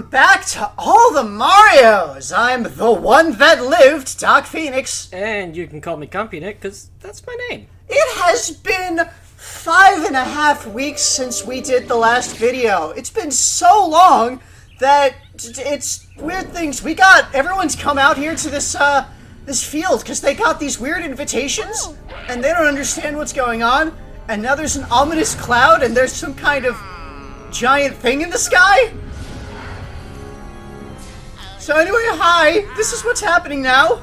back to all the Marios! I'm the one that lived, Doc Phoenix. And you can call me Compunic, because that's my name. It has been 5.5 weeks since we did the last video. It's been so long that it's weird things. Everyone's come out here to this field because they got these weird invitations and they don't understand what's going on. And now there's an ominous cloud and there's some kind of giant thing in the sky. So anyway, hi, this is what's happening now.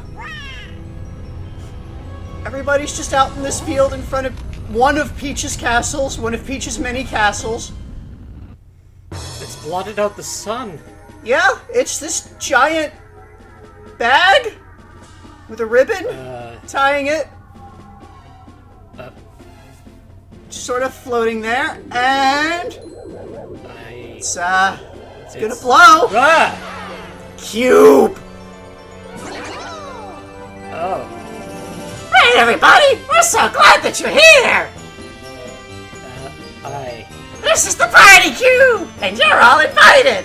Everybody's just out in this field in front of one of Peach's castles, one of Peach's many castles. It's blotted out the sun. Yeah, it's this giant bag with a ribbon tying it. Just sort of floating there, and it's gonna blow. Cube! Oh. Hey everybody! We're so glad that you're here! This is the party cube! And you're all invited!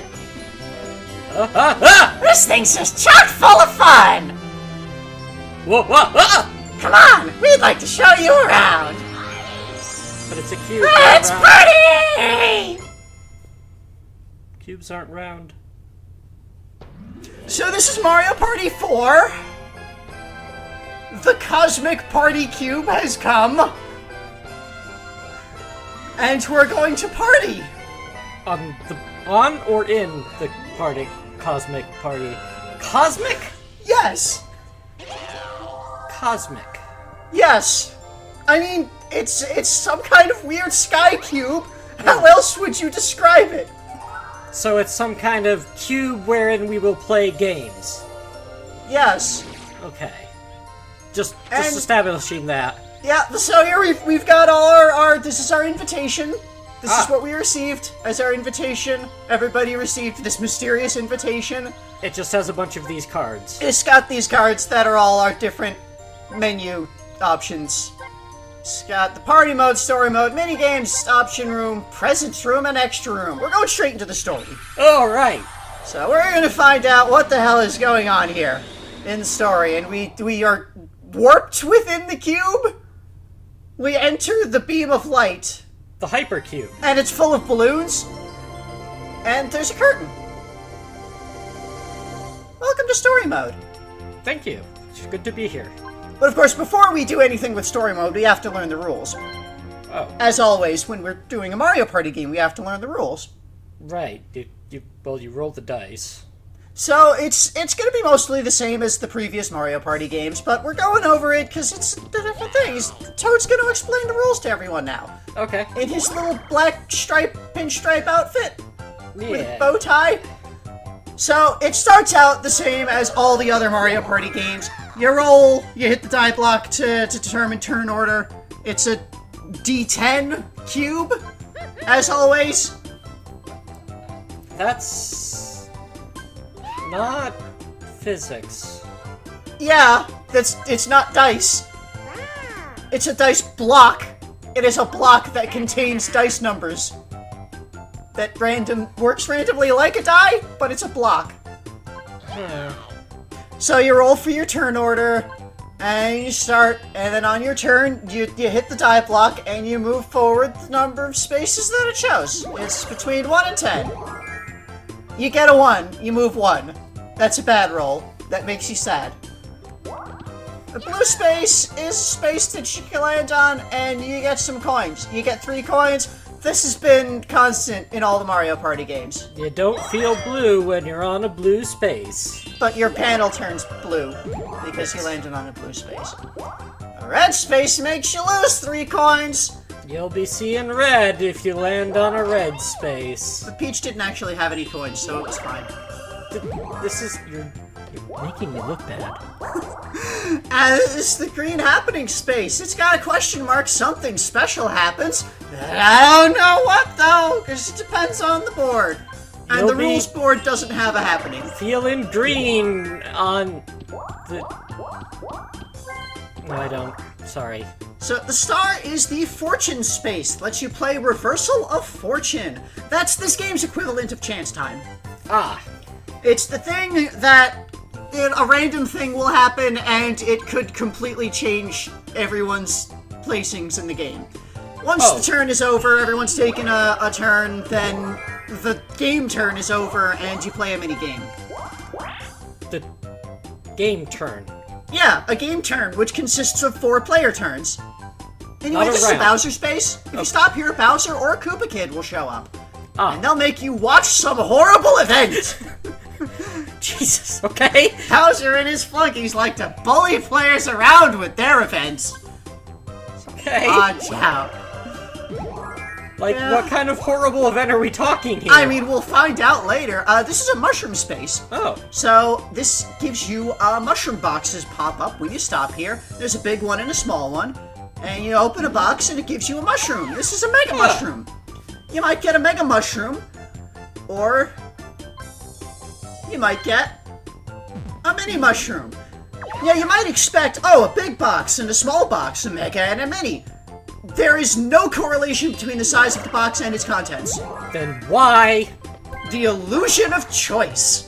This thing's just chock full of fun! Whoa, whoa, whoa! Come on! We'd like to show you around! But it's a cube. Let's party! Cubes aren't round. So this is Mario Party 4. The Cosmic Party Cube has come. And we're going to party. On or in the party? Cosmic party. Cosmic? Yes. Cosmic. Yes. I mean, it's some kind of weird sky cube. How else would you describe it? So it's some kind of cube wherein we will play games. Yes. Okay. Just establishing that. Yeah, so here we've got all our this is our invitation. This is what we received as our invitation. Everybody received this mysterious invitation. It just has a bunch of these cards. It's got these cards that are all our different menu options. It's got the party mode, story mode, minigames, option room, presents room, and extra room. We're going straight into the story. Alright. So we're going to find out what the hell is going on here in the story. And we are warped within the cube. We enter the beam of light. The hypercube. And it's full of balloons. And there's a curtain. Welcome to story mode. Thank you. It's good to be here. But of course, before we do anything with story mode, we have to learn the rules. Oh. As always, when we're doing a Mario Party game, we have to learn the rules. Right. You roll the dice. So it's going to be mostly the same as the previous Mario Party games, but we're going over it because it's a different thing. Toad's going to explain the rules to everyone now. Okay. In his little black pinstripe outfit. Yeah. With a bow tie. So it starts out the same as all the other Mario Party games. You roll, you hit the die block to determine turn order. It's a D10 cube, as always. That's not physics. Yeah, it's not dice. It's a dice block. It is a block that contains dice numbers. That works randomly like a die, but it's a block. So you roll for your turn order, and you start, and then on your turn, you hit the die block, and you move forward the number of spaces that it shows. It's between 1 and 10. You get a 1, you move 1. That's a bad roll. That makes you sad. The blue space is a space that you can land on, and you get some coins. You get 3 coins. This has been constant in all the Mario Party games. You don't feel blue when you're on a blue space. But your panel turns blue, because you landed on a blue space. A red space makes you lose 3 coins. You'll be seeing red if you land on a red space. But Peach didn't actually have any coins, so it was fine. You're making me look bad. And this is the green happening space. It's got a question mark. Something special happens. I don't know what, though, because it depends on the board. And the rules board doesn't have a happening. Feeling green on the... No, I don't. Sorry. So the star is the fortune space. Lets you play Reversal of Fortune. That's this game's equivalent of chance time. Ah. It's the thing that a random thing will happen and it could completely change everyone's placings in the game. Once the turn is over, everyone's taken a turn, then the game turn is over and you play a mini game. The game turn. Yeah, a game turn, which consists of 4 player turns. Anyway, this is a Bowser space. If you stop here, Bowser or a Koopa Kid will show up. And they'll make you watch some horrible event. Jesus, okay. Bowser and his flunkies like to bully players around with their events. Okay. Watch out. Like, what kind of horrible event are we talking here? I mean, we'll find out later. This is a mushroom space. Oh. So, this gives you mushroom boxes pop up when you stop here. There's a big one and a small one. And you open a box and it gives you a mushroom. This is a mega mushroom. You might get a mega mushroom. Or you might get a mini mushroom. Yeah, you might expect, a big box and a small box, a mega and a mini. There is no correlation between the size of the box and its contents. Then why? The illusion of choice.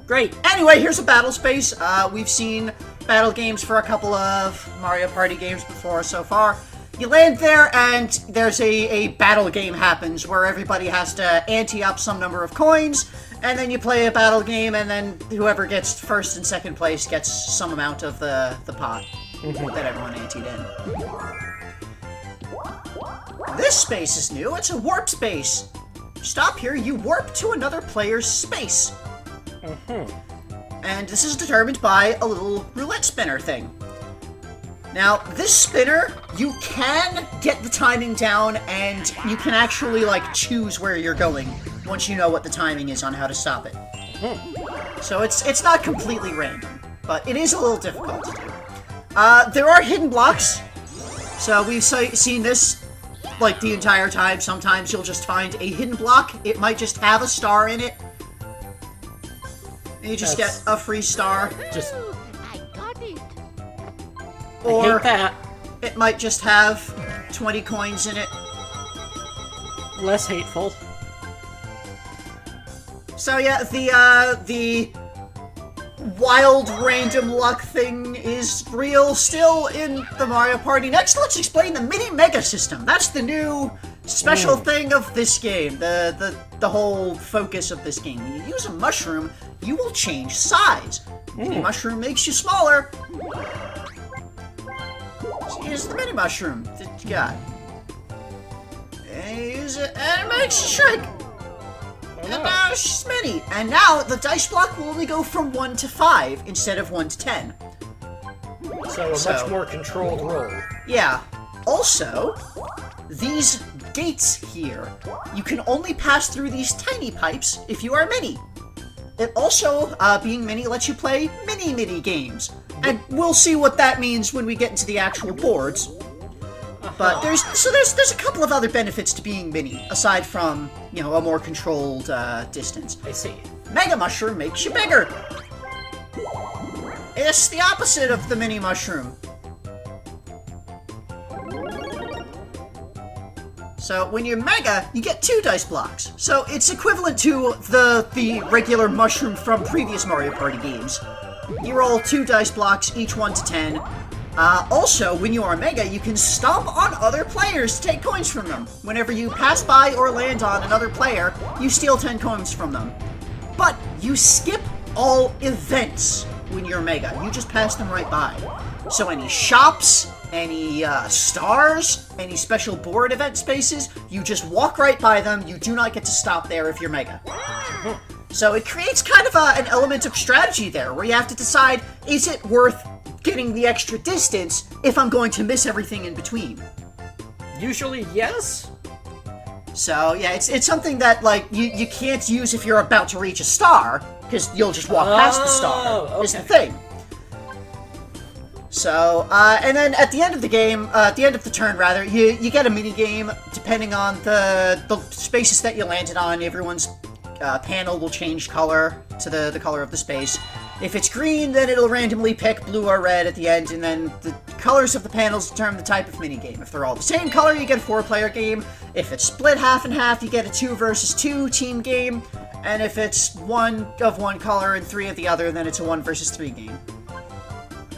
Great. Anyway, here's a battle space. We've seen battle games for a couple of Mario Party games before so far. You land there and there's a battle game happens where everybody has to ante up some number of coins, and then you play a battle game, and then whoever gets first and second place gets some amount of the pot that everyone anteed in. This space is new. It's a warp space. Stop here, you warp to another player's space. And this is determined by a little roulette spinner thing. Now, this spinner, you can get the timing down, and you can actually, choose where you're going once you know what the timing is on how to stop it. So it's not completely random, but it is a little difficult to do. There are hidden blocks. So we've seen this, the entire time. Sometimes you'll just find a hidden block. It might just have a star in it. And you just get a free star. Just... I got it. Or I hate that. It might just have 20 coins in it. Less hateful. So yeah, the wild random luck thing is real still in the Mario Party. Next, let's explain the Mini Mega system. That's the new special thing of this game. The whole focus of this game. When you use a mushroom, you will change size. Mini mushroom makes you smaller. So here's the mini mushroom that you got. And you use it, and it makes you shrink. And now she's mini. And now the dice block will only go from 1 to 5 instead of 1 to 10. So a much more controlled roll. Yeah. Also, these gates here, you can only pass through these tiny pipes if you are mini. It also, being mini, lets you play mini games. And we'll see what that means when we get into the actual boards. But there's a couple of other benefits to being mini, aside from, a more controlled distance. I see. Mega Mushroom makes you bigger. It's the opposite of the mini mushroom. So when you're Mega, you get 2 dice blocks. So it's equivalent to the regular mushroom from previous Mario Party games. You roll 2 dice blocks, each 1 to 10. Also, when you are Mega, you can stomp on other players to take coins from them. Whenever you pass by or land on another player, you steal 10 coins from them. But you skip all events when you're Mega. You just pass them right by. So any shops, any stars, any special board event spaces, you just walk right by them. You do not get to stop there if you're Mega. So it creates kind of an element of strategy there, where you have to decide, is it worth getting the extra distance if I'm going to miss everything in between? Usually, yes. So, yeah, it's something that, you can't use if you're about to reach a star, because you'll just walk past the star, is the thing. So, and then at the end of the game, at the end of the turn, rather, you get a mini-game, depending on the spaces that you landed on. Everyone's panel will change color to the color of the space. If it's green, then it'll randomly pick blue or red at the end, and then the colors of the panels determine the type of minigame. If they're all the same color, you get a 4-player game. If it's split half and half, you get a 2 versus 2 team game. And if it's 1 of one color and 3 of the other, then it's a 1 versus 3 game.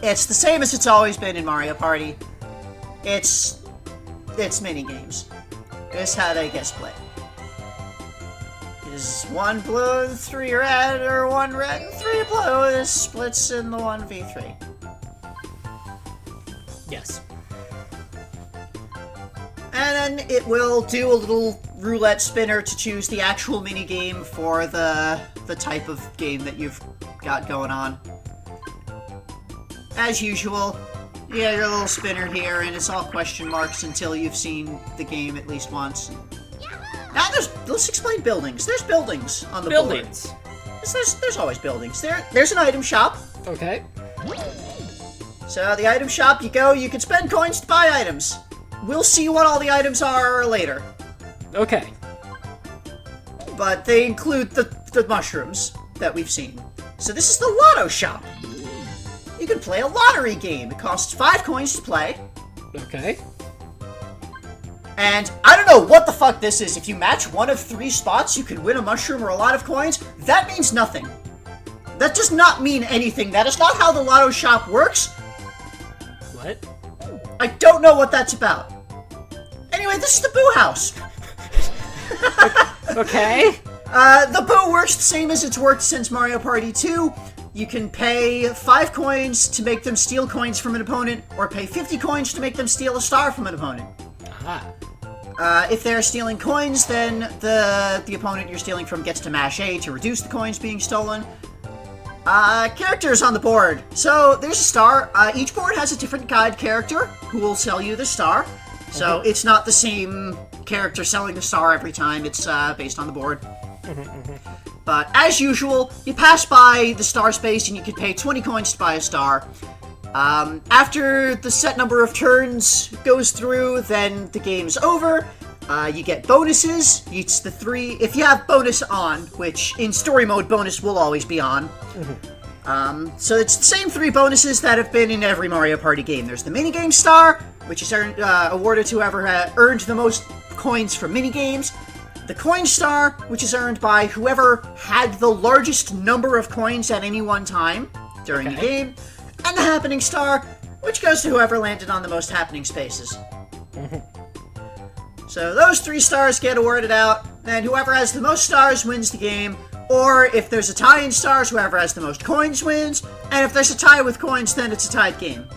It's the same as it's always been in Mario Party. It's mini games. It's how they get split. Is 1 blue and 3 red, or 1 red and 3 blue? It splits in the 1v3. Yes. And then it will do a little roulette spinner to choose the actual mini game for the type of game that you've got going on. As usual, you got your little spinner here, and it's all question marks until you've seen the game at least once. Now let's explain buildings. There's buildings on the board. There's always buildings. There's an item shop. Okay. So the item shop, you go, you can spend coins to buy items. We'll see what all the items are later. Okay. But they include the mushrooms that we've seen. So this is the lotto shop. You can play a lottery game. It costs 5 coins to play. Okay. And I don't know what the fuck this is. If you match 1 of 3 spots, you can win a mushroom or a lot of coins. That means nothing. That does not mean anything. That is not how the lotto shop works. What? I don't know what that's about. Anyway, this is the Boo House. Okay. The Boo works the same as it's worked since Mario Party 2. You can pay 5 coins to make them steal coins from an opponent, or pay 50 coins to make them steal a star from an opponent. Aha. If they're stealing coins, then the opponent you're stealing from gets to mash A to reduce the coins being stolen. Characters on the board. So there's a star. Each board has a different guide character who will sell you the star. So it's not the same character selling the star every time. It's based on the board. But as usual, you pass by the star space and you can pay 20 coins to buy a star. After the set number of turns goes through, then the game's over. You get bonuses. It's the 3... If you have bonus on, which in story mode, bonus will always be on. So it's the same 3 bonuses that have been in every Mario Party game. There's the minigame star, which is awarded to whoever earned the most coins from minigames. The coin star, which is earned by whoever had the largest number of coins at any one time during the game. And the happening star, which goes to whoever landed on the most happening spaces. So those 3 stars get awarded out, and whoever has the most stars wins the game. Or if there's a tie in stars, whoever has the most coins wins. And if there's a tie with coins, then it's a tied game.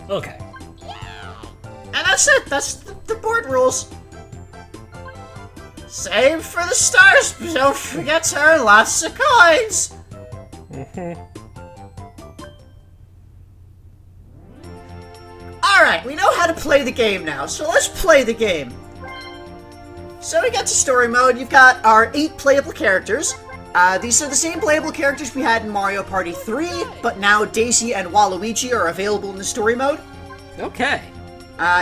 Okay. And that's it. That's the board rules. Same for the stars. Don't forget to earn lots of coins. Alright, we know how to play the game now, so let's play the game. So we got to story mode. You've got our 8 playable characters. These are the same playable characters we had in Mario Party 3, but now Daisy and Waluigi are available in the story mode. Okay.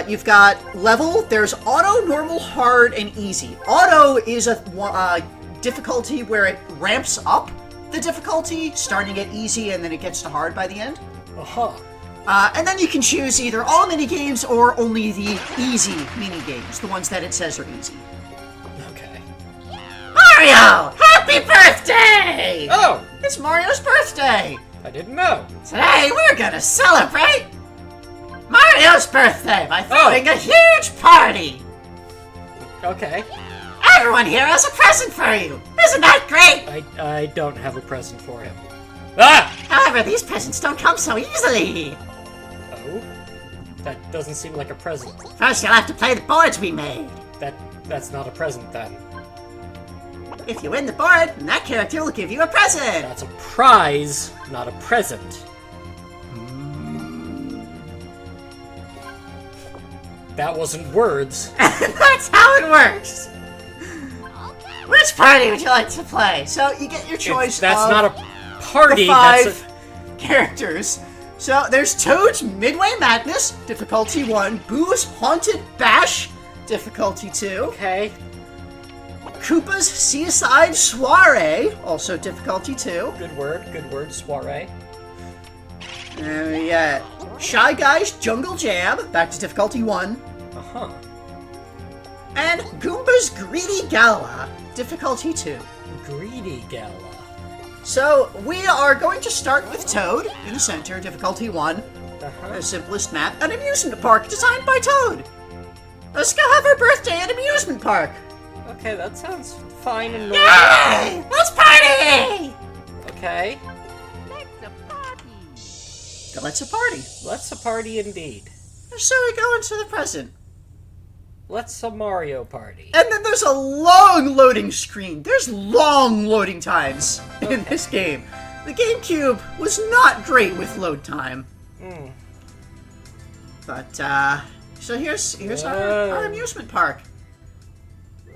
You've got level. There's auto, normal, hard, and easy. Auto is a difficulty where it ramps up the difficulty, starting at easy and then it gets to hard by the end. And then you can choose either all minigames or only the easy minigames, the ones that it says are easy. Okay. Mario! Happy birthday! Oh! It's Mario's birthday! I didn't know. Today we're gonna celebrate Mario's birthday by throwing a huge party! Okay. Everyone here has a present for you! Isn't that great? I don't have a present for him. Ah! However, these presents don't come so easily! Oh? That doesn't seem like a present. First, you'll have to play the boards we made. That's not a present, then. If you win the board, then that character will give you a present! That's a prize, not a present. That wasn't words. That's how it works! Which party would you like to play? So, you get your choice That's of not a party, the 5 that's characters. So, there's Toad's Midway Madness, difficulty 1. Boo's Haunted Bash, difficulty 2. Okay. Koopa's Seaside Soiree, also difficulty 2. Good word, soiree. Yeah. Shy Guy's Jungle Jam, back to difficulty 1. Uh-huh. And Goomba's Greedy Gala, difficulty 2. greedy Gala. So, we are going to start with Toad in the center, difficulty 1. Uh-huh. The simplest map. An amusement park designed by Toad. Let's go have our birthday at an amusement park. Okay, that sounds fine and normal. Yay! Let's party! Okay. Let's a party. Let's a party indeed. So we go into the present. Let's a Mario party. And then there's a long loading screen. There's long loading times in this game. The GameCube was not great with load time. But, so here's our amusement park.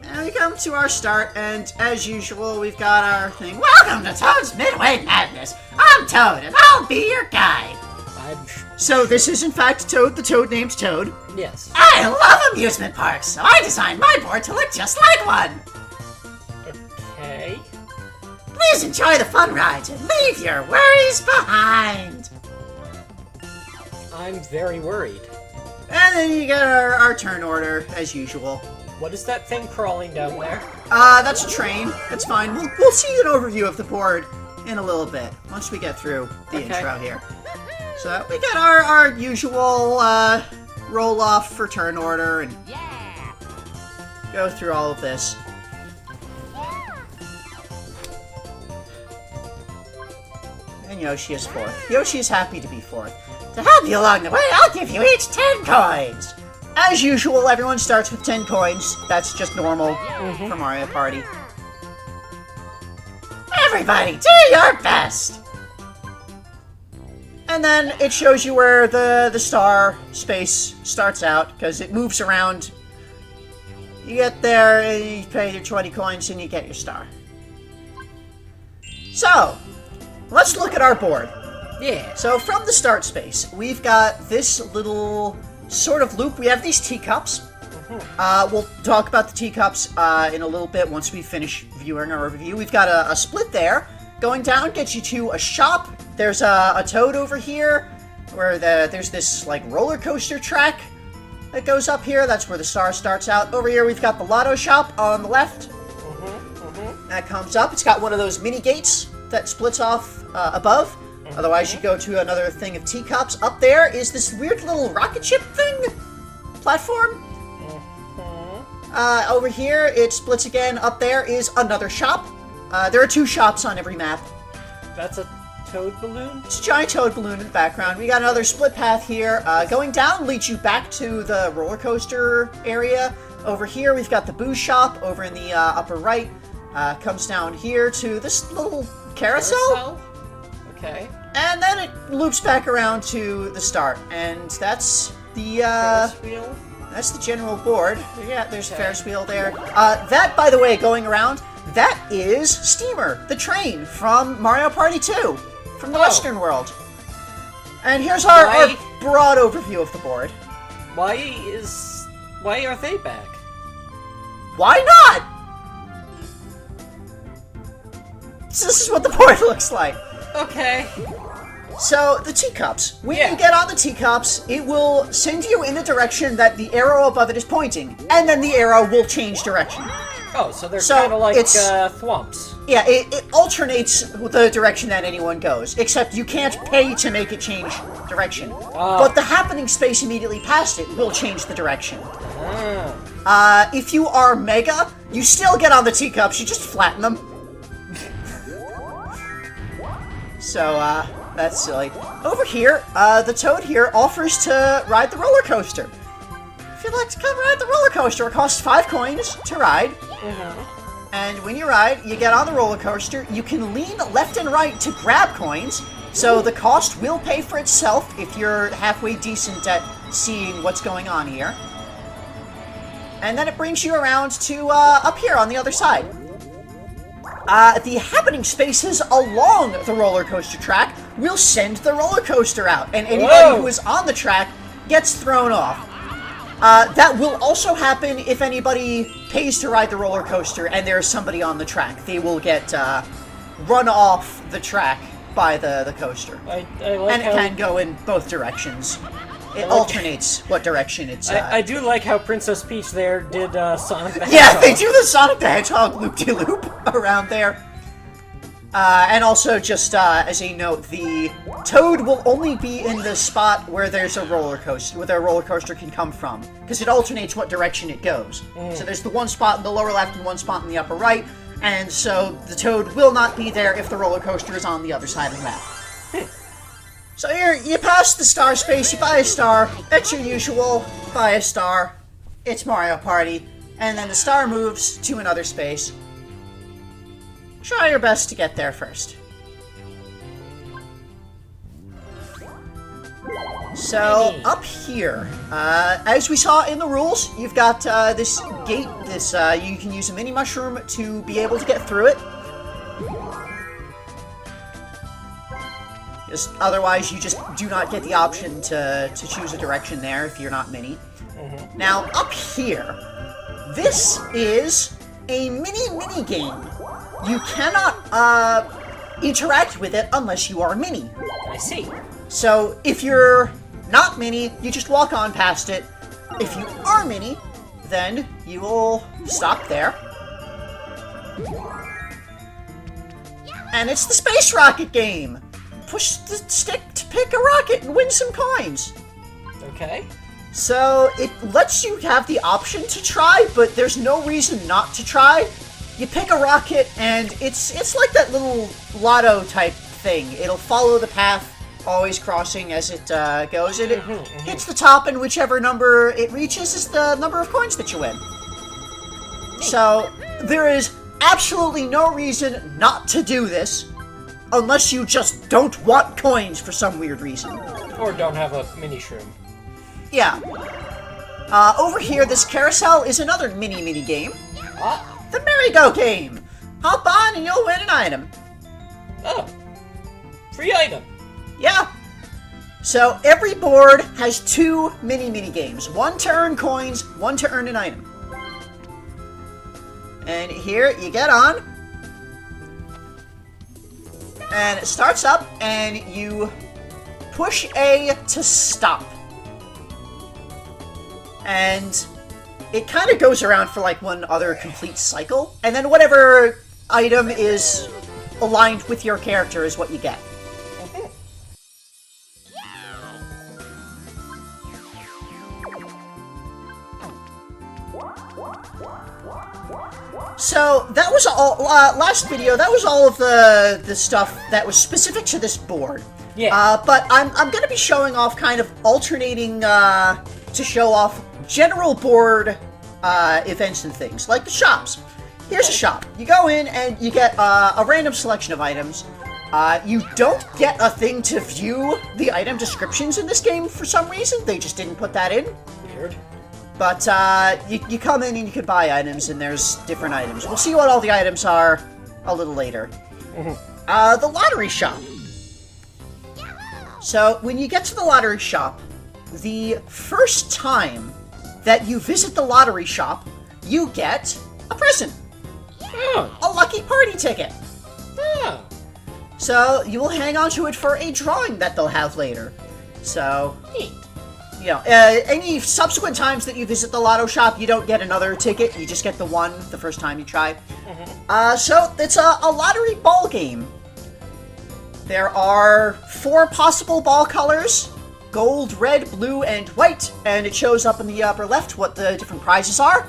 And we come to our start, and as usual, we've got our thing. Welcome to Toad's Midway Madness. I'm Toad, and I'll be your guide. So this is, in fact, Toad, the Toad named Toad. Yes. I love amusement parks, so I designed my board to look just like one. Okay. Please enjoy the fun rides and leave your worries behind. I'm very worried. And then you get our turn order, as usual. What is that thing crawling down there? That's a train. That's fine. We'll see an overview of the board in a little bit, once we get through the intro here. So we got our usual roll-off for turn order and go through all of this. And Yoshi is 4th. Yoshi is happy to be 4th. To help you along the way, I'll give you each 10 coins! As usual, everyone starts with 10 coins. That's just normal for Mario Party. Everybody, do your best! And then it shows you where the star space starts out, because it moves around. You get there, and you pay your 20 coins, and you get your star. So, let's look at our board. Yeah. So from the start space, we've got this little sort of loop. We have these teacups. We'll talk about the teacups in a little bit once we finish viewing our overview. We've got a split there. Going down gets you to a shop. There's a Toad over here, where there's this like roller coaster track that goes up here. That's where the star starts out. Over here we've got the lotto shop on the left. That comes up. It's got one of those mini gates that splits off above. Otherwise you go to another thing of teacups. Up there is this weird little rocket ship thing? Platform? Over here it splits again. Up there is another shop. There are 2 shops on every map. That's a Toad balloon? It's a giant Toad balloon in the background. We got another split path here. Going down leads you back to the roller coaster area. Over here we've got the booze shop over in the upper right. Comes down here to this little carousel. Okay. And then it loops back around to the start. And that's the Ferris wheel? that's the general board. Yeah, there's a Ferris wheel there. That, by the way, going around, that is Steamer, the train from Mario Party 2, from the Western world. And here's our broad overview of the board. Why are they back? Why not? So this is what the board looks like. Okay. So, the teacups. When you get on the teacups, it will send you in the direction that the arrow above it is pointing. And then the arrow will change direction. Oh, so they're kind of like thwomps. Yeah, it alternates the direction that anyone goes. Except you can't pay to make it change direction. But the happening space immediately past it will change the direction. If you are Mega, you still get on the teacups, you just flatten them. So, that's silly. Over here, the Toad here offers to ride the roller coaster. If you'd like to come ride the roller coaster, it costs 5 coins to ride. And when you ride, you get on the roller coaster, you can lean left and right to grab coins, so the cost will pay for itself if you're halfway decent at seeing what's going on here. And then it brings you around to up here on the other side. The happening spaces along the roller coaster track will send the roller coaster out, and anybody who is on the track gets thrown off. That will also happen if anybody pays to ride the roller coaster and there's somebody on the track. They will get run off the track by the coaster. I like and it can go in both directions. It alternates what direction it's... I do like how Princess Peach there did Sonic the Hedgehog. Yeah, they do the Sonic the Hedgehog loop-de-loop around there. And also, just as a note, the Toad will only be in the spot where there's a roller coaster, where the roller coaster can come from, because it alternates what direction it goes. So there's the one spot in the lower left and one spot in the upper right, and so the Toad will not be there if the roller coaster is on the other side of the map. So here, you pass the star space, you buy a star, it's your usual, buy a star, it's Mario Party, and then the star moves to another space. Try your best to get there first. So, up here, as we saw in the rules, you've got this gate, you can use a mini mushroom to be able to get through it. Otherwise, you just do not get the option to choose a direction there if you're not mini. Now, up here, this is a mini game. You cannot interact with it unless you are mini. I see. So if you're not mini, you just walk on past it. If you are mini, then you will stop there. And it's the space rocket game. Push the stick to pick a rocket and win some coins. Okay. So it lets you have the option to try, but there's no reason not to try. You pick a rocket, and it's like that little lotto type thing. It'll follow the path, always crossing as it goes, and it hits the top, and whichever number it reaches is the number of coins that you win. So there is absolutely no reason not to do this, unless you just don't want coins for some weird reason. Or don't have a mini shroom. Yeah. Over here, this carousel is another mini game. The merry-go game! Hop on and you'll win an item. Oh. Free item. Yeah. So every board has two mini games. One to earn coins, one to earn an item. And here you get on. And it starts up and you push A to stop. And it kind of goes around for like one other complete cycle, and then whatever item is aligned with your character is what you get. So that was all. Last video, that was all of the stuff that was specific to this board. Yeah. But I'm going to be showing off, kind of alternating to show off general board events and things, like the shops. Here's a shop. You go in and you get a random selection of items. You don't get a thing to view the item descriptions in this game for some reason. They just didn't put that in. Weird. But you come in and you can buy items, and there's different items. We'll see what all the items are a little later. The lottery shop. So when you get to the lottery shop, the first time that you visit the lottery shop, you get a present. A lucky party ticket. So you will hang on to it for a drawing that they'll have later. So, you know, any subsequent times that you visit the lotto shop, you don't get another ticket. You just get the one the first time you try. So it's a lottery ball game. There are 4 possible ball colors: gold, red, blue, and white, and it shows up in the upper left what the different prizes are.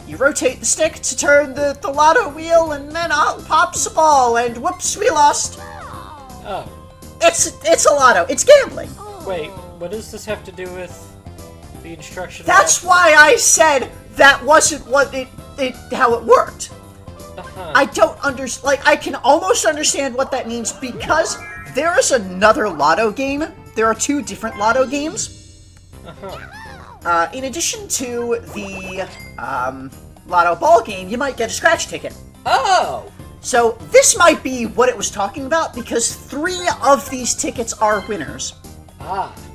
You rotate the stick to turn the lotto wheel, and then out pops a ball, and whoops, we lost. Oh. It's a lotto. It's gambling. Wait, what does this have to do with the instruction? That's why I said that wasn't what how it worked. I don't understand. Like, I can almost understand what that means, because there is another lotto game. There are 2 different lotto games. In addition to the lotto ball game, you might get a scratch ticket. Oh! So this might be what it was talking about, because 3 of these tickets are winners.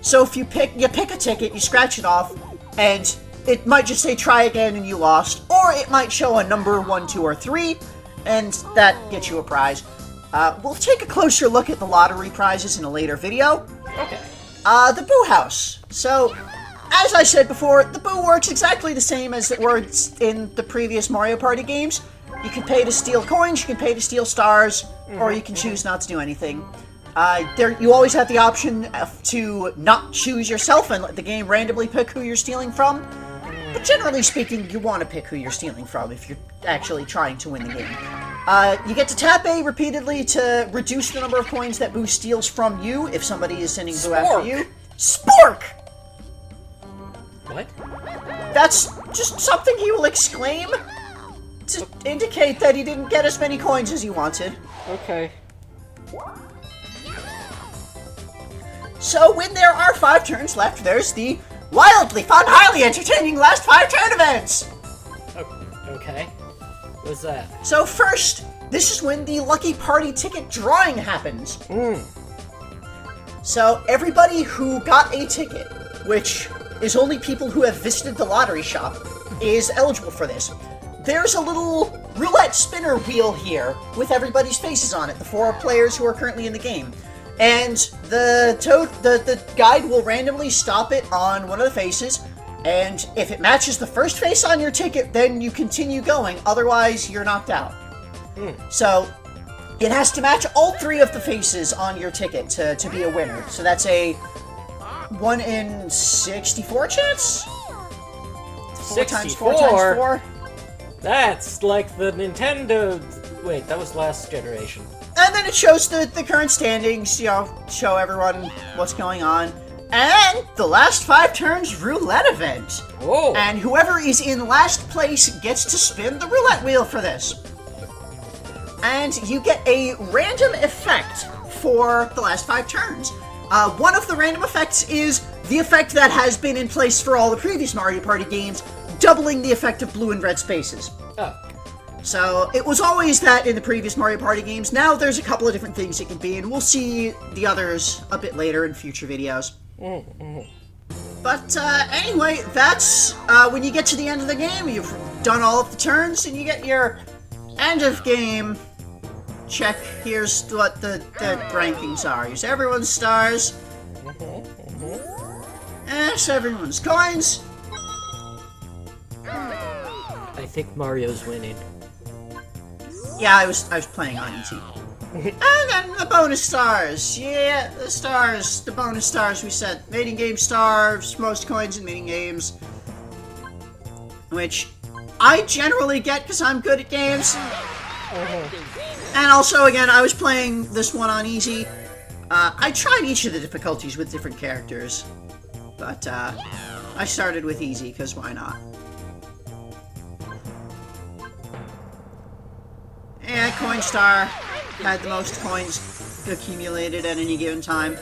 So if you pick a ticket, you scratch it off, and it might just say try again and you lost, or it might show a number 1, 2, or 3, and that gets you a prize. We'll take a closer look at the lottery prizes in a later video. Okay. The Boo House. So, as I said before, the Boo works exactly the same as it works in the previous Mario Party games. You can pay to steal coins, you can pay to steal stars, or you can choose not to do anything. You always have the option to not choose yourself and let the game randomly pick who you're stealing from. But generally speaking, you want to pick who you're stealing from if you're actually trying to win the game. You get to tap A repeatedly to reduce the number of coins that Boo steals from you if somebody is sending Boo after you. Spork! What? That's just something he will exclaim to indicate that he didn't get as many coins as he wanted. Okay. So when there are 5 turns left, there's the wildly fun, highly entertaining last 5 turn events! Okay. What's that? So first, this is when the Lucky Party ticket drawing happens. So everybody who got a ticket, which is only people who have visited the lottery shop, is eligible for this. There's a little roulette spinner wheel here with everybody's faces on it, the 4 players who are currently in the game. And the guide will randomly stop it on one of the faces, and if it matches the first face on your ticket, then you continue going, otherwise you're knocked out. So, it has to match all 3 of the faces on your ticket to be a winner. So that's a 1 in 64 chance? 4 times 4 times 4? That's like the Nintendo... Wait, that was last generation. And then it shows the current standings, show everyone what's going on. And the last 5 turns roulette event. Whoa. And whoever is in last place gets to spin the roulette wheel for this. And you get a random effect for the last 5 turns. One of the random effects is the effect that has been in place for all the previous Mario Party games, doubling the effect of blue and red spaces. Oh. So, it was always that in the previous Mario Party games. Now there's a couple of different things it can be, and we'll see the others a bit later in future videos. But, anyway, that's, when you get to the end of the game, you've done all of the turns, and you get your end of game check. Here's what the rankings are. Here's everyone's stars. And it's everyone's coins. I think Mario's winning. Yeah, I was playing on easy. And then the bonus stars. Yeah, the bonus stars we said. Mating game stars, most coins in mating games. Which I generally get because I'm good at games. And also, again, I was playing this one on easy. I tried each of the difficulties with different characters. But, I started with easy, because why not? And Coinstar had the most coins accumulated at any given time.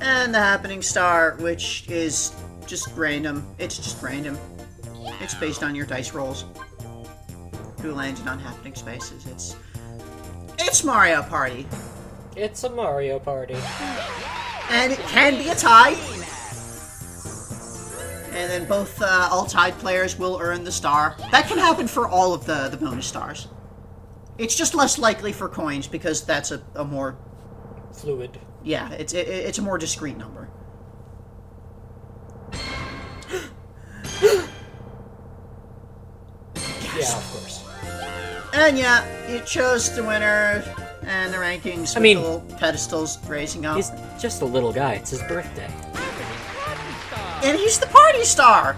And the Happening Star, which is just random. It's just random. It's based on your dice rolls. Who landed on happening spaces. It's Mario Party. It's a Mario Party. And it can be a tie. And then both all tied players will earn the star. That can happen for all of the bonus stars. It's just less likely for coins because that's a more fluid. Yeah, it's a more discrete number. Yeah, of course. And yeah, it shows the winner and the rankings with the little pedestals raising up. He's just a little guy. It's his birthday. And he's the party star.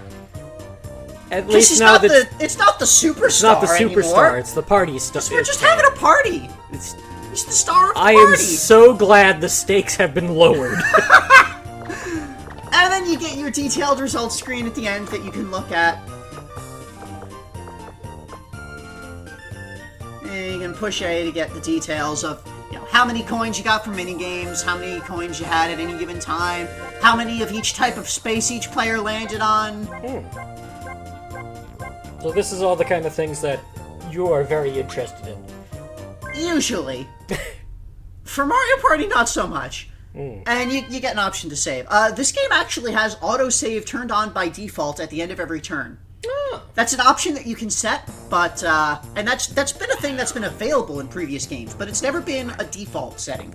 At least now that it's not the superstar. It's not the superstar. Anymore. It's the party star. We're just having a party. He's the star of the party. I am so glad the stakes have been lowered. And then you get your detailed results screen at the end that you can look at. And you can push A to get the details of how many coins you got from minigames, how many coins you had at any given time, how many of each type of space each player landed on. So this is all the kind of things that you are very interested in. Usually. For Mario Party, not so much. And you get an option to save. This game actually has autosave turned on by default at the end of every turn. That's an option that you can set, but, and that's been a thing that's been available in previous games, but it's never been a default setting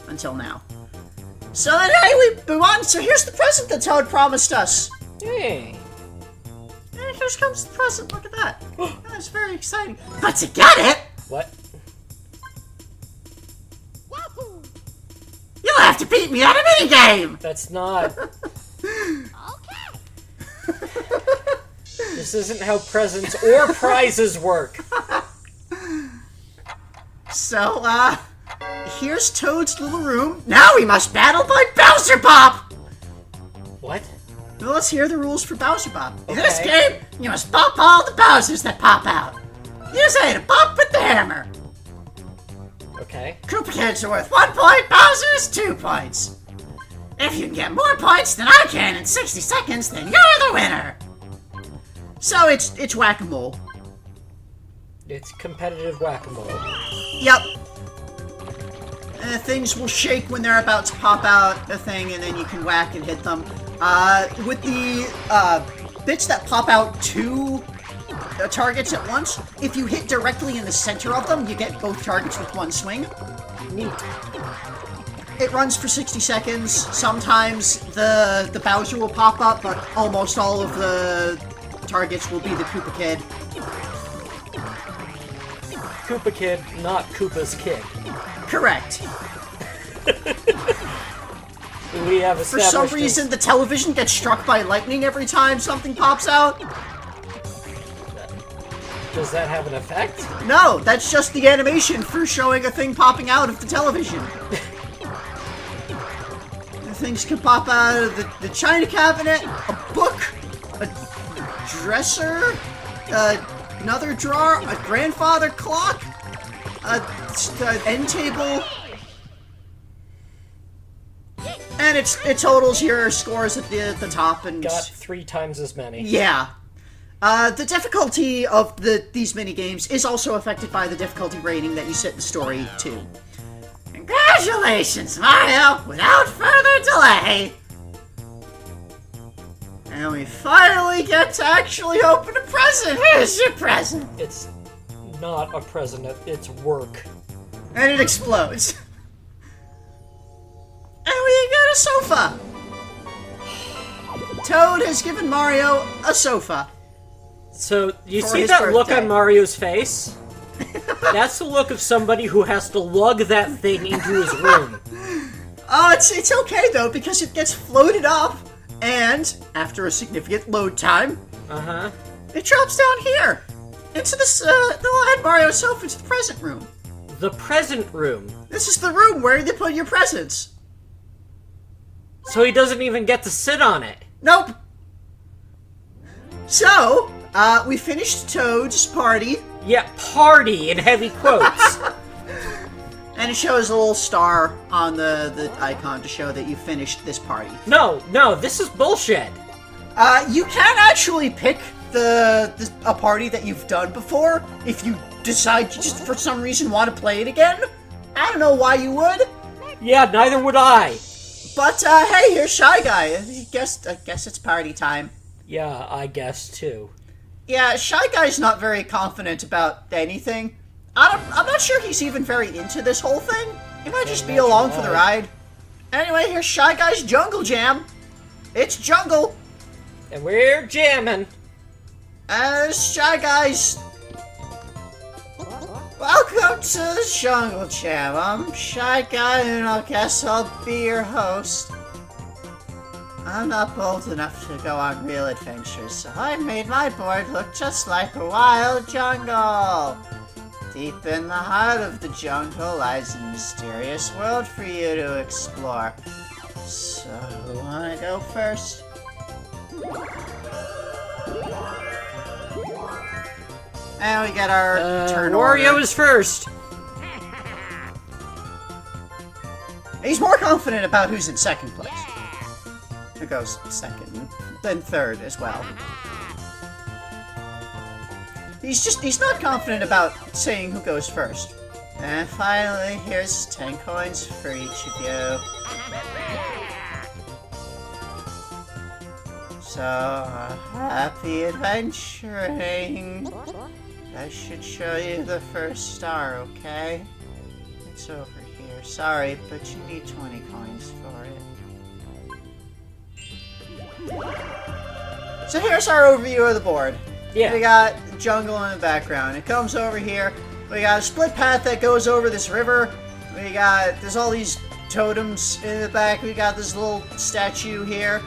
until now. So then, hey, we move on. So here's the present that Toad promised us. Hey. And here comes the present. Look at that. That's very exciting. But to get it, What? you'll have to beat me at a minigame. That's not... This isn't how presents or prizes work. So, here's Toad's little room. Now we must battle by Bowser Pop! What? Well, let's hear the rules for Bowser Pop. In Okay. this game, you must pop all the Bowsers that pop out. Use A to pop with the hammer. Okay. Koopa Kids are worth 1 point, Bowser's 2 points. If you can get more points than I can in 60 seconds, then you're the winner. So it's whack-a-mole. It's competitive whack-a-mole. Yep. Things will shake when they're about to pop out a thing, and then you can whack and hit them. With the bits that pop out 2 targets at once, if you hit directly in the center of them, you get both targets with 1 swing. Neat. It runs for 60 seconds. Sometimes the Bowser will pop up, but almost all of the targets will be the Koopa Kid. Koopa Kid, not Koopa's kid. Correct. We have For established some reason, the television gets struck by lightning every time something pops out. Does that have an effect? No, that's just the animation for showing a thing popping out of the television. The things can pop out of the china cabinet, a book, a dresser, another drawer, a grandfather clock, an end table, and it totals your scores at the top and Got 3 times as many. yeah. The difficulty of these mini games is also affected by the difficulty rating that you set the story to. Congratulations, Mario! Without further delay, and we finally get to actually open a present. Here's your present. It's not a present, it's work. And it explodes. And we get a sofa. Toad has given Mario a sofa. So, you For see his that look birthday. on Mario's face? That's the look of somebody who has to lug that thing into his room. Oh, it's okay though, because it gets floated up, and after a significant load time, Uh-huh. it drops down here into this the little head Mario sofa into the present room. The present room. This is the room where you put your presents. So he doesn't even get to sit on it. Nope. So, we finished Toad's party, Yeah, party in heavy quotes. and it shows a little star on the icon to show that you finished this party. No, this is bullshit. You can actually pick a party that you've done before if you decide you just for some reason want to play it again. I don't know why you would, Yeah, neither would I. but hey, here's Shy Guy. I guess it's party time. Yeah, I guess too. Yeah, Shy Guy's not very confident about anything. I'm not sure he's even very into this whole thing. He might just be along for the ride. Anyway, here's Shy Guy's Jungle Jam. It's jungle. And we're jamming. Shy Guys. Welcome to the Jungle Jam. I'm Shy Guy, and I guess I'll be your host. I'm not bold enough to go on real adventures, so I made my board look just like a wild jungle. Deep in the heart of the jungle lies a mysterious world for you to explore. So, who wanna go first? And we get our turn Wario order. is first. He's more confident about who's in second place. Who goes second, then third as well. He's not confident about saying who goes first. And finally, here's 10 coins for each of you. So, happy adventuring. I should show you the first star, okay? It's over here. Sorry, but you need 20 coins for it. So here's our overview of the board. Yeah. We got jungle in the background. It comes over here. We got a split path that goes over this river. There's all these totems in the back. We got this little statue here.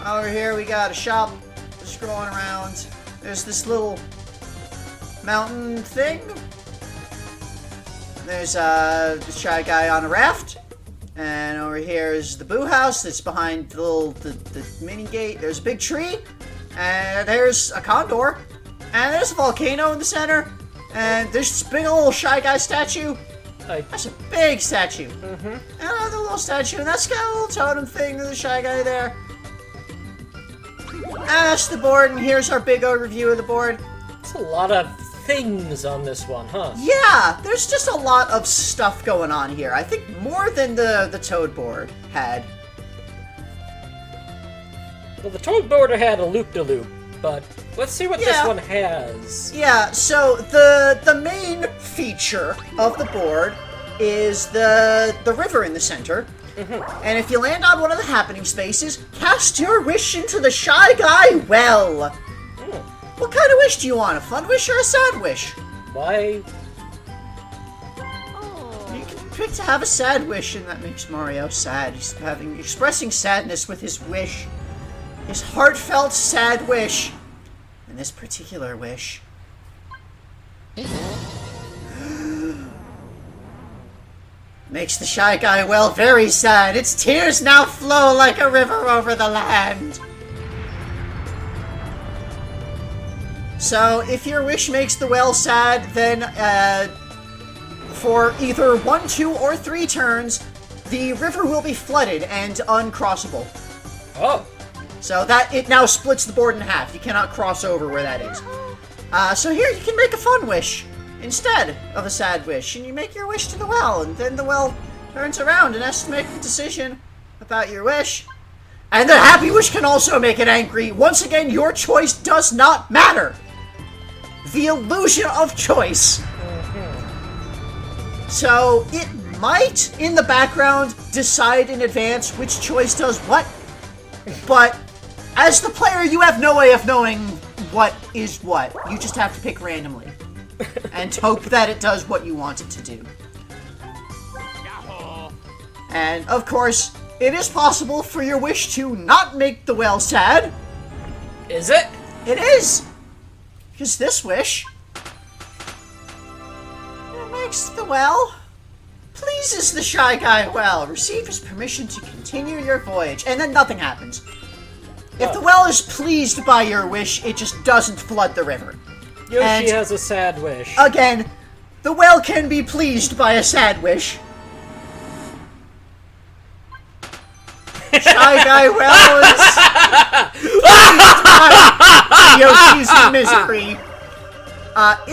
Over here we got a shop just going around. There's this little mountain thing. There's this shy guy on a raft. And over here is the boo house that's behind the mini gate. There's a big tree. And there's a condor. And there's a volcano in the center. And there's this big old shy guy statue. That's a big statue. And another little statue. And that's got a little totem thing with the shy guy there. And that's the board. And here's our big overview of the board. It's a lot of things on this one, huh? Yeah, there's just a lot of stuff going on here. I think more than the Toad board had. Well, the Toad board had a loop-de-loop, but let's see what this one has. Yeah, so the main feature of the board is the river in the center. And if you land on one of the happening spaces, cast your wish into the Shy Guy well. What kind of wish do you want? A fun wish or a sad wish? Why? You can pick to have a sad wish, and that makes Mario sad. He's expressing sadness with his wish. His heartfelt sad wish. And this particular wish makes the Shy Guy well very sad. Its tears now flow like a river over the land. So, if your wish makes the well sad, then for either 1, 2, or 3 turns, the river will be flooded and uncrossable. Oh. So that it now splits the board in half. You cannot cross over where that is. So here you can make a fun wish instead of a sad wish, and you make your wish to the well, and then the well turns around and has to make a decision about your wish. And the happy wish can also make it angry. Once again, your choice does not matter. The illusion of choice. So it might, in the background, decide in advance which choice does what, but as the player, you have no way of knowing what is what. You just have to pick randomly and hope that it does what you want it to do. And, of course, it is possible for your wish to not make the well sad. Is it? It is! Because this wish... it makes the well... pleases the Shy Guy well. Receive his permission to continue your voyage. And then nothing happens. If the well is pleased by your wish, it just doesn't flood the river. Yoshi has a sad wish. Again, the well can be pleased by a sad wish. Shy Guy well is pleased by Yoshi's misery.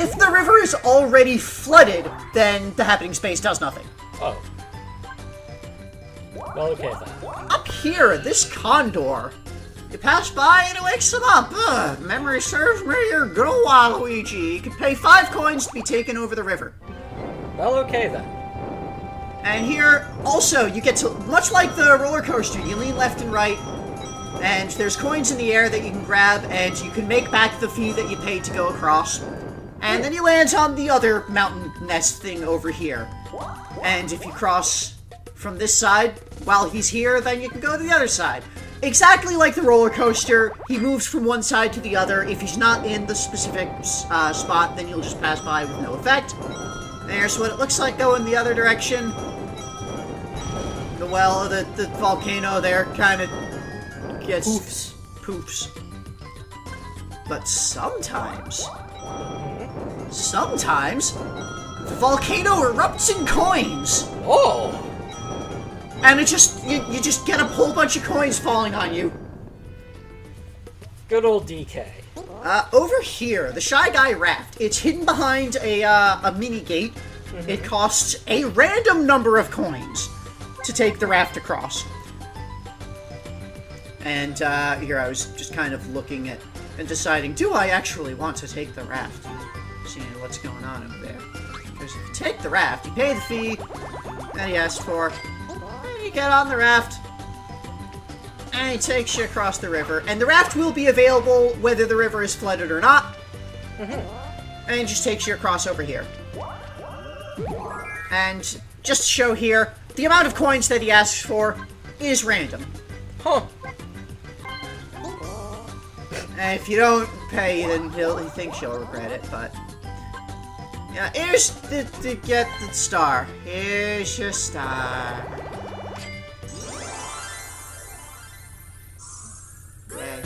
If the river is already flooded, then the happening space does nothing. Oh. Well, okay then. Up here, this condor. You pass by and it wakes him up. Memory serves me, you're good old Waluigi. You can pay 5 coins to be taken over the river. Well, okay then. And here, also, you get to, much like the roller coaster, you lean left and right, and there's coins in the air that you can grab, and you can make back the fee that you paid to go across. And then you land on the other mountain nest thing over here. And if you cross from this side while he's here, then you can go to the other side. Exactly like the roller coaster, he moves from one side to the other. If he's not in the specific spot, then you'll just pass by with no effect. There's what it looks like going the other direction. The well, the volcano there kind of gets... poofs. But sometimes, the volcano erupts in coins. Oh! And it just, you just get a whole bunch of coins falling on you. Good old DK. Over here, the Shy Guy raft. It's hidden behind a mini gate. It costs a random number of coins to take the raft across. And here I was just kind of looking at and deciding, do I actually want to take the raft? Seeing what's going on over there. Because if you take the raft, you pay the fee that he asked for, and you get on the raft, and he takes you across the river. And the raft will be available whether the river is flooded or not. And it just takes you across over here. And just to show here, the amount of coins that he asks for is random. Huh. And if you don't pay, then he thinks you'll regret it, but... Yeah, here's to get the star. Here's your star. Yay.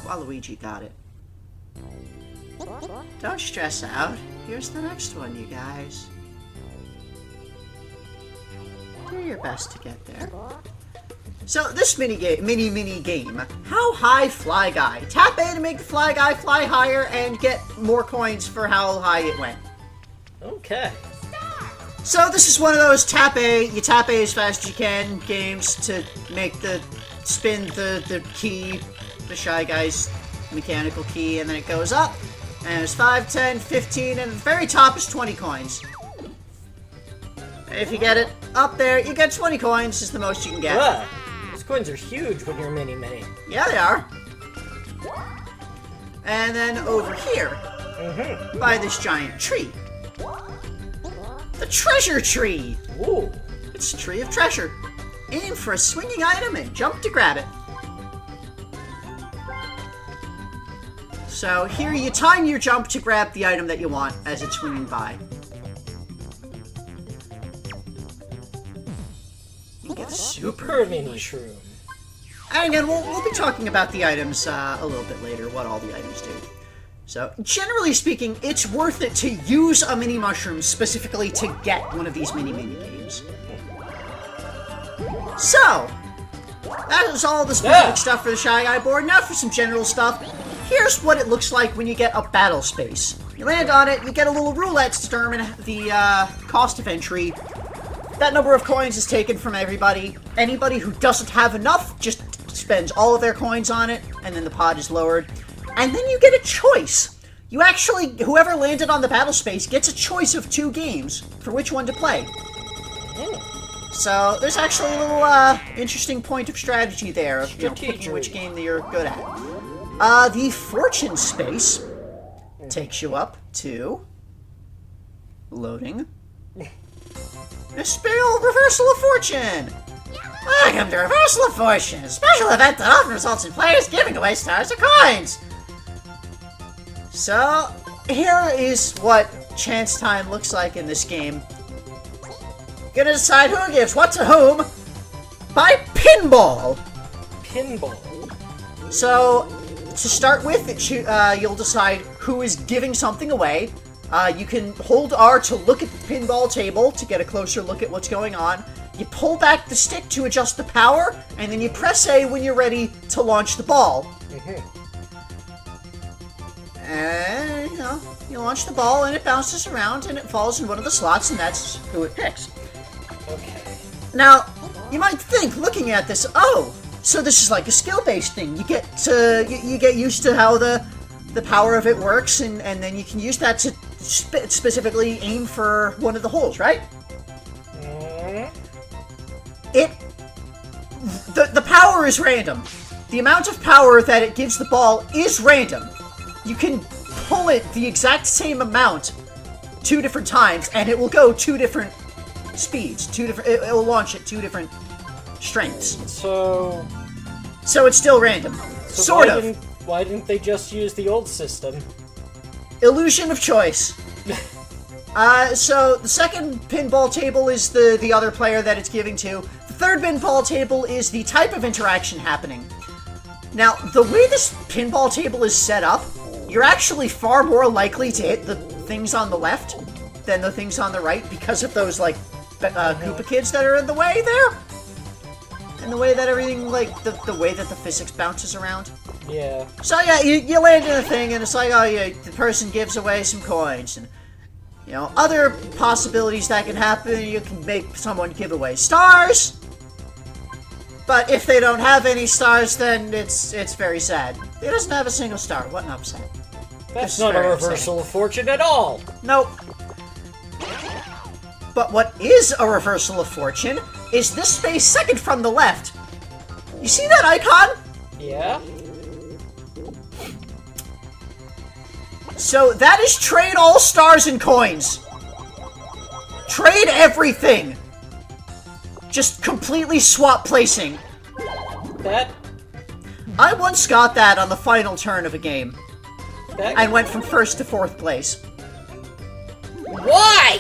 Waluigi got it. Don't stress out. Here's the next one, you guys. Do your best to get there. So, this mini game. How high fly guy? Tap A to make the fly guy fly higher and get more coins for how high it went. Okay. So, this is one of those you tap A as fast as you can games to make spin the key, the Shy Guy's mechanical key, and then it goes up. And there's 5, 10, 15, and at the very top is 20 coins. If you get it up there, you get 20 coins, is the most you can get. Ugh. Those coins are huge when you're mini. Yeah, they are. And then over here, by this giant tree. The treasure tree! Ooh. It's a tree of treasure. Aim for a swinging item and jump to grab it. So here you time your jump to grab the item that you want as it's swinging by. You get super mini shroom. And again, we'll be talking about the items a little bit later, what all the items do. So, generally speaking, it's worth it to use a mini mushroom specifically to get one of these mini games. So, that is all the specific stuff for the Shy Guy board. Now for some general stuff. Here's what it looks like when you get a battle space. You land on it, you get a little roulette to determine the cost of entry. That number of coins is taken from everybody. Anybody who doesn't have enough just spends all of their coins on it, and then the pot is lowered. And then you get a choice. You actually, whoever landed on the battle space gets a choice of 2 games for which one to play. So there's actually a little interesting point of strategy there of picking which game that you're good at. The fortune space takes you up to loading. A special reversal of fortune. Welcome to Reversal of Fortune, a special event that often results in players giving away stars or coins. So, here is what chance time looks like in this game. Gonna decide who gives what to whom by pinball. Pinball. So, to start with, you'll decide who is giving something away. You can hold R to look at the pinball table to get a closer look at what's going on. You pull back the stick to adjust the power, and then you press A when you're ready to launch the ball. And, you launch the ball, and it bounces around, and it falls in one of the slots, and that's who it picks. Okay. Now, you might think, looking at this, oh, so this is like a skill-based thing. You get used to how the power of it works, and then you can use that to specifically aim for one of the holes, right? The power is random. The amount of power that it gives the ball is random. You can pull it the exact same amount 2 different times, and it will go 2 different speeds. It will launch at 2 different strengths. So it's still random. So sort of. Why didn't they just use the old system? Illusion of choice. So the second pinball table is the other player that it's giving to. The third pinball table is the type of interaction happening. Now, the way this pinball table is set up, you're actually far more likely to hit the things on the left than the things on the right because of those, Koopa kids that are in the way there. And the way that everything, the way that the physics bounces around. Yeah. So yeah, you land in a thing, and it's like, the person gives away some coins, and other possibilities that can happen. You can make someone give away stars, but if they don't have any stars, then it's very sad. He doesn't have a single star. What an upset. That's not a reversal of fortune at all. Nope. But what is a reversal of fortune is this space second from the left. You see that icon? Yeah? So that is trade all stars and coins. Trade everything. Just completely swap placing. That... I once got that on the final turn of a game. that... And went from 1st to 4th place. Why?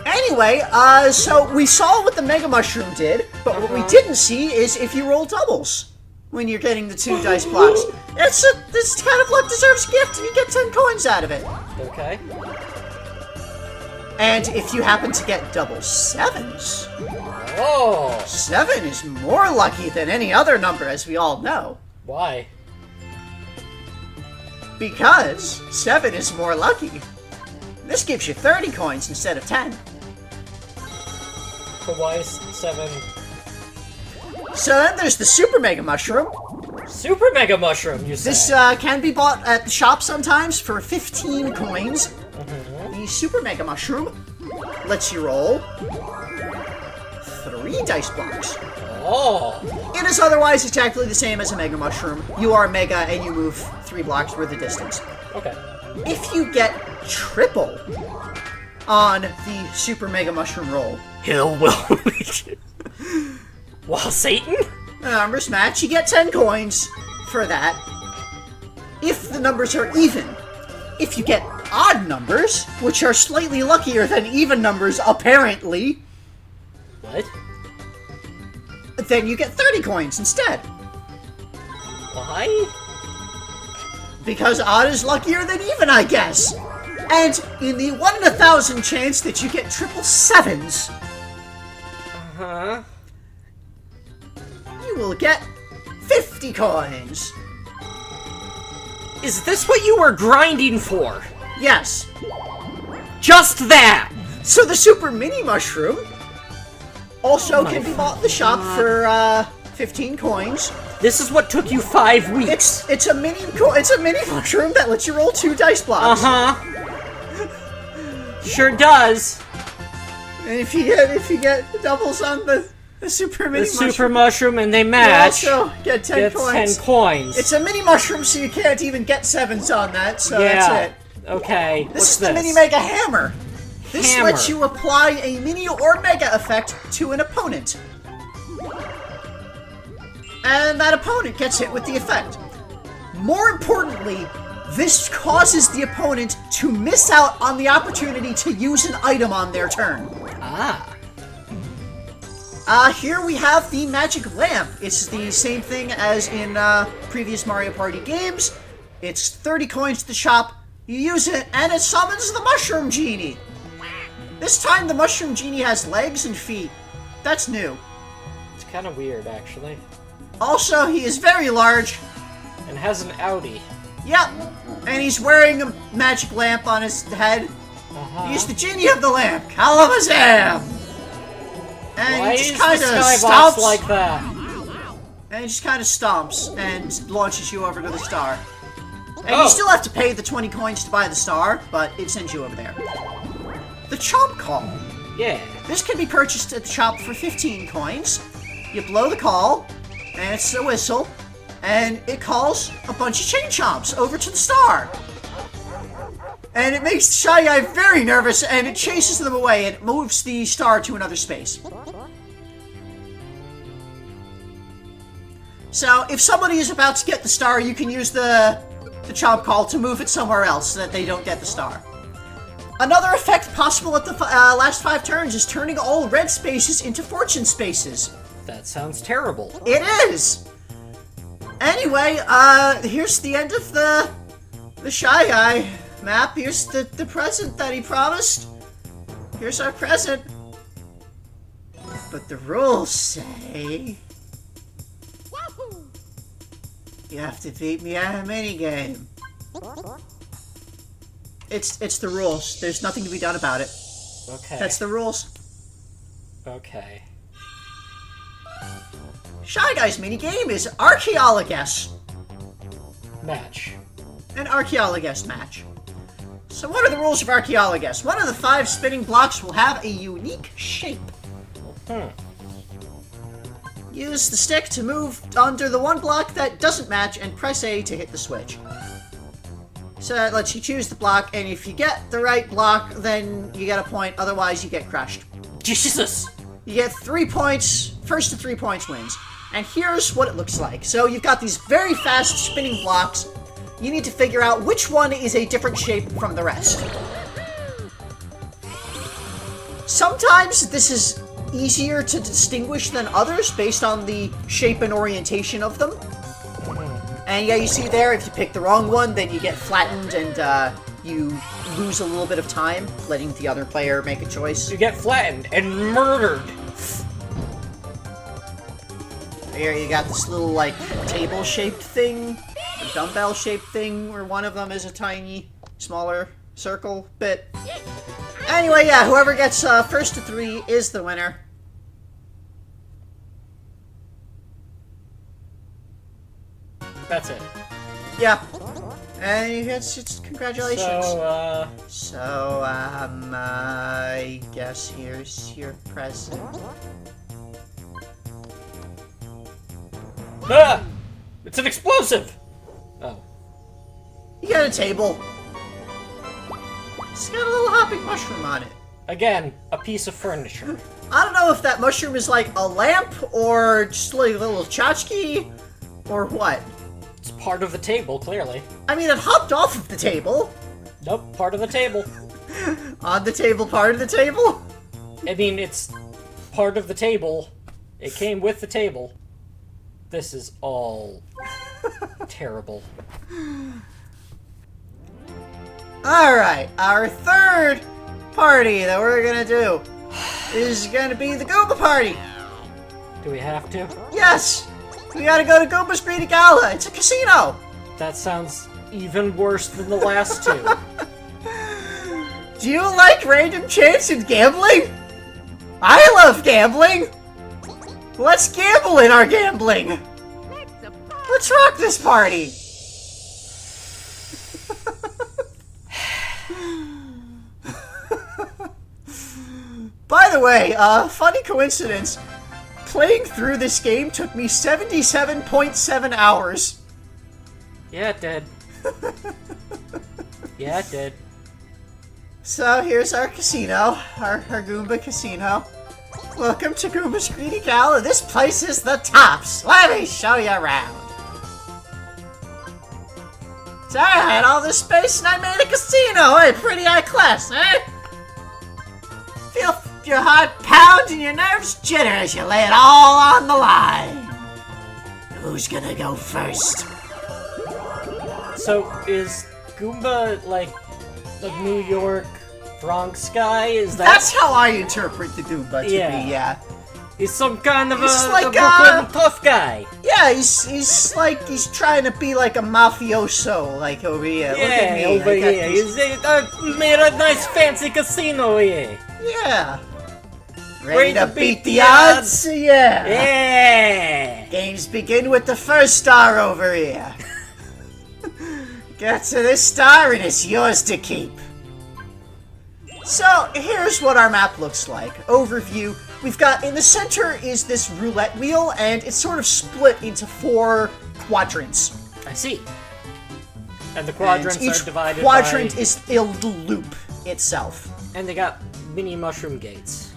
Anyway, so we saw what the Mega Mushroom did, but what we didn't see is if you roll doubles when you're getting the 2 dice blocks. This kind of luck deserves a gift, and you get 10 coins out of it. Okay. And if you happen to get double 7s, Oh! 7 is more lucky than any other number, as we all know. Why? Because 7 is more lucky. This gives you 30 coins instead of 10. But why is 7... So then there's the Super Mega Mushroom. Super Mega Mushroom, you say? This can be bought at the shop sometimes for 15 coins. The Super Mega Mushroom lets you roll 3 dice blocks. Oh! It is otherwise exactly the same as a Mega Mushroom. You are Mega and you move 3 blocks worth of distance. Okay. If you get triple on the Super Mega Mushroom roll, Hill will... Well, Satan? the numbers match, you get 10 coins for that. If the numbers are even. If you get odd numbers, which are slightly luckier than even numbers, apparently, What? then you get 30 coins instead. Why? Because odd is luckier than even, I guess. And in the 1 in 1,000 chance that you get triple 7s, Huh? you will get 50 coins. Is this what you were grinding for? Yes. Just that! So the Super Mini Mushroom also can be bought at the shop for 15 coins. This is what took you 5 weeks. It's a mini mushroom that lets you roll 2 dice blocks. Sure does. And if you get doubles on the Super Mini The Mushroom, Super Mushroom and they you match. also get 10 Gets coins. 10 coins. It's a mini mushroom, so you can't even get 7s on that, so yeah. that's it. Okay. This What's is the Mini Mega Hammer. This Hammer. lets you apply a mini or mega effect to an opponent. And that opponent gets hit with the effect. More importantly, this causes the opponent to miss out on the opportunity to use an item on their turn. Ah. Here we have the Magic Lamp. It's the same thing as in previous Mario Party games. It's 30 coins to the shop, you use it, and it summons the Mushroom Genie. This time the Mushroom Genie has legs and feet. That's new. It's kind of weird, actually. Also, he is very large. And has an Audi. Yep. And he's wearing a magic lamp on his head. He's the genie of the lamp. Kalabazam! And Why he just is kind the of skybox stomps. like that? And he just kind of stomps and launches you over to the star. And Oh. you still have to pay the 20 coins to buy the star, but it sends you over there. The Chomp Call. Yeah. This can be purchased at the shop for 15 coins. You blow the call, and it's a whistle, and it calls a bunch of Chain Chomps over to the star. And it makes Shy Guy very nervous, and it chases them away, and it moves the star to another space. So, if somebody is about to get the star, you can use the Chomp Call to move it somewhere else so that they don't get the star. Another effect possible at the last 5 turns is turning all red spaces into fortune spaces. That sounds terrible. It is! Anyway, here's the end of the Shy Guy map. Here's the present that he promised. Here's our present. But the rules say... you have to beat me at a minigame. It's the rules. There's nothing to be done about it. Okay. That's the rules. Okay. Shy Guy's minigame is Archaeologuess. Match. an Archaeologuess match. So what are the rules of Archaeologuess? One of the 5 spinning blocks will have a unique shape. Use the stick to move under the one block that doesn't match and press A to hit the switch. So that lets you choose the block, and if you get the right block, then you get a point, otherwise you get crushed. Jesus! You get 3 points, first to 3 points wins. And here's what it looks like. So you've got these very fast spinning blocks. You need to figure out which one is a different shape from the rest. Sometimes this is easier to distinguish than others based on the shape and orientation of them. And yeah, you see there, if you pick the wrong one, then you get flattened and you lose a little bit of time, letting the other player make a choice. You get flattened and murdered. Here you got this little, like, table-shaped thing, or dumbbell-shaped thing, where one of them is a tiny, smaller circle bit. Anyway, yeah, whoever gets first to 3 is the winner. That's it. Yeah. And it's congratulations. So, I guess here's your present. Ah! It's an explosive! Oh. You got a table. It's got a little hopping mushroom on it. Again, a piece of furniture. I don't know if that mushroom is like a lamp, or just like a little tchotchke, or what. It's part of the table, clearly. I mean, it hopped off of the table. Nope, part of the table. On the table, part of the table? I mean, it's part of the table. It came with the table. This is all terrible. Alright, our third party that we're gonna do is gonna be the Goomba party. Do we have to? Yes! We gotta go to Goomba's Greedy Gala. It's a casino. That sounds even worse than the last two. Do you like random chance and gambling? I love gambling. Let's gamble in our gambling. Let's rock this party. By the way, funny coincidence. Playing through this game took me 77.7 hours. Yeah, it did. Yeah, it did. So here's our casino, our Goomba casino. Welcome to Goomba's Greedy Gala. This place is the tops. Let me show you around. So I had all this space and I made a casino. Hey, pretty high class, eh? Feel your heart pound and your nerves jitter as you lay it all on the line. Who's gonna go first? So, is Goomba like New York Bronx guy? Is that? That's how I interpret the Goomba to be, yeah. He's some kind of He's a like Brooklyn tough guy. Yeah, he's like, he's trying to be like a mafioso, like over here. Look at me. Over here. He's made a nice fancy casino here. Yeah. Ready to beat the odds? Yeah. Yeah. Games begin with the first star over here. Get to this star and it's yours to keep. So, here's what our map looks like. Overview. We've got, in the center is this roulette wheel, and it's sort of split into 4 quadrants. I see. And the quadrants are divided each quadrant is a little loop itself. And they got mini mushroom gates.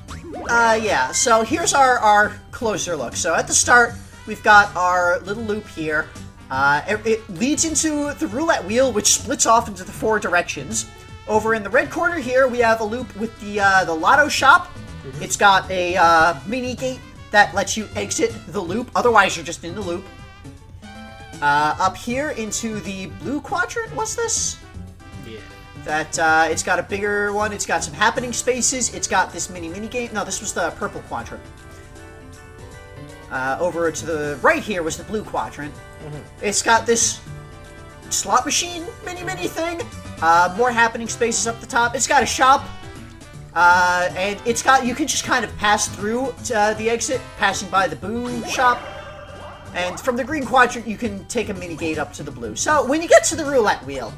Yeah, so here's our closer look. So at the start, we've got our little loop here. It leads into the roulette wheel, which splits off into the 4 directions. Over in the red corner here, we have a loop with the lotto shop. Mm-hmm. It's got a mini gate that lets you exit the loop. Otherwise, you're just in the loop. Up here into the blue quadrant, what's this? Yeah. That, it's got a bigger one. It's got some happening spaces. It's got this mini gate. No, this was the purple quadrant. Over to the right here was the blue quadrant. Mm-hmm. It's got this slot machine mini thing. More happening spaces up the top. It's got a shop. And it's got, you can just kind of pass through to the exit, passing by the boo shop. And from the green quadrant, you can take a mini gate up to the blue. So when you get to the roulette wheel,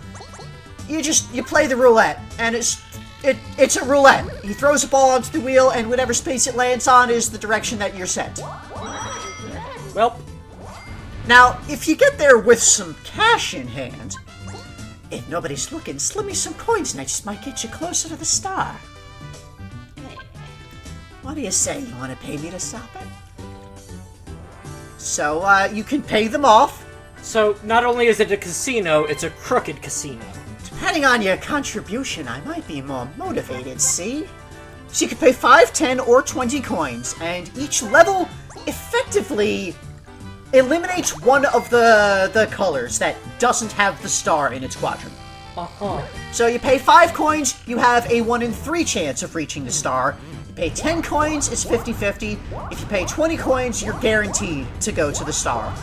you play the roulette, and it's a roulette. He throws a ball onto the wheel, and whatever space it lands on is the direction that you're sent. Well, now, if you get there with some cash in hand, if nobody's looking, slip me some coins and I just might get you closer to the star. What do you say? You want to pay me to stop it? So, you can pay them off. so not only is it a casino, it's a crooked casino. Depending on your contribution, I might be more motivated, see? So you can pay 5, 10, or 20 coins, and each level effectively eliminates one of the colors that doesn't have the star in its quadrant. Uh-huh. So you pay 5 coins, you have a 1 in 3 chance of reaching the star. You pay 10 coins, it's 50-50. If you pay 20 coins, you're guaranteed to go to the star.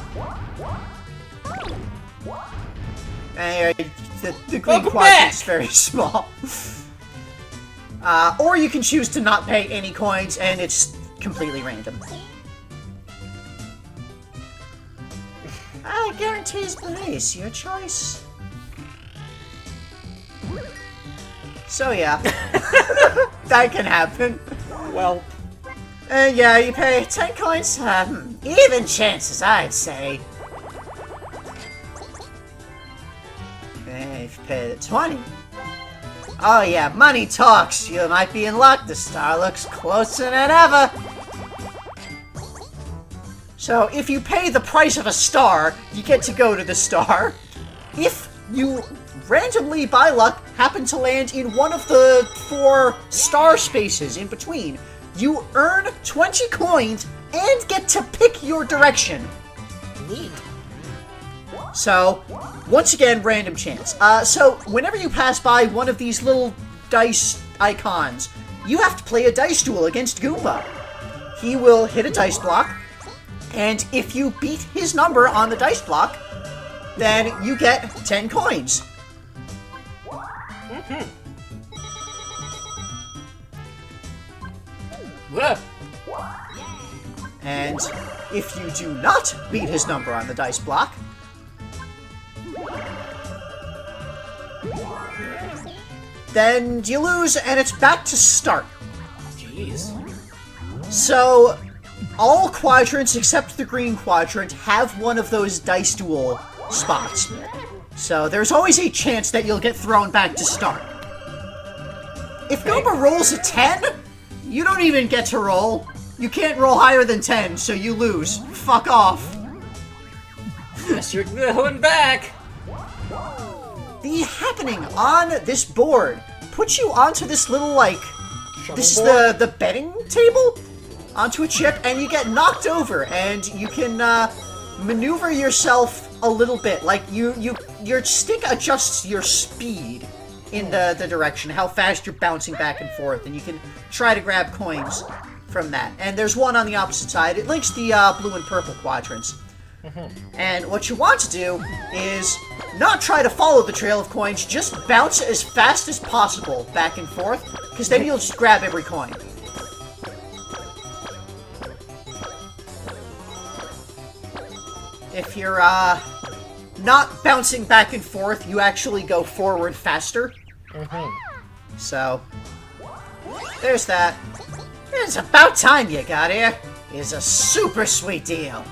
And the green quadrant's very small. Or you can choose to not pay any coins, and it's completely random. Guarantees place, your choice. So yeah, that can happen. Well, Yeah, you pay 10 coins. Even chances, I'd say. If you pay the 20. Oh yeah, money talks. You might be in luck. The star looks closer than ever. So if you pay the price of a star, you get to go to the star. If you randomly, by luck, happen to land in one of the 4 star spaces in between, you earn 20 coins and get to pick your direction. neat. So, once again, random chance. So, whenever you pass by one of these little dice icons, you have to play a dice duel against Goomba. He will hit a dice block, and if you beat his number on the dice block, then you get 10 coins. Whoa. And if you do not beat his number on the dice block, then you lose and it's back to start. Jeez. So, all quadrants except the green quadrant have one of those dice duel spots. So there's always a chance that you'll get thrown back to start. If Goomba rolls a 10, you don't even get to roll. You can't roll higher than 10, so you lose. Fuck off. Guess you're going back. The happening on this board puts you onto this little, like, this is Shuffleboard? the betting table onto a chip, and you get knocked over, and you can maneuver yourself a little bit. Like, your stick adjusts your speed in the direction, how fast you're bouncing back and forth, and you can try to grab coins from that. And there's one on the opposite side. It links the blue and purple quadrants. And what you want to do is not try to follow the trail of coins, just bounce as fast as possible back and forth, because then you'll just grab every coin. If you're not bouncing back and forth, you actually go forward faster. So, there's that. It's about time you got here. It's a super sweet deal.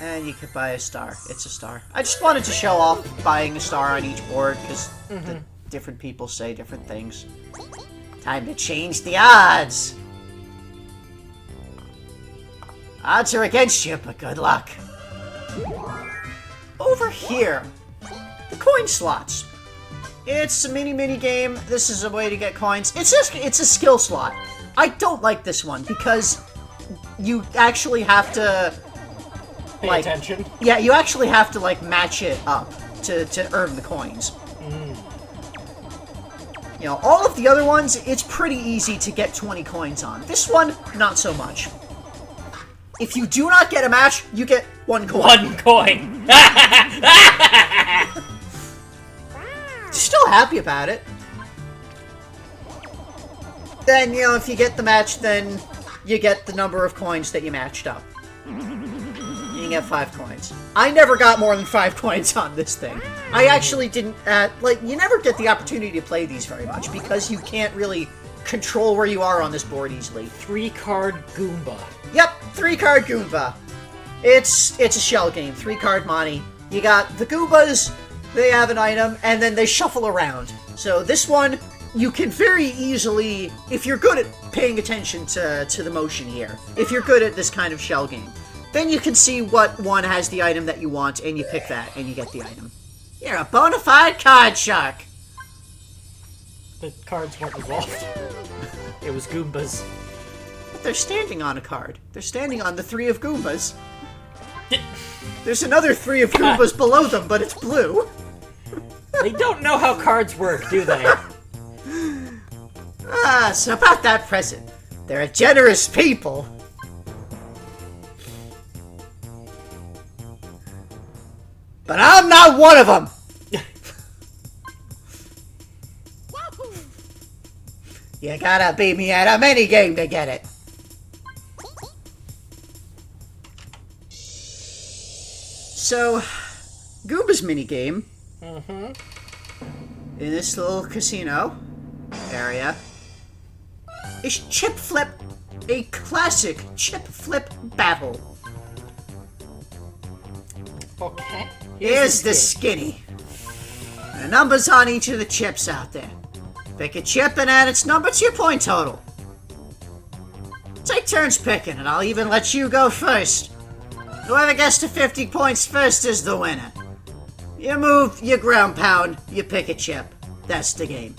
And you could buy a star. It's a star. I just wanted to show off buying a star on each board, because the different people say different things. Time to change the odds. Odds are against you, but good luck. Over here, the coin slots. It's a mini game. This is a way to get coins. It's a skill slot. I don't like this one because you actually have to Pay attention. Yeah, you actually have to like match it up to earn the coins. You know, all of the other ones, it's pretty easy to get 20 coins on. This one, not so much. If you do not get a match, you get 1 coin. 1 coin. Still happy about it. Then, you know, if you get the match, then you get the number of coins that you matched up. You can get 5 coins. I never got more than 5 coins on this thing. I actually didn't, you never get the opportunity to play these very much because you can't really control where you are on this board easily. 3-card Goomba. Yep, 3-card Goomba. It's a shell game, 3-card money. You got the Goombas, they have an item, and then they shuffle around. So this one, you can very easily, if you're good at paying attention to the motion here, if you're good at this kind of shell game, then you can see what one has the item that you want, and you pick that, and you get the item. You're a bona fide card shark! The cards weren't involved. It was Goombas. But they're standing on a card. They're standing on the 3 of Goombas. There's another 3 of Goombas below them, but it's blue. They don't know how cards work, do they? So about that present. They're a generous people. But I'm not one of them! You gotta beat me at a minigame to get it. So, Goomba's minigame, in this little casino area, is Chip Flip, a classic Chip Flip battle. Okay. Here's the skinny. The numbers on each of the chips out there. Pick a chip and add its number to your point total. Take turns picking, and I'll even let you go first. Whoever gets to 50 points first is the winner. You move, you ground pound, you pick a chip. That's the game.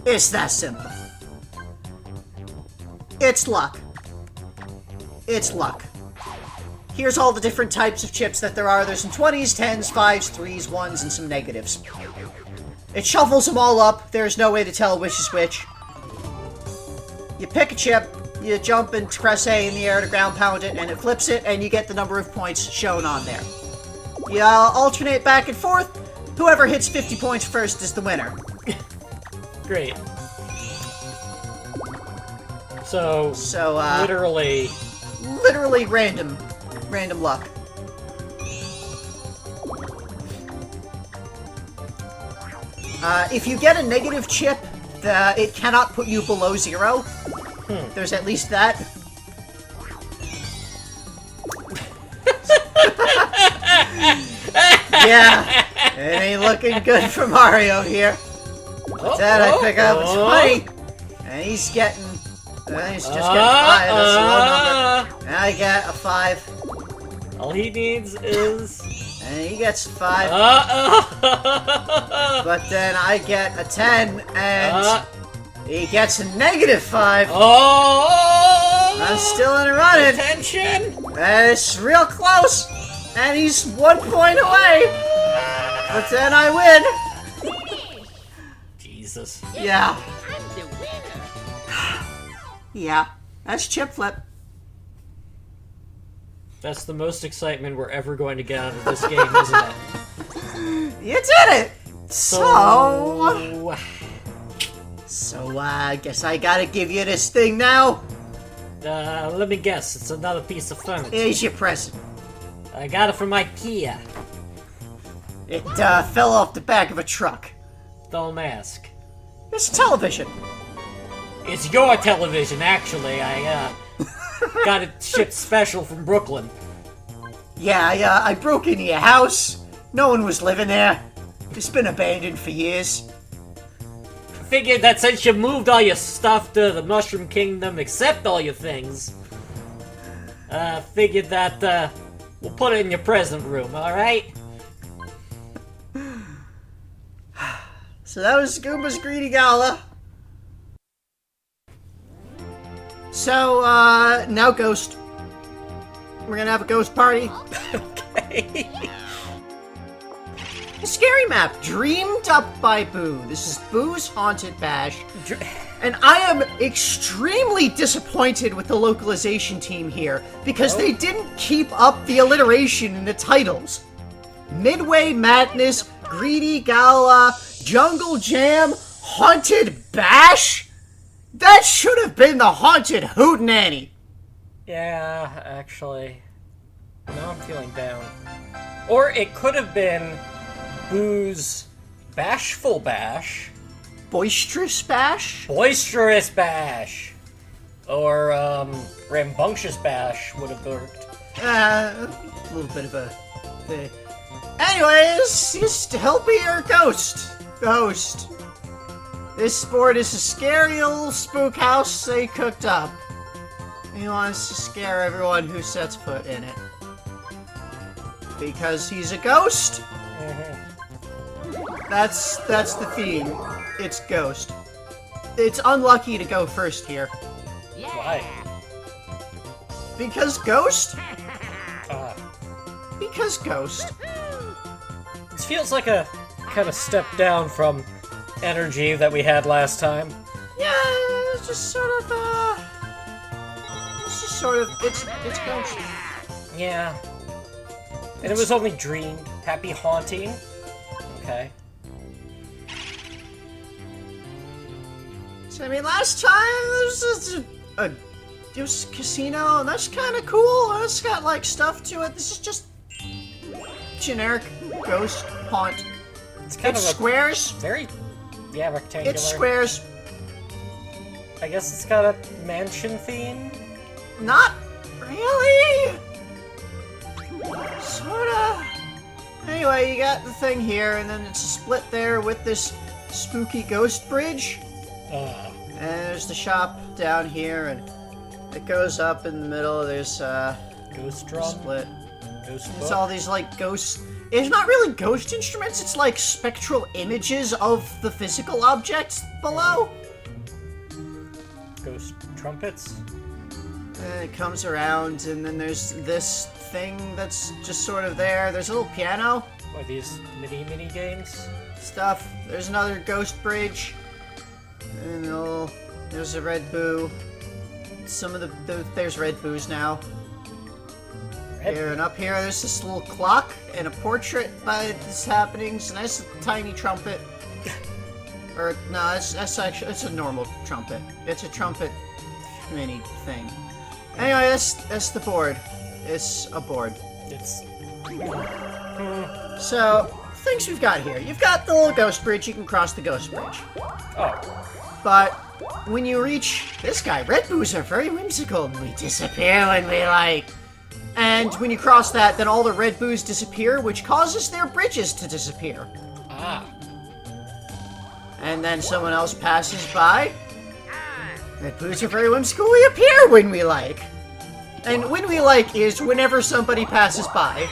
It's that simple. It's luck. It's luck. Here's all the different types of chips that there are. There's some 20s, 10s, 5s, 3s, 1s, and some negatives. It shuffles them all up. There's no way to tell which is which. You pick a chip, you jump and press A in the air to ground pound it, and it flips it, and you get the number of points shown on there. You alternate back and forth. Whoever hits 50 points first is the winner. Great. So literally random luck. If you get a negative chip, it cannot put you below 0. There's at least that. Yeah, it ain't looking good for Mario here. But then I pick up a 20, and he's getting... he's just getting 5, that's the low number. And I get a 5. All he needs is... And he gets 5. But then I get a 10, and he gets a negative 5. Oh! I'm still in a running. Attention! And it's real close. And he's 1 point away. But then I win. Jesus. Yeah. Yeah. That's Chip Flip. That's the most excitement we're ever going to get out of this game, isn't it? You did it! So, I guess I gotta give you this thing now. Let me guess. It's another piece of furniture. Here's your present. I got it from IKEA. It, fell off the back of a truck. Don't ask. It's a television. It's your television, actually. I, got it shipped special from Brooklyn. Yeah, I broke into your house. No one was living there. It's been abandoned for years. Figured that since you moved all your stuff to the Mushroom Kingdom, except all your things, figured that, we'll put it in your present room, alright? So that was Goomba's Greedy Gala. So, now Ghost. We're gonna have a ghost party. Okay. A scary map, dreamed up by Boo. This is Boo's Haunted Bash. And I am extremely disappointed with the localization team here, because they didn't keep up the alliteration in the titles. Midway Madness, Greedy Gala, Jungle Jam, Haunted Bash? That should have been the haunted hootenanny. Yeah, actually. Now I'm feeling down. Or it could have been Boo's Bashful Bash. Boisterous bash? Boisterous Bash. Or, Rambunctious Bash would have worked. A little bit of a... Anyways, just help me your ghost. This board is a scary little spook house they cooked up. He wants to scare everyone who sets foot in it. Because he's a ghost? That's the theme. It's ghost. It's unlucky to go first here. Why? Because ghost? Because ghost. This feels like a kind of step down from energy that we had last time. Yeah, it's just sort of, it's ghost. Yeah. And it was only dream. Happy haunting. Okay. So, I mean, last time it was a casino, and that's kind of cool. It's got, like, stuff to it. This is just generic ghost haunt. It's kind of squares. Very, yeah, rectangular. It's squares. I guess it's got a mansion theme? Not really. Sorta. Anyway, you got the thing here, and then it's a split there with this spooky ghost bridge. And there's the shop down here, and it goes up in the middle. There's ghost drum. Split. Ghost book. It's all these like ghosts. It's not really ghost instruments. It's like spectral images of the physical objects below. Ghost trumpets. And it comes around, and then there's this thing that's just sort of there. There's a little piano. What are these mini games? Stuff. There's another ghost bridge. And there's a red boo. Some of there's red boos now. Here and up here, there's this little clock and a portrait by this happening. It's a nice tiny trumpet. Or no, that's actually it's a normal trumpet. It's a trumpet mini thing. Anyway, that's the board. It's a board. It's So things we've got here. You've got the little ghost bridge. You can cross the ghost bridge. oh. But when you reach this guy, red boos are very whimsical. We disappear when we like. And when you cross that, then all the red boos disappear, which causes their bridges to disappear. Ah. And then someone else passes by. Red boos are very whimsical. We appear when we like. And when we like is whenever somebody passes by.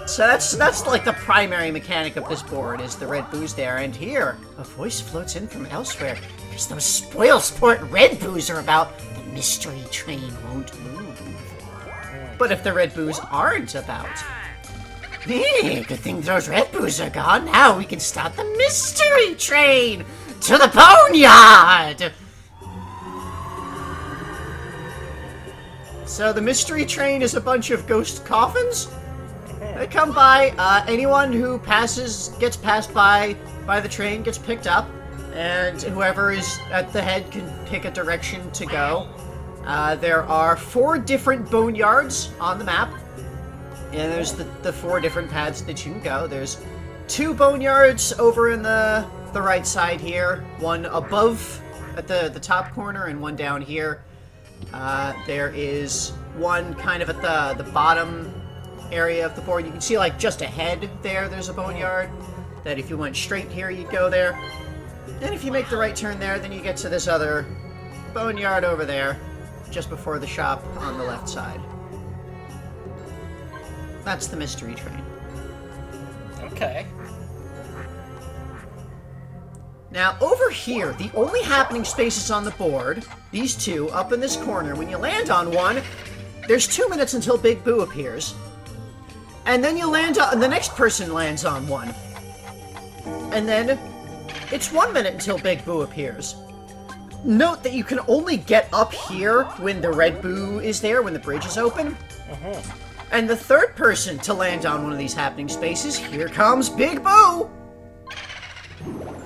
So that's like the primary mechanic of this board, is the red boos there. And here, a voice floats in from elsewhere. Because those spoil sport red boos are about, the mystery train won't move. But if the red boos aren't about, good thing those red boos are gone. Now we can start the mystery train to the boneyard. So the mystery train is a bunch of ghost coffins. They come by. Anyone who gets passed by the train gets picked up, and whoever is at the head can pick a direction to go. There are 4 different boneyards on the map, and there's the 4 different paths that you can go. There's 2 boneyards over in the right side here, one above at the top corner and one down here. There is one kind of at the bottom area of the board. You can see like just ahead there's a boneyard that if you went straight here you'd go there. And if you make the right turn there, then you get to this other boneyard over there just before the shop on the left side. That's the mystery train. Okay. Now, over here, the only happening spaces on the board, these 2, up in this corner, when you land on one, there's 2 minutes until Big Boo appears. And then the next person lands on one. And then it's 1 minute until Big Boo appears. Note that you can only get up here when the red boo is there, when the bridge is open. And the third person to land on one of these happening spaces, here comes Big Boo!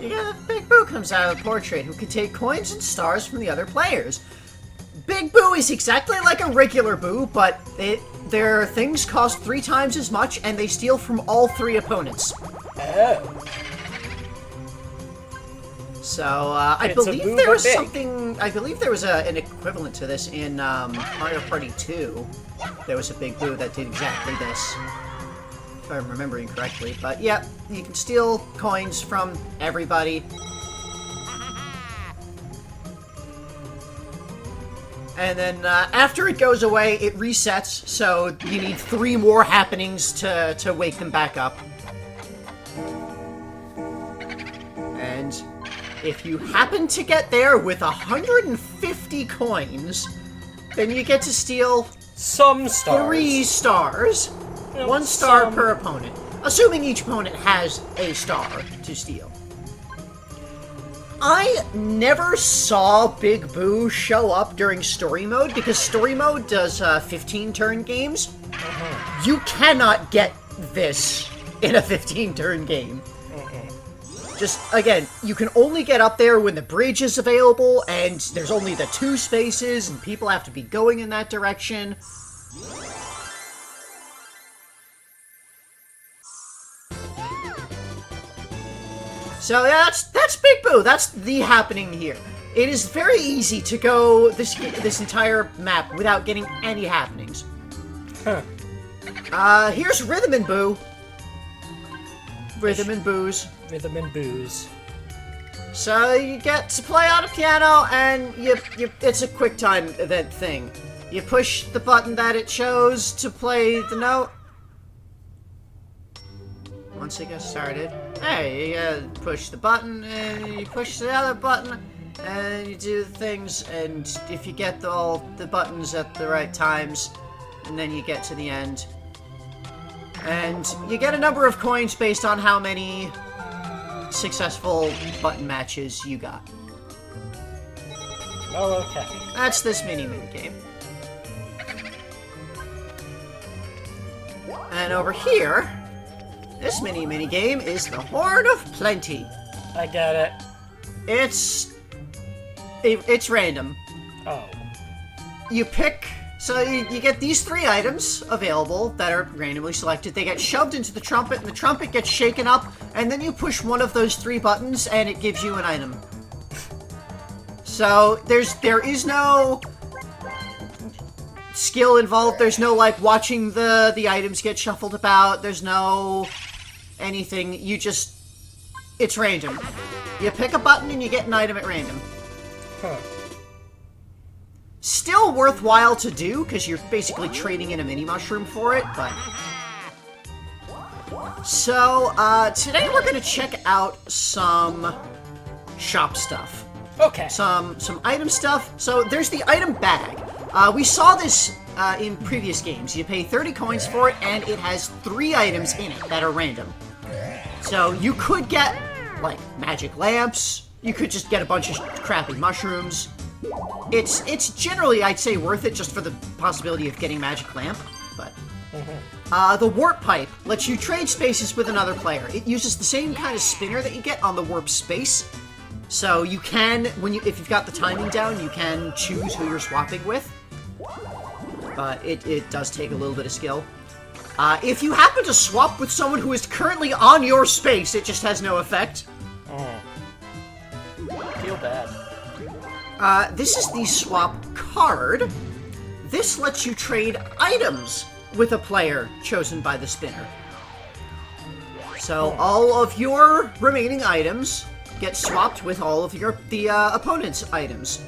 You got Big Boo Boo comes out of the portrait, who can take coins and stars from the other players. Big Boo is exactly like a regular Boo, but their things cost 3 times as much, and they steal from all 3 opponents. Oh. So, I believe there was something... I believe there was an equivalent to this in Mario Party 2. There was a Big Boo that did exactly this. If I'm remembering correctly. But, yeah, you can steal coins from everybody. And then, after it goes away, it resets, so you need 3 more happenings to wake them back up. And if you happen to get there with 150 coins, then you get to steal some stars. 3 stars. 1 star per opponent. Assuming each opponent has a star to steal. I never saw Big Boo show up during story mode, because story mode does 15-turn games. You cannot get this in a 15-turn game. Just, again, you can only get up there when the bridge is available, and there's only the 2 spaces, and people have to be going in that direction. So yeah, that's Big Boo. That's the happening here. It is very easy to go this entire map without getting any happenings. Huh. Here's Rhythm and Boo. Rhythm and Booze. Rhythm and Booze. So you get to play on a piano, and it's a quick time event thing. You push the button that it shows to play the note. Once it gets started, hey, you push the button, and you push the other button, and you do the things, and if you get all the buttons at the right times, and then you get to the end. And you get a number of coins based on how many successful button matches you got. Oh, okay. That's this mini game. And over here, this mini game is the Horn of Plenty. I get it. It's random. Oh. You pick... So you get these 3 items available that are randomly selected. They get shoved into the trumpet, and the trumpet gets shaken up, and then you push one of those 3 buttons, and it gives you an item. So there is no skill involved. There's no, like, watching the items get shuffled about. There's no anything. You just... It's random. You pick a button, and you get an item at random. Huh. Still worthwhile to do, because you're basically trading in a mini mushroom for it, but... So, today we're gonna check out some shop stuff. Okay. Some item stuff. So, there's the item bag. We saw this in previous games. You pay 30 coins for it, and it has 3 items in it that are random. So, you could get, like, magic lamps. You could just get a bunch of crappy mushrooms. It's generally, I'd say, worth it just for the possibility of getting magic lamp, but... the warp pipe lets you trade spaces with another player. It uses the same kind of spinner that you get on the warp space, so you can, if you've got the timing down, you can choose who you're swapping with, but it does take a little bit of skill. If you happen to swap with someone who is currently on your space, it just has no effect. Oh. Feel bad. This is the swap card. This lets you trade items with a player chosen by the spinner. So all of your remaining items get swapped with all of the opponent's items.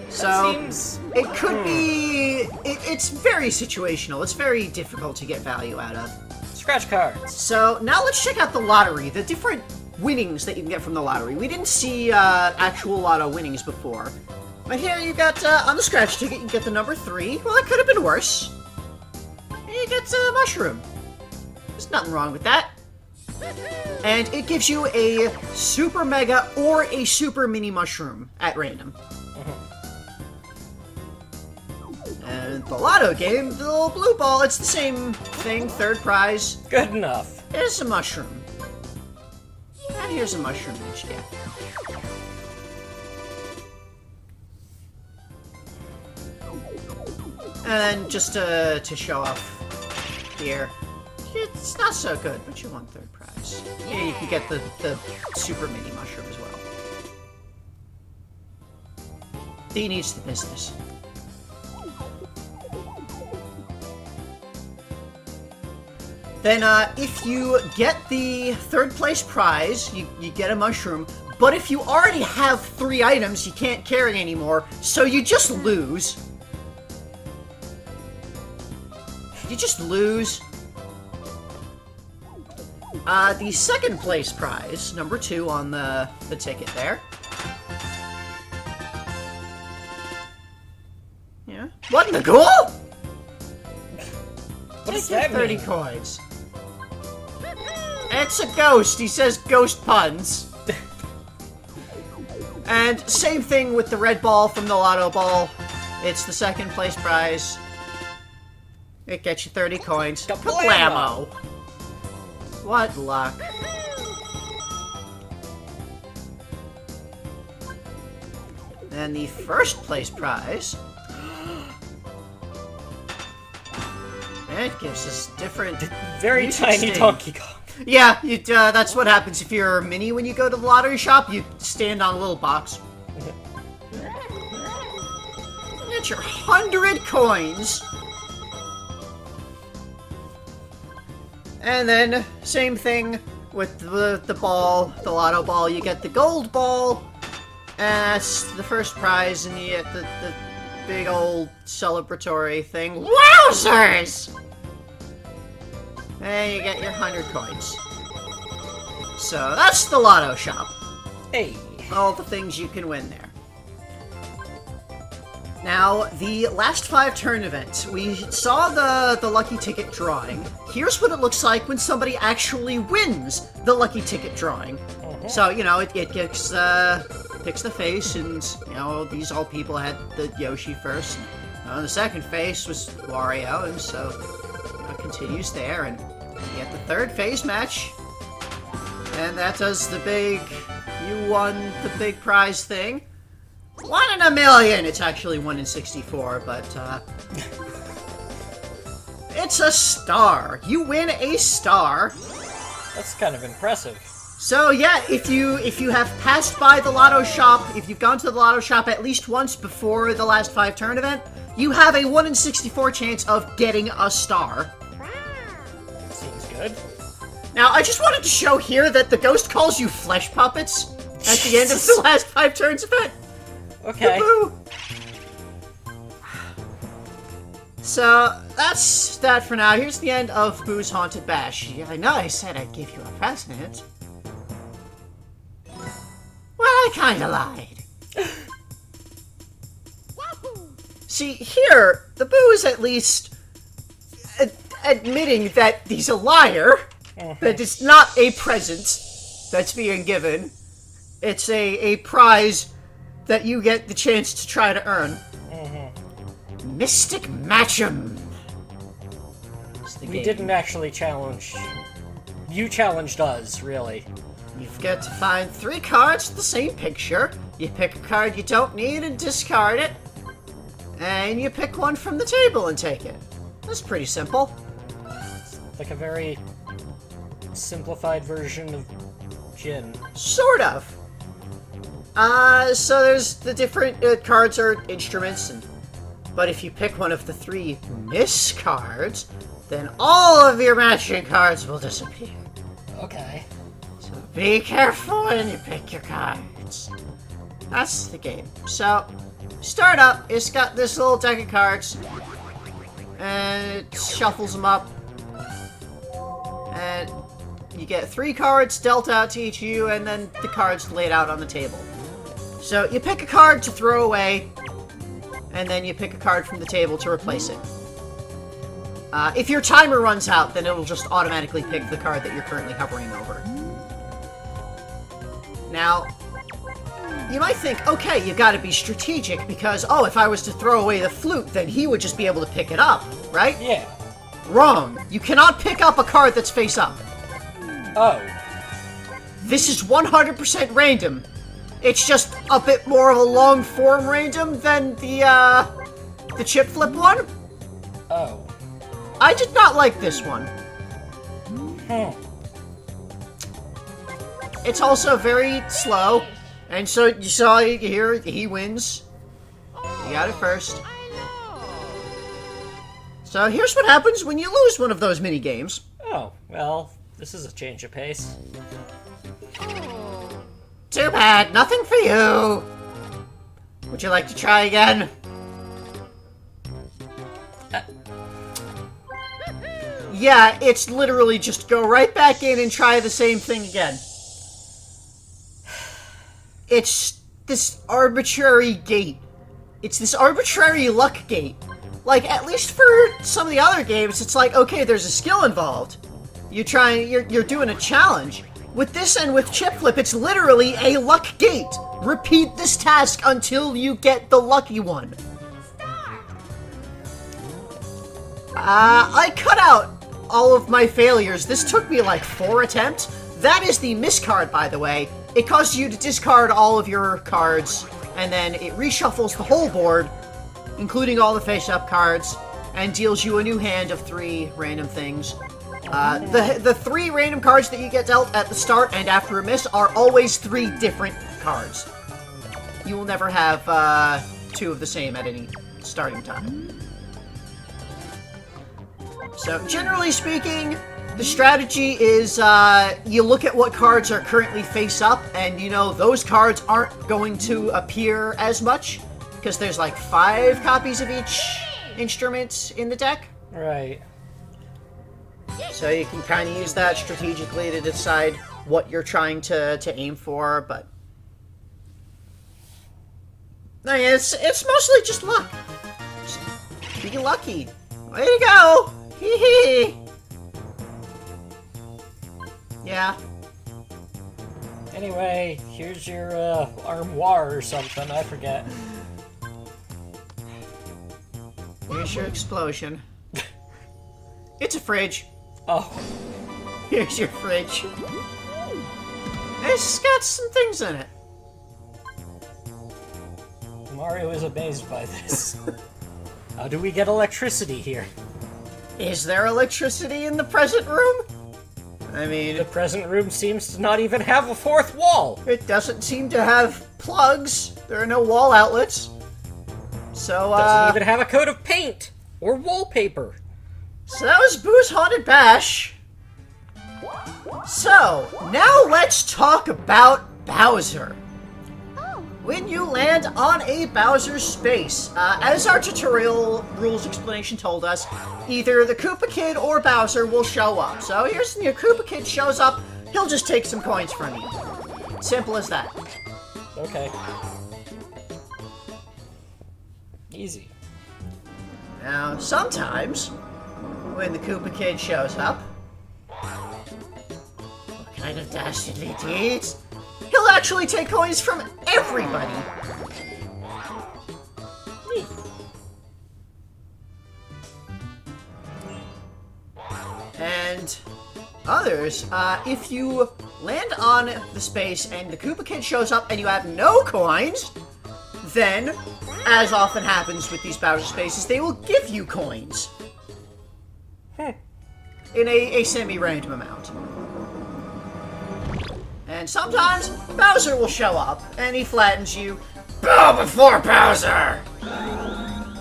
So it could be... It's very situational. It's very difficult to get value out of. Scratch cards. So now let's check out the lottery. The different winnings that you can get from the lottery. We didn't see actual lotto winnings before. But here you got, on the scratch ticket, you get the number 3. Well, that could have been worse. And you get a mushroom. There's nothing wrong with that. And it gives you a super mega or a super mini mushroom at random. And the lotto game, the little blue ball, it's the same thing, 3rd prize. Good enough. It's a mushroom. And here's a mushroom each, yeah. And then just to show off here, it's not so good, but you won third prize. Yeah, you can get the super mini mushroom as well. D needs the business. Then, if you get the third place prize, you get a mushroom. But if you already have 3 items, you can't carry anymore, so you just lose. You just lose. The second place prize, number 2 on the ticket there. Yeah. What in the ghoul? What does that 30 mean? coins. It's a ghost. He says ghost puns. And same thing with the red ball from the lotto ball. It's the second place prize. It gets you 30 coins. Kablamo! What luck. And the first place prize... It gives us different... Very tiny Donkey Kong. Yeah, that's what happens if you're a mini when you go to the lottery shop. You stand on a little box. Get your 100 coins. And then, same thing with the ball, the lotto ball. You get the gold ball. And that's the first prize, and you get the big old celebratory thing. Wowzers! And you get your 100 coins. So that's the lotto shop. Hey. All the things you can win there. Now, the last 5 turn event. We saw the lucky ticket drawing. Here's what it looks like when somebody actually wins the lucky ticket drawing. So, you know, it picks the face, and, you know, these all people had the Yoshi first. The second face was Wario, and so it continues there, and you get the third phase match. And that does the big, you won the big prize thing. 1 in a million! It's actually 1 in 64, but, it's a star! You win a star! That's kind of impressive. So yeah, if you have passed by the lotto shop, if you've gone to the lotto shop at least once before the last 5 turn event, you have a 1 in 64 chance of getting a star. Seems good. Now, I just wanted to show here that the ghost calls you flesh puppets at the end of the last 5 turns event. Okay. Woo-hoo. So, that's that for now. Here's the end of Boo's Haunted Bash. I know I said I'd give you a present. Well, I kinda lied. See, here, the Boo is at least admitting that he's a liar, that it's not a present that's being given. It's a prize that you get the chance to try to earn. Mystic Match'em. We didn't actually challenge. You challenged us, really. You've got to find 3 cards with the same picture. You pick a card you don't need and discard it. And you pick one from the table and take it. That's pretty simple. Like a very simplified version of Jin. Sort of. So there's the different cards are instruments, but if you pick one of the 3 miss cards, then all of your matching cards will disappear. Okay. So be careful when you pick your cards. That's the game. So, start up, it's got this little deck of cards, and it shuffles them up, and you get 3 cards dealt out to each of you, and then the cards laid out on the table. So you pick a card to throw away, and then you pick a card from the table to replace it. If your timer runs out, then it'll just automatically pick the card that you're currently hovering over. Now, you might think, okay, you gotta be strategic, because, oh, if I was to throw away the flute, then he would just be able to pick it up, right? Yeah. Wrong. You cannot pick up a card that's face up. Oh. this is 100% random. It's just a bit more of a long form random than the chip flip one. Oh. I did not like this one. It's also very slow, and so you saw here, he wins. You got it first. So here's what happens when you lose one of those mini games. Oh, well, this is a change of pace. Too bad, nothing for you. Would you like to try again? Yeah, it's literally just go right back in and try the same thing again. It's this arbitrary gate. It's this arbitrary luck gate. Like, at least for some of the other games, it's like, okay, there's a skill involved. You're doing a challenge. With this and with chip flip, it's literally a luck gate. Repeat this task until you get the lucky one. I cut out all of my failures. This took me like 4 attempts. That is the miss card, by the way. It causes you to discard all of your cards, and then it reshuffles the whole board, including all the face-up cards, and deals you a new hand of 3 random things. The 3 random cards that you get dealt at the start and after a miss are always 3 different cards. You will never have 2 of the same at any starting time. So, generally speaking, the strategy is you look at what cards are currently face up, and you know those cards aren't going to appear as much, because there's like 5 copies of each instrument in the deck. Right. So you can kind of use that strategically to decide what you're trying to aim for, but... I mean, it's mostly just luck. Just be lucky. Way to go! Hee hee! Yeah. Anyway, here's your armoire or something, I forget. Here's your explosion. It's a fridge. Oh. Here's your fridge. It's got some things in it. Mario is amazed by this. How do we get electricity here? Is there electricity in the present room? I mean... The present room seems to not even have a 4th wall. It doesn't seem to have plugs. There are no wall outlets. So, Doesn't even have a coat of paint or wallpaper. So that was Boo's Haunted Bash. So, now let's talk about Bowser. When you land on a Bowser space, as our tutorial rules explanation told us, either the Koopa Kid or Bowser will show up. So here's the Koopa Kid shows up, he'll just take some coins from you. Simple as that. Okay. Easy. Now, sometimes, when the Koopa Kid shows up, what kind of dastardly deeds? He'll actually take coins from everybody. Neat. And others, if you land on the space and the Koopa Kid shows up and you have no coins, then, as often happens with these Bowser spaces, they will give you coins. In a semi-random amount. And sometimes, Bowser will show up, and he flattens you. Bow before Bowser!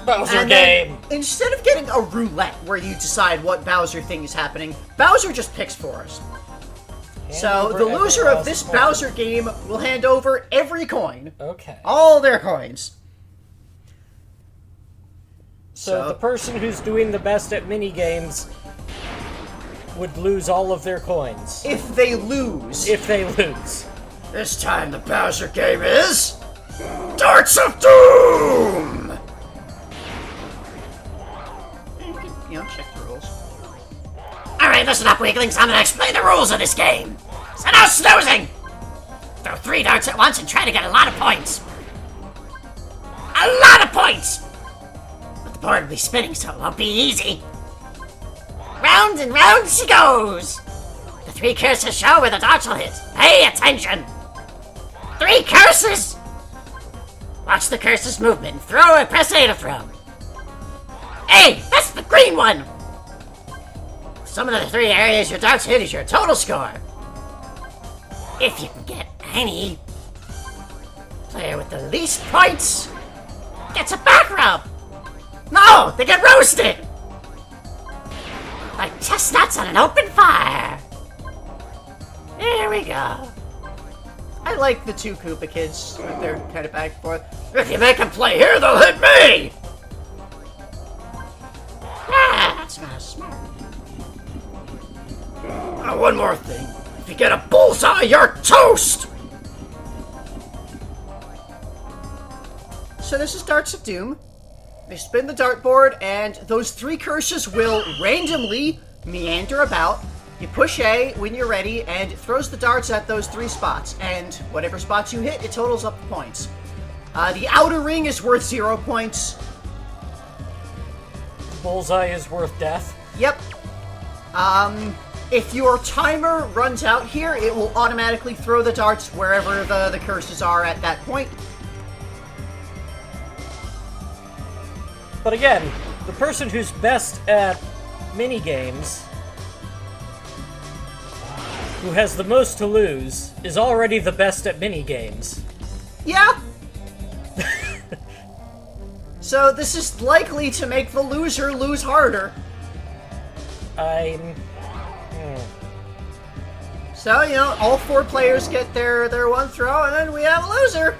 Bowser And game! then, instead of getting a roulette where you decide what Bowser thing is happening, Bowser just picks for us. So, the loser of this Bowser game will hand over every coin. Okay. All their coins. So the person who's doing the best at minigames would lose all of their coins. If they lose. If they lose. This time the Bowser game is... Darts of Doom! You can, check the rules. Alright, listen up, weaklings. I'm gonna explain the rules of this game. So no snoozing! Throw 3 darts at once and try to get a lot of points. A lot of points! But the board will be spinning, so it won't be easy. Round and round she goes! The 3 curses show where the darts will hit. Pay attention! 3 curses! Watch the curses movement and throw or press A to throw. A! That's the green one! Some of the 3 areas your darts hit is your total score. If you can get any, player with the least points gets a back rub. No, they get roasted! Like chestnuts on an open fire. Here we go. I like the 2 Koopa kids with their kind of back and forth. If you make them play here, they'll hit me! Ah, That's not smart. one more thing. If you get a bullseye, you're toast! So this is Darts of Doom. They spin the dartboard, and those 3 curses will randomly meander about. You push A when you're ready, and it throws the darts at those 3 spots. And whatever spots you hit, it totals up the points. The outer ring is worth 0 points. Bullseye is worth death. Yep. If your timer runs out here, it will automatically throw the darts wherever the curses are at that point. But again, the person who's best at minigames, who has the most to lose, is already the best at minigames. Yeah. So this is likely to make the loser lose harder. So, you know, all 4 players get their 1 throw, and then we have a loser.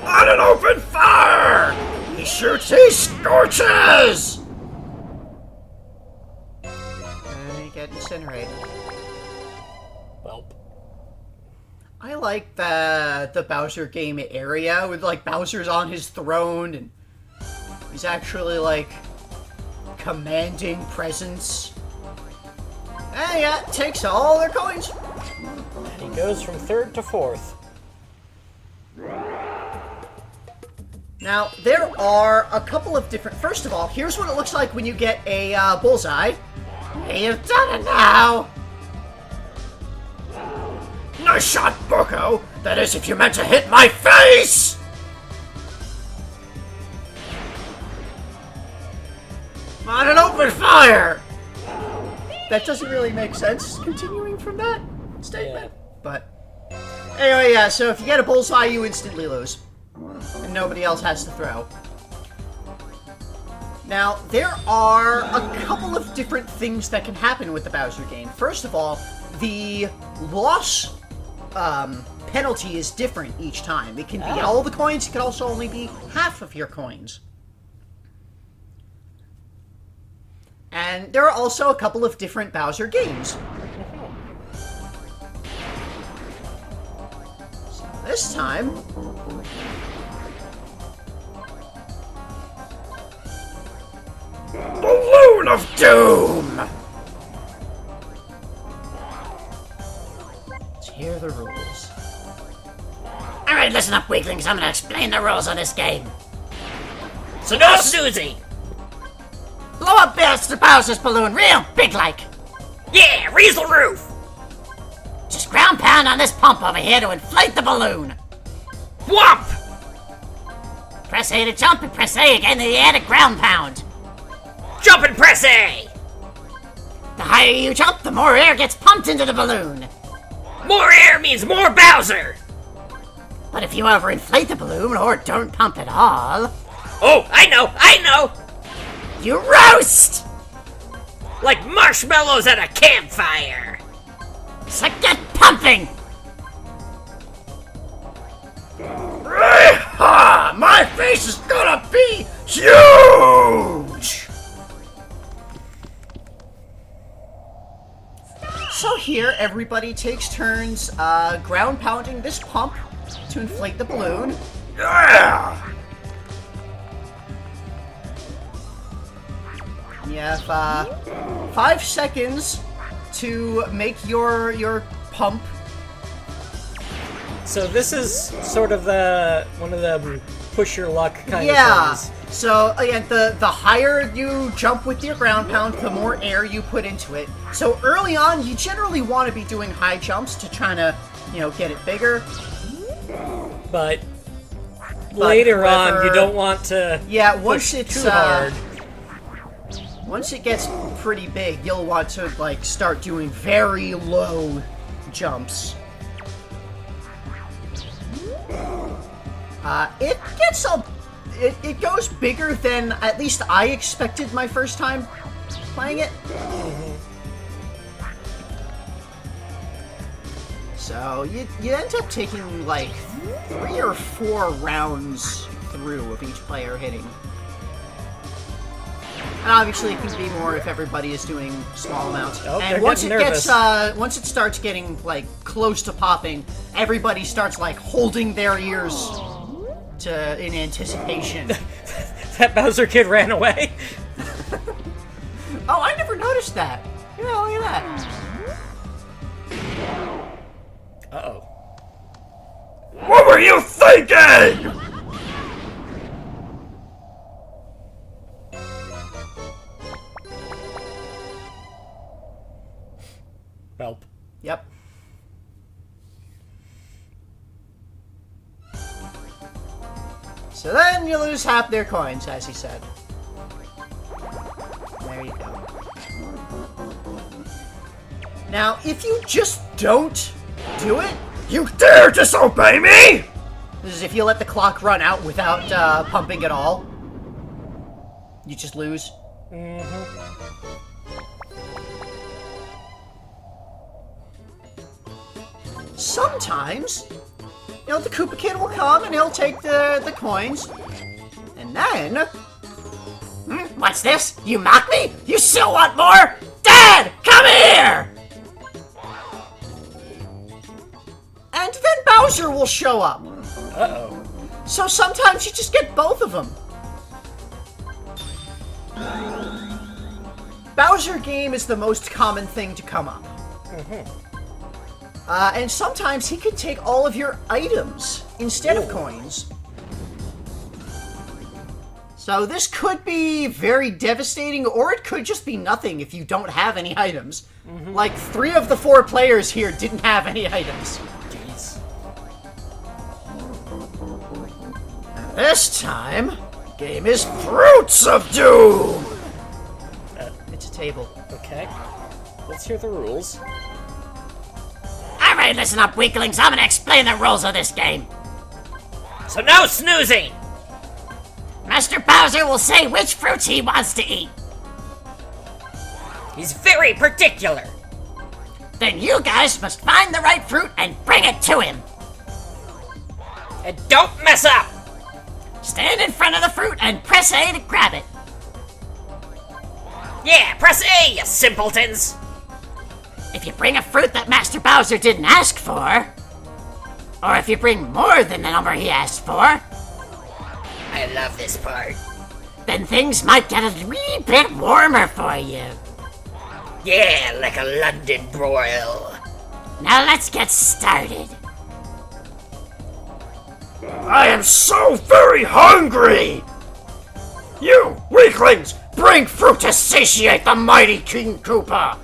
On an open fire! He shoots, he scorches! And you get incinerated. Welp. I like the Bowser game area with, like, Bowser's on his throne, and he's actually, like, commanding presence. And yeah, takes all their coins. And he goes from 3rd to 4th. Now, there are a couple of different... First of all, here's what it looks like when you get a bullseye. You've done it now! Nice shot, Bucko! That is if you meant to hit my face! On an open fire! That doesn't really make sense, continuing from that statement. Yeah. But, anyway, yeah, so if you get a bullseye, you instantly lose. And nobody else has to throw. Now, there are a couple of different things that can happen with the Bowser game. First of all, the loss penalty is different each time. It can be all the coins, it can also only be half of your coins. And there are also a couple of different Bowser games. So this time... Balloon of Doom! Let's hear the rules. Alright, listen up, weaklings. I'm gonna explain the rules of this game. So no snoozy! Blow up Mr. Bowser's balloon real big like. Yeah, raise the roof! Just ground pound on this pump over here to inflate the balloon. Whomp! Press A to jump and press A again in the air to ground pound. Jump and press A! The higher you jump, the more air gets pumped into the balloon. More air means more Bowser! But if you overinflate the balloon or don't pump at all, Oh, I know! you roast! Like marshmallows at a campfire! So get pumping! My face is gonna be huge! So here, everybody takes turns ground pounding this pump to inflate the balloon. Yeah! You have 5 seconds to make your pump. So this is sort of one of the push your luck kind Yeah. of things. So again, the higher you jump with your ground pound, the more air you put into it. So early on, you generally want to be doing high jumps to try to, get it bigger. But later on, however- you don't want to Once push it's too hard. Once it gets pretty big, you'll want to start doing very low jumps. It gets it goes bigger than at least I expected my first time playing it. So you end up taking like 3 or 4 rounds through of each player hitting. And obviously it can be more if everybody is doing small amounts. Oh, and they're once it getting gets once it starts getting close to popping, everybody starts holding their ears in anticipation. That Bowser kid ran away. Oh, I never noticed that. Yeah, look at that. Uh-oh. What were you thinking? Help. Yep. So then you lose half their coins, as he said. There you go. Now, if you just don't do it, You dare disobey me? this is if you let the clock run out without pumping at all, you just lose. Sometimes, the Koopa Kid will come and he'll take the coins, and then... What's this? You mock me? You still want more? Dad, come here! And then Bowser will show up. Uh-oh. So sometimes you just get both of them. Bowser game is the most common thing to come up. And sometimes he can take all of your items instead of coins. So this could be very devastating, or it could just be nothing if you don't have any items. Like 3 of the 4 players here didn't have any items. Jeez. This time, game is Fruits of Doom! it's a table. Okay. Let's hear the rules. Alright, listen up, weaklings. I'm gonna explain the rules of this game. So no snoozing! Master Bowser will say which fruits he wants to eat. He's very particular. Then you guys must find the right fruit and bring it to him. And don't mess up! Stand in front of the fruit and press A to grab it. Yeah, press A, you simpletons! If you bring a fruit that Master Bowser didn't ask for, or if you bring more than the number he asked for, I love this part. then things might get a wee bit warmer for you. Yeah, like a London broil. Now let's get started. I am so very hungry! You weaklings, bring fruit to satiate the mighty King Koopa!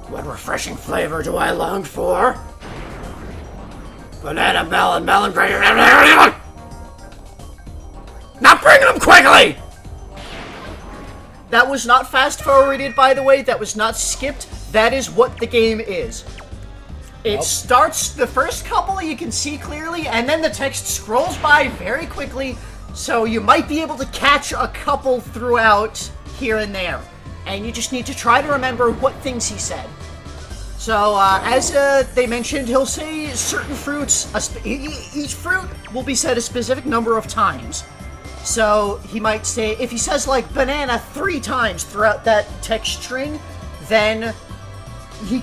What refreshing flavor do I long for? Banana, melon, grape. Now bring them quickly! That was not fast forwarded, by the way. That was not skipped. That is what the game is. It starts, the first couple you can see clearly, and then the text scrolls by very quickly, so you might be able to catch a couple throughout here and there. And you just need to try to remember what things he said. So, as they mentioned, he'll say certain fruits, each fruit will be said a specific number of times. So, he might say, if he says, banana 3 times throughout that text string, then he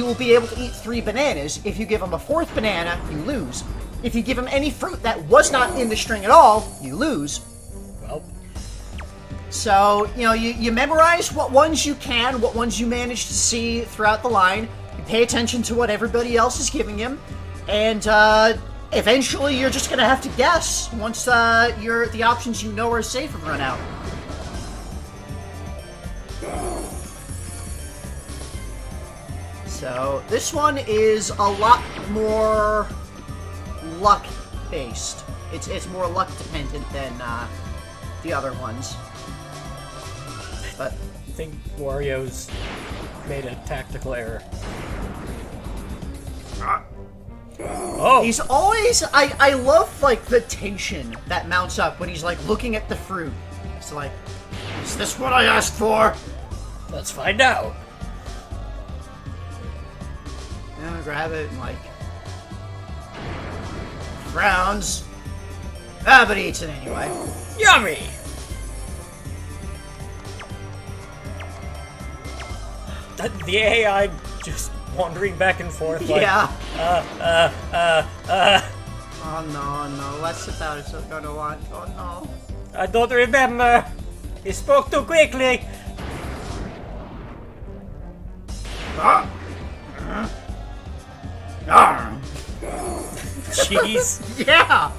will be able to eat 3 bananas. If you give him a 4th banana, you lose. If you give him any fruit that was not in the string at all, you lose. Well, So, you memorize what ones you can, what ones you manage to see throughout the line. You pay attention to what everybody else is giving him. And eventually you're just gonna have to guess once the options you know are safe have run out. So this one is a lot more luck-based. It's more luck-dependent than the other ones. But I think Wario's made a tactical error. Oh! he's always... I love, like, the tension that mounts up when he's, like, looking at the fruit. It's like, Is this what I asked for? Let's find out. grab it and, like, frowns. But he eats it anyway. Yummy! The AI just wandering back and forth like... Yeah. Oh no, what's the Bowser gonna want? Oh no. I don't remember. He spoke too quickly. Jeez. Yeah!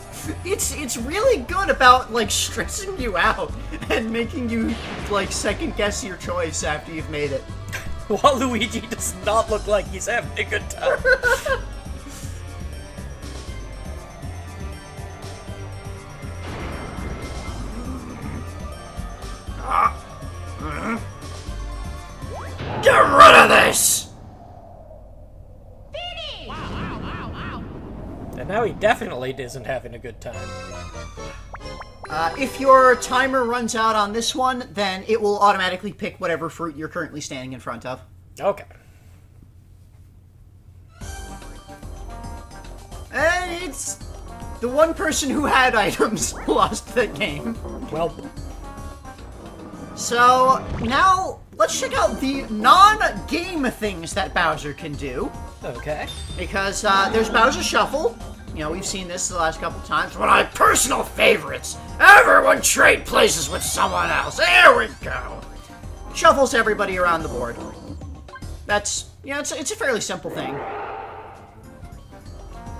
It's really good about, like, stressing you out and making you, like, second guess your choice after you've made it. Waluigi does not look like he's having a good time. Get rid of this! And now he definitely isn't having a good time. If your timer runs out on this one, then it will automatically pick whatever fruit you're currently standing in front of. Okay. And it's the one person who had items lost the game. Well, So now let's check out the non-game things that Bowser can do. okay. Because there's Bowser Shuffle. You know, we've seen this the last couple times. One of my personal favorites. Everyone trade places with someone else. There we go. Shuffles everybody around the board. That's, you know, it's a fairly simple thing.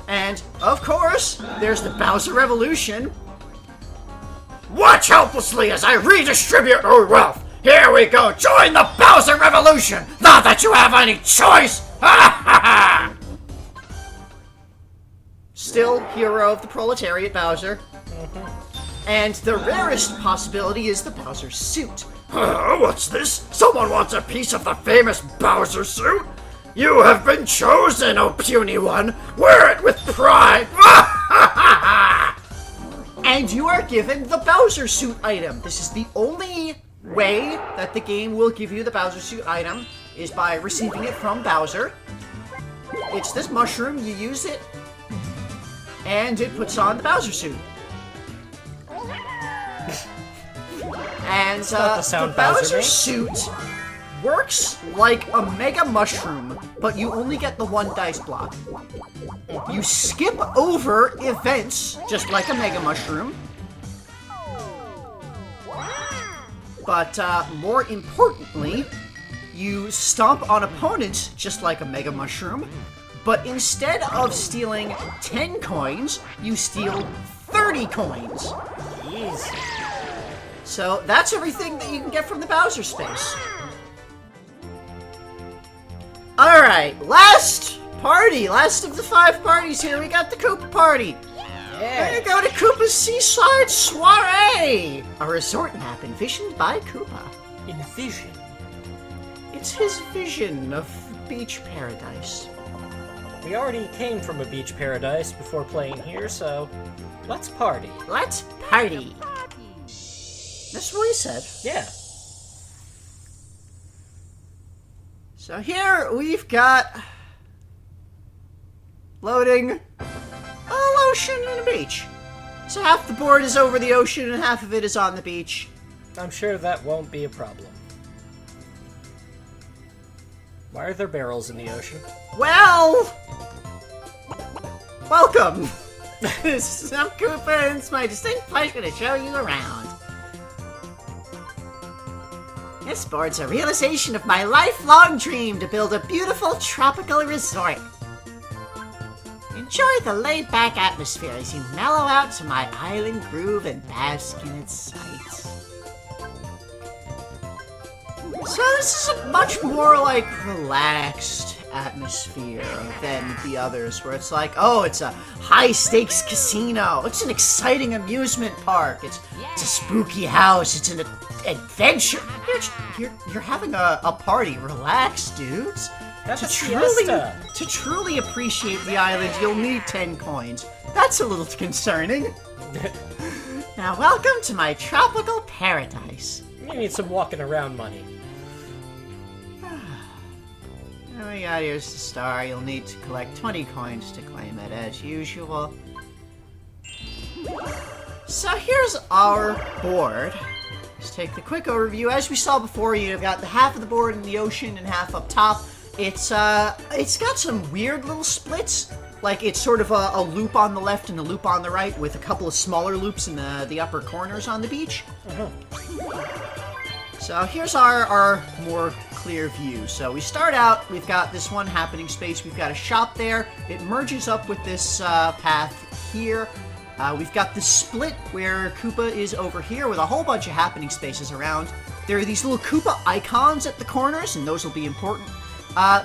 And, of course, there's the Bowser Revolution. Watch helplessly as I redistribute your wealth. Here we go. Join the Bowser Revolution. Not that you have any choice. Ha ha ha. Still hero of the proletariat, Bowser. And the rarest possibility is the Bowser suit. What's this? Someone wants a piece of the famous Bowser suit? You have been chosen, oh puny one. Wear it with pride. And you are given the Bowser suit item. This is the only way that the game will give you the Bowser suit item, is by receiving it from Bowser. It's this mushroom, you use it, and it puts on the Bowser suit. And not the sound the Bowser Bowser suit works like a Mega Mushroom, but you only get the one dice block. You skip over events, just like a Mega Mushroom. But more importantly, you stomp on opponents, just like a Mega Mushroom. But instead of stealing 10 coins, you steal 30 coins. Jeez. So that's everything that you can get from the Bowser space. Alright, last party. Last of the 5 parties here. We got the Koopa party. We're gonna go to Koopa's Seaside Soiree, a resort map envisioned by Koopa. Envision. It's his vision of beach paradise. We already came from a beach paradise before playing here, so let's party. Let's party. That's what he said. Yeah. So here we've got loading a little ocean and a beach. So half the board is over the ocean and half of it is on the beach. I'm sure that won't be a problem. Why are there barrels in the ocean? Well, welcome. I'm Koopa and it's my distinct pleasure to show you around. This board's a realization of my lifelong dream to build a beautiful tropical resort. In enjoy the laid-back atmosphere as you mellow out to my island groove and bask in its sights. So this is a much more, like, relaxed atmosphere than the others, where it's like, oh, it's a high-stakes casino, it's an exciting amusement park, it's a spooky house, it's an adventure. You're having a party. Relax, dudes. That's a siesta. To truly appreciate the island, you'll need 10 coins. That's a little concerning. Now, welcome to my tropical paradise. You need some walking around money. Oh my god, here's the star. You'll need to collect 20 coins to claim it, as usual. So here's our board. Let's take the quick overview. As we saw before, you've got the half of the board in the ocean and half up top. It's got some weird little splits. Like, it's sort of a loop on the left and a loop on the right, with a couple of smaller loops in the upper corners on the beach. So here's our more clear view. So we start out, we've got this one happening space, we've got a shop there, it merges up with this path here. We've got this split where Koopa is over here with a whole bunch of happening spaces around. There are these little Koopa icons at the corners, and those will be important.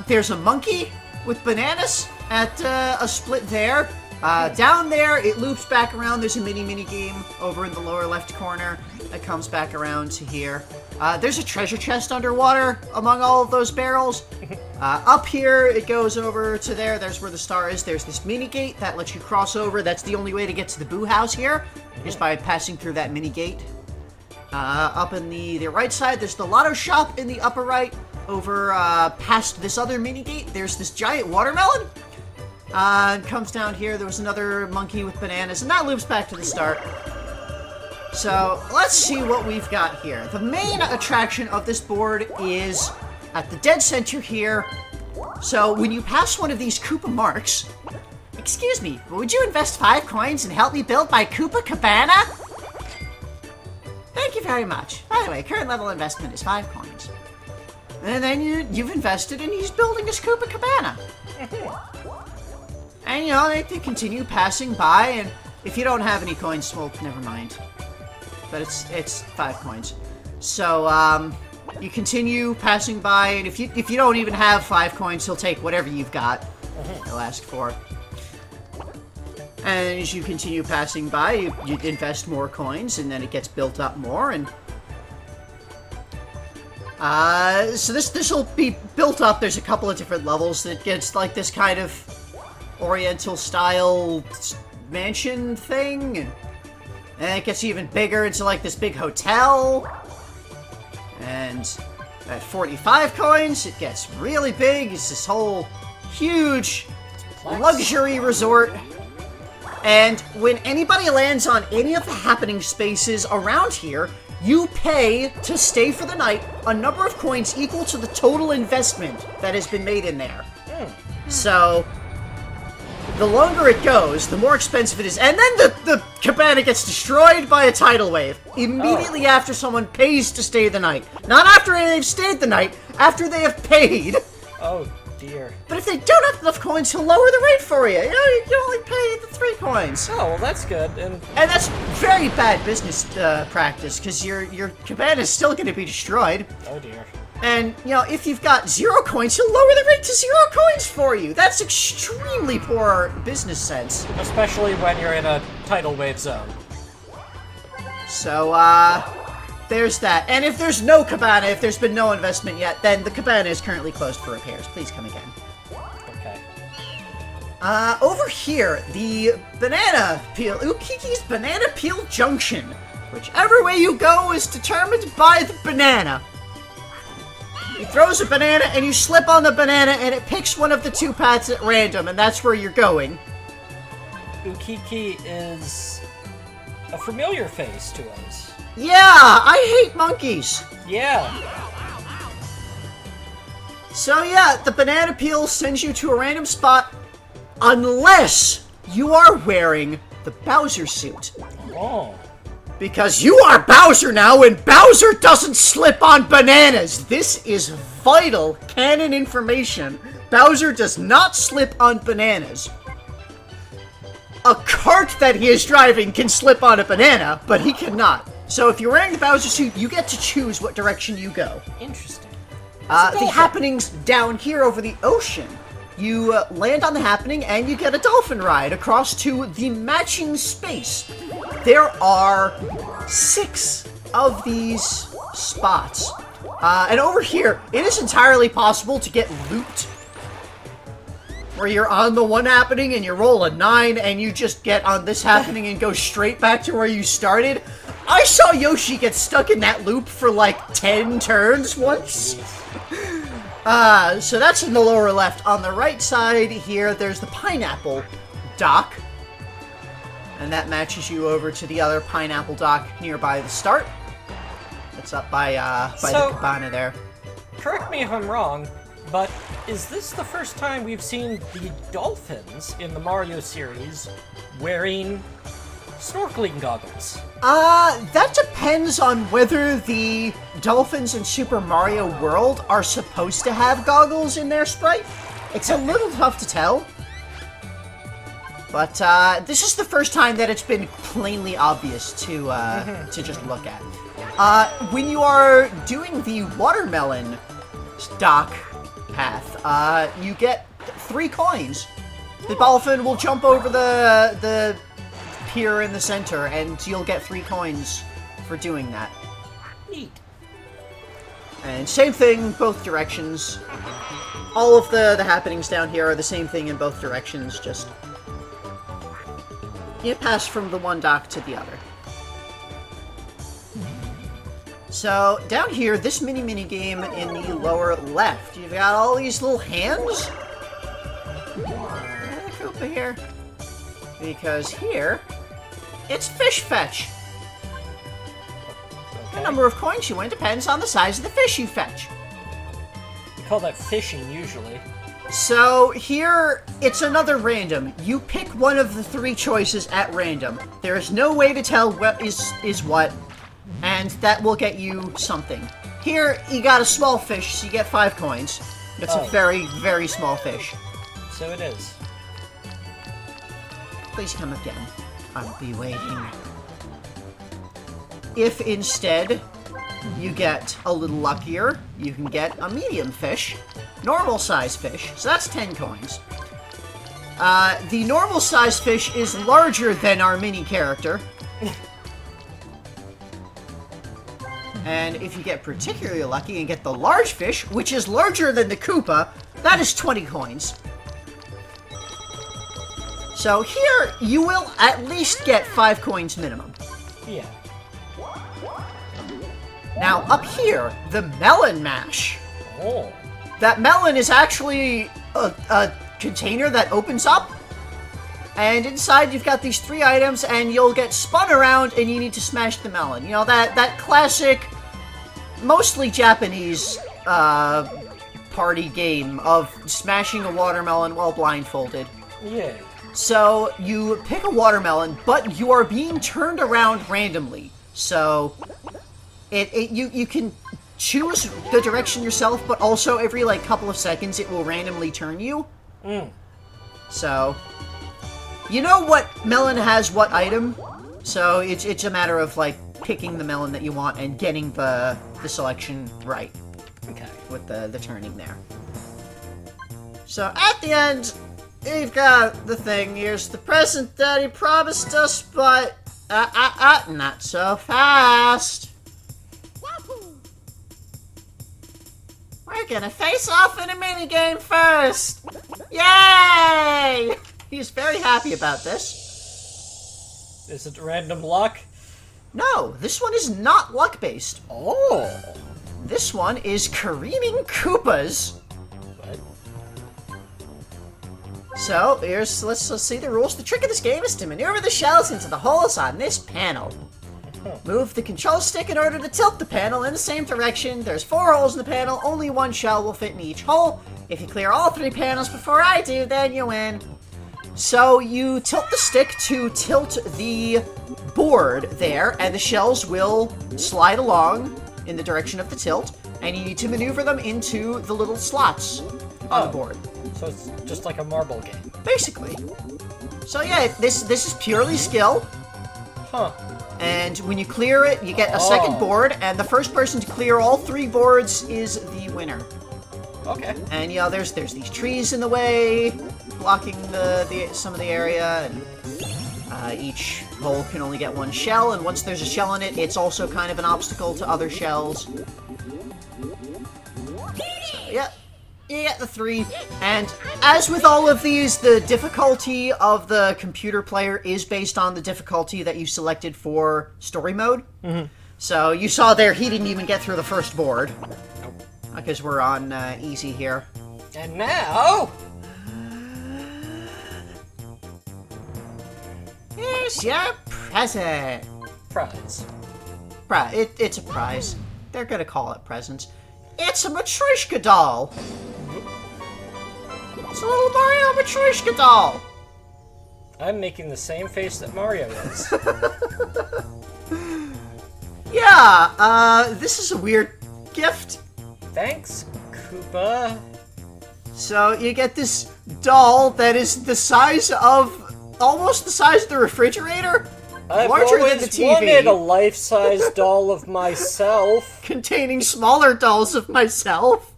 There's a monkey with bananas at a split there. Down there, it loops back around. There's a mini game over in the lower left corner that comes back around to here. There's a treasure chest underwater among all of those barrels. Up here, it goes over to there. There's where the star is. There's this mini gate that lets you cross over. That's the only way to get to the Boo House here, is by passing through that mini gate. Up in the right side, there's the lotto shop in the upper right. Over past this other mini gate, there's this giant watermelon. And comes down here. There was another monkey with bananas, and that loops back to the start. So let's see what we've got here. The main attraction of this board is at the dead center here. So when you pass one of these Koopa marks, excuse me, would you invest 5 coins and help me build my Koopa cabana? Thank you very much. By the way, current level investment is 5 coins. And then you've invested and he's building his Koopa cabana. And you know, they continue passing by, and if you don't have any coins, well, never mind. But it's 5 coins. So, you continue passing by, and if you don't even have 5 coins, he'll take whatever you've got. He'll ask for. And as you continue passing by, you invest more coins, and then it gets built up more, and so this will be built up. There's a couple of different levels that gets like this kind of Oriental style mansion thing, and it gets even bigger into like this big hotel. And at 45 coins, it gets really big. It's this whole huge luxury resort. And when anybody lands on any of the happening spaces around here, you pay to stay for the night a number of coins equal to the total investment that has been made in there. So the longer it goes, the more expensive it is. And then the cabana gets destroyed by a tidal wave immediately after someone pays to stay the night. Not after they've stayed the night, after they have paid. Oh, dear. But if they don't have enough coins, he'll lower the rate for you. You know, you can only pay the 3 coins. Oh, well, that's good. And that's very bad business practice, because your cabana is still going to be destroyed. oh, dear. And, you know, if you've got 0 coins, he'll lower the rate to 0 coins for you. That's extremely poor business sense. Especially when you're in a tidal wave zone. So, there's that. And if there's no cabana, if there's been no investment yet, then the cabana is currently closed for repairs. Please come again. Okay. Over here, the banana peel, Ukiki's Banana Peel Junction. Whichever way you go is determined by the banana. He throws a banana, and you slip on the banana, and it picks one of the 2 paths at random, and that's where you're going. Ukiki is a familiar face to us. Yeah, I hate monkeys. Yeah. So yeah, the banana peel sends you to a random spot, unless you are wearing the Bowser suit. Oh. Because you are Bowser now, and Bowser doesn't slip on bananas! This is vital canon information. Bowser does not slip on bananas. a cart that he is driving can slip on a banana, but he cannot. So if you're wearing the Bowser suit, you get to choose what direction you go. Interesting. The happenings down here over the ocean. You land on the happening and you get a dolphin ride across to the matching space. There are 6 of these spots. And over here, it is entirely possible to get looped. Where you're on the one happening and you roll a 9 and you just get on this happening and go straight back to where you started. I saw Yoshi get stuck in that loop for like 10 turns once. So that's in the lower left. On the right side here, there's the pineapple dock. And that matches you over to the other pineapple dock nearby the start. It's up by the cabana there. Correct me if I'm wrong, but is this the first time we've seen the dolphins in the Mario series wearing snorkeling goggles? That depends on whether the dolphins in Super Mario World are supposed to have goggles in their sprite. It's a little tough to tell. But, this is the first time that it's been plainly obvious to just look at. When you are doing the watermelon dock path, you get 3 coins. The dolphin will jump over the pier in the center, and you'll get 3 coins for doing that. Neat. And same thing, both directions. All of the happenings down here are the same thing in both directions, just you pass from the one dock to the other. So, down here, this mini game in the lower left, you've got all these little hands. And a Koopa here. Because here, it's fish fetch. Okay. The number of coins you win depends on the size of the fish you fetch. We call that fishing, usually. So, here, it's another random. You pick one of the 3 choices at random. There is no way to tell what is what. And that will get you something. Here, you got a small fish, so you get 5 coins. It's a very, very small fish. So it is. Please come again. I'll be waiting. If instead you get a little luckier, you can get a medium fish, normal size fish, so that's 10 coins. The normal size fish is larger than our mini character. And if you get particularly lucky and get the large fish, which is larger than the Koopa, that is 20 coins. So here, you will at least get 5 coins minimum. Yeah. Now, up here, the melon mash. Oh. That melon is actually a container that opens up. And inside, you've got these 3 items, and you'll get spun around, and you need to smash the melon. You know, that classic, mostly Japanese, party game of smashing a watermelon while blindfolded. Yeah. So, you pick a watermelon, but you are being turned around randomly. So, you can choose the direction yourself, but also every, like, couple of seconds, it will randomly turn you. So, you know what melon has what item, so it's a matter of, like, picking the melon that you want and getting the selection right. Okay. With the turning there. So, at the end, you've got the thing. Here's the present that he promised us, but, not so fast. We're gonna face off in a minigame first! Yay! He's very happy about this. Is it random luck? No, this one is not luck-based. Oh. This one is Kareening Koopas. What? So, let's see the rules. The trick of this game is to maneuver the shells into the holes on this panel. Move the control stick in order to tilt the panel in the same direction. There's 4 holes in the panel. Only 1 shell will fit in each hole. If you clear all 3 panels before I do, then you win. So you tilt the stick to tilt the board there, and the shells will slide along in the direction of the tilt, and you need to maneuver them into the little slots on the board. So it's just like a marble game. Basically. So yeah, this is purely skill. Huh. And when you clear it, you get a second board, and the first person to clear all 3 boards is the winner. Okay. And there's these trees in the way, blocking some of the area, and each hole can only get 1 shell, and once there's a shell in it, it's also kind of an obstacle to other shells. So, yeah, you get the 3, and as with all of these, the difficulty of the computer player is based on the difficulty that you selected for story mode. Mm-hmm. So you saw there, he didn't even get through the first board. Because we're on easy here. And now... here's your present. Prize. It's a prize. They're gonna call it presents. It's a Matryoshka doll. It's a little Mario Matryoshka doll. I'm making the same face that Mario is. Yeah, this is a weird gift. Thanks, Koopa. So you get this doll that is the size of, almost the size of the refrigerator. I've larger than always the TV. wanted a life-size doll of myself. Containing smaller dolls of myself.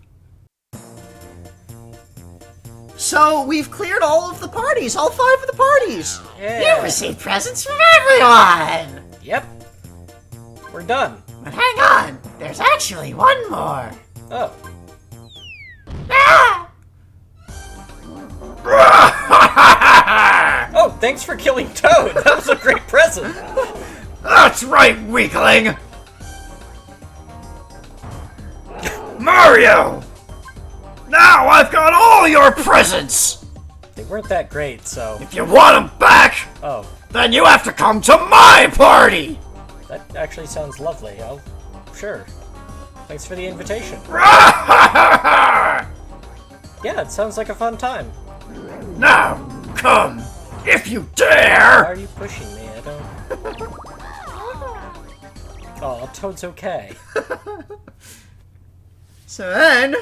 So we've cleared all of the parties, all 5 of the parties. Yeah. You received presents from everyone! Yep. We're done. But hang on, there's actually one more. Oh. Ah! Oh, thanks for killing Toad. That was a great present. That's right, weakling! Mario! Now I've got all your presents! They weren't that great, so... If you want them back, Oh, then you have to come to my party! that actually sounds lovely. Oh, sure. Thanks for the invitation. Now, Yeah, it sounds like a fun time. come, if you Why dare! are you pushing me? I don't... Oh, Toad's okay. So then,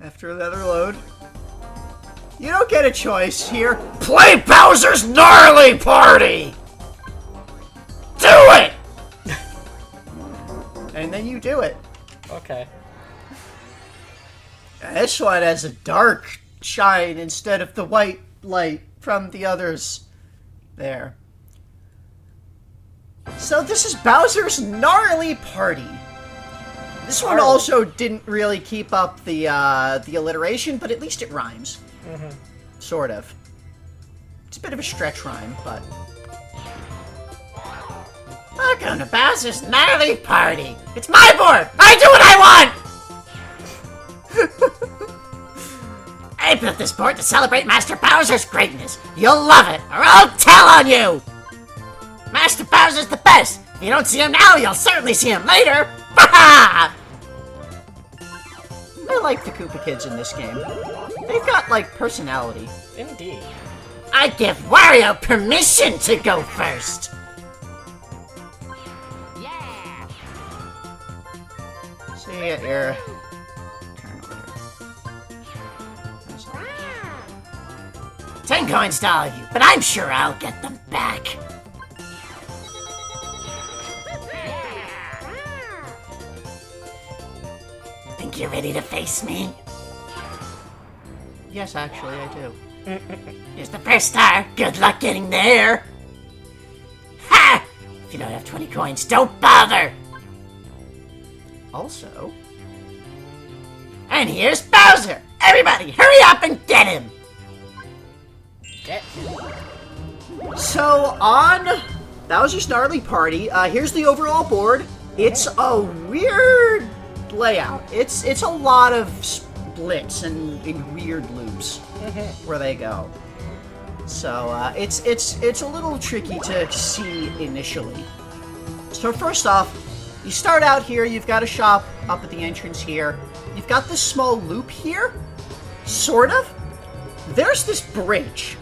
after another load, you don't get a choice here. Play Bowser's Gnarly Party! Do it! And then you do it. Okay. This one has a dark shine instead of the white light from the others there. So this is Bowser's Gnarly Party. This one also didn't really keep up the alliteration, but at least it rhymes. Mm-hmm. Sort of. It's a bit of a stretch rhyme, but... Welcome to Bowser's Gnarly Party. It's my board. I do what I want. I built this board to celebrate Master Bowser's greatness. You'll love it, or I'll tell on you. Master Bowser's the best. If you don't see him now, you'll certainly see him later. Ha I like the Koopa kids in this game. They've got, like, personality. Indeed. I give Wario permission to go first. So you get your turn order. That's all. 10 coins to all of you, but I'm sure I'll get them back. Think you're ready to face me? Yes, actually, I do. Here's the first star. Good luck getting there. Ha! If you don't have 20 coins, don't bother. Also... And here's Bowser. Everybody, hurry up and get him. Get So, on Bowser's Gnarly Party, here's the overall board. It's a weird layout. It's a lot of splits and weird loops where they go. So, it's a little tricky to see initially. So first off, you start out here, you've got a shop up at the entrance here. You've got this small loop here, sort of. There's this bridge.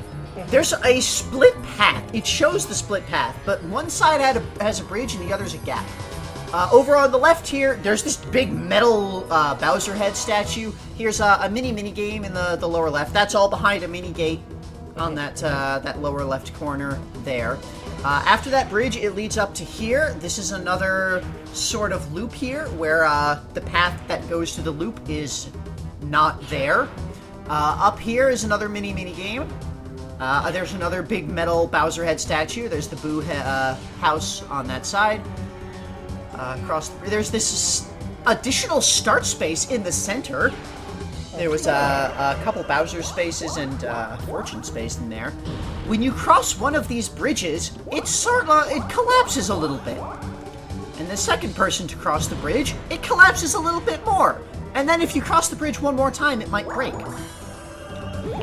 There's a split path. It shows the split path, but one side has a bridge and the other's a gap. Over on the left here, there's this big metal Bowser head statue. Here's a mini game in the lower left. That's all behind a mini gate. on that lower left corner there. After that bridge, it leads up to here. This is another sort of loop here, where the path that goes to the loop is not there. Up here is another mini game. There's another big metal Bowser head statue. There's the Boo house on that side. There's this additional start space in the center. There was a couple Bowser spaces and Fortune space in there. When you cross one of these bridges, it collapses a little bit. And the second person to cross the bridge, it collapses a little bit more. And then if you cross the bridge one more time, it might break.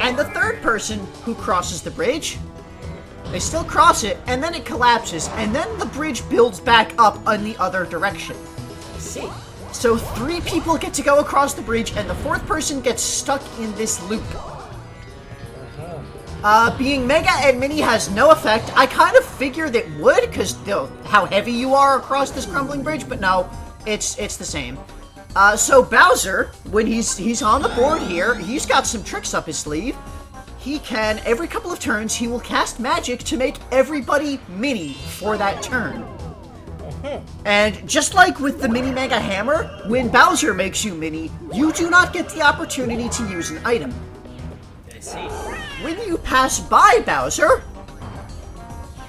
And the third person who crosses the bridge, they still cross it, and then it collapses, and then the bridge builds back up in the other direction. See. So 3 people get to go across the bridge, and the 4th person gets stuck in this loop. Being Mega and Mini has no effect. I kind of figured it would, because how heavy you are across this crumbling bridge, but no, it's the same. So Bowser, when he's on the board here, he's got some tricks up his sleeve. He can, every couple of turns, he will cast magic to make everybody Mini for that turn. And just like with the Mini Mega Hammer, when Bowser makes you Mini, you do not get the opportunity to use an item. I see. When you pass by Bowser...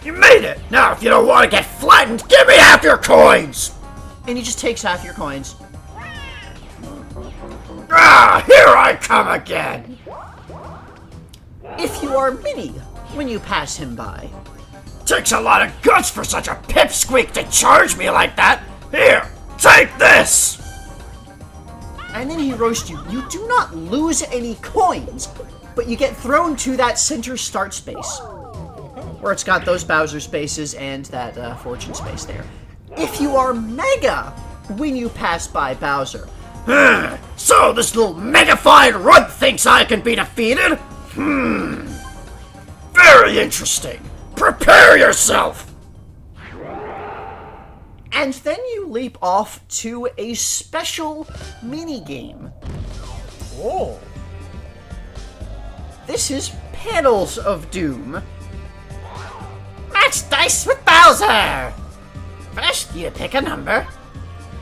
You made it! Now, if you don't want to get flattened, give me half your coins! And he just takes half your coins. Ah, here I come again! If you are Mini, when you pass him by... Takes a lot of guts for such a pipsqueak to charge me like that! Here, take this! And then he roasts you. You do not lose any coins, but you get thrown to that center start space, where it's got those Bowser spaces and that Fortune space there. If you are Mega, when you pass by Bowser... So this little megafied runt thinks I can be defeated? Very interesting. Prepare yourself! And then you leap off to a special mini-game. Oh. This is Panels of Doom. Match dice with Bowser! First, you pick a number.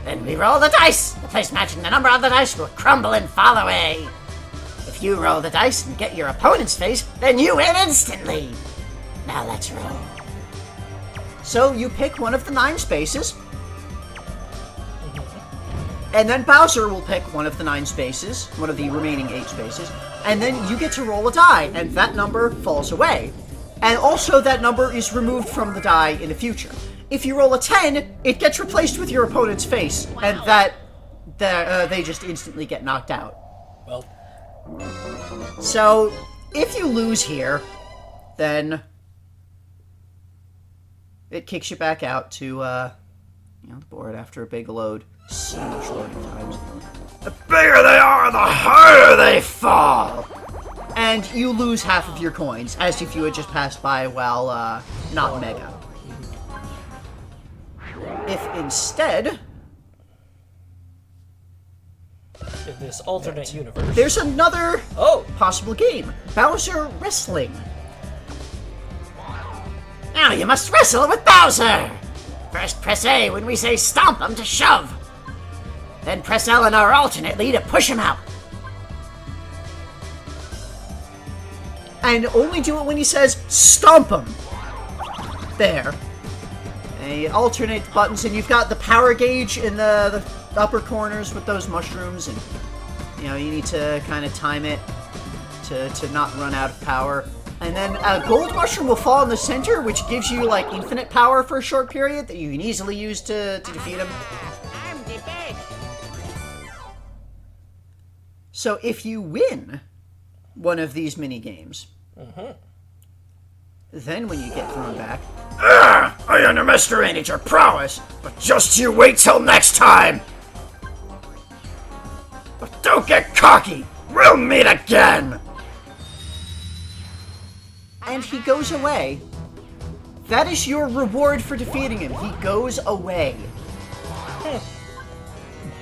Then we roll the dice. The place matching the number on the dice will crumble and fall away. If you roll the dice and get your opponent's face, then you win instantly. Now let's roll. So you pick one of the 9 spaces. And then Bowser will pick one of the 9 spaces, one of the remaining 8 spaces. And then you get to roll a die, and that number falls away. And also that number is removed from the die in the future. If you roll a 10, it gets replaced with your opponent's face, and they just instantly get knocked out. Well. So, if you lose here, then it kicks you back out to the board after a big load. So much loading times. The bigger they are, the harder they fall! And you lose half of your coins, as if you had just passed by while not Mega. If instead... In this alternate universe. There's another Oh! possible game. Bowser Wrestling. Now you must wrestle with Bowser! First press A when we say stomp him to shove. Then press L in our alternately to push him out. And only do it when he says, stomp him. There. And you alternate the buttons, and you've got the power gauge in the upper corners with those mushrooms, and you need to kind of time it to not run out of power. And then a gold mushroom will fall in the center, which gives you like infinite power for a short period that you can easily use to defeat him. I'm the best. So if you win one of these mini games, then when you get thrown back, I underestimated your prowess, but just you wait till next time! But don't get cocky! We'll meet again! and he goes away. That is your reward for defeating him. He goes away.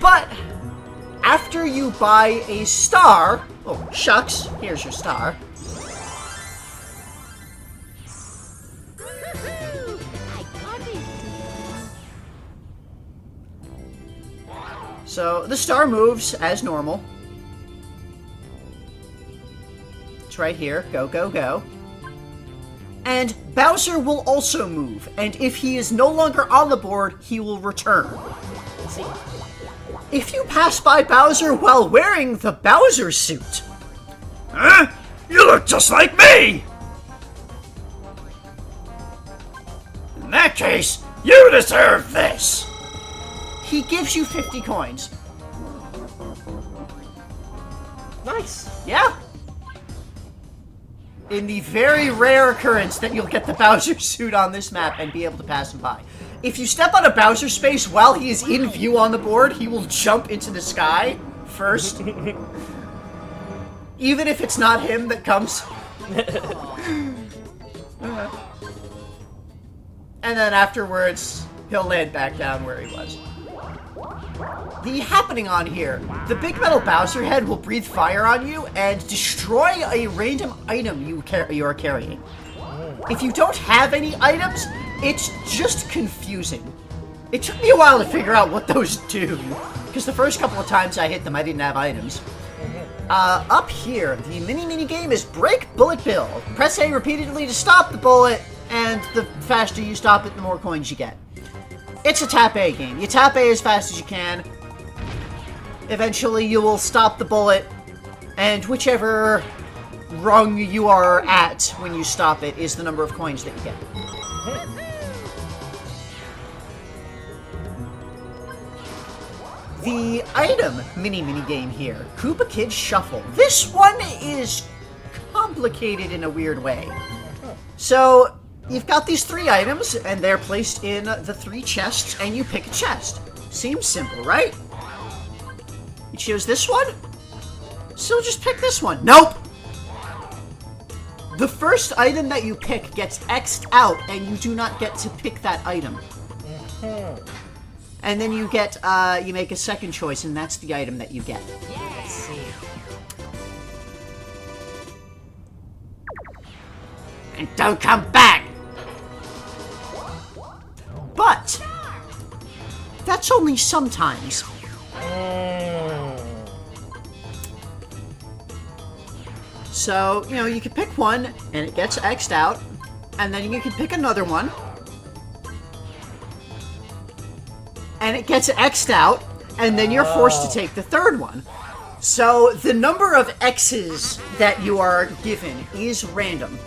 But after you buy a star, oh shucks, here's your star. So the star moves as normal. It's right here. Go, go, go. And Bowser will also move, and if he is no longer on the board, he will return. Let's see. If you pass by Bowser while wearing the Bowser suit, Huh? You look just like me! In that case, you deserve this! he gives you 50 coins. Nice. Yeah. In the very rare occurrence that you'll get the Bowser suit on this map and be able to pass him by. If you step on a Bowser space while he is in view on the board, he will jump into the sky first. Even if it's not him that comes. And then afterwards, he'll land back down where he was. The happening on here, the big metal Bowser head will breathe fire on you and destroy a random item you are carrying. If you don't have any items, it's just confusing. It took me a while to figure out what those do, because the first couple of times I hit them, I didn't have items. Up here, the mini game is Break Bullet Bill. Press A repeatedly to stop the bullet, and the faster you stop it, the more coins you get. It's a tap A game. You tap A as fast as you can. Eventually, you will stop the bullet, and whichever rung you are at when you stop it is the number of coins that you get. The item mini game here, Koopa Kid Shuffle. This one is complicated in a weird way. So, you've got these 3 items, and they're placed in the 3 chests, and you pick a chest. Seems simple, right? You choose this one? So just pick this one. Nope! The first item that you pick gets X'd out, and you do not get to pick that item. And then you get, you make a second choice, and that's the item that you get. Let's see. And don't come back! But that's only sometimes. So, you know, you can pick one, and it gets X'd out, and then you can pick another one, and it gets X'd out, and then you're forced to take the third one. So, the number of X's that you are given is random.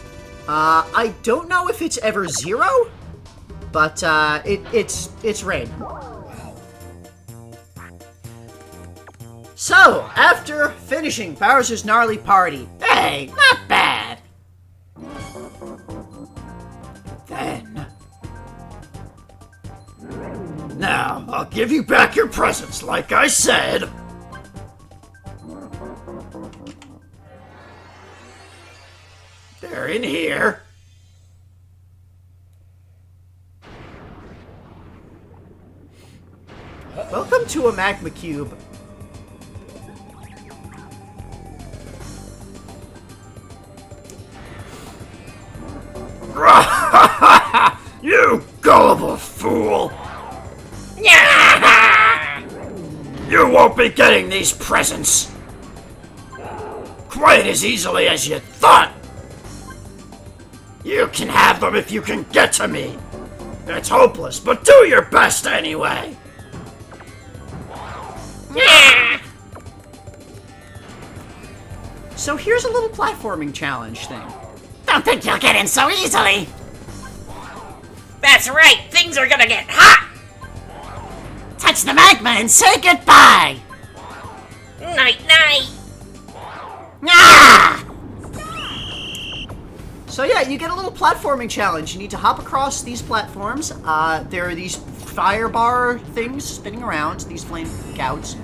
I don't know if it's ever 0, but it's random. So, after finishing Bowser's Gnarly Party, Hey, not bad! Then... Now, I'll give you back your presents, like I said. They're in here. welcome to a magma cube. You gullible fool! You won't be getting these presents quite as easily as you thought. You can have them if you can get to me. It's hopeless, but do your best anyway. So here's a little platforming challenge thing. Don't think you'll get in so easily! That's right, things are gonna get hot! Touch the magma and say goodbye! Night night! Ah! So yeah, you get a little platforming challenge. You need to hop across these platforms. There are these fire bar things spinning around, these flame gouts.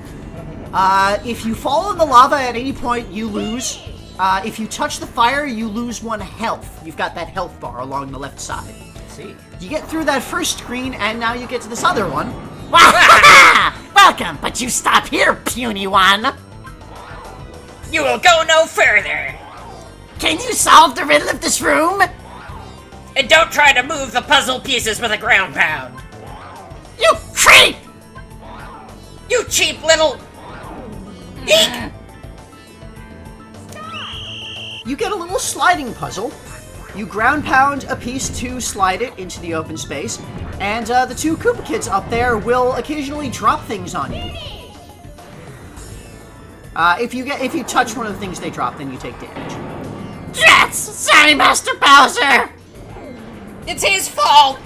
If you fall in the lava at any point, you lose. If you touch the fire, you lose 1 health. You've got that health bar along the left side. See. You get through that first screen, and now you get to this other one. Welcome, but you stop here, puny one! You will go no further! Can you solve the riddle of this room? And don't try to move the puzzle pieces with a ground pound! You creep! You cheap little... Eek! You get a little sliding puzzle. You ground pound a piece to slide it into the open space, and the two Koopa kids up there will occasionally drop things on you. If you touch one of the things they drop, then you take damage. Jets! Sorry, Master Bowser! It's his fault!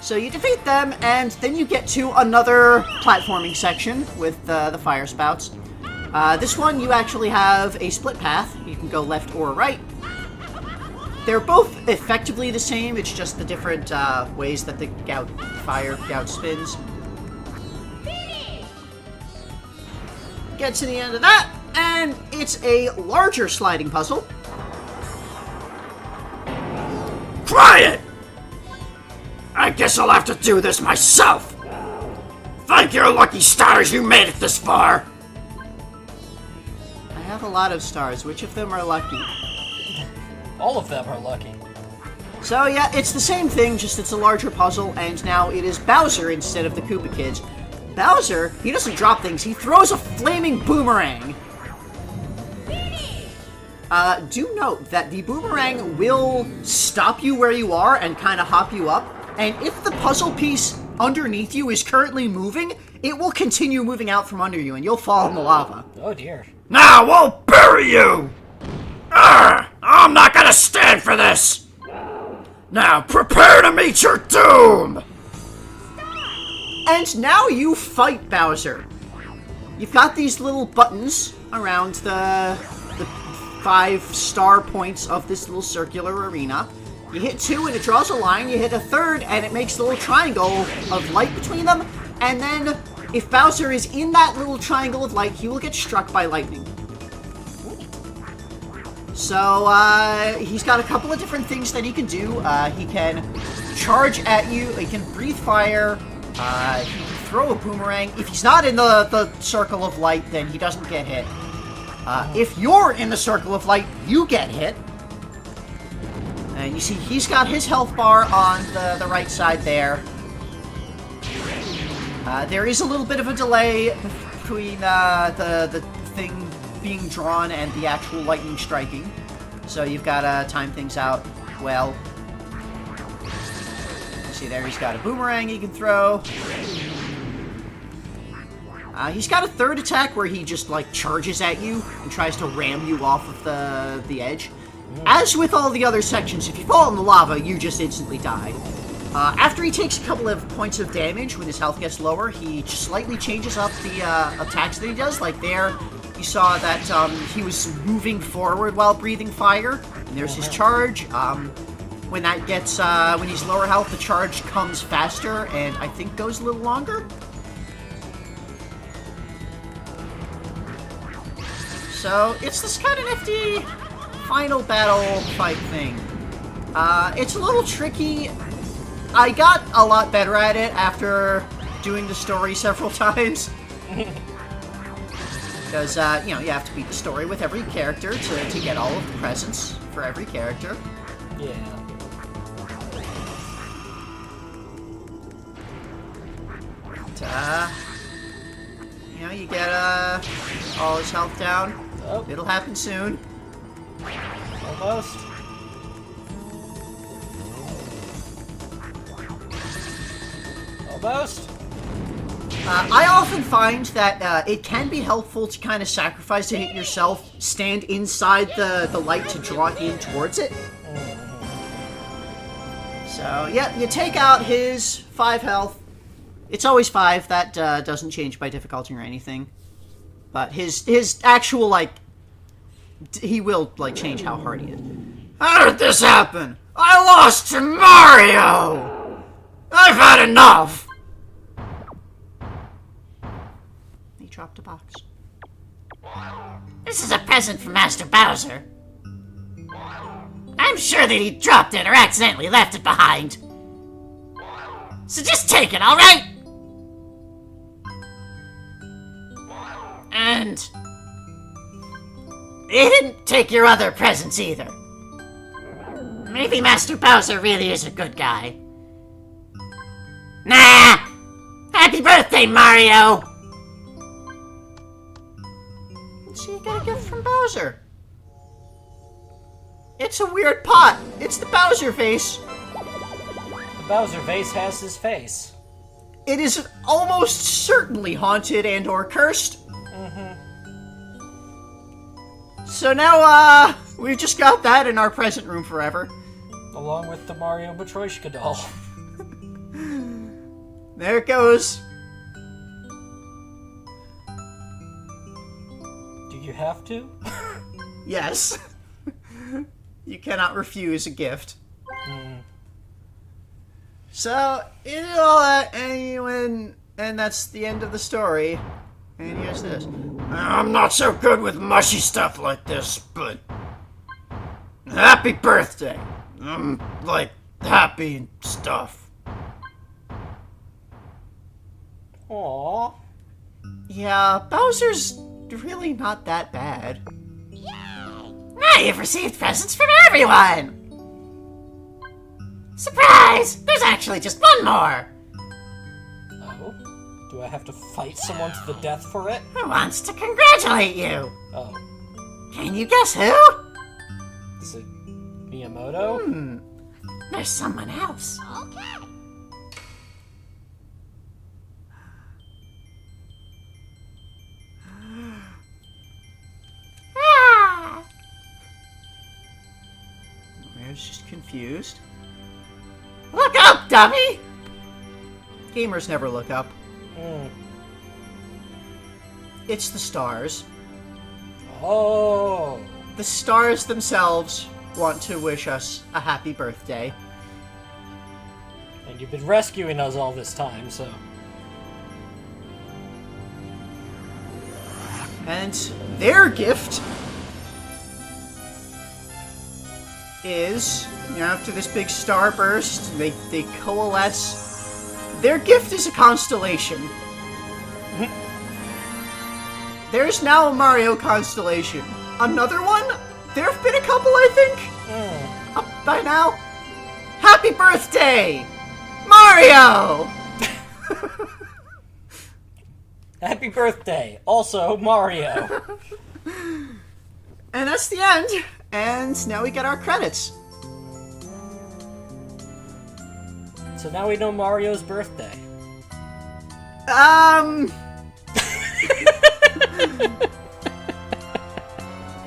So you defeat them, and then you get to another platforming section with the fire spouts. This one, you actually have a split path. You can go left or right. They're both effectively the same, it's just the different ways that the fire gout spins. Get to the end of that, and it's a larger sliding puzzle. Try it! I guess I'll have to do this myself. Thank your lucky stars you made it this far. I have a lot of stars. Which of them are lucky? All of them are lucky. So yeah, it's the same thing, just it's a larger puzzle, and now it is Bowser instead of the Koopa kids. Bowser, he doesn't drop things, he throws a flaming boomerang. Do note that the boomerang will stop you where you are and kind of hop you up, and if the puzzle piece underneath you is currently moving, it will continue moving out from under you, and you'll fall in the lava. Oh dear. Now we'll bury you! I'm not gonna stand for this! Now prepare to meet your doom! And now you fight Bowser. You've got these little buttons around the 5 star points of this little circular arena. You hit 2 and it draws a line, you hit a 3rd and it makes a little triangle of light between them, and then if Bowser is in that little triangle of light, he will get struck by lightning. So, he's got a couple of different things that he can do. He can charge at you, he can breathe fire, he can throw a boomerang. If he's not in the circle of light, then he doesn't get hit. If you're in the circle of light, you get hit. And you see, he's got his health bar on the right side there. There is a little bit of a delay between the thing being drawn and the actual lightning striking. So you've got to time things out well. See there, he's got a boomerang he can throw. He's got a 3rd attack where he just, like, charges at you and tries to ram you off of the edge. As with all the other sections, if you fall in the lava, you just instantly die. After he takes a couple of points of damage, when his health gets lower, he slightly changes up the attacks that he does. Like there, you saw that he was moving forward while breathing fire, and there's his charge. When that gets, when he's lower health, the charge comes faster, and I think goes a little longer. So, it's this kind of nifty final battle fight thing. It's a little tricky. I got a lot better at it after doing the story several times. Because, you know, you have to beat the story with every character to get all of the presents for every character. Yeah. But, you know, you get all his health down. Oh. It'll happen soon. Almost. Almost. I often find that it can be helpful to kind of sacrifice a hit yourself, stand inside the light to draw in towards it. So, yeah, you take out his 5 health. It's always 5, that doesn't change by difficulty or anything. But his actual, like, he will, like, change how hard he is. How did this happen? I lost to Mario! I've had enough! He dropped a box. This is a present from Master Bowser. I'm sure that he dropped it or accidentally left it behind. So just take it, alright? And he didn't take your other presents either. Maybe Master Bowser really is a good guy. Nah, birthday, Mario! So you got a gift from Bowser. It's a weird pot. It's the Bowser face. The Bowser vase has his face. It is almost certainly haunted and or cursed. So now, we've just got that in our present room forever. Along with the Mario Matryoshka doll. There it goes. Do you have to? Yes. You cannot refuse a gift. So, you did all that, and that's the end of the story. And here's this. I'm not so good with mushy stuff like this, but... Happy birthday. Like, happy stuff. Aww. Yeah, Bowser's really not that bad. Now you've received presents from everyone! Surprise! There's actually just one more! Oh? Do I have to fight someone to the death for it? Who wants to congratulate you? Oh. Can you guess who? Is it Miyamoto? There's someone else. Okay. Mayor's just confused. Look up, dummy! Gamers never look up. Hmm. It's the stars. Oh. The stars themselves want to wish us a happy birthday. And you've been rescuing us all this time, so... And their gift is, after this big starburst, they coalesce. Their gift is a constellation. There's now a Mario constellation. Another one? There have been a couple, I think. Up by now. Happy birthday, Mario! Happy birthday! Also, Mario! And that's the end. And now we get our credits. So now we know Mario's birthday.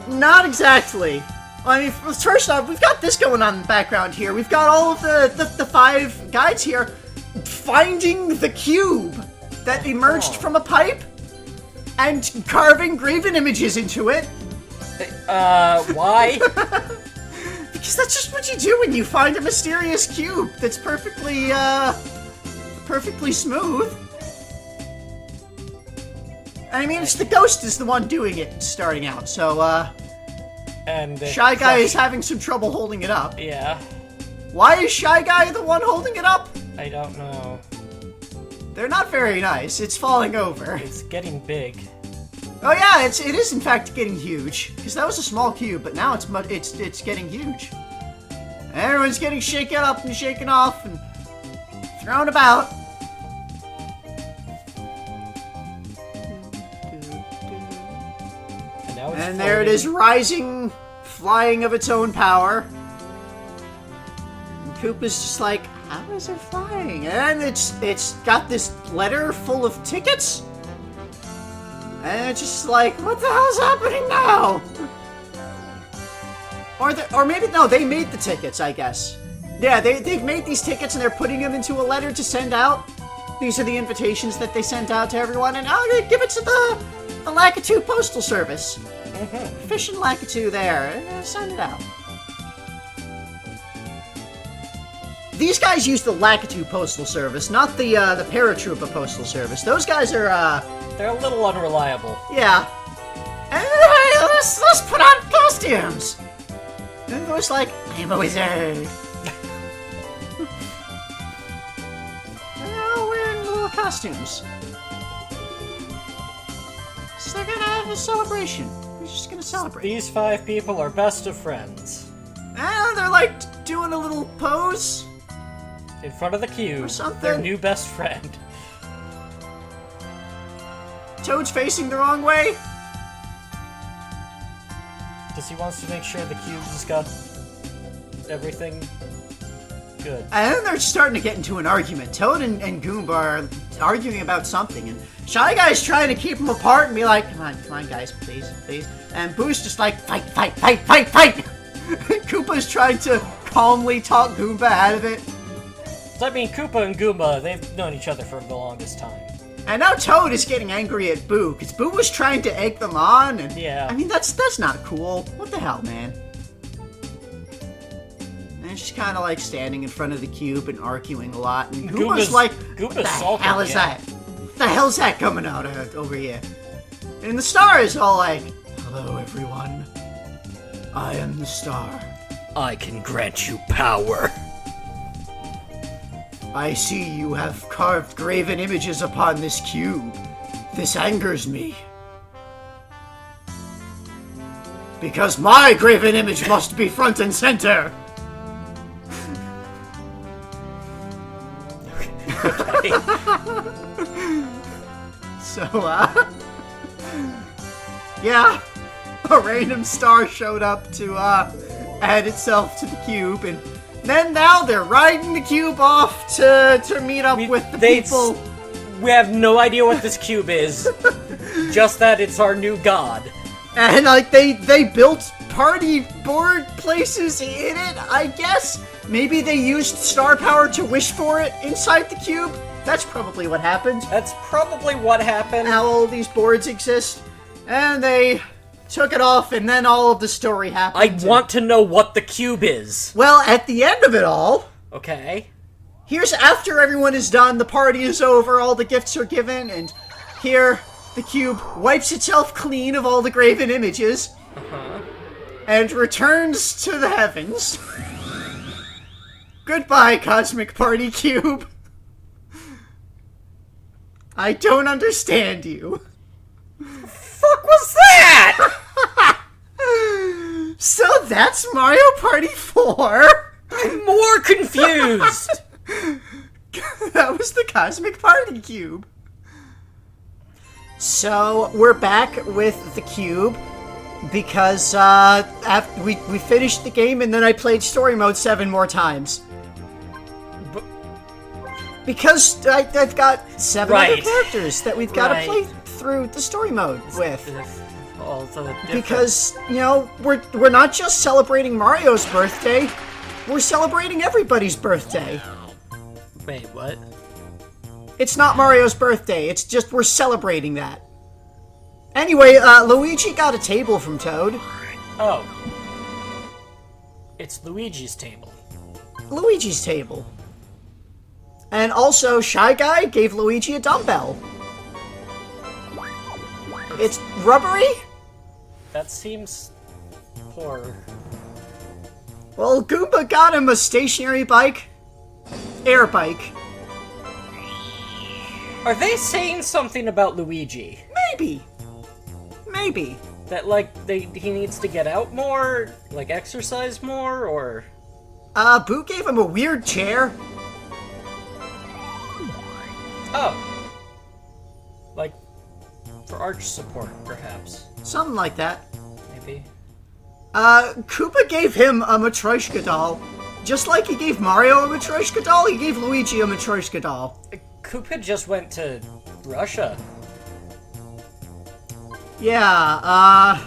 Not exactly. I mean, first off, we've got this going on in the background here. We've got all of the 5 guides here finding the cube that emerged from a pipe and carving graven images into it. Why? Because that's just what you do when you find a mysterious cube that's perfectly smooth. I mean, it's the ghost is the one doing it starting out, so, And Shy Guy is having some trouble holding it up. Yeah. Why is Shy Guy the one holding it up? I don't know. They're not very nice. It's falling over. It's getting big. Oh yeah, it is in fact getting huge. Because that was a small cube, but now it's getting huge. Everyone's getting shaken up and shaken off and thrown about. And now it's And there it is, rising, flying of its own power. And Koopa's just like, how is it flying? And it's got this letter full of tickets. And it's just like, what the hell's happening now? Or maybe, no, they made the tickets, I guess. Yeah, they've made these tickets and they're putting them into a letter to send out. These are the invitations that they sent out to everyone, and I'll give it to the Lakitu Postal Service. Fish and Lakitu there. Send it out. These guys use the Lakitu Postal Service, not the Paratroopa Postal Service. Those guys are, They're a little unreliable. yeah. And let's put on costumes. And it was like, I'm a wizard. They're all wearing little costumes. So they're gonna have a celebration. We're just gonna celebrate. These 5 people are best of friends. And they're like doing a little pose. In front of the cube, Or something. their new best friend. Toad's facing the wrong way? Because he wants to make sure the cube's got everything good. And then they're starting to get into an argument. Toad and Goomba are arguing about something, and Shy Guy's trying to keep them apart and be like, come on, guys, please. And Boo's just like, fight! Koopa's trying to calmly talk Goomba out of it. So, I mean, Koopa and Goomba, they've known each other for the longest time. And now Toad is getting angry at Boo, because Boo was trying to egg them on, and yeah. I mean, that's not cool. What the hell, man? And she's kind of like standing in front of the cube and arguing a lot, and Goomba's like, what the sulking, hell is that? What the hell's that coming out of over here? And the star is all like, hello everyone, I am the star. I can grant you power. I see you have carved graven images upon this cube. This angers me. Because my graven image must be front and center. Okay. So, yeah, a random star showed up to, add itself to the cube, and then now they're riding the cube off to meet up with the people. We have no idea what this cube is, just that it's our new god. And, like, they built party board places in it, I guess? Maybe they used star power to wish for it inside the cube? That's probably what happened. That's probably what happened. How all of these boards exist. And they took it off, and then all of the story happened. I want to know what the cube is. Well, at the end of it all, Okay. here's after everyone is done, the party is over, all the gifts are given, and here the cube wipes itself clean of all the graven images, and returns to the heavens. Goodbye, Cosmic Party Cube. I don't understand you. Fuck was that? So that's Mario Party 4. I'm more confused. That was the Cosmic Party Cube. So we're back with the cube because after we finished the game, and then I played story mode 7 more times. Because I've got 7 other characters that we've got to play through the story mode with. Because, you know, we're not just celebrating Mario's birthday, we're celebrating everybody's birthday. Wait, what? It's not Mario's birthday, it's just we're celebrating that. Anyway, Luigi got a table from Toad. Oh. It's Luigi's table. Luigi's table. And also, Shy Guy gave Luigi a dumbbell. It's rubbery? That seems poor. Well, Goomba got him a stationary bike. Air bike. Are they saying something about Luigi? Maybe. Maybe. That, like, he needs to get out more? Like, exercise more, or...? Boo gave him a weird chair. Oh. Like, for arch support, perhaps. Something like that. Maybe. Koopa gave him a Matryoshka doll. Just like he gave Mario a Matryoshka doll, he gave Luigi a Matryoshka doll. Koopa just went to Russia. Yeah,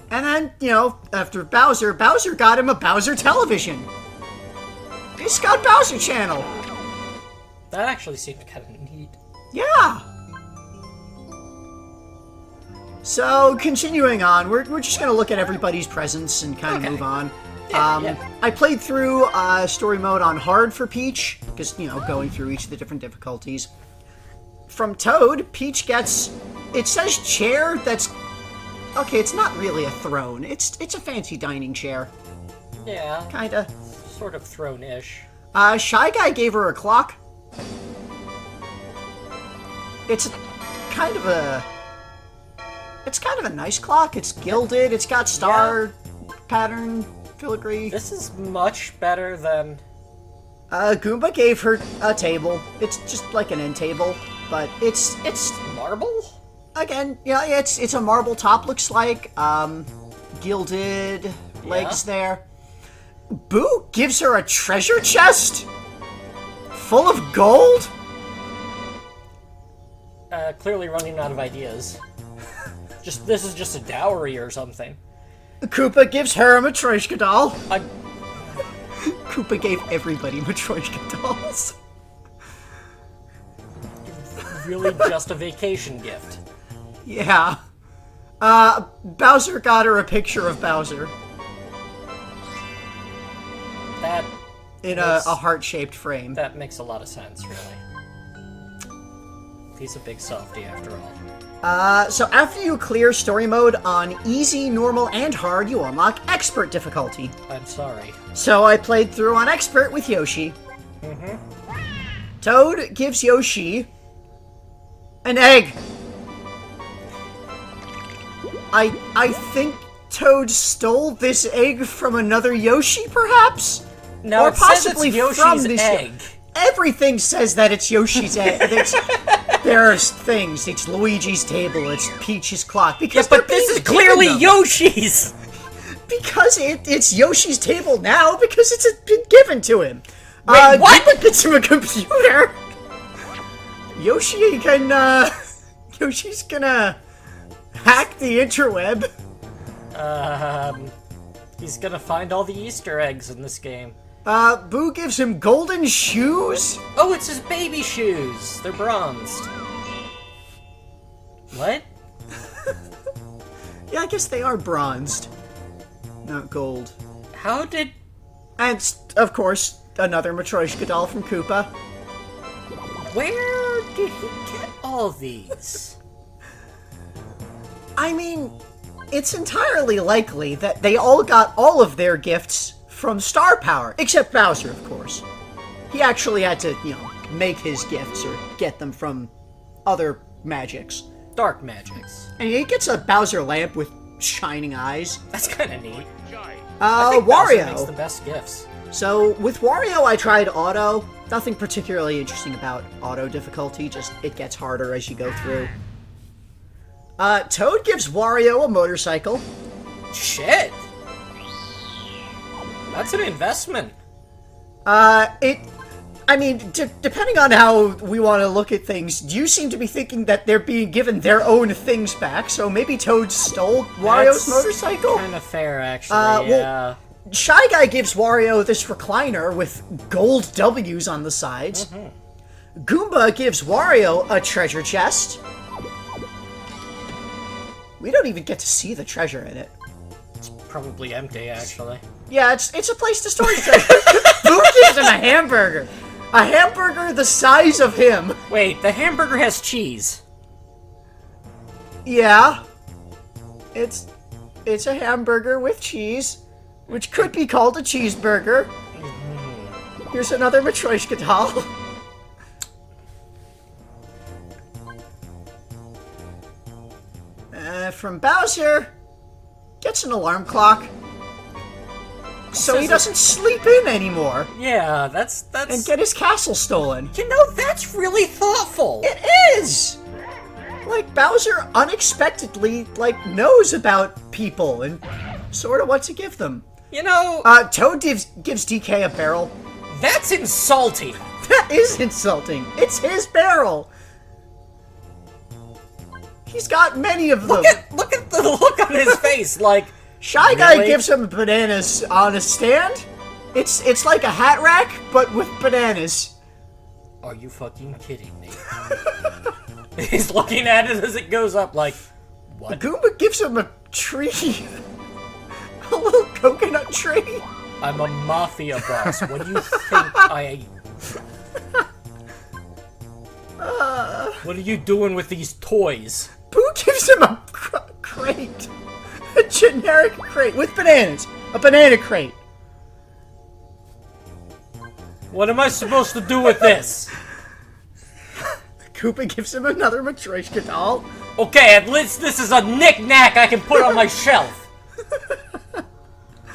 and then, you know, after Bowser got him a Bowser television. It's got Bowser Channel. That actually seemed kind of neat. Yeah. So, continuing on, we're just gonna look at everybody's presents and kind of move on. Yeah. I played through story mode on hard for Peach, because, you know, going through each of the different difficulties. From Toad, Peach gets... It says chair that's... Okay, it's not really a throne. It's a fancy dining chair. Yeah. Kinda. Sort of throne-ish. Shy Guy gave her a clock. It's kind of a nice clock. It's gilded. It's got star pattern filigree. This is much better than... Goomba gave her a table. It's just like an end table, but it's Marble? again, yeah, it's a marble top, looks like. Gilded legs there. Boo gives her a treasure chest full of gold? Clearly running out of ideas. This is just a dowry or something. Koopa gives her a Matryoshka doll. Koopa gave everybody Matryoshka dolls. Really just a vacation gift. Yeah. Bowser got her a picture of Bowser. That in a heart-shaped frame. That makes a lot of sense, really. He's a big softie after all. So after you clear story mode on easy, normal, and hard, you unlock expert difficulty. I'm sorry. So I played through on expert with Yoshi. Toad gives Yoshi an egg. I think Toad stole this egg from another Yoshi, perhaps? No, or it says possibly it's Yoshi's from this egg. Everything says that it's Yoshi's egg. There's things. It's Luigi's table. It's Peach's clock. Because but this is clearly Yoshi's! Because it's Yoshi's table now, because it's been given to him. Wait, what? Goomba gets him a computer! Yoshi can, Yoshi's gonna hack the interweb. He's gonna find all the Easter eggs in this game. Boo gives him golden shoes? Oh, it's his baby shoes! They're bronzed. What? Yeah, I guess they are bronzed. Not gold. How did... And, of course, another Matryoshka doll from Koopa. Where did he get all these? I mean, it's entirely likely that they all got all of their gifts from Star Power, except Bowser, of course. He actually had to, make his gifts or get them from other magics. Dark magics. And he gets a Bowser lamp with shining eyes. That's kind of neat. I think Wario Bowser makes the best gifts. So, with Wario, I tried auto. Nothing particularly interesting about auto difficulty, just it gets harder as you go through. Toad gives Wario a motorcycle. Shit! That's an investment. Depending on how we want to look at things, you seem to be thinking that they're being given their own things back, so maybe Toad stole Wario's motorcycle? Kind of fair, actually, yeah. Shy Guy gives Wario this recliner with gold W's on the sides. Goomba gives Wario a treasure chest. We don't even get to see the treasure in it. It's probably empty, actually. Yeah, it's a place to store treasure. Boo gives him a hamburger. A hamburger the size of him. Wait, the hamburger has cheese. Yeah. It's a hamburger with cheese, which could be called a cheeseburger. Here's another Matryoshka doll. From Bowser, gets an alarm clock. So he doesn't sleep in anymore. Yeah, that's... And get his castle stolen. That's really thoughtful. It is! Like, Bowser unexpectedly, knows about people and sort of what to give them. Toad gives DK a barrel. That's insulting. That is insulting. It's his barrel. He's got many of them. Look at the look on his face, Shy Guy gives him bananas on a stand. It's like a hat rack, but with bananas. Are you fucking kidding me? He's looking at it as it goes up what? Goomba gives him a tree. A little coconut tree. I'm a mafia boss. What do you think I... What are you doing with these toys? Boo gives him a crate. A generic crate with bananas. A banana crate. What am I supposed to do with this? Koopa gives him another Matryoshka doll. Okay, at least this is a knick-knack I can put on my shelf.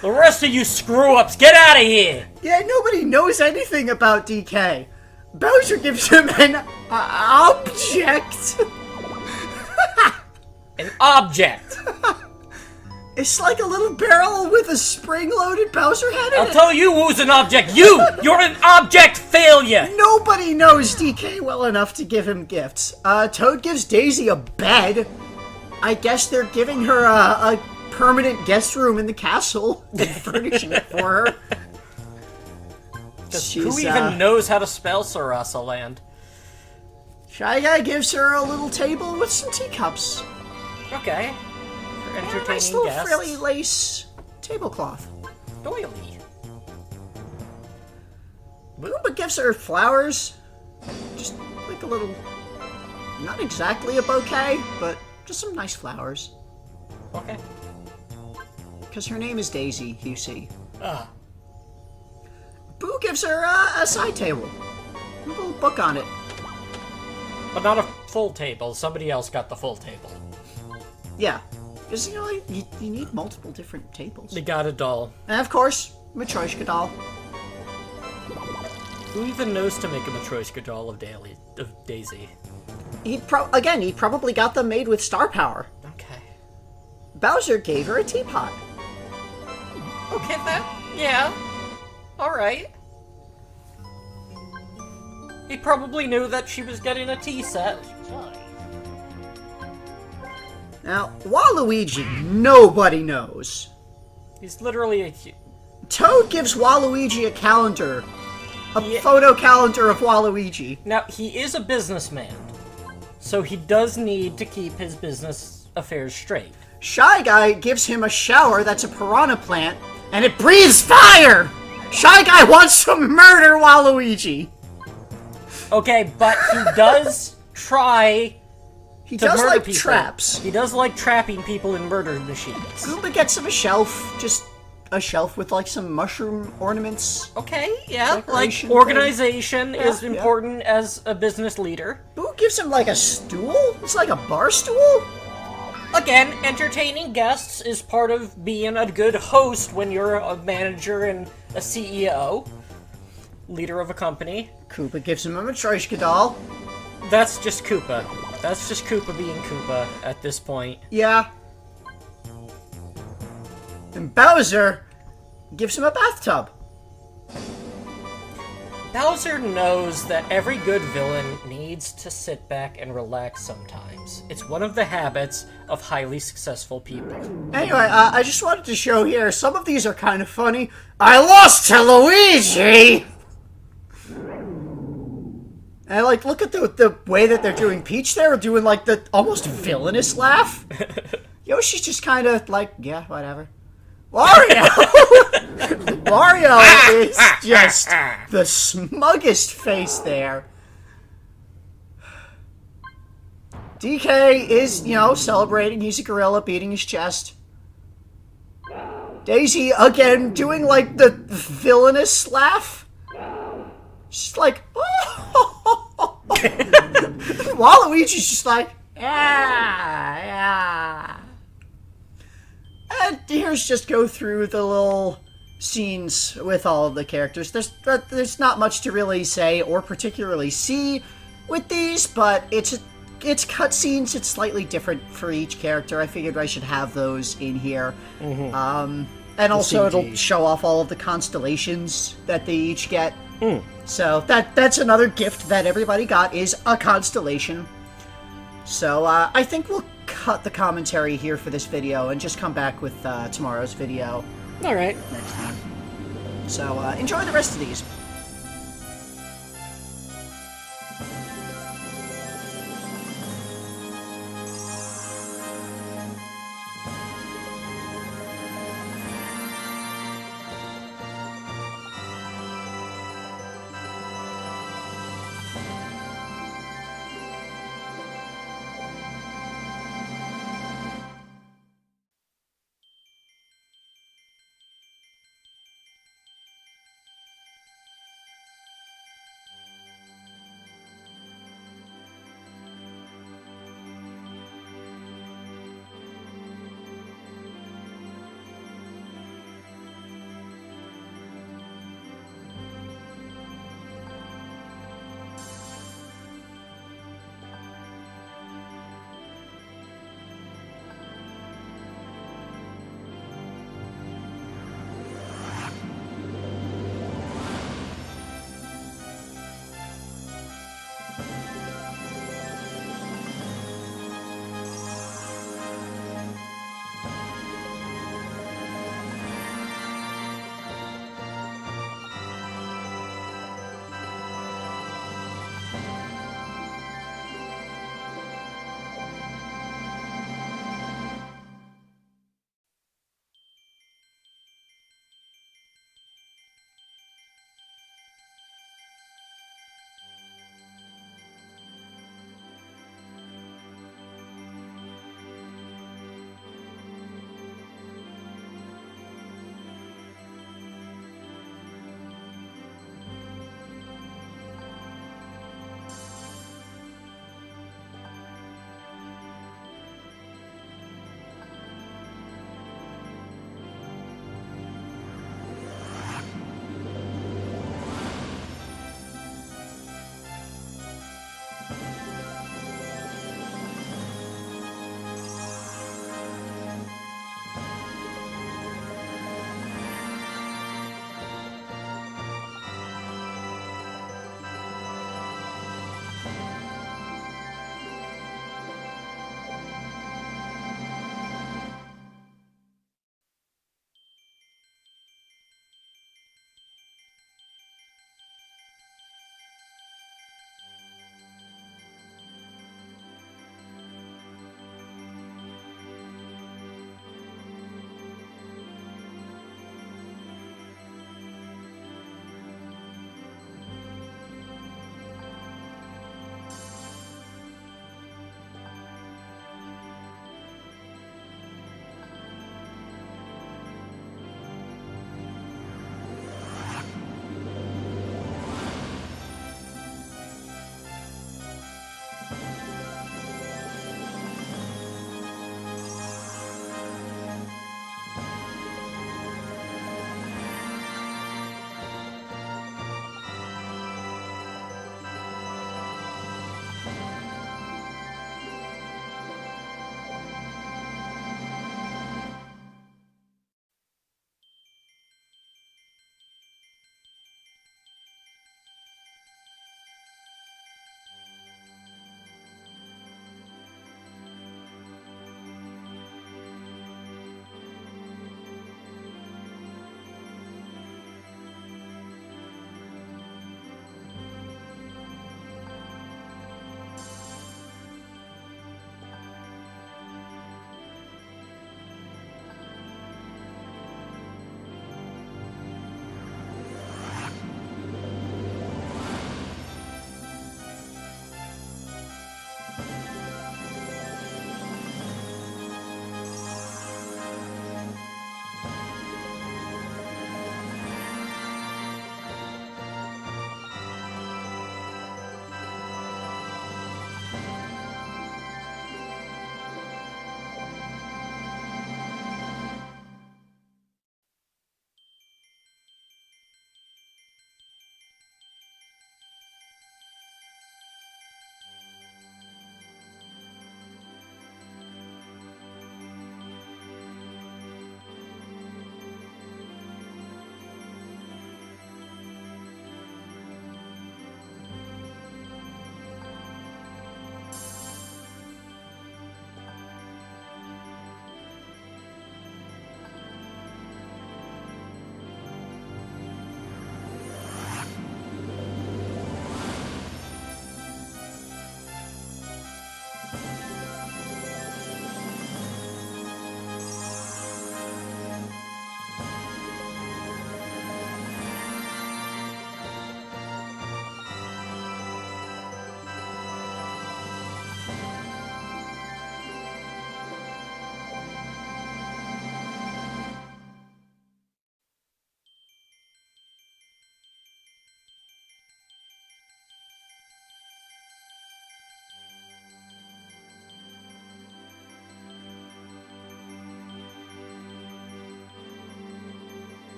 The rest of you screw-ups, get out of here! Yeah, nobody knows anything about DK. Bowser gives him an object. An object. It's like a little barrel with a spring-loaded Bowser head in I'll it. tell you who's an object. You're an object failure. Nobody knows DK well enough to give him gifts. Toad gives Daisy a bed. I guess they're giving her a permanent guest room in the castle and furnishing it for her. Who even knows how to spell Sarasa Land? Shy Guy gives her a little table with some teacups. Okay. For And a entertaining nice little guests. frilly lace tablecloth. Doily. Goomba gives her flowers. Just like a little... Not exactly a bouquet, but just some nice flowers. Okay. Because her name is Daisy, you see. Ah. Boo gives her a side table. A little book on it. But not a full table. Somebody else got the full table. Yeah. Because, you know, you need multiple different tables. They got a doll. And of course, Matryoshka doll. Who even knows to make a Matryoshka doll of Daisy? He probably got them made with star power. Okay. Bowser gave her a teapot. Okay, yeah. Alright. He probably knew that she was getting a tea set. Now, Waluigi, nobody knows. He's literally a... Toad gives Waluigi a calendar. A Yeah. photo calendar of Waluigi. Now, he is a businessman, so he does need to keep his business affairs straight. Shy Guy gives him a shower that's a piranha plant, and it breathes fire! Shy Guy wants to murder Waluigi! Okay, but he does try He to does murder like people. traps. He does like trapping people in murder machines. Goomba gets him a shelf, just a shelf with like some mushroom ornaments. Okay, yeah, like Decoration organization thing. is Yeah, yeah. important as a business leader. Boo gives him like a stool? It's like a bar stool? Again, entertaining guests is part of being a good host when you're a manager and a CEO, leader of a company. Koopa gives him a Matryoshka doll. That's just Koopa. That's just Koopa being Koopa at this point. Yeah. And Bowser gives him a bathtub. Bowser knows that every good villain needs to sit back and relax sometimes. It's one of the habits of highly successful people. Anyway, I just wanted to show here, some of these are kind of funny. I lost to Luigi! And like, look at the way that they're doing Peach there, doing like the almost villainous laugh. Yoshi's just kind of like, yeah, whatever. Wario! Wario is just the smuggest face there. DK is, you know, celebrating. He's a gorilla beating his chest. Daisy, again, doing like the villainous laugh. She's like, oh. Waluigi's just like, yeah. And here's just go through the little scenes with all of the characters. There's not much to really say or particularly see with these, but it's cutscenes. It's slightly different for each character. I figured I should have those in here. And also it'll show off all of the constellations that they each get. So that's another gift that everybody got, is a constellation. So I think we'll cut the commentary here for this video and just come back with tomorrow's video Alright. next time. So enjoy the rest of these.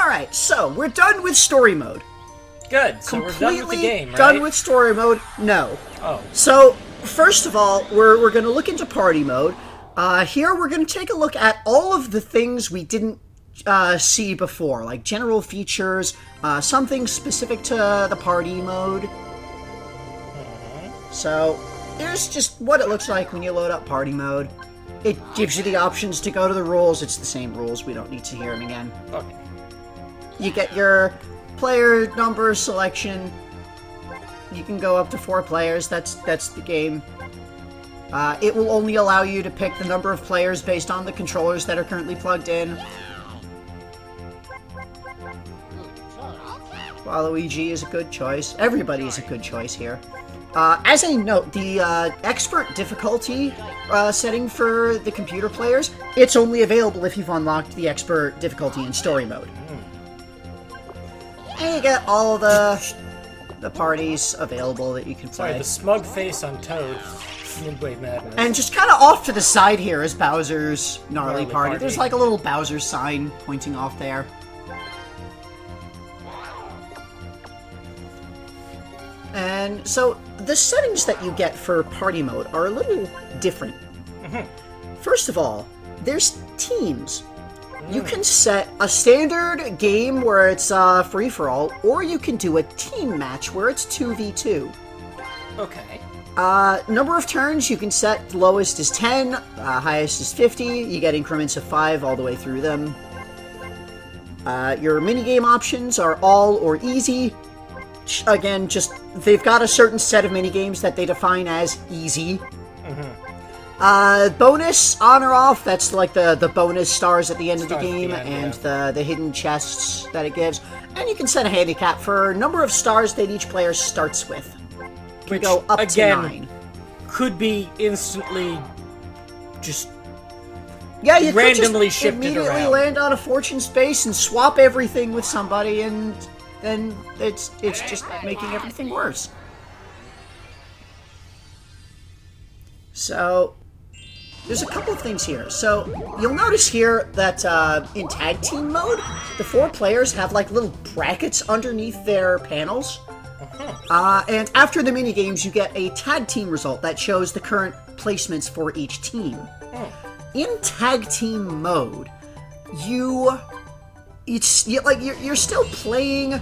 Alright, so we're done with story mode. Good, so we're done with the game, right? Done with story mode? No. Oh. So, first of all, we're going to look into party mode. Here we're going to take a look at all of the things we didn't see before, like general features, something specific to the party mode. So, here's just what it looks like when you load up party mode. It gives you the options to go to the rules. It's the same rules. We don't need to hear them again. Okay. You get your player number selection. You can go up to 4 players. That's the game. It will only allow you to pick the number of players based on the controllers that are currently plugged in. Waluigi is a good choice. Everybody is a good choice here. As a note, the expert difficulty setting for the computer players, it's only available if you've unlocked the expert difficulty in story mode. And you get all the parties available that you can play. Sorry, the smug face on Toad, Midway Madness. And just kind of off to the side here is Bowser's Gnarly Gnarly Party. Party. There's like a little Bowser sign pointing off there. And so the settings that you get for party mode are a little different. First of all, there's teams. You can set a standard game where it's free-for-all, or you can do a team match where it's 2v2. Okay. Number of turns, you can set lowest is 10, highest is 50. You get increments of 5 all the way through them. Your minigame options are all or easy. Again, just they've got a certain set of minigames that they define as easy. Bonus, on or off, that's like the bonus stars at the end of the game and the hidden chests that it gives. And you can set a handicap for number of stars that each player starts with. Which, go up again, to 9. Could be instantly just Yeah, you randomly could just shifted immediately around. land on a fortune space and swap everything with somebody, and then it's just making everything worse. So there's a couple of things here. So you'll notice here that in tag team mode, the 4 players have like little brackets underneath their panels. And after the minigames, you get a tag team result that shows the current placements for each team. In tag team mode, you're still playing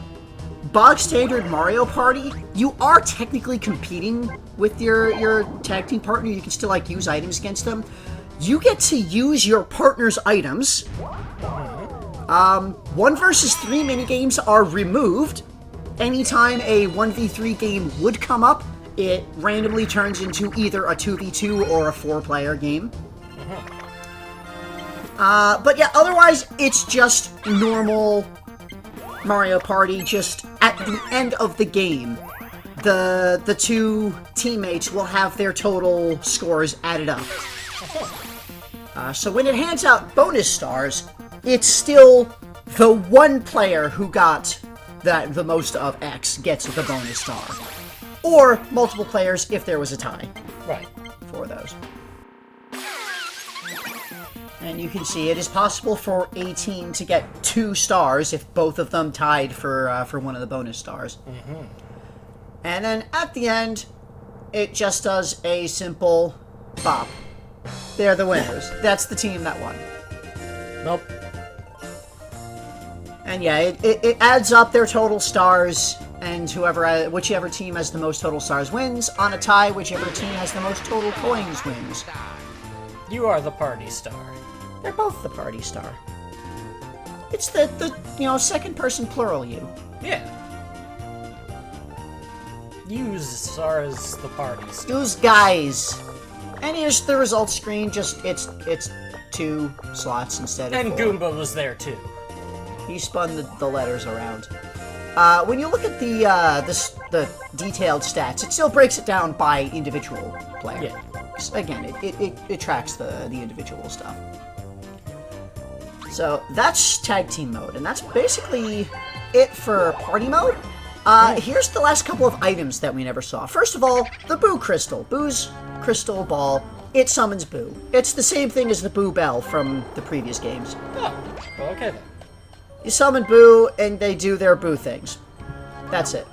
bog standard Mario Party. You are technically competing with your tag team partner. You can still like use items against them. You get to use your partner's items. 1 versus 3 minigames are removed. Anytime a 1v3 game would come up, it randomly turns into either a 2v2 or a 4-player game. But yeah, otherwise, it's just normal Mario Party. Just at the end of the game, the 2 teammates will have their total scores added up. So when it hands out bonus stars, it's still the 1 player who got the most of X gets the bonus star. Or multiple players if there was a tie. Right. For those. And you can see it is possible for a team to get 2 stars if both of them tied for one of the bonus stars. And then at the end, it just does a simple bop. They're the winners. That's the team that won. Nope. And yeah, it adds up their total stars, and whichever team has the most total stars wins. On a tie, whichever team has the most total coins wins. You are the party star. They're both the party star. It's the second person plural you. Yeah. Yous are as the party star. Those guys. And here's the results screen. Just it's 2 slots instead of And 4. Goomba was there too. He spun the letters around. When you look at the detailed stats, it still breaks it down by individual player. Yeah. Again, it tracks the individual stuff. So that's tag team mode, and that's basically it for party mode. Here's the last couple of items that we never saw. First of all, the Boo Crystal. Boo's crystal ball. It summons Boo. It's the same thing as the Boo Bell from the previous games. Oh, well, okay then. You summon Boo, and they do their Boo things. That's it.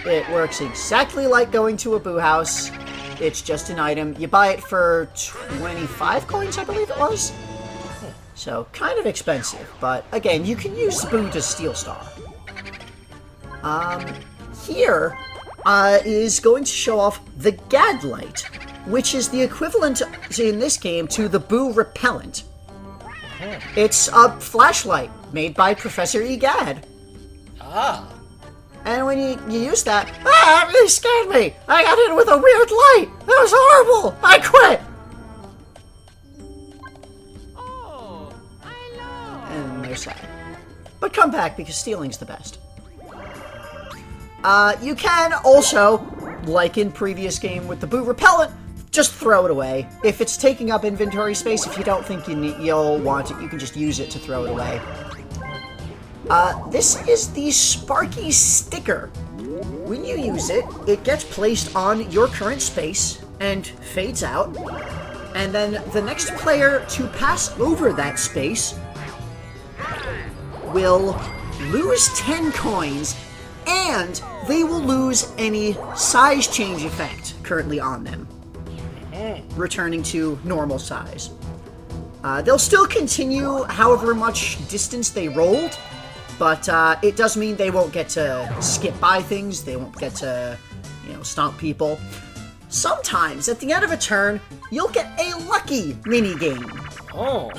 It works exactly like going to a Boo house. It's just an item. You buy it for 25 coins, I believe it was. So, kind of expensive, but again, you can use Boo to steal Star. Here is going to show off the Gadlight, which is the equivalent, in this game, to the Boo Repellent. It's a flashlight made by Professor Egad. Ah. And when you use that, it really scared me! I got hit with a weird light! That was horrible! I quit! And they're sad. But come back, because stealing's the best. You can also, like in previous game with the Boo Repellent, just throw it away. If it's taking up inventory space, if you don't think you'll want it, you can just use it to throw it away. This is the Sparky Sticker. When you use it, it gets placed on your current space and fades out. And then the next player to pass over that space will lose 10 coins, and they will lose any size change effect currently on them, returning to normal size. They'll still continue however much distance they rolled, but it does mean they won't get to skip by things, they won't get to, stomp people. Sometimes, at the end of a turn, you'll get a lucky minigame. Oh.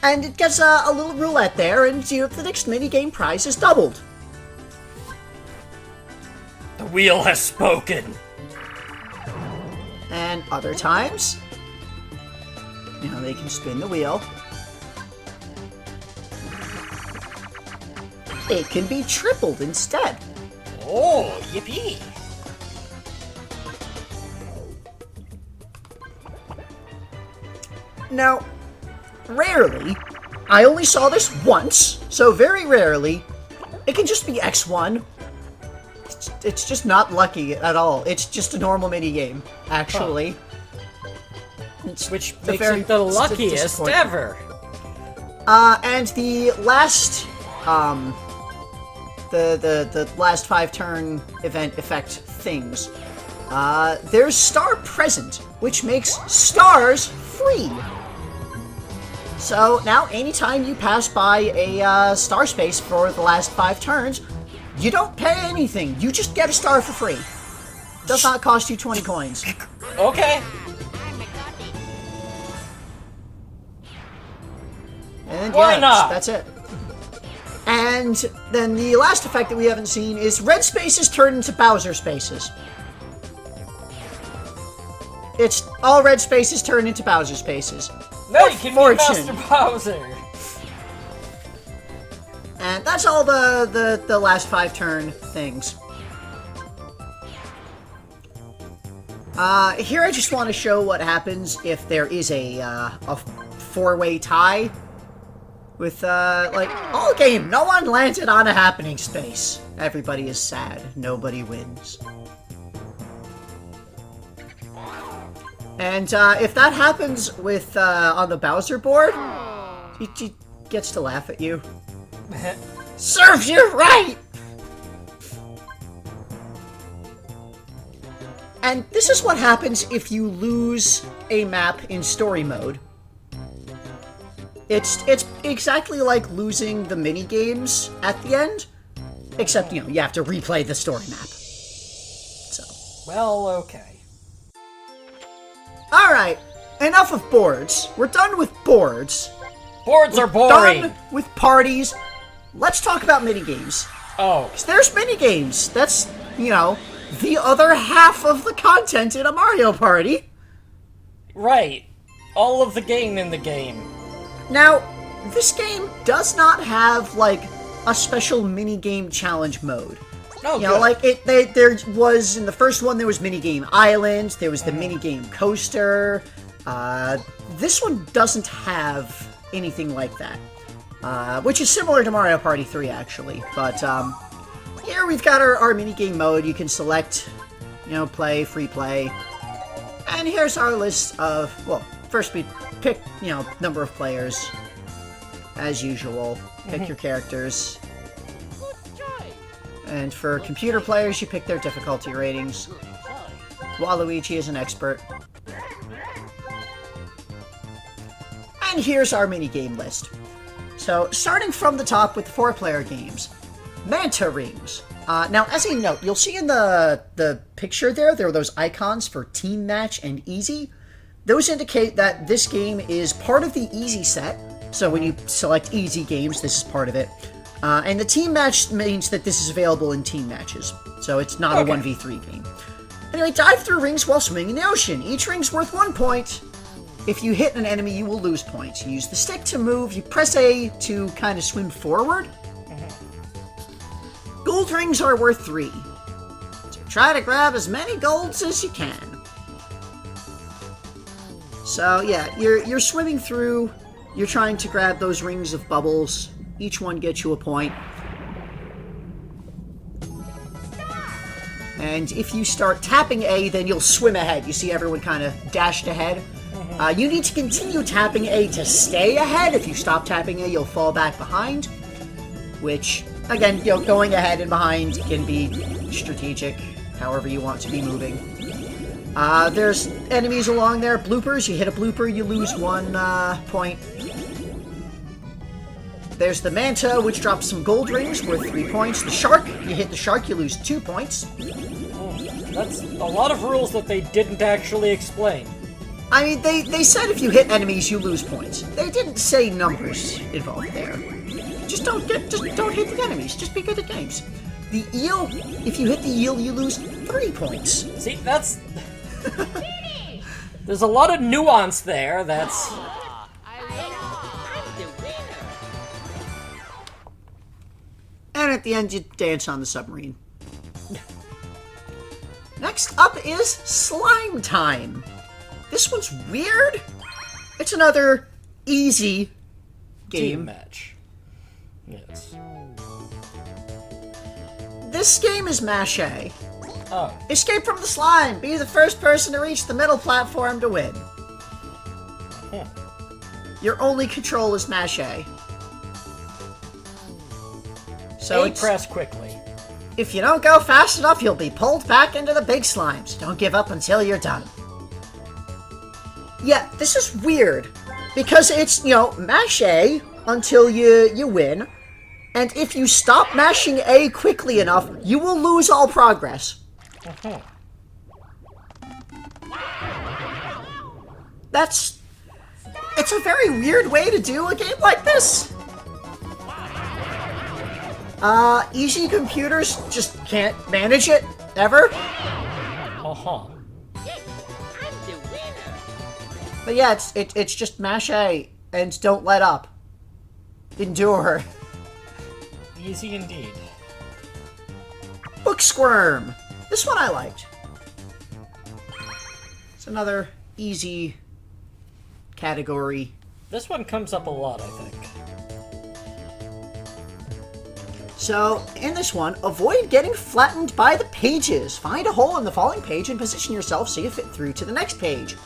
And it gets a little roulette there, and the next minigame prize is doubled. The wheel has spoken. And other times, they can spin the wheel. It can be tripled instead. Oh, yippee. Now, rarely, I only saw this once, so very rarely, it can just be X1. It's just not lucky at all. It's just a normal minigame, actually. Which makes it the luckiest ever. And the last, the last 5-turn event effect things, there's Star Present, which makes stars free. So now, anytime you pass by a star space for the last 5 turns, you don't pay anything. You just get a star for free. Does not cost you 20 coins. Okay. And Why not? That's it. And then the last effect that we haven't seen is red spaces turn into Bowser spaces. It's all red spaces turn into Bowser spaces. Now you can be Master Bowser. And that's all the last 5-turn things. Here I just want to show what happens if there is a 4-way tie. With, all game, no one landed on a happening space. Everybody is sad. Nobody wins. And, if that happens with, on the Bowser board, he gets to laugh at you. Serves you right! And this is what happens if you lose a map in story mode. It's exactly like losing the mini-games at the end, except, you have to replay the story map. So. Well, okay. Alright, enough of boards. We're done with boards. Boards are boring. Done with parties. Let's talk about mini-games. Oh. 'Cause there's mini-games. That's, the other half of the content in a Mario Party. Right. All of the game in the game. Now, this game does not have, a special mini-game challenge mode. Oh, good. There was, in the first one, there was minigame Island, there was the minigame Coaster. This one doesn't have anything like that. Which is similar to Mario Party 3, actually. But, here we've got our minigame mode. You can select, play, free play. And here's our list of, well, first we pick, number of players. as usual. Pick your characters. And for computer players, you pick their difficulty ratings. Waluigi is an expert. And here's our minigame list. So, starting from the top with the 4-player games. Manta Rings. Now, as a note, you'll see in the picture there are those icons for Team Match and Easy. Those indicate that this game is part of the Easy set. So when you select Easy games, this is part of it. And the Team Match means that this is available in team matches. So it's not a 1v3 game. Anyway, dive through rings while swimming in the ocean. Each ring's worth 1 point. If you hit an enemy, you will lose points. You use the stick to move. You press A to kind of swim forward. Gold rings are worth 3. So try to grab as many golds as you can. So yeah, you're swimming through. You're trying to grab those rings of bubbles. Each one gets you a point. And if you start tapping A, then you'll swim ahead. You see everyone kind of dashed ahead. You need to continue tapping A to stay ahead. If you stop tapping A, you'll fall back behind. Which, again, going ahead and behind can be strategic, however you want to be moving. There's enemies along there. Bloopers. You hit a blooper, you lose 1 point. There's the Manta, which drops some gold rings worth 3 points. The Shark. You hit the Shark, you lose 2 points. That's a lot of rules that they didn't actually explain. I mean, they said if you hit enemies, you lose points. They didn't say numbers involved there. Just don't hit the enemies. Just be good at games. The eel, if you hit the eel, you lose 3 points. See, that's... There's a lot of nuance there, that's... And at the end, you dance on the submarine. Next up is Slime Time. This one's weird. It's another easy game. Team match. Yes. This game is Mash A. Oh. Escape from the slime. Be the first person to reach the middle platform to win. Your only control is Mash A. So A press quickly. If you don't go fast enough, you'll be pulled back into the big slimes. Don't give up until you're done. Yeah, this is weird. Because it's, mash A until you win. And if you stop mashing A quickly enough, you will lose all progress. It's a very weird way to do a game like this. Easy computers just can't manage it, ever. But yeah, it's just mash A, and don't let up. Endure. Easy indeed. Booksquirm. This one I liked. It's another easy category. This one comes up a lot, I think. So, in this one, avoid getting flattened by the pages. Find a hole in the falling page and position yourself so you fit through to the next page.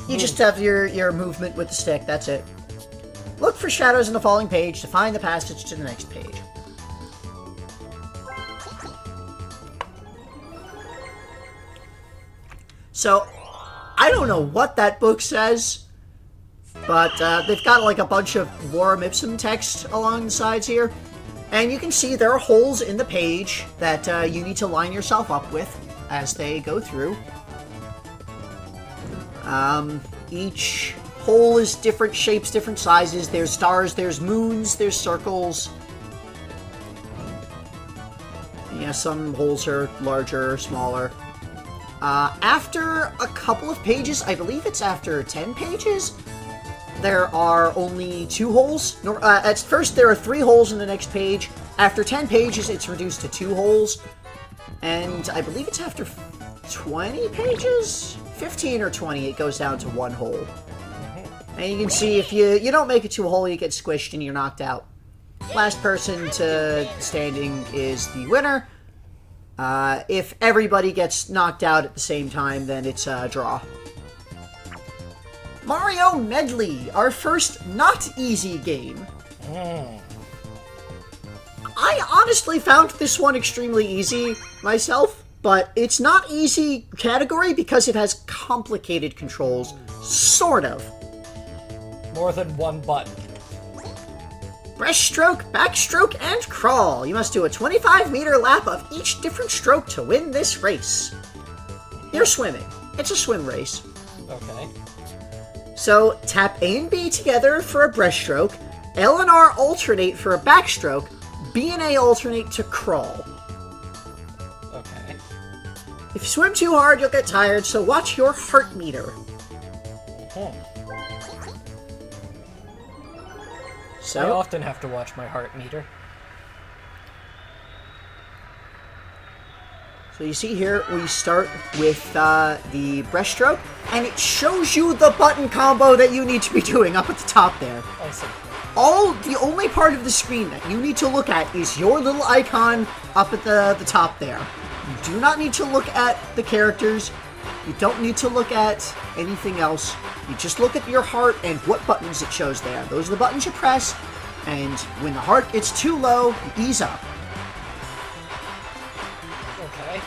You just have your movement with the stick, that's it. Look for shadows in the falling page to find the passage to the next page. So, I don't know what that book says, but they've got like a bunch of lorem ipsum text along the sides here. And you can see there are holes in the page that you need to line yourself up with as they go through. Each hole is different shapes, different sizes. There's stars, there's moons, there's circles. Yeah, some holes are larger, smaller. After a couple of pages, I believe it's after 10 pages, there are only 2 holes. At first, there are 3 holes in the next page. After 10 pages, it's reduced to 2 holes. And I believe it's after 20 pages? 15 or 20, it goes down to 1 hole. And you can see if you don't make it to a hole, you get squished and you're knocked out. Last person to standing is the winner. If everybody gets knocked out at the same time, then it's a draw. Mario Medley, our first not easy game. I honestly found this one extremely easy myself, but it's not easy category because it has complicated controls, sort of. More than one button. Breaststroke, backstroke, and crawl. You must do a 25-meter lap of each different stroke to win this race. You're swimming. It's a swim race. Okay. So, tap A and B together for a breaststroke, L and R alternate for a backstroke, B and A alternate to crawl. Okay. If you swim too hard, you'll get tired, so watch your heart meter. I So, often have to watch my heart meter. so you see here, we start with the breaststroke, and it shows you the button combo that you need to be doing up at the top there. I see. The only part of the screen that you need to look at is your little icon up at the top there. You do not need to look at the characters. You don't need to look at anything else. You just look at your heart and what buttons it shows there. Those are the buttons you press, and when the heart gets too low, you ease up. Okay.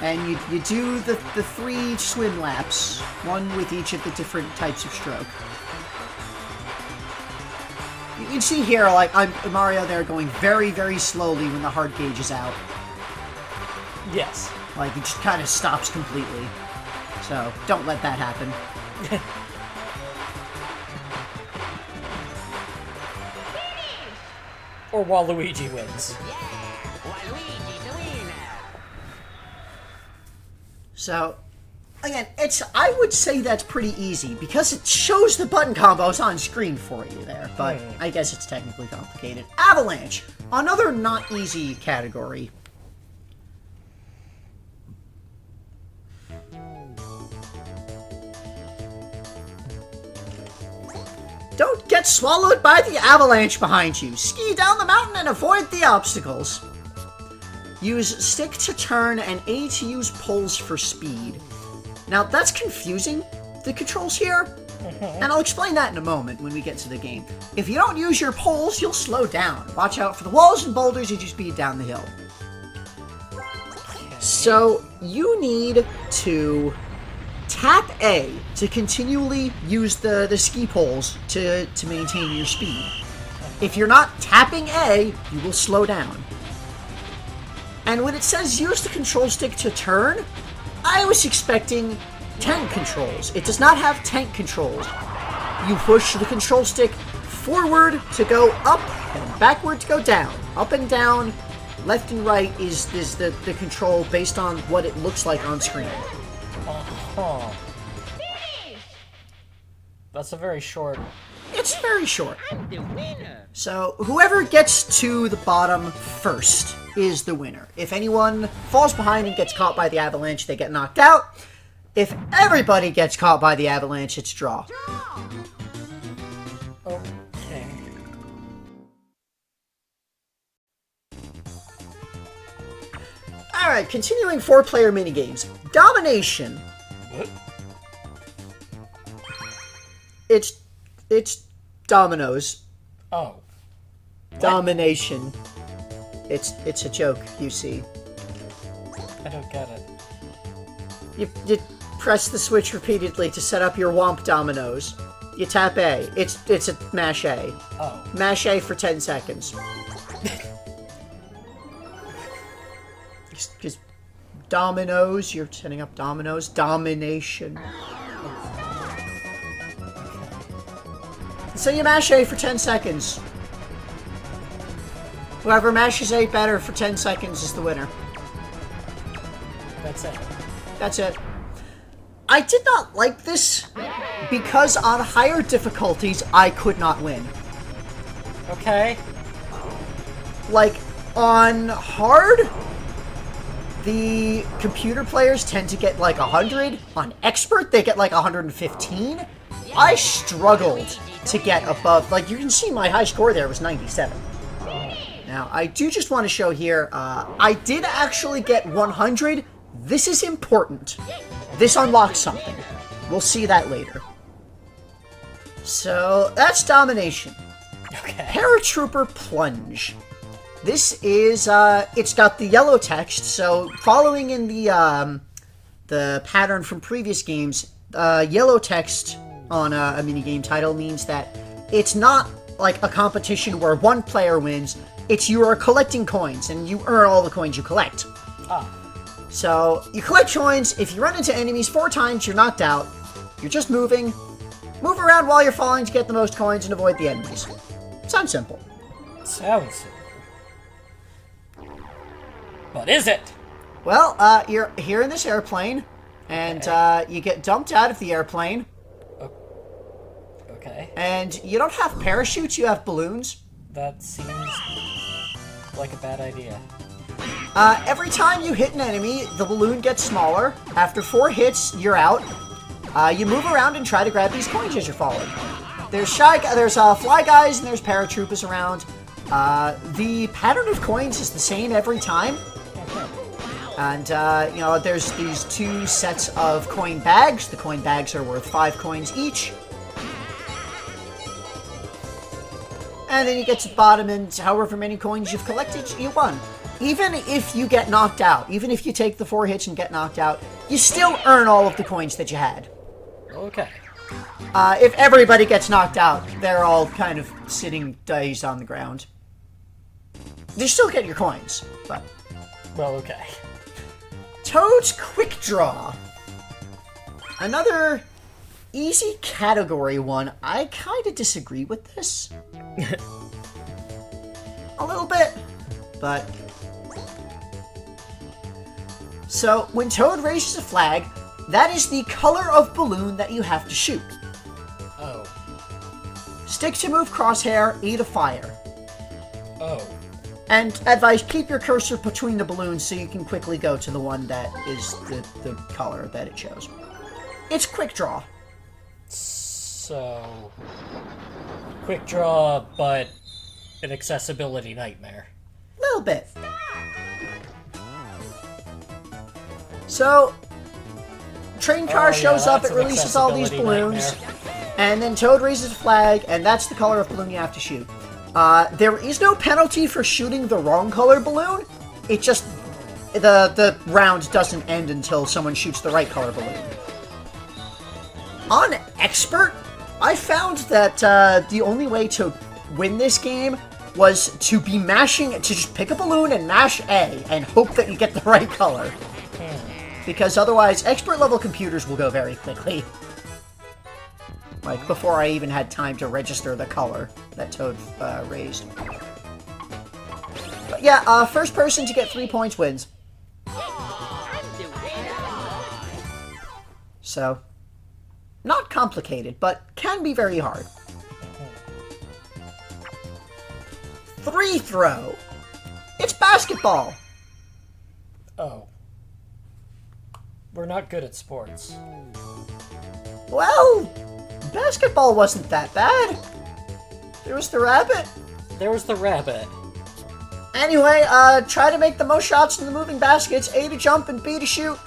And you do the 3 swim laps, one with each of the different types of stroke. You can see here, like, Mario there going very, very slowly when the heart gauge is out. Yes. Like, it just kind of stops completely. So, don't let that happen. Or Waluigi wins. So, again, I would say that's pretty easy, because it shows the button combos on screen for you there, but I guess it's technically complicated. Avalanche! Another not easy category. Don't get swallowed by the avalanche behind you. Ski down the mountain and avoid the obstacles. Use stick to turn and A to use poles for speed. Now, that's confusing, the controls here, and I'll explain that in a moment when we get to the game. If you don't use your poles, you'll slow down. Watch out for the walls and boulders as you speed down the hill. So, you need to tap A to continually use the ski poles to maintain your speed. If you're not tapping A, you will slow down. And when it says use the control stick to turn, I was expecting tank controls. It does not have tank controls. You push the control stick forward to go up and backward to go down. Up and down, left and right is the control based on what it looks like on screen. Uh-huh. That's a very short... It's very short. So, whoever gets to the bottom first is the winner. If anyone falls behind and gets caught by the avalanche, they get knocked out. If everybody gets caught by the avalanche, it's draw. Okay. Alright, continuing 4-player minigames. Domination. What? It's dominoes. Oh. Domination. It's a joke, you see. I don't get it. You press the switch repeatedly to set up your Whomp dominoes. You tap A. It's a mash A. Oh. Mash A for 10 seconds. Just dominoes, you're setting up dominoes. Domination. So you mash A for 10 seconds. Whoever mashes A better for 10 seconds is the winner. That's it. That's it. I did not like this because on higher difficulties, I could not win. Okay. Like, on hard, the computer players tend to get like 100. On expert, they get like 115. I struggled to get above, like, you can see my high score there was 97. Now, I do just want to show here, I did actually get 100. This is important. This unlocks something. We'll see that later. So, that's Domination. Okay. Paratrooper Plunge. This is, it's got the yellow text, so following in the pattern from previous games, yellow text on a minigame title means that it's not like a competition where one player wins, it's you are collecting coins, and you earn all the coins you collect. Ah. So, you collect coins, if you run into enemies 4 times, you're knocked out. You're just moving. Move around while you're falling to get the most coins and avoid the enemies. Sounds simple. Sounds simple. But is it? Well, you're here in this airplane, and you get dumped out of the airplane. Okay. And you don't have parachutes, you have balloons. That seems like a bad idea. Every time you hit an enemy, the balloon gets smaller. After 4 hits, you're out. You move around and try to grab these coins as you're falling. There's fly guys and there's paratroopers around. The pattern of coins is the same every time. And, there's these 2 sets of coin bags. The coin bags are worth 5 coins each. And then you get to the bottom, and however many coins you've collected, you won. Even if you get knocked out, even if you take the 4 hits and get knocked out, you still earn all of the coins that you had. Okay. If everybody gets knocked out, they're all kind of sitting dazed on the ground. You still get your coins, but... Well, okay. Toad's Quick Draw. Another easy category one. I kind of disagree with this. A little bit, but... So, when Toad raises a flag, that is the color of balloon that you have to shoot. Oh. Stick to move crosshair, A to fire. Oh. And advise, keep your cursor between the balloons so you can quickly go to the one that is the color that it shows. It's quick draw. So... Quick draw, but an accessibility nightmare. A little bit. So, train car shows up, it releases all these balloons, and then Toad raises a flag, and that's the color of balloon you have to shoot. There is no penalty for shooting the wrong color balloon. It just... The round doesn't end until someone shoots the right color balloon. On Expert, I found that the only way to win this game was to be to just pick a balloon and mash A, and hope that you get the right color. Because otherwise, expert level computers will go very quickly. Like, before I even had time to register the color that Toad raised. But yeah, first person to get 3 points wins. So, not complicated, but can be very hard. 3 throw. It's basketball. Oh. We're not good at sports. Well, basketball wasn't that bad. There was the rabbit. There was the rabbit. Anyway, try to make the most shots in the moving baskets, A to jump and B to shoot.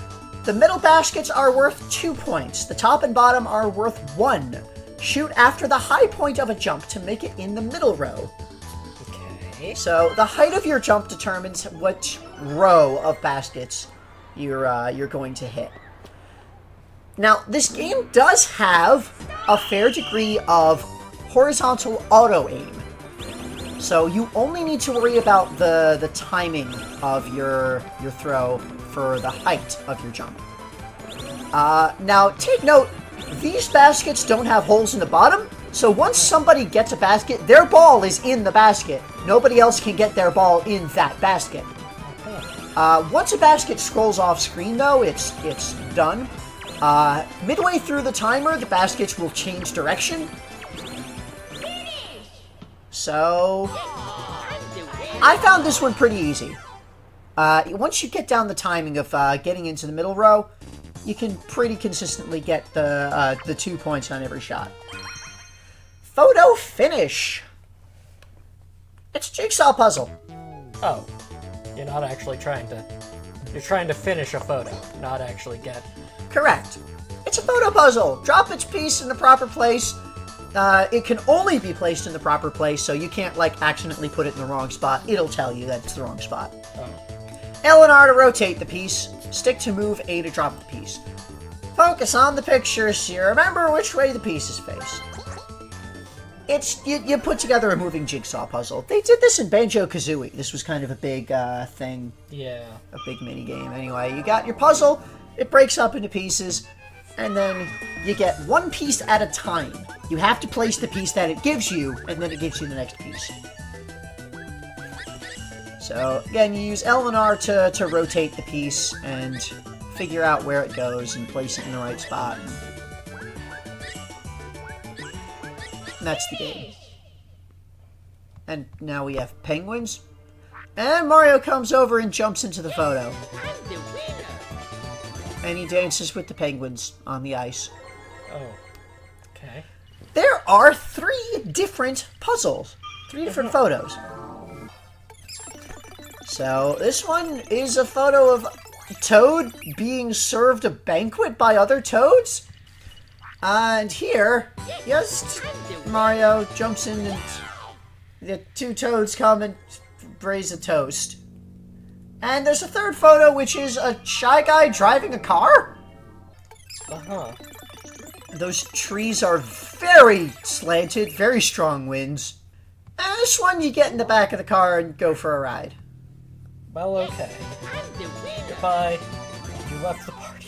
The middle baskets are worth 2 points. The top and bottom are worth 1. Shoot after the high point of a jump to make it in the middle row. Okay. So, the height of your jump determines which row of baskets you're going to hit. Now, this game does have a fair degree of horizontal auto-aim. So you only need to worry about the timing of your throw for the height of your jump. Now, take note, these baskets don't have holes in the bottom, so once somebody gets a basket, their ball is in the basket. Nobody else can get their ball in that basket. Once a basket scrolls off screen, though, it's done. Midway through the timer, the baskets will change direction. So, I found this one pretty easy. Once you get down the timing of getting into the middle row, you can pretty consistently get the 2 points on every shot. Photo finish. It's a jigsaw puzzle. Oh. You're not actually trying to... You're trying to finish a photo, not actually get... Correct. It's a photo puzzle. Drop its piece in the proper place, it can only be placed in the proper place, so you can't, like, accidentally put it in the wrong spot. It'll tell you that it's the wrong spot. L and R to rotate the piece. Stick to move, A to drop the piece. Focus on the picture so you remember which way the piece is faced. It's, you put together a moving jigsaw puzzle. They did this in Banjo-Kazooie. This was kind of a big thing. Yeah. A big mini game. Anyway, you got your puzzle. It breaks up into pieces. And then you get one piece at a time. You have to place the piece that it gives you, and then it gives you the next piece. So, again, you use L and R to rotate the piece and figure out where it goes and place it in the right spot. And that's the game. And now we have penguins. And Mario comes over and jumps into the photo. And he dances with the penguins on the ice. Oh. Okay. There are 3 different puzzles. 3 different photos. So, this one is a photo of Toad being served a banquet by other Toads. And here, yes, Mario jumps in and the 2 Toads come and raise a toast. And there's a 3rd photo, which is a Shy Guy driving a car. Uh-huh. Those trees are very slanted, very strong winds. And this one, you get in the back of the car and go for a ride. Well, okay. Goodbye. You left the party.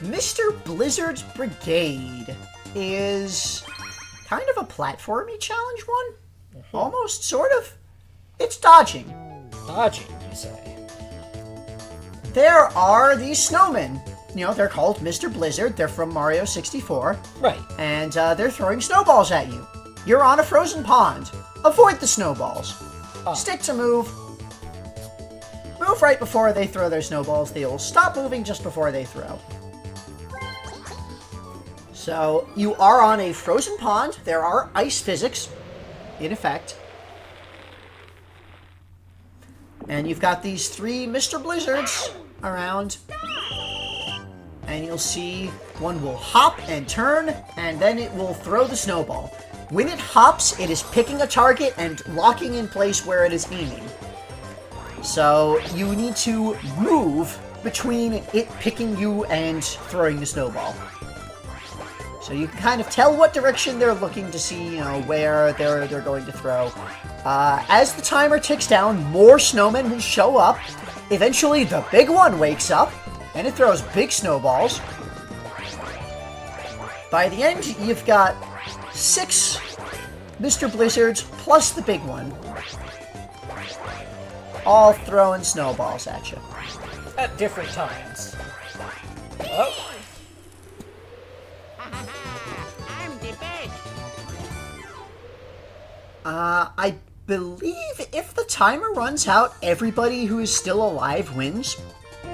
Mr. Blizzard's Brigade is kind of a platformy challenge one. Almost, sort of. It's dodging. Dodging, you say? There are these snowmen. You know, they're called Mr. Blizzard. They're from Mario 64. Right. And they're throwing snowballs at you. You're on a frozen pond. Avoid the snowballs. Stick to move. Move right before they throw their snowballs. They'll stop moving just before they throw. So, you are on a frozen pond. There are ice physics in effect. And you've got these 3 Mr. Blizzards around. And you'll see one will hop and turn, and then it will throw the snowball. When it hops, it is picking a target and locking in place where it is aiming. So, you need to move between it picking you and throwing the snowball. So you can kind of tell what direction they're looking to see, you know, where they're going to throw. As the timer ticks down, more snowmen will show up. Eventually, the big one wakes up, and it throws big snowballs. By the end, you've got 6 Mr. Blizzards plus the big one, all throwing snowballs at you. At different times. Oh. I believe if the timer runs out, everybody who is still alive wins.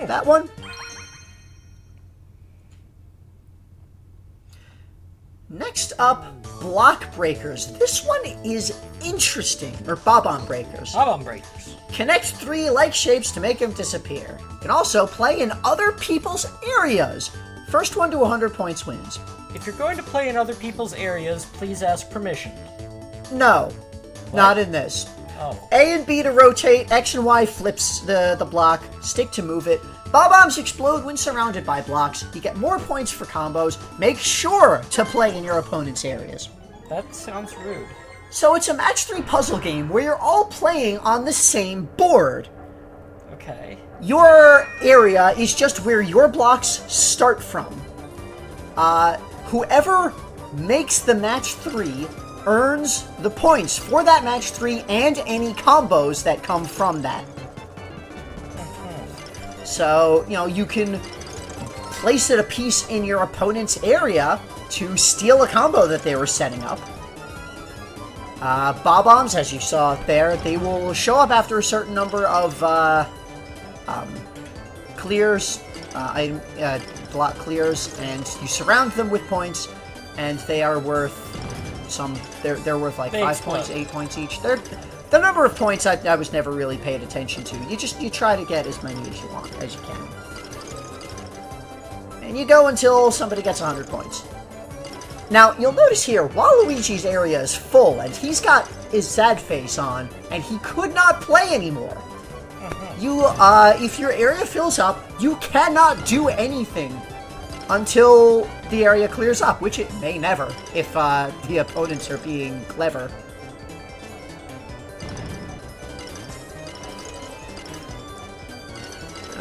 That one. Next up, block breakers. This one is interesting. Or bob-omb breakers. Bob-omb breakers. Connect 3 like shapes to make them disappear. You can also play in other people's areas. First one to 100 points wins. If you're going to play in other people's areas, please ask permission. No, not in this. Oh. A and B to rotate, X and Y flips the block, stick to move it. Bob-ombs explode when surrounded by blocks. You get more points for combos. Make sure to play in your opponent's areas. That sounds rude. So it's a match 3 puzzle game where you're all playing on the same board. Okay. Your area is just where your blocks start from. Whoever makes the match 3 earns the points for that match 3 and any combos that come from that. So, you know, you can place it a piece in your opponent's area to steal a combo that they were setting up. Bob-ombs, as you saw there, they will show up after a certain number of clears, block clears, and you surround them with points, and they are worth they're worth like 5 points, 8 points each. The number of points I was never really paid attention to. You try to get as many as you want, as you can. And you go until somebody gets 100 points. Now, you'll notice here, Waluigi's area is full, and he's got his sad face on, and he could not play anymore. If your area fills up, you cannot do anything until the area clears up, which it may never, if the opponents are being clever.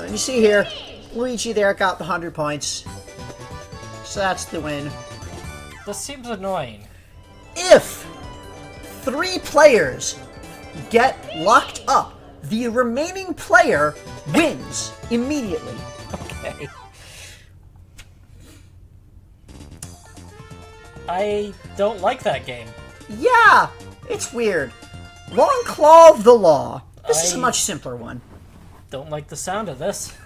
You see here, Luigi there got the 100 points. So that's the win. This seems annoying. If 3 players get locked up, the remaining player wins immediately. Okay. I don't like that game. Yeah, it's weird. Long Claw of the Law. This is a much simpler one. Don't like the sound of this.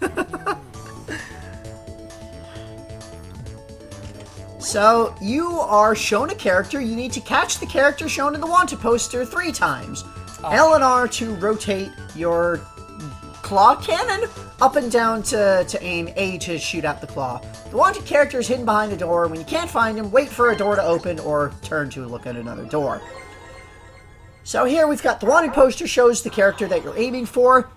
So, you are shown a character. You need to catch the character shown in the wanted poster 3 times. L and R to rotate your claw cannon up and down to aim, A to shoot out the claw. The wanted character is hidden behind a door. When you can't find him, wait for a door to open or turn to look at another door. So here we've got the wanted poster shows the character that you're aiming for.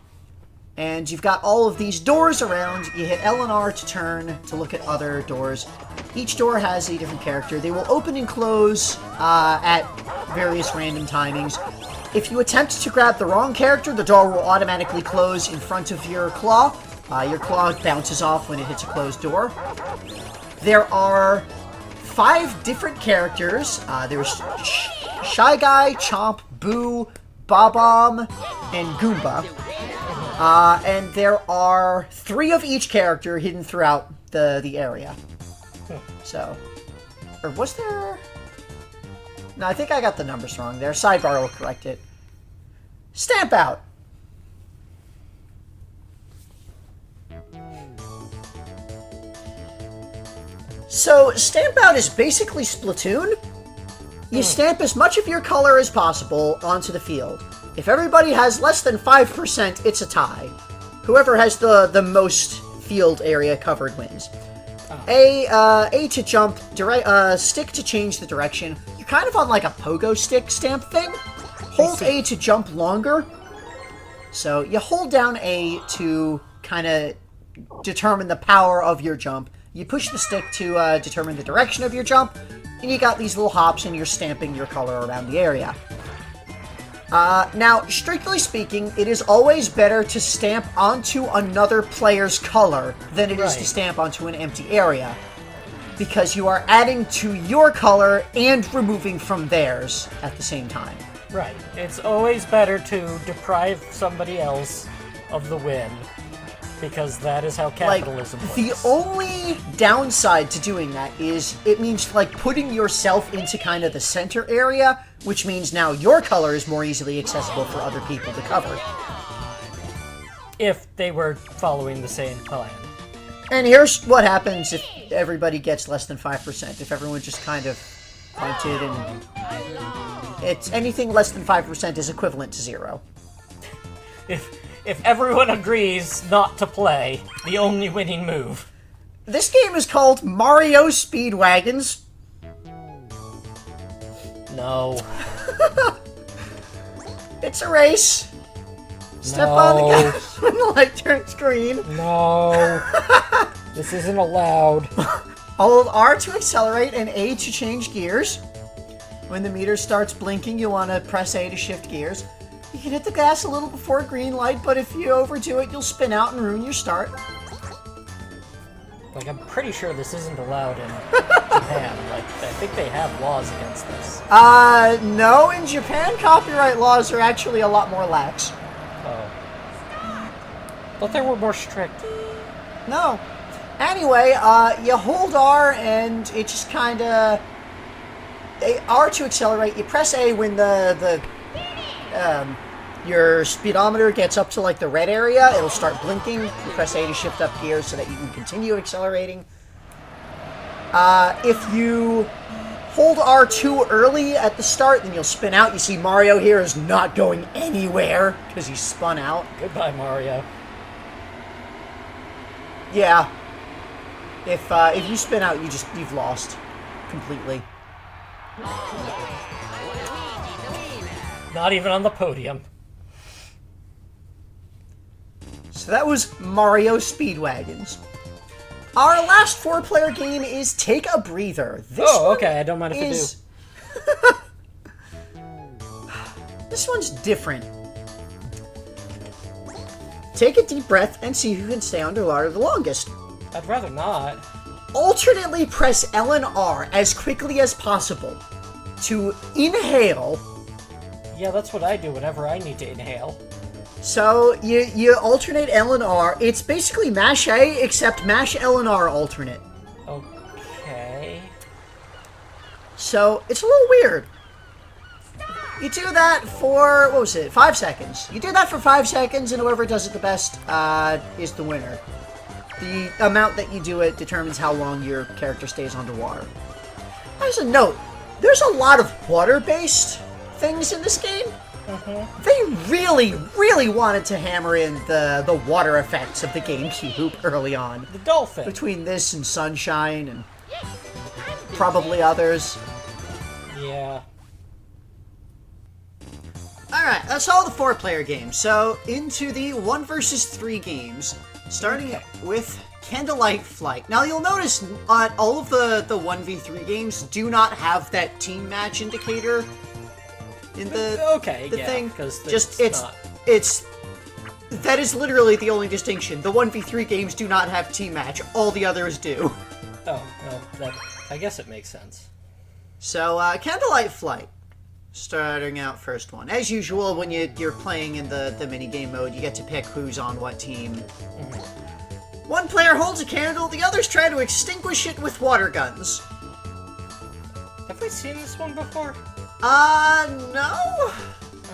And you've got all of these doors around. You hit L and R to turn to look at other doors. Each door has a different character. They will open and close at various random timings. If you attempt to grab the wrong character, the door will automatically close in front of your claw. Your claw bounces off when it hits a closed door. There are 5 different characters. There's Shy Guy, Chomp, Boo, Bob-omb, and Goomba. And there are 3 of each character hidden throughout the area. So, or was there? No, I think I got the numbers wrong there. Sidebar will correct it. Stamp Out. So, Stamp Out is basically Splatoon. You stamp as much of your color as possible onto the field. If everybody has less than 5%, it's a tie. Whoever has the most field area covered wins. A to jump, stick to change the direction. You're kind of on like a pogo stick stamp thing. Hold A to jump longer. So you hold down A to kind of determine the power of your jump. You push the stick to determine the direction of your jump. And you got these little hops and you're stamping your color around the area. Now, strictly speaking, it is always better to stamp onto another player's color than it is to stamp onto an empty area. Because you are adding to your color and removing from theirs at the same time. Right. It's always better to deprive somebody else of the win. Because that is how capitalism works. The only downside to doing that is it means like putting yourself into kind of the center area, which means now your color is more easily accessible for other people to cover. If they were following the same plan. And here's what happens if everybody gets less than 5%. If everyone just kind of punted and... It's anything less than 5% is equivalent to 0. If everyone agrees not to play, the only winning move. This game is called Mario Speedwagons. No. It's a race. Step on the gas when the light turns green. No. This isn't allowed. Hold R to accelerate and A to change gears. When the meter starts blinking, you want to press A to shift gears. You can hit the gas a little before green light, but if you overdo it, you'll spin out and ruin your start. Like, I'm pretty sure this isn't allowed in Japan. Like, I think they have laws against this. No, in Japan, copyright laws are actually a lot more lax. Oh. Thought they were more strict. No. Anyway, you hold R and it just kind of... R to accelerate. You press A when your speedometer gets up to like the red area. It'll start blinking. You press A to shift up gears so that you can continue accelerating. If you hold R too early at the start, then you'll spin out. You see Mario here is not going anywhere because he's spun out. Goodbye, Mario. Yeah. If you spin out, you've lost completely. Not even on the podium. So that was Mario Speedwagons. Our last 4-player game is Take a Breather. This one okay, I don't mind if is... This one's different. Take a deep breath and see who can stay underwater the longest. I'd rather not. Alternately press L and R as quickly as possible to inhale. Yeah, that's what I do whenever I need to inhale. So you alternate L and R. It's basically mash A, except mash L and R alternate. Okay. So it's a little weird. You do that for, 5 seconds. You do that for 5 seconds, and whoever does it the best is the winner. The amount that you do it determines how long your character stays underwater. As a note, there's a lot of water-based things in this game. They really, really wanted to hammer in the water effects of the GameCube early on. The dolphin. Between this and Sunshine and probably others. Yeah. Alright, that's all the 4-player games. So, into the 1 versus 3 games, starting with Candlelight Flight. Now, you'll notice all of the 1v3 games do not have that team match indicator in the thing. That is literally the only distinction. The 1v3 games do not have team match. All the others do. Oh, well, I guess it makes sense. So, Candlelight Flight. Starting out first one. As usual, when you're playing in the minigame mode, you get to pick who's on what team. One player holds a candle, the others try to extinguish it with water guns. Have we seen this one before? No?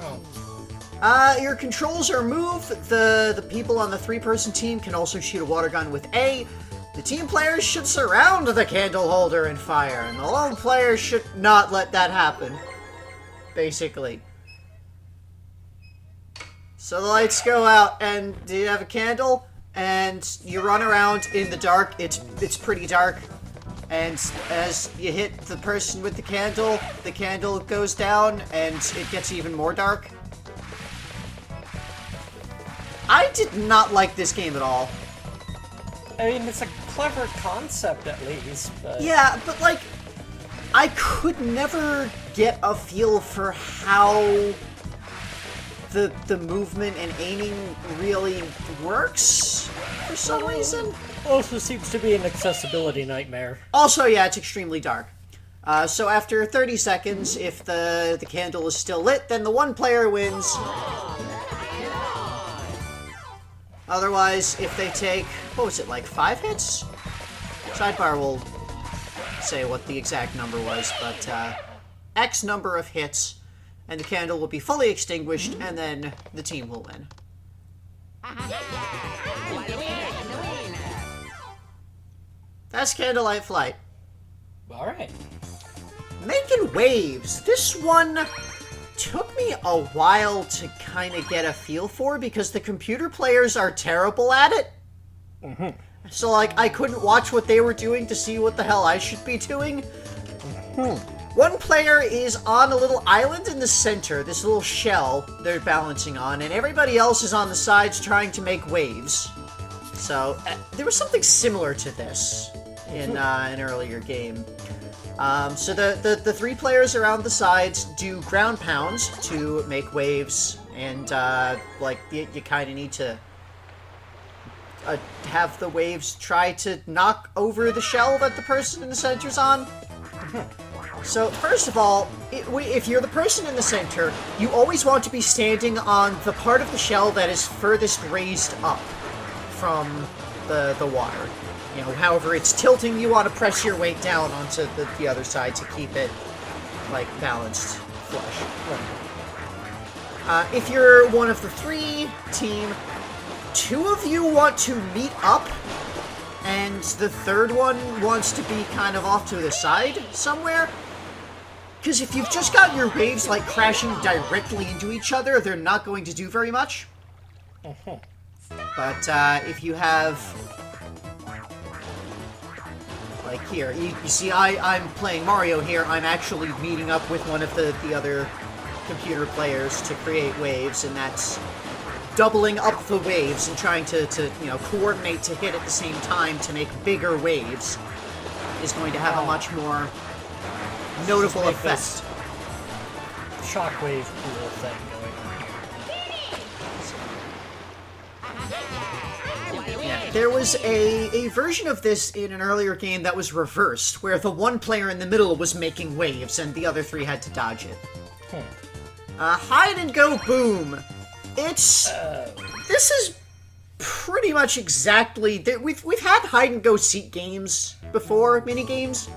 Oh. Your controls are move. The people on the 3-person team can also shoot a water gun with A. The team players should surround the candle holder and fire, and the lone player should not let that happen. Basically. So the lights go out, and you have a candle, and you run around in the dark. It's pretty dark. And as you hit the person with the candle goes down, and it gets even more dark. I did not like this game at all. I mean, it's a clever concept at least, but... Yeah, but like, I could never get a feel for how the movement and aiming really works for some reason. Also seems to be an accessibility nightmare. Also, yeah, it's extremely dark. So after 30 seconds, if the candle is still lit, then the one player wins. Otherwise, if they take, like 5 hits? Sidebar will say what the exact number was, but X number of hits, and the candle will be fully extinguished, and then the team will win. That's Candlelight Flight. Alright. Making Waves. This one took me a while to kind of get a feel for, because the computer players are terrible at it. So, like, I couldn't watch what they were doing to see what the hell I should be doing. One player is on a little island in the center, this little shell they're balancing on, and everybody else is on the sides trying to make waves. So, there was something similar to this in an earlier game. So the 3 players around the sides do ground pounds to make waves, and, like, you kind of need to have the waves try to knock over the shell that the person in the center's on. So, first of all, if you're the person in the center, you always want to be standing on the part of the shell that is furthest raised up from the water. You know, however it's tilting, you want to press your weight down onto the other side to keep it, like, balanced flush. If you're one of the 3 team, 2 of you want to meet up, and the 3rd one wants to be kind of off to the side somewhere. Because if you've just got your waves, like, crashing directly into each other, they're not going to do very much. But if you have Like here, you see, I'm playing Mario here. I'm actually meeting up with one of the other computer players to create waves, and that's doubling up the waves and trying to coordinate to hit at the same time to make bigger waves is going to have a much more notable make effect. Shockwave pool thing going. Yeah, there was a version of this in an earlier game that was reversed, where the one player in the middle was making waves and the other three had to dodge it. Hide and go boom. This is pretty much exactly... We've had hide and go seek games before, mini games.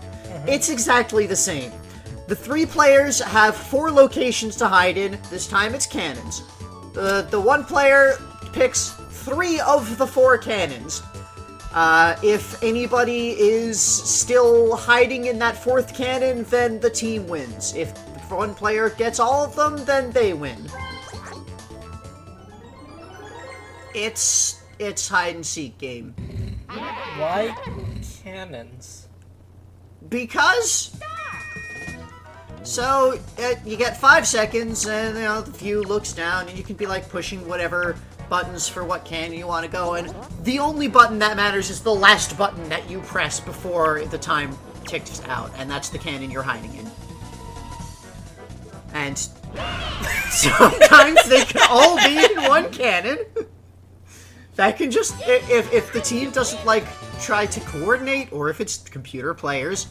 It's exactly the same. The 3 players have 4 locations to hide in. This time it's cannons. The one player picks 3 of the 4 cannons. If anybody is still hiding in that 4th cannon, then the team wins. If one player gets all of them, then they win. It's hide and seek game. Why cannons? Because... So, you get 5 seconds, and, the view looks down, and you can be, pushing whatever buttons for what cannon you want to go, and the only button that matters is the last button that you press before the time ticks out, and that's the cannon you're hiding in. And sometimes they can all be in one cannon. That can just, if the team doesn't, try to coordinate, or if it's computer players,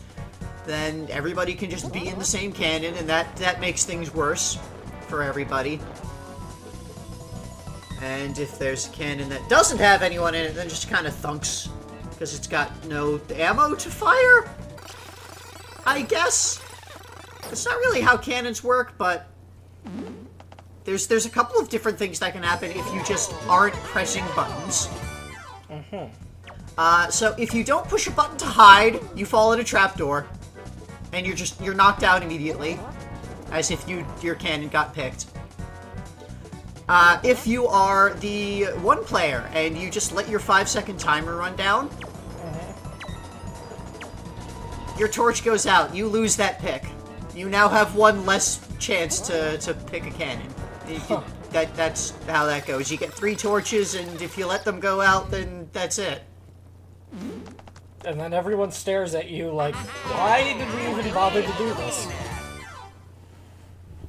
then everybody can just be in the same cannon, and that makes things worse for everybody. And if there's a cannon that doesn't have anyone in it, then just kind of thunks, because it's got no ammo to fire? I guess? It's not really how cannons work, but there's a couple of different things that can happen if you just aren't pressing buttons. So if you don't push a button to hide, you fall in a trapdoor, and you're knocked out immediately, as if your cannon got picked. If you are the one player and you just let your 5-second timer run down, your torch goes out. You lose that pick. You now have one less chance to pick a cannon. That's how that goes. You get 3 torches, and if you let them go out, then that's it. And then everyone stares at you like, why did we even bother to do this?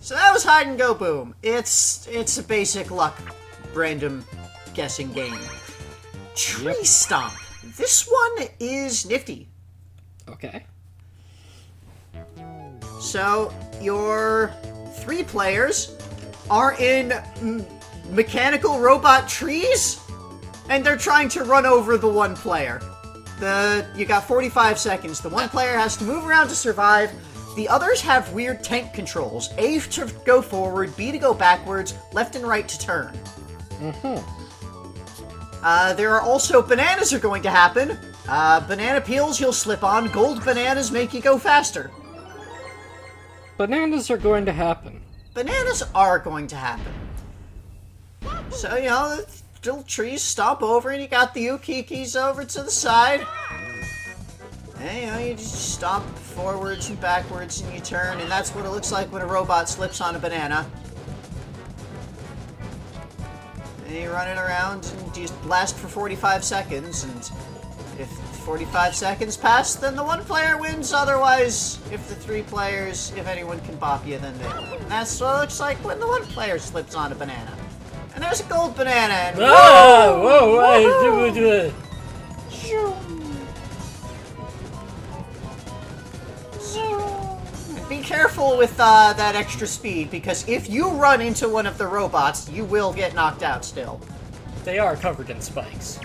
So that was Hide and Go Boom. It's a basic luck, random guessing game. Tree Stomp. This one is nifty. Okay. So your 3 players are in mechanical robot trees, and they're trying to run over the one player. You got 45 seconds. The one player has to move around to survive. The others have weird tank controls. A to go forward, B to go backwards, left and right to turn. There are also bananas are going to happen. Banana peels you'll slip on. Gold bananas make you go faster. Bananas are going to happen. Bananas are going to happen. So, the little trees stomp over, and you got the ukikis over to the side. And, you just stomp forwards and backwards, and you turn, and that's what it looks like when a robot slips on a banana. And you run it around, and you blast for 45 seconds, and if 45 seconds pass, then the one player wins. Otherwise, if the 3 players, if anyone can bop you, then they win. And that's what it looks like when the one player slips on a banana. And there's a gold banana, and be careful with that extra speed, because if you run into one of the robots, you will get knocked out still. They are covered in spikes.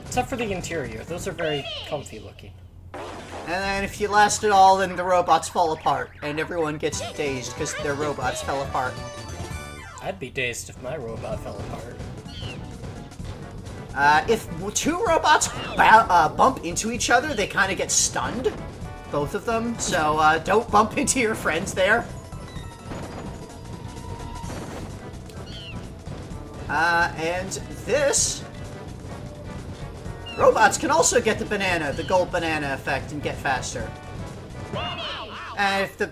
Except for the interior. Those are very comfy looking. And then if you last it all, then the robots fall apart, and everyone gets dazed because their robots fell apart. I'd be dazed if my robot fell apart. If 2 robots bump into each other, they kind of get stunned. Both of them. So don't bump into your friends there. And this Robots can also get the gold banana effect, and get faster. And if the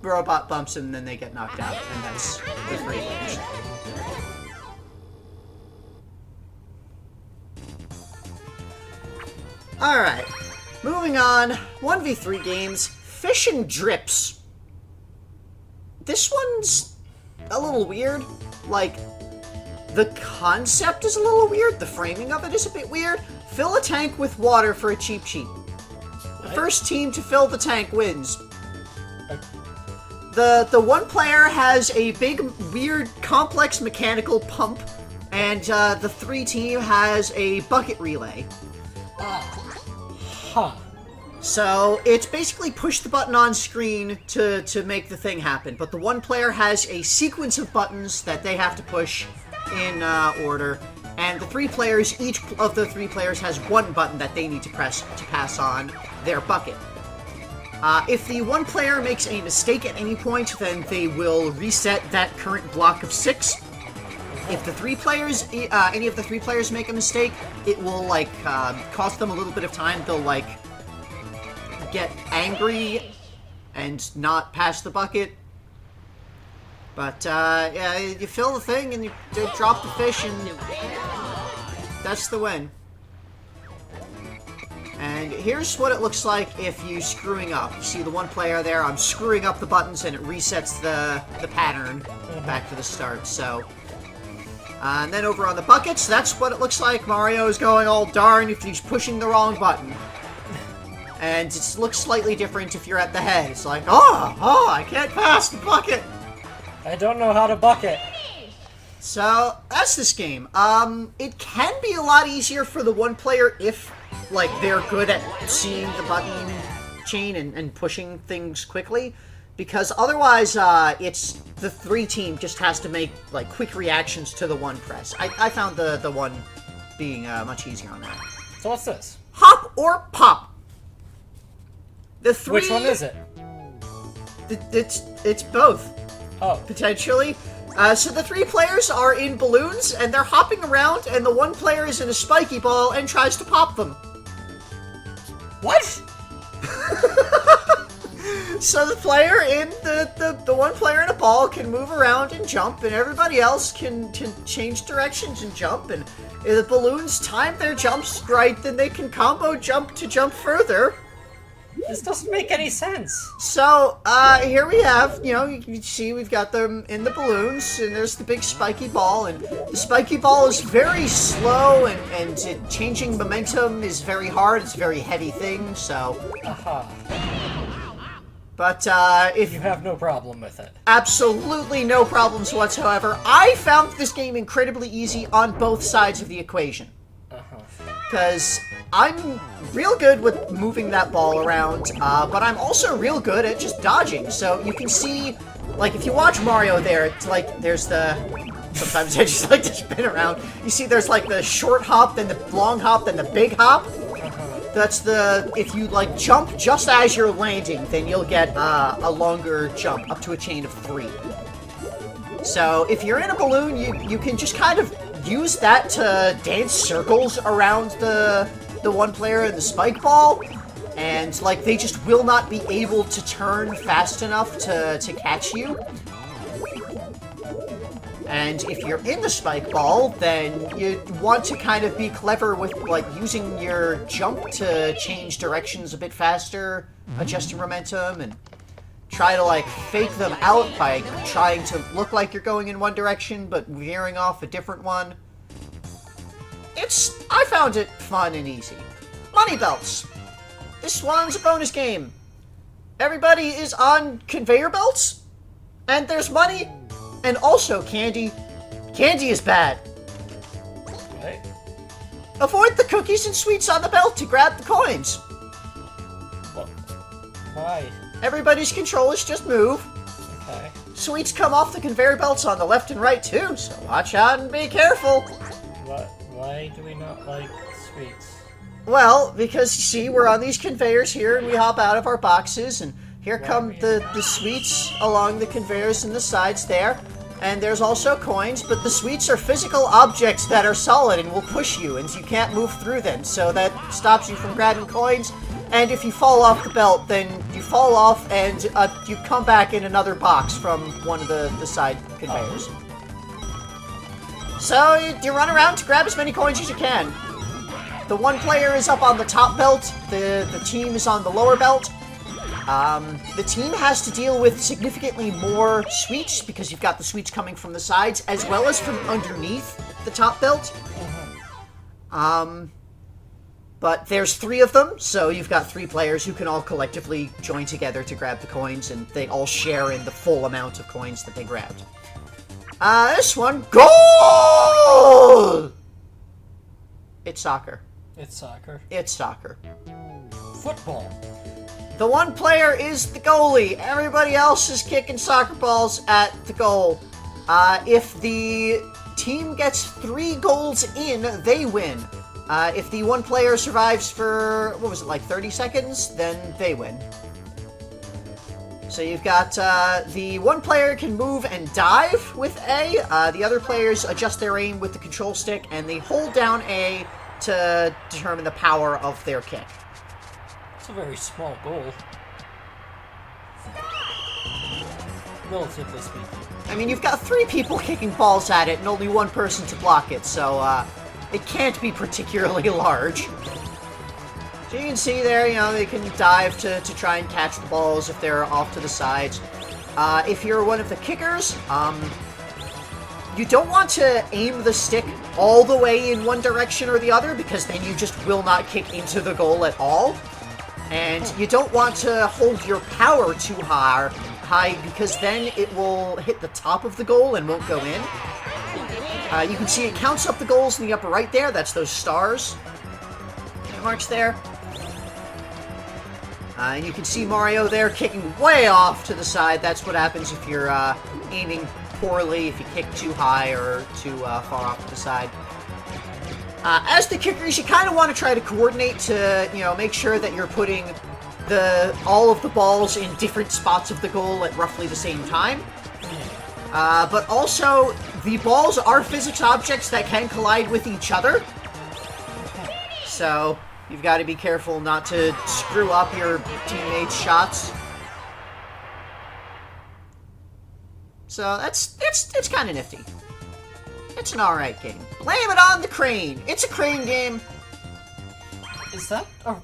robot bumps them, then they get knocked out, and that's the 3 range. Alright, moving on. 1v3 games. Fish and Drips. This one's a little weird. Like, the concept is a little weird. The framing of it is a bit weird. Fill a tank with water for a cheap cheap. The first team to fill the tank wins. The one player has a big, weird, complex mechanical pump, and the 3 team has a bucket relay. Huh. So it's basically push the button on screen to make the thing happen, but the one player has a sequence of buttons that they have to push in order, and the 3 players, each of the 3 players has one button that they need to press to pass on their bucket. If the one player makes a mistake at any point, then they will reset that current block of 6. If the 3 players, any of the 3 players make a mistake, it will, like, cost them a little bit of time. They'll, like, get angry and not pass the bucket. But, yeah, you fill the thing and you drop the fish and that's the win. And here's what it looks like if you screwing up. You see the one player there, I'm screwing up the buttons and it resets the pattern back to the start, so... and then over on the buckets, that's what it looks like. Mario is going all darn if he's pushing the wrong button. And it looks slightly different if you're at the head. It's like, oh, I can't pass the bucket. I don't know how to bucket. So, that's this game. It can be a lot easier for the one player if, like, they're good at seeing the button chain and pushing things quickly. Because otherwise, it's the 3 team just has to make, like, quick reactions to the one press. I found the one being much easier on that. So what's this? Hop or Pop. The 3... Which one is it? It's both, Oh. potentially. So the 3 players are in balloons, and they're hopping around, and the one player is in a spiky ball and tries to pop them. What? So the player in the one player in a ball can move around and jump, and everybody else can change directions and jump, and if the balloons time their jumps right, then they can combo jump to jump further. This doesn't make any sense. So, here we have, you know, you can see we've got them in the balloons, and there's the big spiky ball, and the spiky ball is very slow, and changing momentum is very hard. It's a very heavy thing, so... But, if... You have no problem with it. Absolutely no problems whatsoever. I found this game incredibly easy on both sides of the equation. Because I'm real good with moving that ball around, but I'm also real good at just dodging. So you can see, like, if you watch Mario there, it's like, there's the... Sometimes I just like to spin around. You see there's, like, the short hop, then the long hop, then the big hop. That's the... If you, like, jump just as you're landing, then you'll get a longer jump, up to a chain of 3. So if you're in a balloon, you can just kind of use that to dance circles around the one player in the spike ball, and, like, they just will not be able to turn fast enough to catch you. And if you're in the spike ball, then you want to kind of be clever with, like, using your jump to change directions a bit faster, adjust your momentum, and try to, like, fake them out by trying to look like you're going in one direction, but veering off a different one. I found it fun and easy. Money belts. This one's a bonus game. Everybody is on conveyor belts, and there's money, and also candy. Candy is bad. Right? Avoid the cookies and sweets on the belt to grab the coins. What? Why? Everybody's controllers just move. Okay. Sweets come off the conveyor belts on the left and right too, so watch out and be careful. What? Why do we not like sweets? Well, because, you see, we're on these conveyors here, and we hop out of our boxes, and here come the sweets along the conveyors and the sides there. And there's also coins, but the sweets are physical objects that are solid and will push you, and you can't move through them, so that stops you from grabbing coins. And if you fall off the belt, then you fall off and you come back in another box from one of the side conveyors. So you run around to grab as many coins as you can. The one player is up on the top belt, the team is on the lower belt. The team has to deal with significantly more sweets because you've got the sweets coming from the sides as well as from underneath the top belt. But there's 3 of them, so you've got 3 players who can all collectively join together to grab the coins, and they all share in the full amount of coins that they grabbed. This one, goal! It's soccer. It's soccer. It's soccer. Football. The one player is the goalie. Everybody else is kicking soccer balls at the goal. If the team gets 3 goals in, they win. If the one player survives for, 30 seconds, then they win. So you've got, the one player can move and dive with A, the other players adjust their aim with the control stick, and they hold down A to determine the power of their kick. It's a very small goal. Relatively speaking. I mean, you've got 3 people kicking balls at it and only 1 person to block it, so, it can't be particularly large. So you can see there, they can dive to try and catch the balls if they're off to the sides. If you're one of the kickers, you don't want to aim the stick all the way in one direction or the other, because then you just will not kick into the goal at all. And you don't want to hold your power too high, because then it will hit the top of the goal and won't go in. You can see it counts up the goals in the upper right there. That's those stars. Marks there. And you can see Mario there kicking way off to the side. That's what happens if you're aiming poorly, if you kick too high or too far off to the side. As the kickers, you kind of want to try to coordinate to, make sure that you're putting all of the balls in different spots of the goal at roughly the same time. But also, the balls are physics objects that can collide with each other. So, you've got to be careful not to screw up your teammates' shots. So, it's kind of nifty. It's an alright game. Blame it on the crane! It's a crane game! Is that a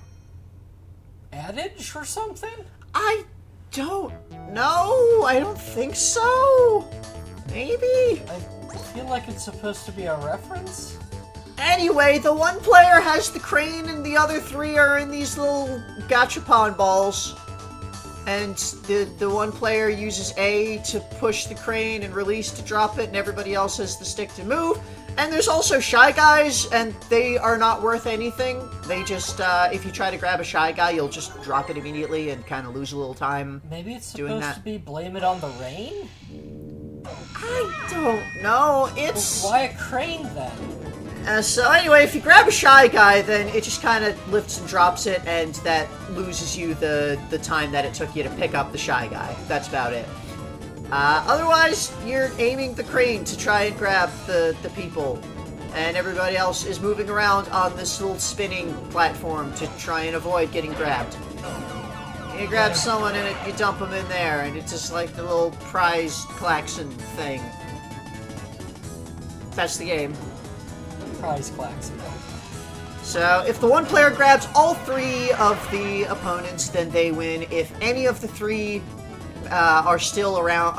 adage or something? I don't know. I don't think so. Maybe? I feel like it's supposed to be a reference. Anyway, the one player has the crane and the other 3 are in these little gachapon balls. And the one player uses A to push the crane and release to drop it, and everybody else has the stick to move. And there's also Shy Guys, and they are not worth anything. They just, if you try to grab a Shy Guy, you'll just drop it immediately and kind of lose a little time. Maybe it's doing supposed that. to be blame it on the rain? I don't know. It's... Well, why a crane then? So anyway, if you grab a Shy Guy, then it just kind of lifts and drops it, and that loses you the time that it took you to pick up the Shy Guy. That's about it. Otherwise, you're aiming the crane to try and grab the people, and everybody else is moving around on this little spinning platform to try and avoid getting grabbed. You grab someone and you dump them in there, and it's just like the little prize klaxon thing. That's the game. Prize klaxon. So, if the one player grabs all 3 of the opponents, then they win. If any of the 3 are still around,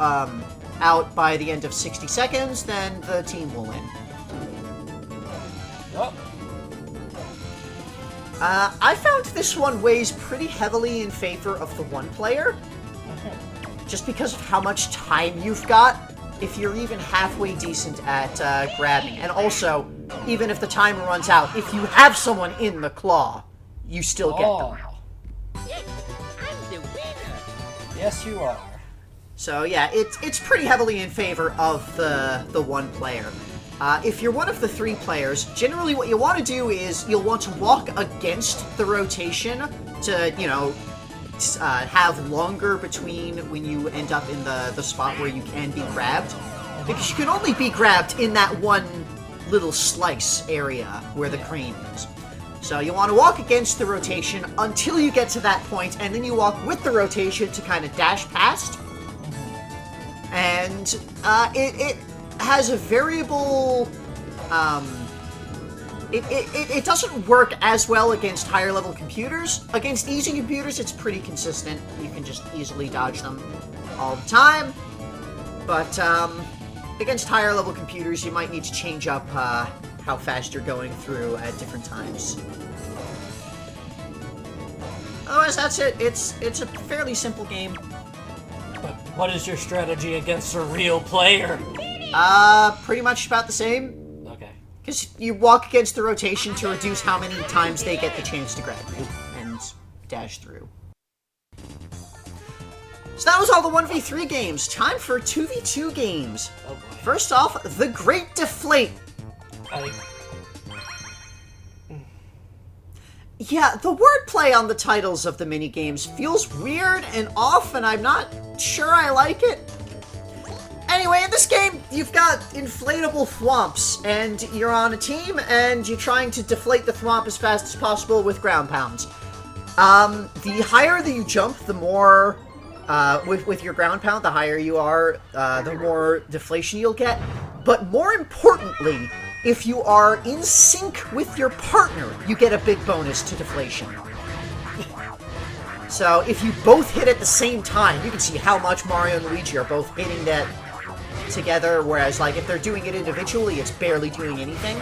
out by the end of 60 seconds, then the team will win. Oh. I found this one weighs pretty heavily in favor of the one player, just because of how much time you've got, if you're even halfway decent at grabbing. And also, even if the timer runs out, if you have someone in the claw, you still get them. Yes, you are. So yeah, it's pretty heavily in favor of the one player. If you're one of the 3 players, generally what you want to do is you'll want to walk against the rotation to, have longer between when you end up in the spot where you can be grabbed. Because you can only be grabbed in that one little slice area where the crane is. So you want to walk against the rotation until you get to that point, and then you walk with the rotation to kind of dash past. And it has a variable... It doesn't work as well against higher level computers. Against easy computers, it's pretty consistent. You can just easily dodge them all the time. But against higher level computers, you might need to change up how fast you're going through at different times. Otherwise, that's it. It's a fairly simple game. But what is your strategy against a real player? Pretty much about the same. Okay. Because you walk against the rotation to reduce how many times they get the chance to grab you and dash through. So that was all the 1v3 games. Time for 2v2 games. Oh boy. First off, The Great Deflate. Yeah, the wordplay on the titles of the minigames feels weird and off, and I'm not sure I like it. Anyway, in this game, you've got inflatable thwomps, and you're on a team, and you're trying to deflate the thwomp as fast as possible with ground pounds. The higher that you jump, the more, with your ground pound, the higher you are, the more deflation you'll get. But more importantly, if you are in sync with your partner, you get a big bonus to deflation. So if you both hit at the same time, you can see how much Mario and Luigi are both hitting that together, whereas like if they're doing it individually, it's barely doing anything.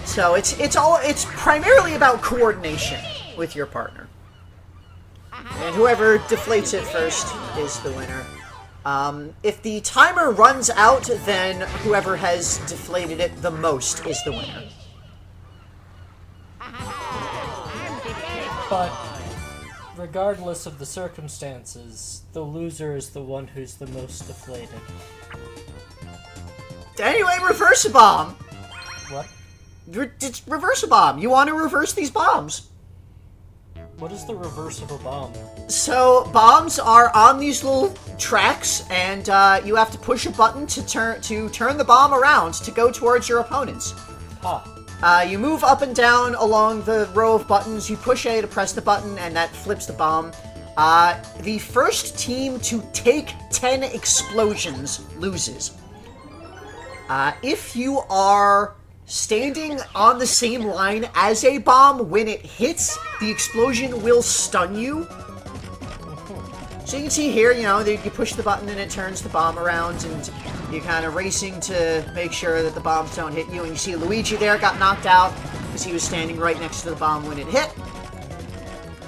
So it's primarily about coordination with your partner. And whoever deflates it first is the winner. If the timer runs out, then whoever has deflated it the most is the winner. But regardless of the circumstances, the loser is the one who's the most deflated. Anyway, reverse a bomb. What? It's reverse a bomb. You want to reverse these bombs. What is the reverse of a bomb? So, bombs are on these little tracks, and you have to push a button to turn the bomb around to go towards your opponents. You move up and down along the row of buttons, you push A to press the button, and that flips the bomb. The first team to take 10 explosions loses. If you are standing on the same line as a bomb, when it hits, the explosion will stun you. So you can see here, you know, you push the button and it turns the bomb around, and you're kind of racing to make sure that the bombs don't hit you. And you see Luigi there got knocked out because he was standing right next to the bomb when it hit.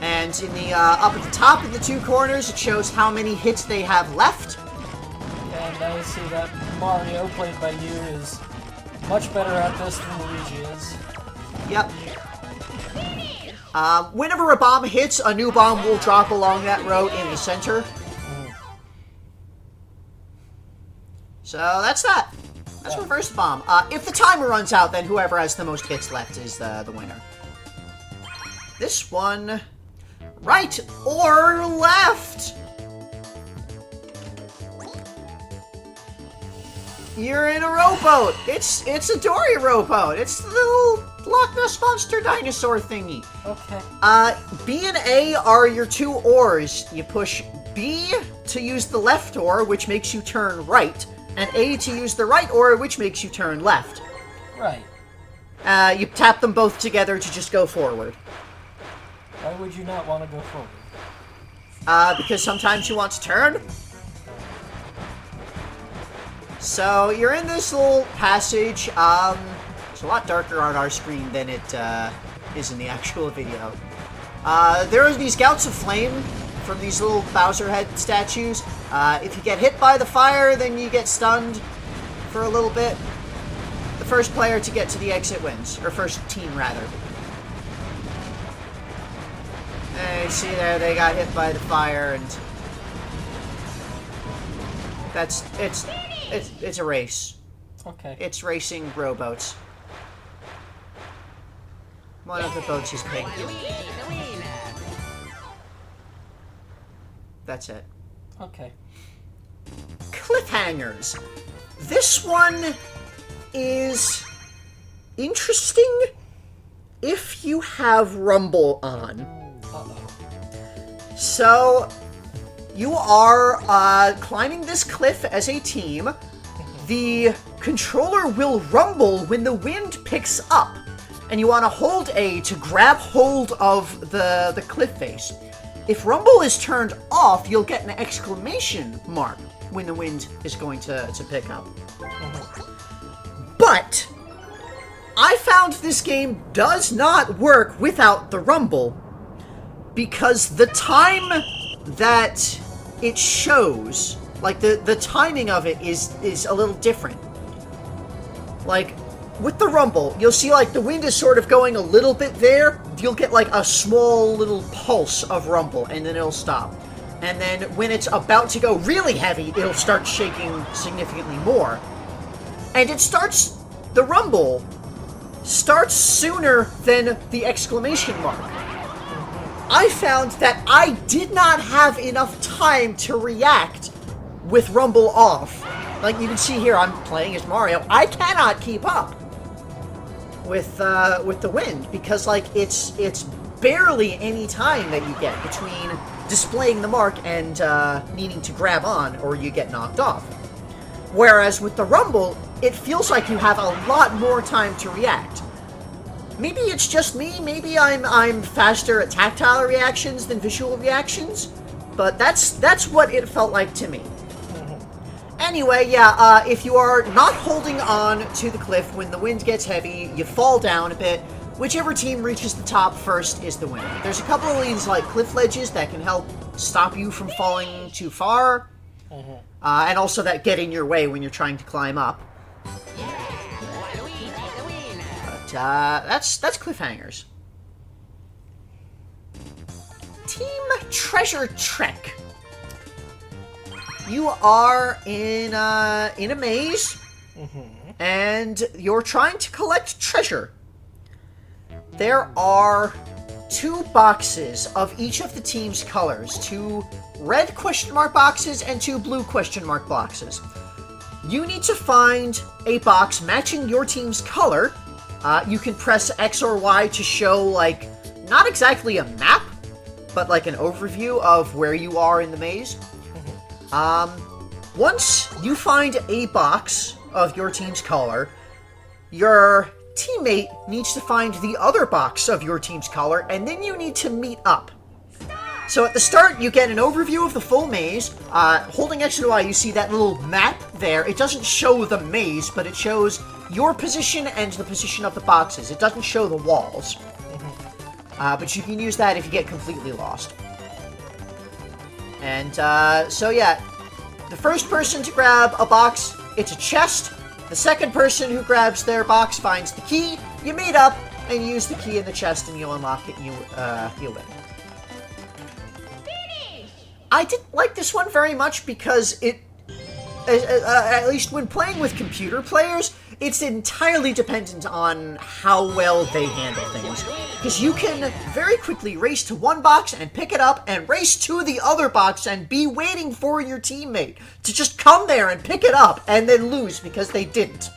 And in the up at the top of the two corners, it shows how many hits they have left. And I see that Mario, played by you, is much better at this than Luigi is. Yep. Whenever a bomb hits, a new bomb will drop along that row in the center. So that's that. That's reverse the bomb. If the timer runs out, then whoever has the most hits left is the winner. This one, right or left? You're in a rowboat. It's a Dory rowboat. It's the little Loch Ness Monster dinosaur thingy. Okay. B and A are your two oars. You push B to use the left oar, which makes you turn right, and A to use the right oar, which makes you turn left. Right. You tap them both together to just go forward. Why would you not want to go forward? Because sometimes you want to turn. So you're in this little passage. It's a lot darker on our screen than it is in the actual video. There are these gouts of flame from these little Bowser head statues. If you get hit by the fire, then you get stunned for a little bit. The first player to get to the exit wins, or first team rather. And you see there, they got hit by the fire, and it's a race. Okay. It's racing rowboats. One of the boats is pink. That's it. Okay. cliffhangers. This one is interesting if you have Rumble on. So, you are climbing this cliff as a team. The controller will rumble when the wind picks up, and you want to hold A to grab hold of the cliff face. If rumble is turned off, you'll get an exclamation mark when the wind is going to pick up. But I found this game does not work without the rumble, because the time that it shows, like the timing of it is a little different. Like, with the rumble, you'll see like the wind is sort of going a little bit there. You'll get like a small little pulse of rumble, and then it'll stop. And then when it's about to go really heavy, it'll start shaking significantly more. And the rumble starts sooner than the exclamation mark. I found that I did not have enough time to react with rumble off. Like you can see here, I'm playing as Mario. I cannot keep up with the wind, because like it's barely any time that you get between displaying the mark and needing to grab on, or you get knocked off. Whereas with the rumble, it feels like you have a lot more time to react. Maybe it's just me, maybe I'm faster at tactile reactions than visual reactions, but that's what it felt like to me. Anyway, yeah, if you are not holding on to the cliff when the wind gets heavy, you fall down a bit. Whichever team reaches the top first is the winner. There's a couple of these like cliff ledges that can help stop you from falling too far, and also that get in your way when you're trying to climb up. That's cliffhangers. Team Treasure Trek. You are in a maze, and you're trying to collect treasure. There are 2 boxes of each of the team's colors, 2 red question mark boxes and 2 blue question mark boxes. You need to find a box matching your team's color. You can press X or Y to show, like, not exactly a map, but like an overview of where you are in the maze. Once you find a box of your team's color, your teammate needs to find the other box of your team's color, and then you need to meet up. So at the start, you get an overview of the full maze. Holding X and Y, you see that little map there. It doesn't show the maze, but it shows your position and the position of the boxes. It doesn't show the walls. But you can use that if you get completely lost. And, so yeah, the first person to grab a box, it's a chest. The second person who grabs their box finds the key. You meet up, and you use the key in the chest, and you unlock it, and you win. I didn't like this one very much because it, at least when playing with computer players, it's entirely dependent on how well they handle things. Because you can very quickly race to one box and pick it up, and race to the other box and be waiting for your teammate to just come there and pick it up, and then lose because they didn't.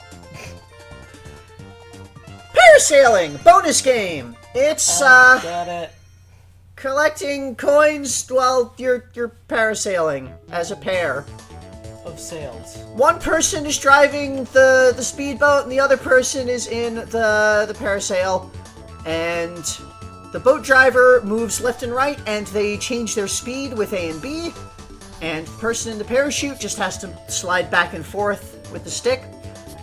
Parasailing! Bonus game! It's, Got it. collecting coins while you're parasailing as a pair. Of sails. One person is driving the speedboat, and the other person is in the parasail. And the boat driver moves left and right, and they change their speed with A and B. And the person in the parachute just has to slide back and forth with the stick.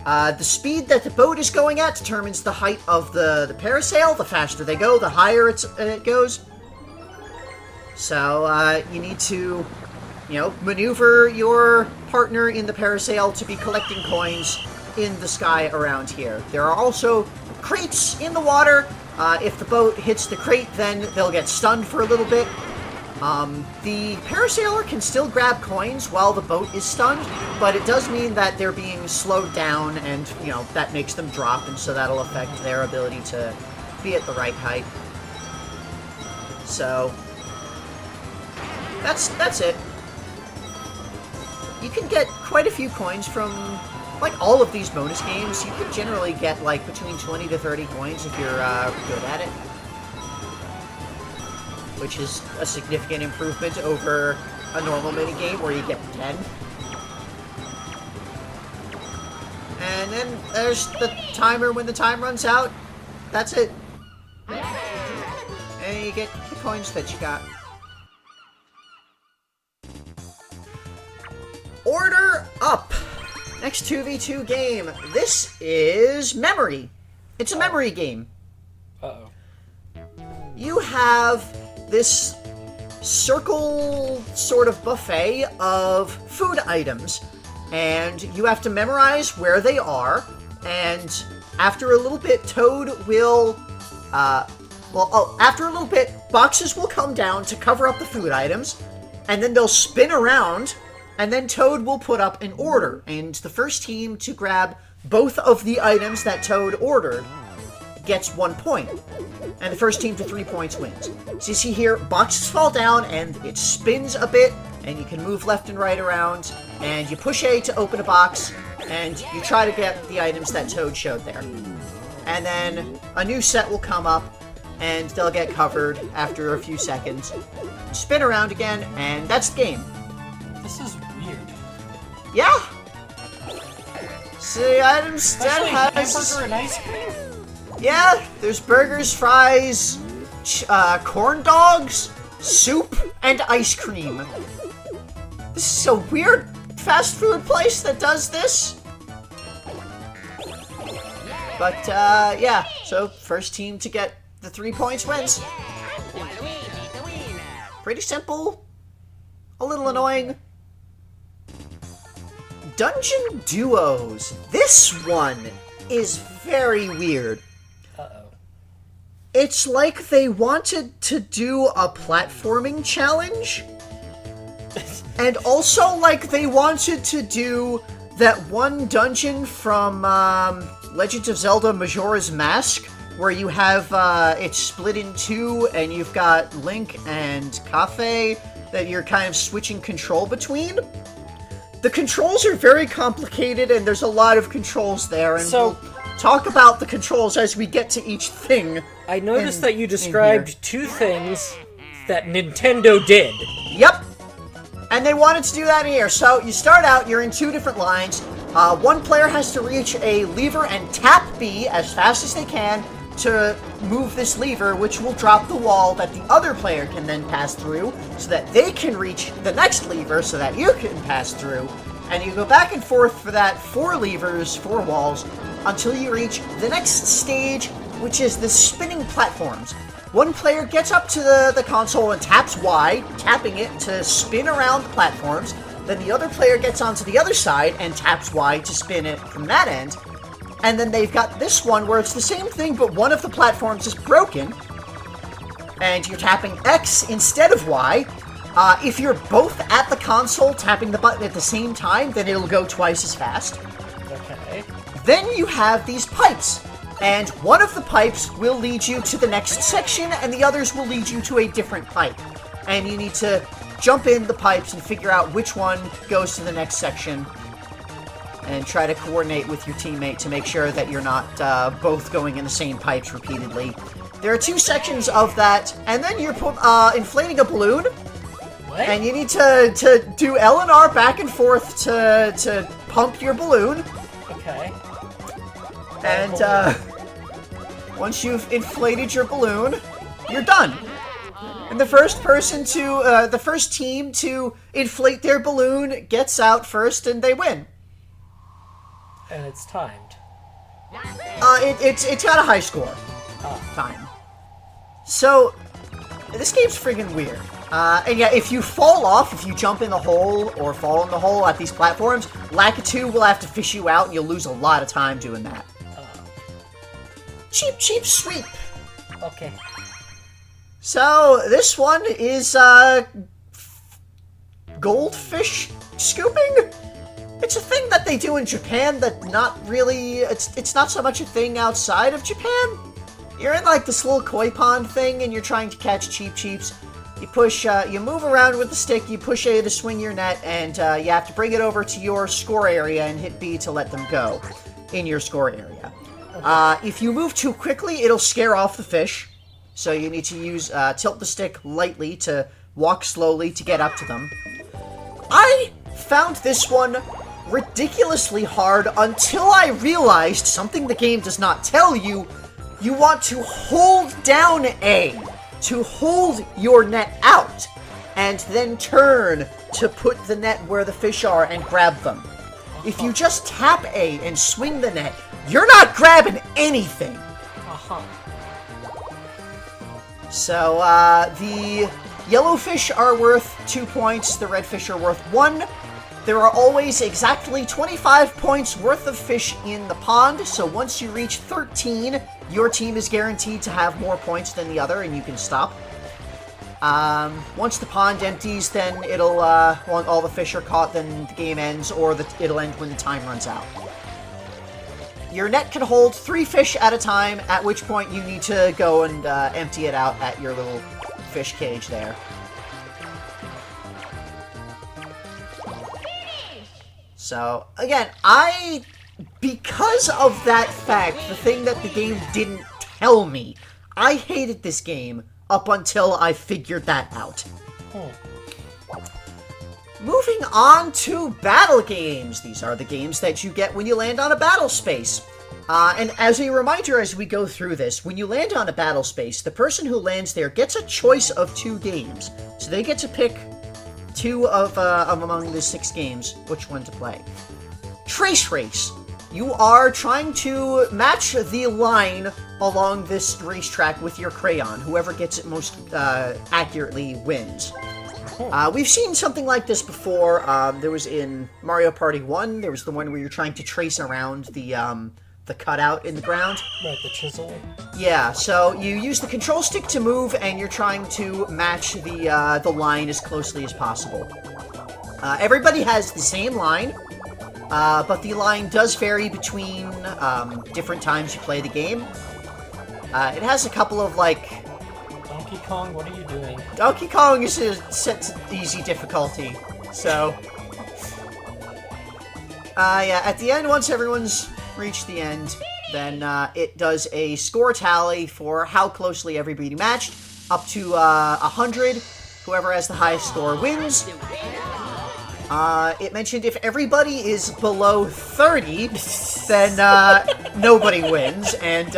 The speed that the boat is going at determines the height of the parasail. The faster they go, the higher it goes. So, you need to, maneuver your partner in the parasail to be collecting coins in the sky around here. There are also crates in the water. If the boat hits the crate, then they'll get stunned for a little bit. The parasailer can still grab coins while the boat is stunned, but it does mean that they're being slowed down, and, that makes them drop, and so that'll affect their ability to be at the right height. So, that's it. you can get quite a few coins from, like, all of these bonus games. You can generally get, like, between 20 to 30 coins if you're good at it. Which is a significant improvement over a normal minigame where you get 10. And then there's the timer when the time runs out. That's it. And you get the coins that you got. Order Up! Next 2v2 game. This is Memory. It's a memory game. Uh-oh. You have this circle sort of buffet of food items, and you have to memorize where they are, and after a little bit, Toad will, after a little bit, boxes will come down to cover up the food items, and then they'll spin around, and then Toad will put up an order, and the first team to grab both of the items that Toad ordered gets 1 point. And the first team to 3 points wins. So you see here, boxes fall down and it spins a bit, and you can move left and right around, and you push A to open a box, and you try to get the items that Toad showed there. And then a new set will come up, and they'll get covered after a few seconds. Spin around again, and that's the game. This is weird. Yeah! So the items that has... hamburger and ice cream? Yeah, there's burgers, fries, corn dogs, soup, and ice cream. This is a weird fast food place that does this. But, yeah, so first team to get the 3 points wins. Pretty simple. A little annoying. Dungeon Duos. This one is very weird. Uh-oh. It's like they wanted to do a platforming challenge. And also like they wanted to do that one dungeon from Legend of Zelda Majora's Mask, where you have it's split in two and you've got Link and Cafe that you're kind of switching control between. The controls are very complicated and there's a lot of controls there, and So- we'll talk about the controls as we get to each thing. I noticed in- that you in described here. two things that Nintendo did. Yep. And they wanted to do that here. So you start out, you're in two different lines. One player has to reach a lever and tap B as fast as they can to move this lever, which will drop the wall that the other player can then pass through so that they can reach the next lever so that you can pass through. And you go back and forth for that 4 levers, 4 walls, until you reach the next stage, which is the spinning platforms. One player gets up to the console and taps Y, tapping it to spin around the platforms. Then the other player gets onto the other side and taps Y to spin it from that end. And then they've got this one where it's the same thing, but one of the platforms is broken. And you're tapping X instead of Y. If you're both at the console tapping the button at the same time, then it'll go twice as fast. Okay. Then you have these pipes. And one of the pipes will lead you to the next section, and the others will lead you to a different pipe. And you need to jump in the pipes and figure out which one goes to the next section. And try to coordinate with your teammate to make sure that you're not both going in the same pipes repeatedly. There are 2 sections of that, and then you're inflating a balloon. What? And you need to do L and R back and forth to pump your balloon. Okay. And once you've inflated your balloon, you're done. And the first team to inflate their balloon gets out first, and they win. And it's timed. It's got a high score time. So this game's friggin' weird. And yeah, if you fall off, if you jump in the hole or fall in the hole at these platforms, Lakitu will have to fish you out, and you'll lose a lot of time doing that. Cheap sweep. Okay. So this one is goldfish scooping. It's a thing that they do in Japan that not really. It's not so much a thing outside of Japan. You're in like this little koi pond thing, and you're trying to catch cheeps. You move around with the stick, you push A to swing your net, and you have to bring it over to your score area and hit B to let them go in your score area. If you move too quickly, it'll scare off the fish, so you need to use tilt the stick lightly to walk slowly to get up to them. I found this one ridiculously hard until I realized something the game does not tell you. You want to hold down A to hold your net out, and then turn to put the net where the fish are and grab them. If you just tap A and swing the net, you're not grabbing anything. So, the yellow fish are worth 2 points, the red fish are worth 1. There are always exactly 25 points worth of fish in the pond, so once you reach 13, your team is guaranteed to have more points than the other, and you can stop. Once the pond empties, then it'll, when all the fish are caught, then the game ends, or it'll end when the time runs out. Your net can hold 3 fish at a time, at which point you need to go and empty it out at your little fish cage there. So, again, because of that fact, the thing that the game didn't tell me, I hated this game up until I figured that out. Moving on to battle games. These are the games that you get when you land on a battle space. And as a reminder as we go through this, when you land on a battle space, the person who lands there gets a choice of 2 games. So they get to pick 2 of among the 6 games, which one to play. Trace Race. You are trying to match the line along this racetrack with your crayon. Whoever gets it most accurately wins. We've seen something like this before. There was in Mario Party 1, there was the one where you're trying to trace around the cutout in the ground. Right, the chisel. Yeah, so you use the control stick to move, and you're trying to match the line as closely as possible. Everybody has the same line, but the line does vary between different times you play the game. It has a couple of, like... Donkey Kong, what are you doing? Donkey Kong is set to easy difficulty, so... yeah, at the end, once everyone's reached the end, then it does a score tally for how closely everybody matched, up to 100. Whoever has the highest score wins. It mentioned if everybody is below 30, then nobody wins, and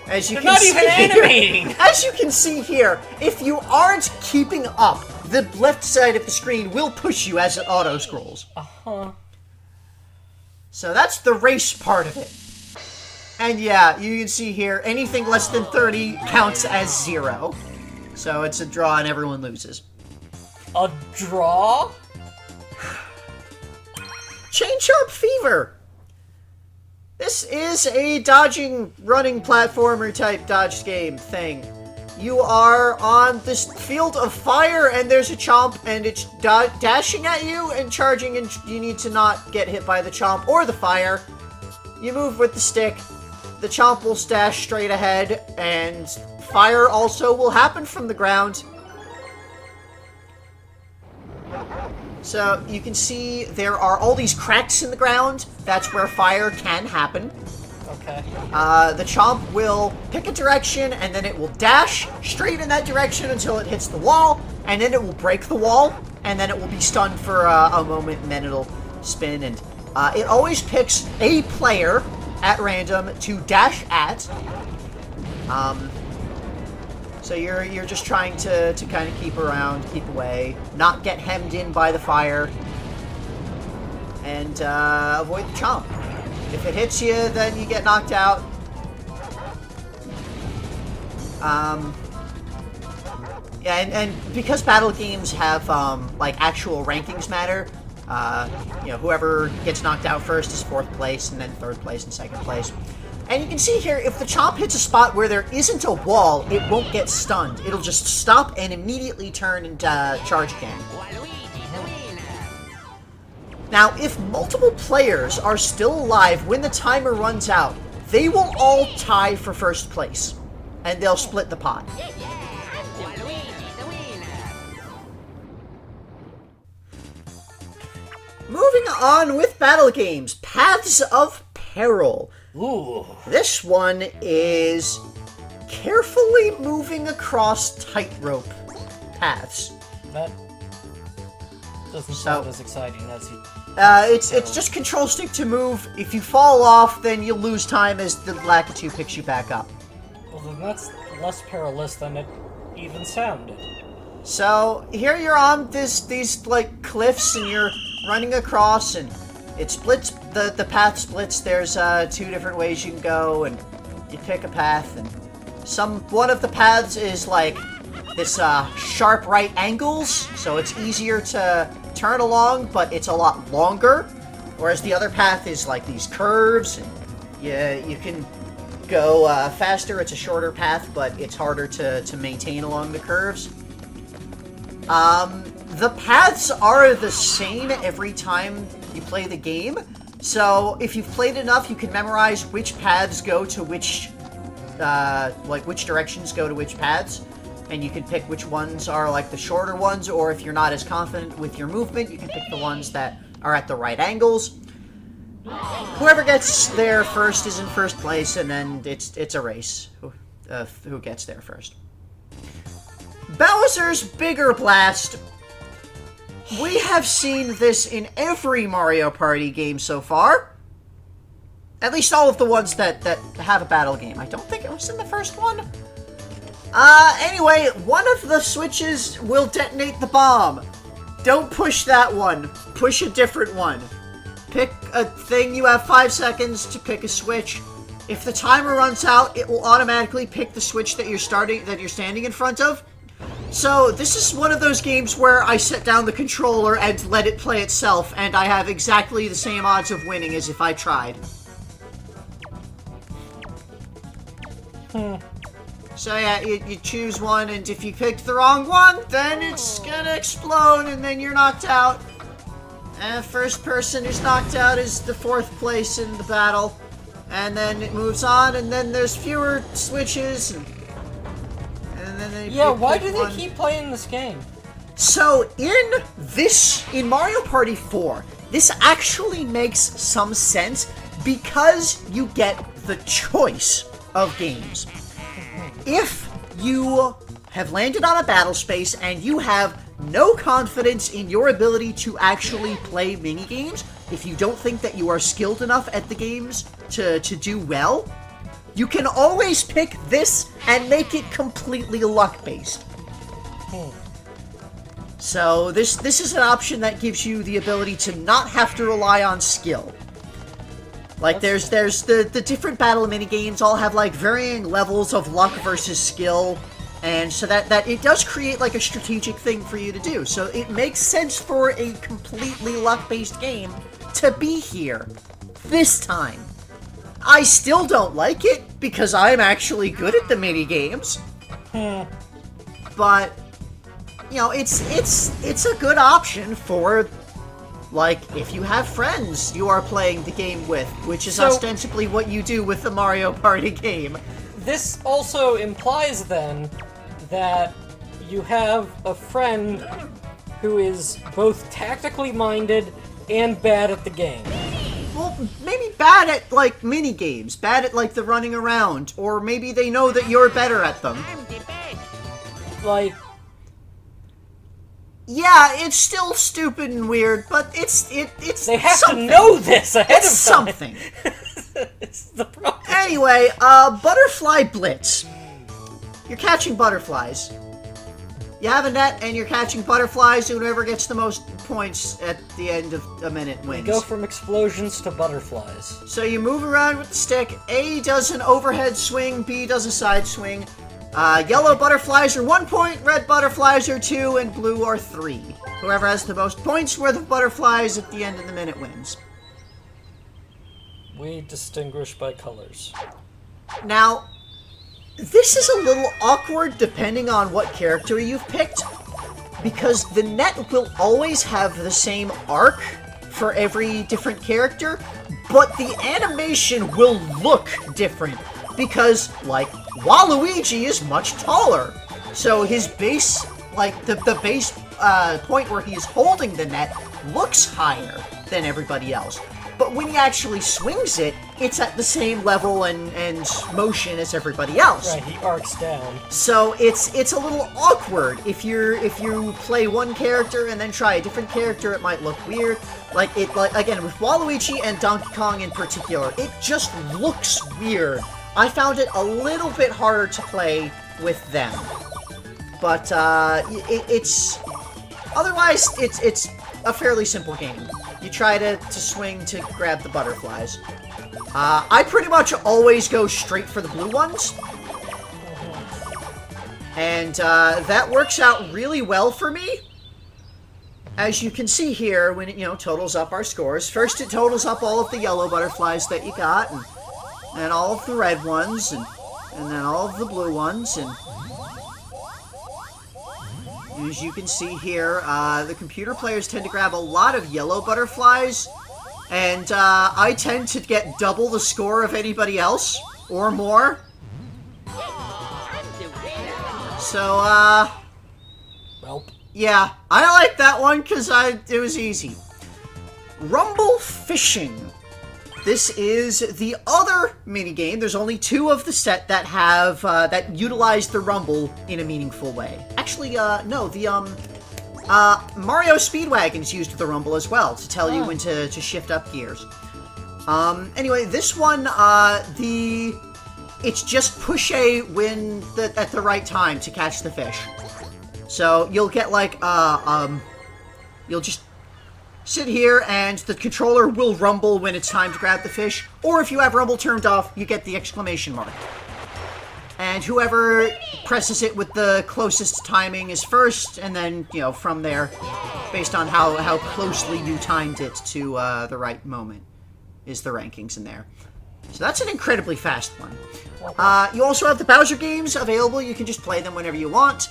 as you can see animating. As you can see here, if you aren't keeping up, the left side of the screen will push you as it auto scrolls. So that's the race part of it. And yeah, you can see here, anything less than 30 counts as 0. So it's a draw and everyone loses. A draw? Chain Chomp Fever! This is a dodging, running platformer type dodge game thing. You are on this field of fire, and there's a chomp, and it's dashing at you and charging, and you need to not get hit by the chomp or the fire. You move with the stick. The chomp will dash straight ahead, and fire also will happen from the ground. So you can see there are all these cracks in the ground. That's where fire can happen. Okay. The chomp will pick a direction, and then it will dash straight in that direction until it hits the wall, and then it will break the wall, and then it will be stunned for a moment, and then it'll spin, and it always picks a player at random to dash at. So you're just trying to kind of keep around, keep away, not get hemmed in by the fire, and avoid the chomp. If it hits you, then you get knocked out. Yeah, and because battle games have, like, actual rankings matter, you know, whoever gets knocked out first is 4th place, and then 3rd place and 2nd place. And you can see here, if the chomp hits a spot where there isn't a wall, it won't get stunned. It'll just stop and immediately turn and charge again. Now, if multiple players are still alive when the timer runs out, they will all tie for 1st place, and they'll split the pot. Moving on with battle games, Paths of Peril. Ooh. This one is carefully moving across tightrope paths. That doesn't sound as exciting as you... It's just control stick to move. If you fall off, then you lose time as the Lakitu picks you back up. Well, then that's less perilous than it even sounded. So, here you're on these like, cliffs, and you're running across, and it splits, the path splits. There's, 2 different ways you can go, and you pick a path, and one of the paths is, like, this, sharp right angles, so it's easier to turn along, but it's a lot longer, whereas the other path is, like, these curves, and you can go, faster. It's a shorter path, but it's harder to maintain along the curves. The paths are the same every time you play the game, so if you've played enough, you can memorize which paths go to which, which directions go to which paths, and you can pick which ones are, like, the shorter ones, or if you're not as confident with your movement, you can pick the ones that are at the right angles. Whoever gets there first is in first place, and then it's a race who gets there first. Bowser's Bigger Blast. We have seen this in every Mario Party game so far. At least all of the ones that have a battle game. I don't think it was in the first one. Anyway, one of the switches will detonate the bomb. Don't push that one. Push a different one. Pick a thing. You have 5 seconds to pick a switch. If the timer runs out, it will automatically pick the switch that you're standing in front of. So, this is one of those games where I set down the controller and let it play itself, and I have exactly the same odds of winning as if I tried. So yeah, you choose one, and if you picked the wrong one, then it's gonna explode, and then you're knocked out. And the first person who's knocked out is the 4th place in the battle. And then it moves on, and then there's fewer switches, and then Yeah, why do they keep playing this game? So, in Mario Party 4, this actually makes some sense because you get the choice of games. If you have landed on a battle space and you have no confidence in your ability to actually play minigames, if you don't think that you are skilled enough at the games to do well, you can always pick this and make it completely luck-based. So this is an option that gives you the ability to not have to rely on skill. Like, there's the different battle minigames all have, like, varying levels of luck versus skill, and so that it does create, like, a strategic thing for you to do. So it makes sense for a completely luck-based game to be here this time. I still don't like it, because I'm actually good at the minigames. But, you know, it's a good option for, like, if you have friends you are playing the game with, which is ostensibly what you do with the Mario Party game. This also implies, then, that you have a friend who is both tactically minded and bad at the game. Well, maybe bad at, like, mini-games. Bad at, like, the running around. Or maybe they know that you're better at them. Like... Yeah, it's still stupid and weird, but it's They have something. to know this ahead It's of time. something. It's the problem. Anyway, Butterfly Blitz. You're catching butterflies. You have a net, and you're catching butterflies, and whoever gets the most points at the end of a minute wins. Go from explosions to butterflies. So you move around with the stick. A does an overhead swing, B does a side swing. Yellow butterflies are 1 point, red butterflies are 2, and blue are 3. Whoever has the most points worth of butterflies at the end of the minute wins. We distinguish by colors. Now, this is a little awkward depending on what character you've picked, because the net will always have the same arc for every different character, but the animation will look different, because, like, Waluigi is much taller, so his base, like, the base point where he's holding the net looks higher. than everybody else. But when he actually swings it, it's at the same level and motion as everybody else. Right, he arcs down. So it's a little awkward. If you play one character and then try a different character, it might look weird. Like again with Waluigi and Donkey Kong in particular, it just looks weird. I found it a little bit harder to play with them, but it's otherwise it's a fairly simple game. You try to swing to grab the butterflies. I pretty much always go straight for the blue ones. And that works out really well for me. As you can see here, when it, totals up our scores. First it totals up all of the yellow butterflies that you got, and all of the red ones, and then all of the blue ones, and as you can see here, the computer players tend to grab a lot of yellow butterflies, and I tend to get double the score of anybody else, or more. So, Welp. yeah, I like that one because it was easy. Rumble Fishing. This is the other minigame. There's only 2 of the set that have, that utilize the rumble in a meaningful way. Actually, no, the, Mario Speedwagon's used the rumble as well to tell you when to shift up gears. Anyway, this one, it's just push A when at the right time to catch the fish. So you'll get like, you'll just sit here and the controller will rumble when it's time to grab the fish, or if you have rumble turned off, you get the exclamation mark. And whoever presses it with the closest timing is first, and then, from there, based on how closely you timed it to the right moment, is the rankings in there. So that's an incredibly fast one. You also have the Bowser games available. You can just play them whenever you want.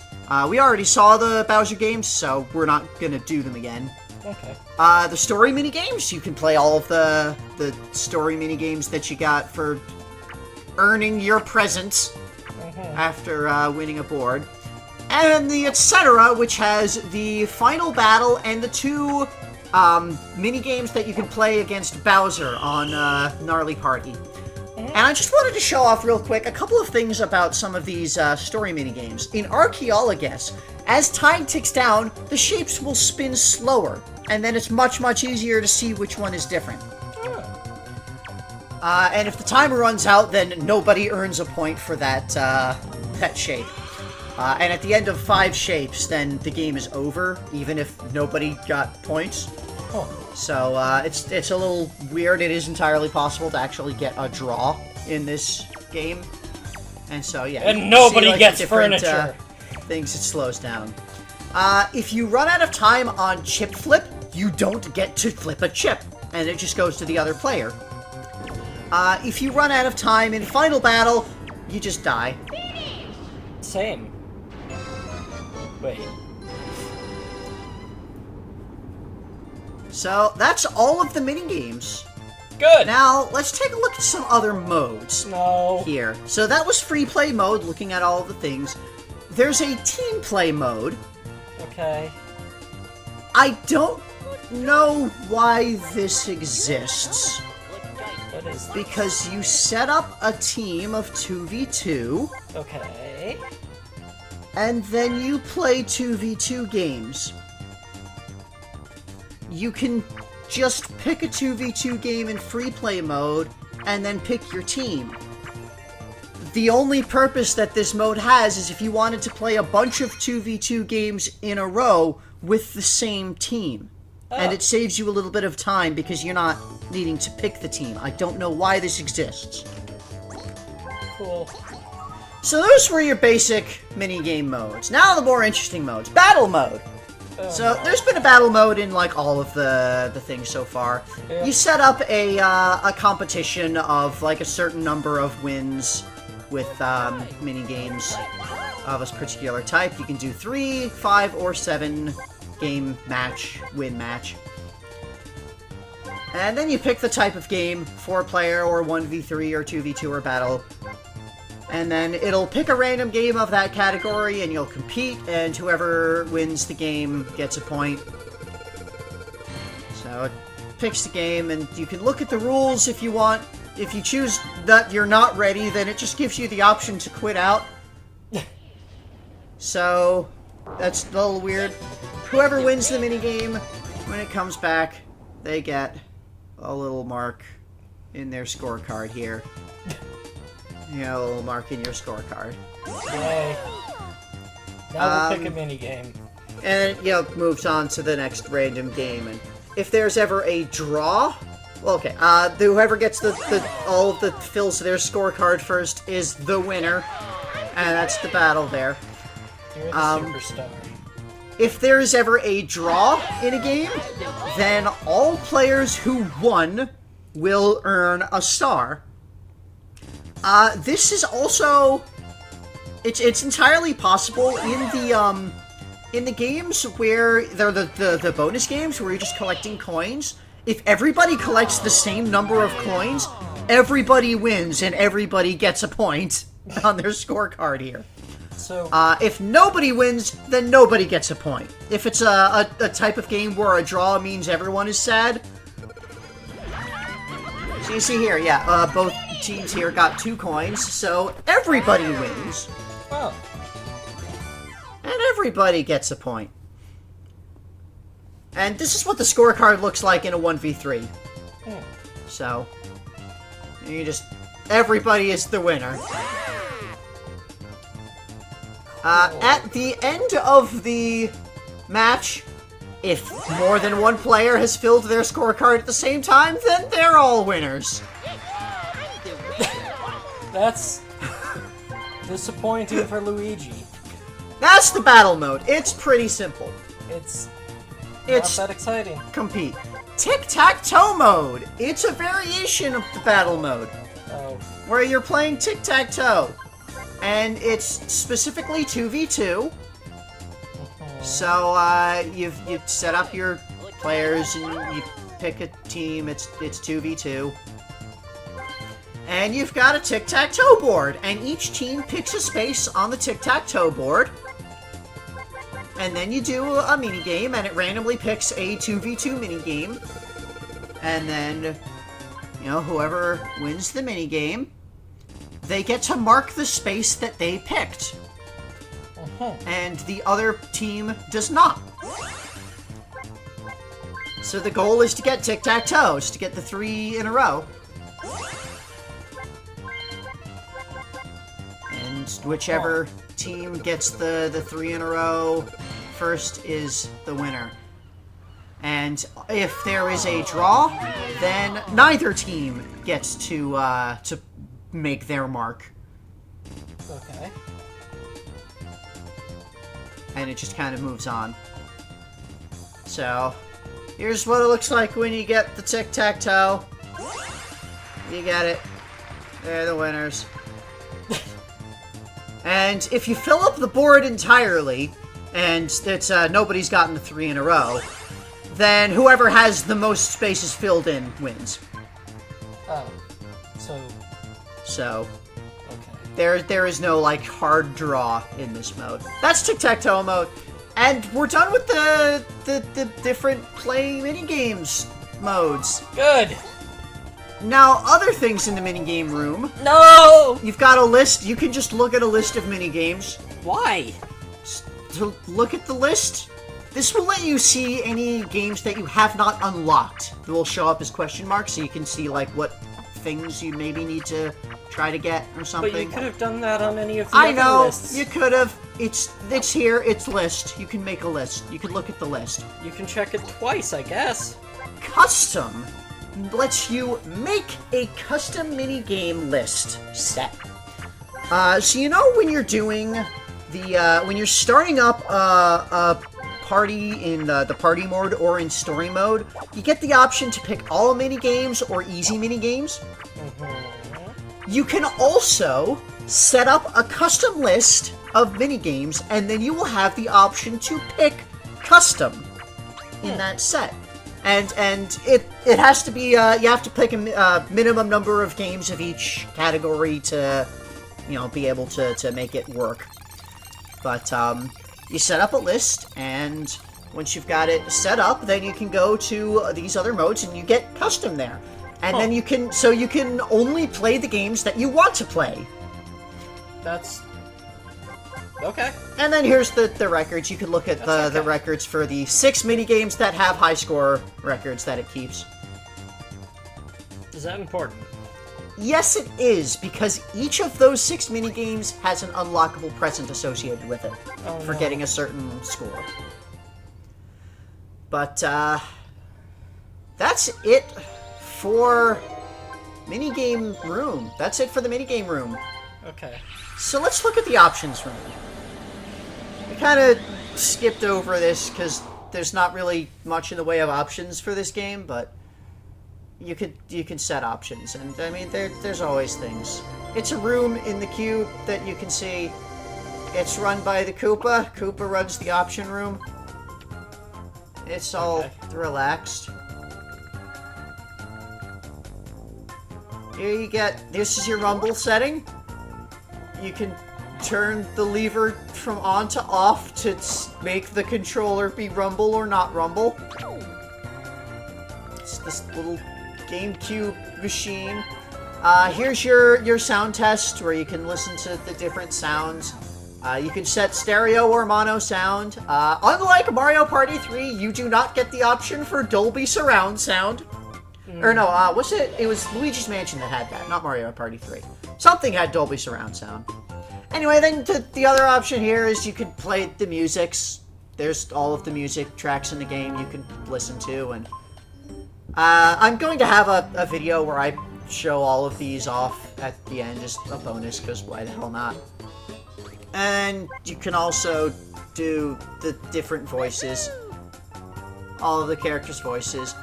We already saw the Bowser games, so we're not gonna do them again. Okay. The story minigames, you can play all of the story minigames that you got for earning your presents after winning a board. And the etc., which has the final battle and the 2 minigames that you can play against Bowser on Gnarly Party. And I just wanted to show off real quick a couple of things about some of these story minigames. In Archaeologuess, as time ticks down, the shapes will spin slower, and then it's much, much easier to see which one is different. And if the timer runs out, then nobody earns a point for that shape. And at the end of 5 shapes, then the game is over, even if nobody got points. So it's a little weird. It is entirely possible to actually get a draw in this game. And so, yeah. And nobody gets furniture. Things, it slows down. If you run out of time on chip flip, you don't get to flip a chip, and it just goes to the other player. If you run out of time in final battle, you just die. Same. Wait. So that's all of the minigames. Good! Now, let's take a look at some other modes here. So that was free play mode, looking at all of the things. There's a team play mode. Okay. I don't know why this exists. What is this? Because you set up a team of 2v2. Okay. And then you play 2v2 games. You can just pick a 2v2 game in free play mode, and then pick your team. The only purpose that this mode has is if you wanted to play a bunch of 2v2 games in a row with the same team. And it saves you a little bit of time because you're not needing to pick the team. I don't know why this exists. Cool. So those were your basic minigame modes. Now the more interesting modes. Battle mode. So there's been a battle mode in like all of the things so far. Yeah. You set up a competition of like a certain number of wins with mini games of a particular type. You can do 3, 5, or 7 game match, win match. And then you pick the type of game, 4-player or 1v3 or 2v2 or battle. And then it'll pick a random game of that category, and you'll compete, and whoever wins the game gets a point. So it picks the game, and you can look at the rules if you want. If you choose that you're not ready, then it just gives you the option to quit out. So, that's a little weird. Whoever wins the minigame, when it comes back, they get a little mark in their scorecard here. You know, a little mark in your scorecard. Yay. Now we'll pick a minigame. And it, moves on to the next random game. And if there's ever a draw... Well, okay, whoever gets all of the fills of their scorecard first is the winner. And that's the battle there. You're the superstar. If there is ever a draw in a game, then all players who won will earn a star. This is also... It's entirely possible in the games where they're the bonus games where you're just collecting coins. If everybody collects the same number of coins, everybody wins and everybody gets a point on their scorecard here. So, if nobody wins, then nobody gets a point. If it's a type of game where a draw means everyone is sad. So you see here, yeah, both teams here got 2 coins, so everybody wins. oh, And everybody gets a point. And this is what the scorecard looks like in a 1v3. So, you just... Everybody is the winner. At the end of the match, if more than one player has filled their scorecard at the same time, then they're all winners. that's disappointing for Luigi. That's the battle mode. It's pretty simple. It's It's not that exciting. compete. Tic-tac-toe mode. It's a variation of the battle mode, Oh, where you're playing tic-tac-toe. And it's specifically 2v2. So, you set up your players and you pick a team. It's 2v2. And you've got a tic-tac-toe board. And each team picks a space on the tic-tac-toe board. And then you do a minigame, and it randomly picks a 2v2 minigame. And then, whoever wins the minigame, they get to mark the space that they picked. And the other team does not. So the goal is to get tic-tac-toe, is to get the 3 in a row. And whichever team gets the 3 in a row first is the winner. And if there is a draw, then neither team gets to make their mark. okay. And it just kind of moves on. So, here's what it looks like when you get the tic-tac-toe. You get it. They're the winners. And if you fill up the board entirely, and it's nobody's gotten the 3 in a row, then whoever has the most spaces filled in wins. Oh, so, So, okay. there is no, hard draw in this mode. That's tic-tac-toe mode. And we're done with the different play minigames modes. Good! Now, other things in the minigame room. No! You've got a list. You can just look at a list of minigames. Why? To look at the list, this will let you see any games that you have not unlocked. It will show up as question marks, so you can see, what things you maybe need to try to get or something. But you could have done that on any of the I other know, lists. you could have. It's here, it's list. You can make a list. You can look at the list. You can check it twice, I guess. Custom lets you make a custom minigame list set. So when you're doing when you're starting up a party in the party mode or in story mode, you get the option to pick all minigames or easy minigames. You can also set up a custom list of minigames, and then you will have the option to pick custom in that set. And it has to be, you have to pick a minimum number of games of each category to, be able to make it work. But, you set up a list, and Once you've got it set up, then you can go to these other modes and you get custom there. And then you can only play the games that you want to play. That's... okay. And then here's the records. You can look at the records for the 6 minigames that have high score records that it keeps. Is that important? Yes, it is, because each of those 6 minigames has an unlockable present associated with it for getting a certain score. But, that's it for minigame room. That's it for the minigame room. Okay. So let's look at the options room. We kind of skipped over this because there's not really much in the way of options for this game, but you can set options, and I mean there's always things. It's a room in the cube that you can see. It's run by the Koopa. Koopa runs the option room. It's all relaxed. Here you get, this is your rumble setting. You can turn the lever from on to off to make the controller be rumble or not rumble. It's this little GameCube machine. Here's your sound test where you can listen to the different sounds. You can set stereo or mono sound. Unlike Mario Party 3, you do not get the option for Dolby Surround sound. Or no, what's it? It was Luigi's Mansion that had that, not Mario Party 3. Something had Dolby Surround sound. Anyway, then the other option here is you can play the musics. There's all of the music tracks in the game you can listen to, and I'm going to have a video where I show all of these off at the end, just a bonus, because why the hell not? And you can also do the different voices, all of the characters' voices.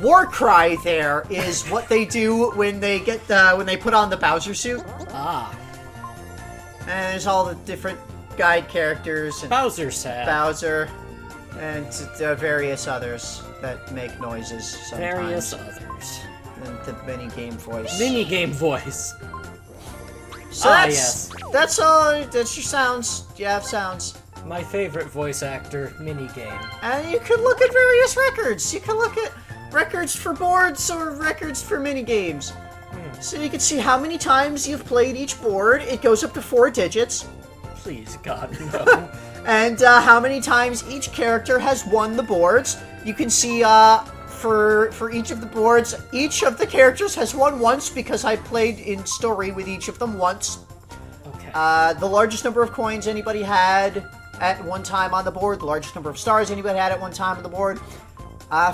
Warcry there is what they do when they get when they put on the Bowser suit. Ah. And there's all the different guide characters. And Bowser sad. Bowser. And various others that make noises sometimes. Various others. And the minigame voice. Minigame voice. So yes. That's all. That's your sounds. You have sounds. My favorite voice actor minigame. And you can look at various records. You can look at records for boards or records for minigames. So you can see how many times you've played each board. It goes up to 4 digits. Please, God, no. And how many times each character has won the boards. You can see for each of the boards, each of the characters has won once because I played in story with each of them once. Okay. The largest number of coins anybody had at one time on the board, the largest number of stars anybody had at one time on the board.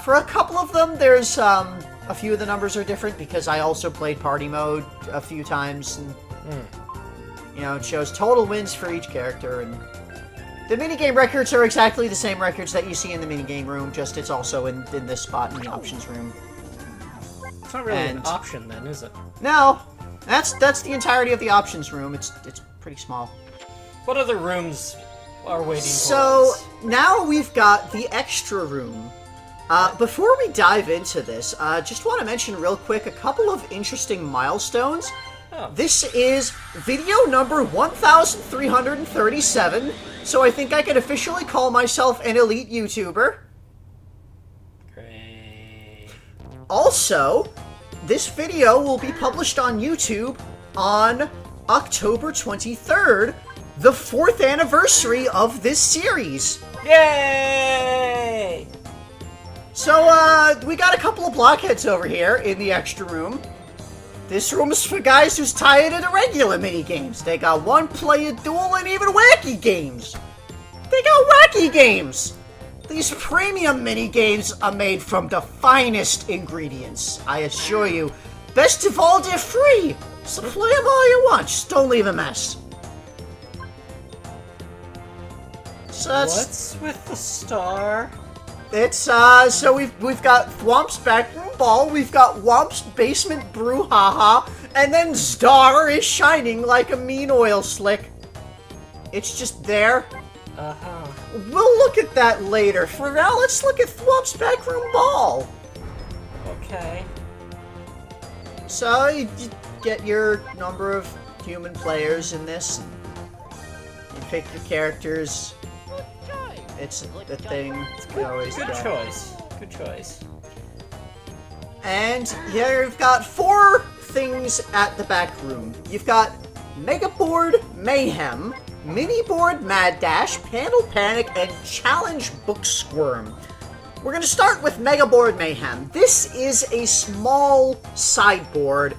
For a couple of them, there's a few of the numbers are different because I also played party mode a few times, and you know, it shows total wins for each character. And the minigame records are exactly the same records that you see in the minigame room, just it's also in this spot in the options room. It's not really an option then, is it? No, that's the entirety of the options room. It's pretty small. What other rooms are waiting for So us? now we've got the extra room. Before we dive into this, just want to mention real quick a couple of interesting milestones. Oh. This is video number 1337, so I think I can officially call myself an elite YouTuber. Great. Also, this video will be published on YouTube on October 23rd, the 4th anniversary of this series. Yay! So, we got a couple of blockheads over here in the extra room. This room is for guys who's tired of the regular minigames. They got one-player duel and even wacky games. They got wacky games. These premium minigames are made from the finest ingredients, I assure you. Best of all, they're free. So play them all you want, just don't leave a mess. So that's... What's with the star? It's, so we've got Whomp's Backroom Ball, we've got Whomp's Basement Brouhaha, and then Star is shining like a mean oil slick. It's just there. Uh-huh. We'll look at that later. For now, let's look at Whomp's Backroom Ball. Okay. So, you get your number of human players in this. You pick your characters. It's the thing we always Good get. choice. Good choice. And here you've got 4 things at the back room. You've got Mega Board Mayhem, Mini Board Mad Dash, Panel Panic, and Challenge Booksquirm. We're going to start with Mega Board Mayhem. This is a small sideboard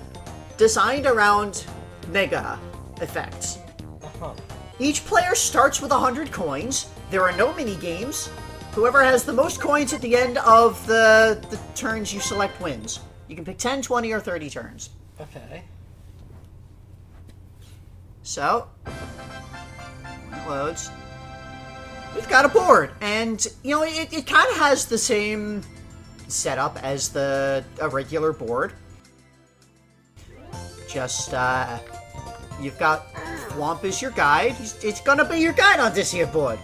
designed around Mega effects. Uh-huh. Each player starts with 100 coins. There are no mini games. Whoever has the most coins at the end of the turns you select wins. You can pick 10, 20, or 30 turns. Okay. So, when it loads, we've got a board. And, you know, it kind of has the same setup as a regular board. Just, you've got Whomp as your guide. It's gonna be your guide on this here board.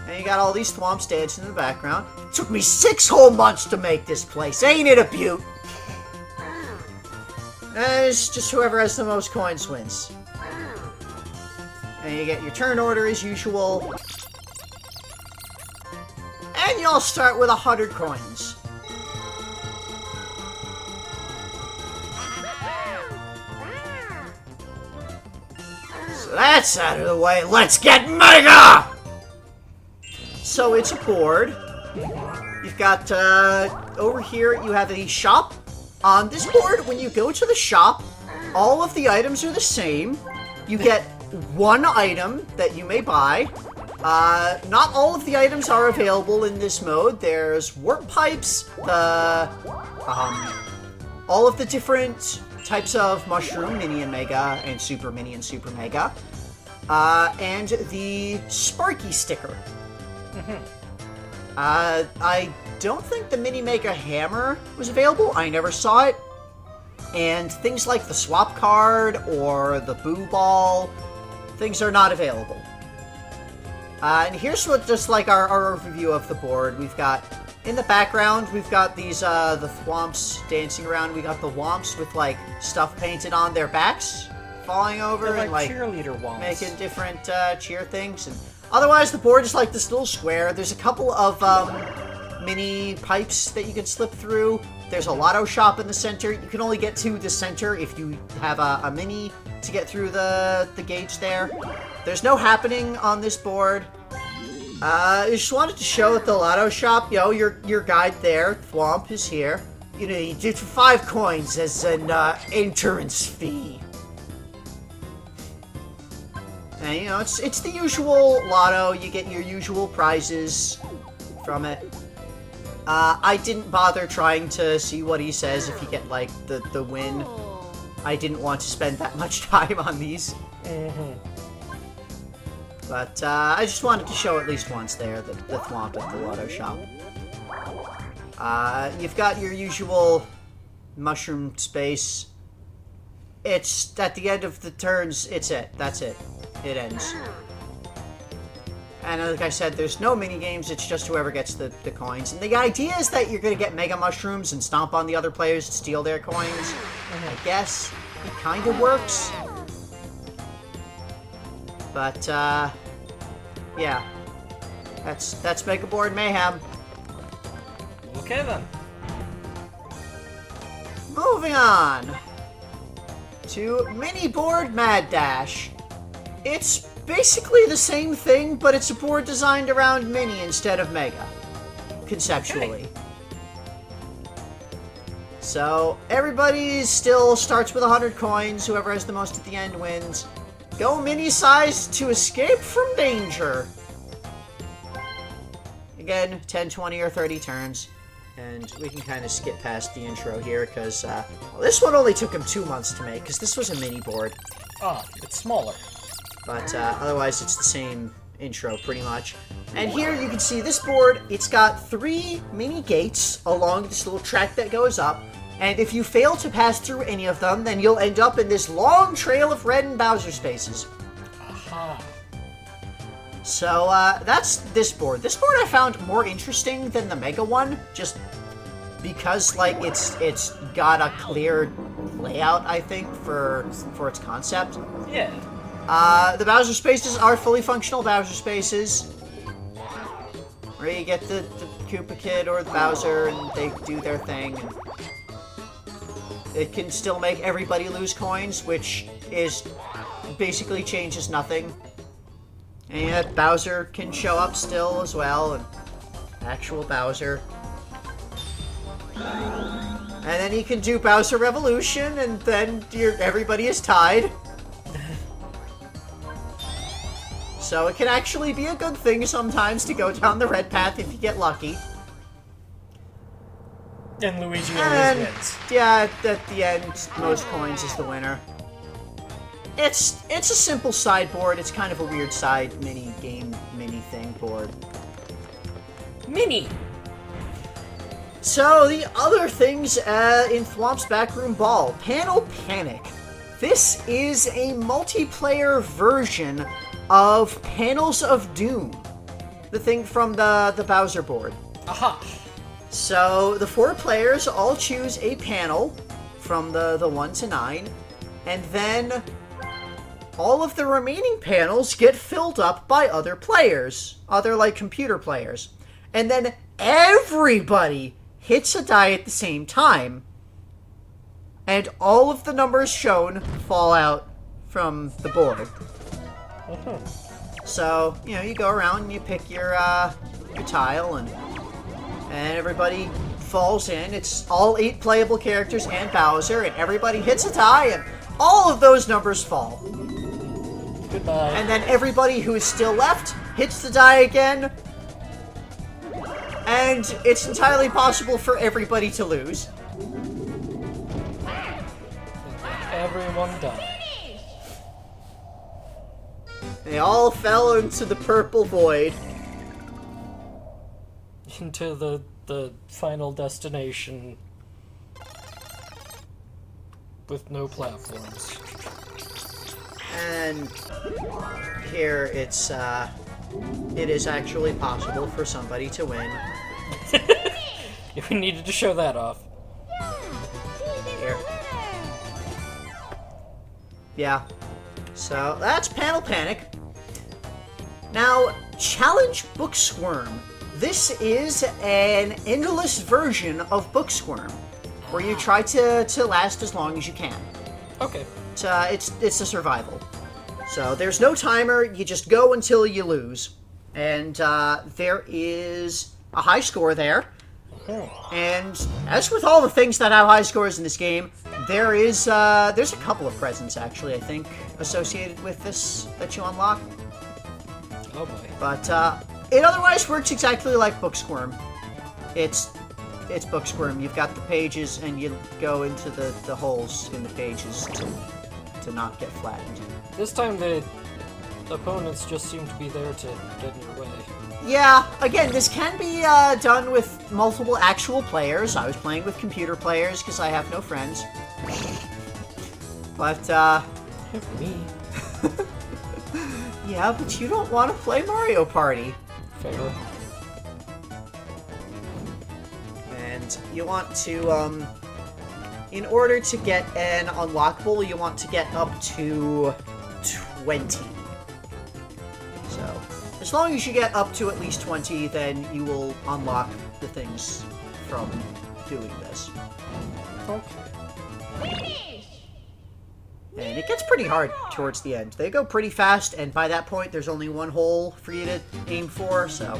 And you got all these Thwomps dancing in the background. It took me 6 whole months to make this place. Ain't it a beaut? And it's just whoever has the most coins wins. And you get your turn order as usual. And you all start with 100 coins. So that's out of the way. Let's get mega! So it's a board. You've got, over here, you have a shop. On this board, when you go to the shop, all of the items are the same. You get 1 item that you may buy. Not all of the items are available in this mode. There's warp pipes, all of the different types of mushroom, mini and mega, and super mini and super mega, and the Sparky sticker. I don't think the Mini Mega Hammer was available. I never saw it. And things like the Swap Card or the Boo Ball, things are not available. And here's what just like our overview of the board. We've got, in the background, we've got these, the Thwomps dancing around. We got the Whomps with, like, stuff painted on their backs, falling over. They're and, like, cheerleader Whomps. making different, cheer things. And otherwise, the board is like this little square. There's a couple of mini pipes that you can slip through. There's a lotto shop in the center. You can only get to the center if you have a mini to get through the gauge there. There's no happening on this board. I just wanted to show at the lotto shop, you know, your guide there, Thwomp, is here. You know, you did 5 coins as an entrance fee. And, you know, it's the usual lotto. You get your usual prizes from it. I didn't bother trying to see what he says if you get, like, the win. I didn't want to spend that much time on these. But, I just wanted to show at least once there the Thwomp at the lotto shop. You've got your usual mushroom space. It's, at the end of the turns, it's it. That's it. It ends. And like I said, there's no mini games, it's just whoever gets the coins. And the idea is that you're going to get Mega Mushrooms and stomp on the other players to steal their coins. I guess it kind of works. But, yeah. That's Mega Board Mayhem. Okay, then. Moving on to Mini Board Mad Dash. It's basically the same thing, but it's a board designed around Mini instead of Mega, conceptually. Okay. So, everybody still starts with 100 coins. Whoever has the most at the end wins. Go Mini-size to escape from danger. Again, 10, 20, or 30 turns. And we can kind of skip past the intro here, because, well, this one only took him 2 months to make, because this was a mini board. Ah, it's smaller. But otherwise, it's the same intro, pretty much. And here you can see this board. It's got 3 mini gates along this little track that goes up. And if you fail to pass through any of them, then you'll end up in this long trail of red and Bowser spaces. Aha. So, that's this board. This board I found more interesting than the Mega one, just because, like, it's got a clear layout, I think, for its concept. Yeah. The Bowser spaces are fully functional Bowser spaces. Where you get the Koopa Kid or the Bowser and they do their thing. And it can still make everybody lose coins, which is basically changes nothing. And yet Bowser can show up still as well, and actual Bowser. And then you can do Bowser Revolution, and then everybody is tied. So it can actually be a good thing sometimes to go down the red path if you get lucky. And Luigi And, always wins. yeah, at the end, most coins is the winner. It's a simple sideboard. It's kind of a weird side mini thing board. Mini! So, the other things in Thwomp's Backroom Ball. Panel Panic. This is a multiplayer version of Panels of Doom. The thing from the Bowser board. Aha! So, the 4 players all choose a panel from the 1 to 9, and then all of the remaining panels get filled up by other players. Other, like, computer players. And then everybody hits a die at the same time, and all of the numbers shown fall out from the board. So, you go around and you pick your tile, and everybody falls in. It's all 8 playable characters and Bowser, and everybody hits a die, and all of those numbers fall. Goodbye. And then everybody who is still left hits the die again, and it's entirely possible for everybody to lose. Everyone died. They all fell into the purple void. Into the final destination with no platforms. And here it is actually possible for somebody to win. We needed to show that off. Here. Yeah. So that's Panel Panic. Now, Challenge Booksquirm. This is an endless version of Booksquirm, where you try to last as long as you can. Okay. It's a survival. So there's no timer, you just go until you lose. And there is a high score there. And as with all the things that have high scores in this game, there's a couple of presents actually, I think, associated with this that you unlock. Oh boy. But it otherwise works exactly like Booksquirm. It's Booksquirm. You've got the pages, and you go into the holes in the pages to not get flattened. This time the opponents just seem to be there to get in your way. Yeah, again, this can be done with multiple actual players. I was playing with computer players because I have no friends. But, Me. yeah, but you don't want to play Mario Party. Fair. And you want to, in order to get an unlockable, you want to get up to 20. So, as long as you get up to at least 20, then you will unlock the things from doing this. Okay. And it gets pretty hard towards the end. They go pretty fast, and by that point, there's only one hole for you to aim for, so...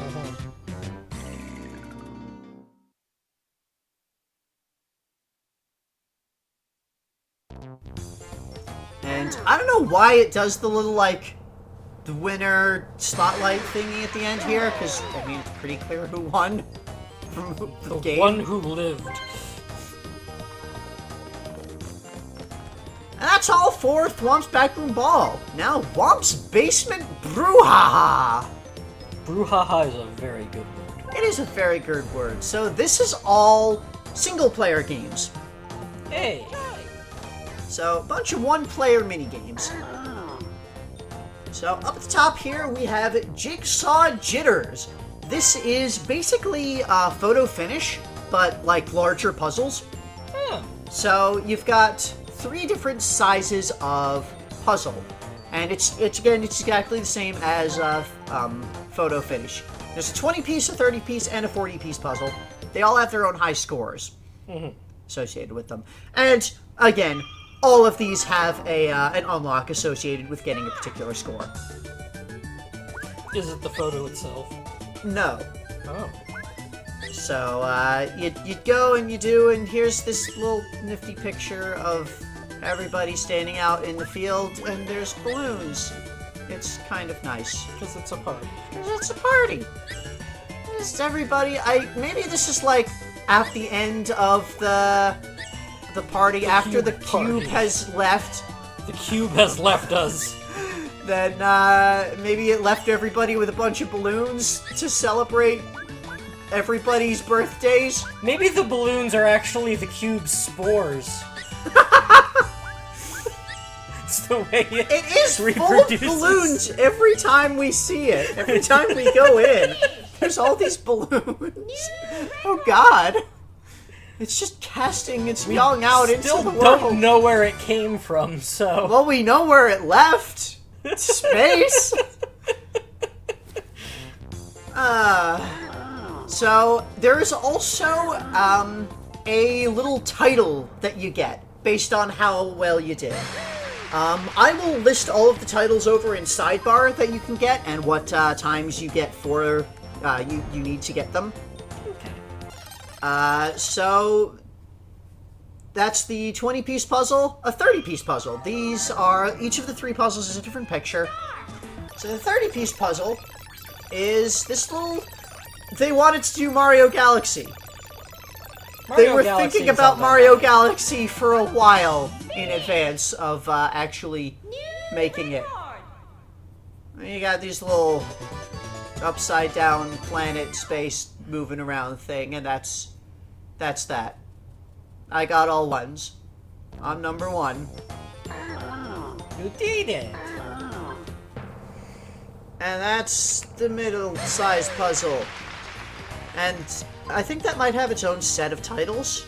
And I don't know why it does the little, like, the winner spotlight thingy at the end here, because, I mean, it's pretty clear who won from the game. One who lived. And that's all for Whomp's Backroom Ball. Now, Whomp's Basement Brouhaha. Brouhaha is a very good word. It is a very good word. So this is all single-player games. Hey! So, a bunch of one-player mini-games. So, up at the top here, we have Jigsaw Jitters. This is basically photo finish, but like larger puzzles. Huh. So, you've got 3 different sizes of puzzle. And it's exactly the same as photo finish. There's a 20-piece, a 30-piece, and a 40-piece puzzle. They all have their own high scores associated with them. And again, all of these have an unlock associated with getting a particular score. Is it the photo itself? No. Oh. So you'd go and you do, and here's this little nifty picture of everybody standing out in the field, and there's balloons. It's kind of nice. Because it's a party. It's a party. It's everybody. Maybe this is like at the end of the party after the cube has left. The cube has left us. Then maybe it left everybody with a bunch of balloons to celebrate everybody's birthdays. Maybe the balloons are actually the cube's spores. It's the way it is reproduces. Full of balloons every time we see it. Every time we go in, there's all these balloons. Oh God. It's just casting its young out into the world. Still don't know where it came from, so... Well, we know where it left. Space. So there is also a little title that you get based on how well you did. I will list all of the titles over in Sidebar that you can get and what times you get for you need to get them. So that's the 20-piece puzzle, a 30-piece puzzle. These are, each of the 3 puzzles is a different picture. So the 30-piece puzzle is this little, they wanted to do Mario Galaxy. They were thinking about Mario Galaxy for a while in advance of actually making it. You got these little upside down planet space moving around thing, and that's that. I got all ones. I'm number 1. You did it! And that's the middle-sized puzzle. And I think that might have its own set of titles.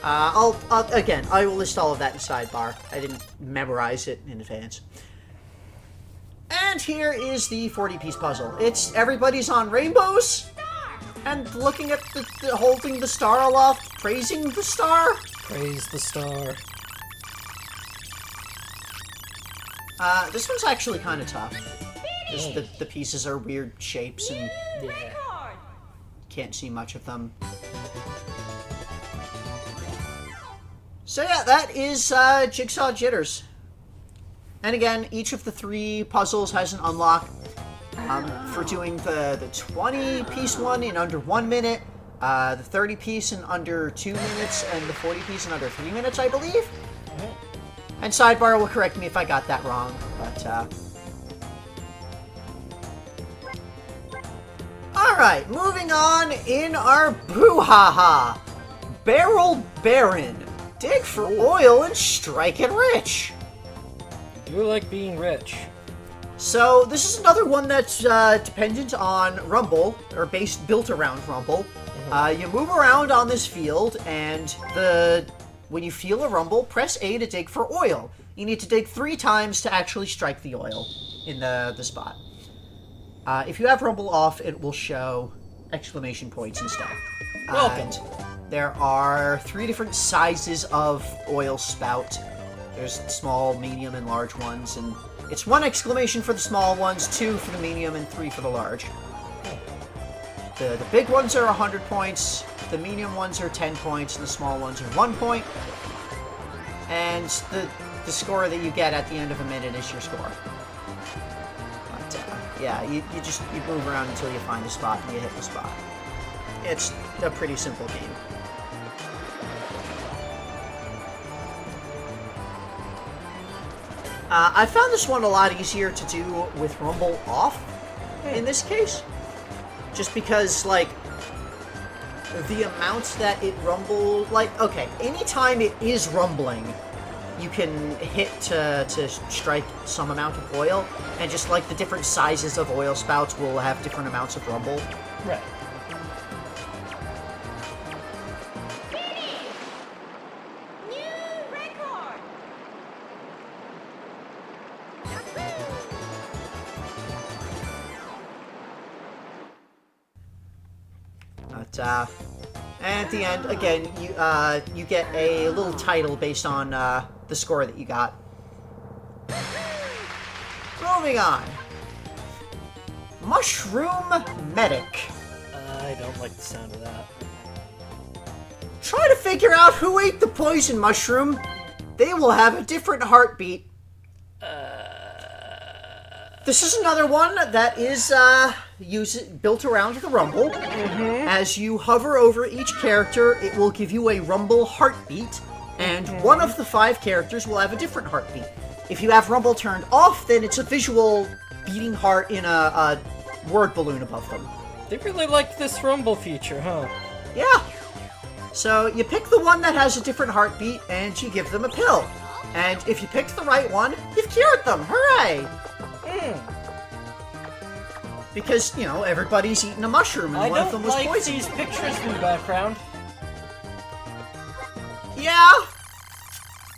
Again, I will list all of that in Sidebar. I didn't memorize it in advance. And here is the 40-piece puzzle. It's everybody's on rainbows, and looking at holding the star aloft, praising the star. Praise the star. This one's actually kind of tough. Just the pieces are weird shapes, and Yeah. can't see much of them. So yeah, that is Jigsaw Jitters. And again, each of the 3 puzzles has an unlock for doing the 20-piece one in under 1 minute, the 30-piece in under 2 minutes, and the 40-piece in under 3 minutes, I believe. And Sidebar will correct me if I got that wrong, but Alright, moving on in our Brouhaha. Barrel Baron. Dig for oil and strike it rich. You like being rich. So this is another one that's dependent on Rumble, or built around Rumble. You move around on this field, and when you feel a rumble, press A to dig for oil. You need to dig 3 times to actually strike the oil in the spot. If you have Rumble off, it will show exclamation points instead. Welcome. And there are 3 different sizes of oil spout. There's small, medium, and large ones, and it's 1 exclamation for the small ones, 2 for the medium, and 3 for the large. The big ones are 100 points, the medium ones are 10 points, and the small ones are 1 point. And the score that you get at the end of a minute is your score. But, yeah, you move around until you find a spot and you hit the spot. It's a pretty simple game. I found this one a lot easier to do with Rumble off, in this case. Just because, like, the amount that it rumble... Like, okay, anytime it is rumbling, you can hit to strike some amount of oil, and just, like, the different sizes of oil spouts will have different amounts of rumble. Right. But, and at the end, again, you get a little title based on, the score that you got. Moving on. Mushroom Medic. I don't like the sound of that. Try to figure out who ate the poison mushroom. They will have a different heartbeat. This is another one that is built around the rumble. Mm-hmm. As you hover over each character, it will give you a rumble heartbeat, and one of the 5 characters will have a different heartbeat. If you have rumble turned off, then it's a visual beating heart in a word balloon above them. They really like this rumble feature, huh? Yeah. So you pick the one that has a different heartbeat, and you give them a pill. And if you picked the right one, you've cured them. Hooray! Because, you know, everybody's eaten a mushroom, and one of them was I don't like poisoned. these pictures in the background. Yeah.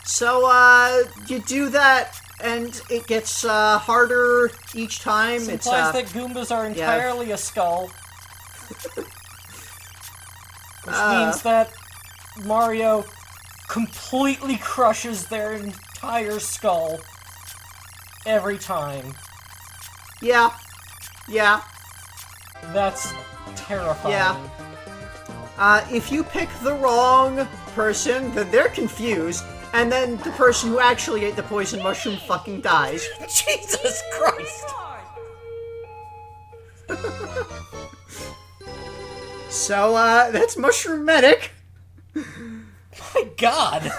So, you do that, and it gets harder each time. This It's implies that Goombas are entirely a skull. Which means that Mario completely crushes their entire skull every time. Yeah. That's terrifying. Yeah. If you pick the wrong person, then they're confused, and then the person who actually ate the poison mushroom fucking dies. Jesus Christ! So, that's Mushroom Medic. My God!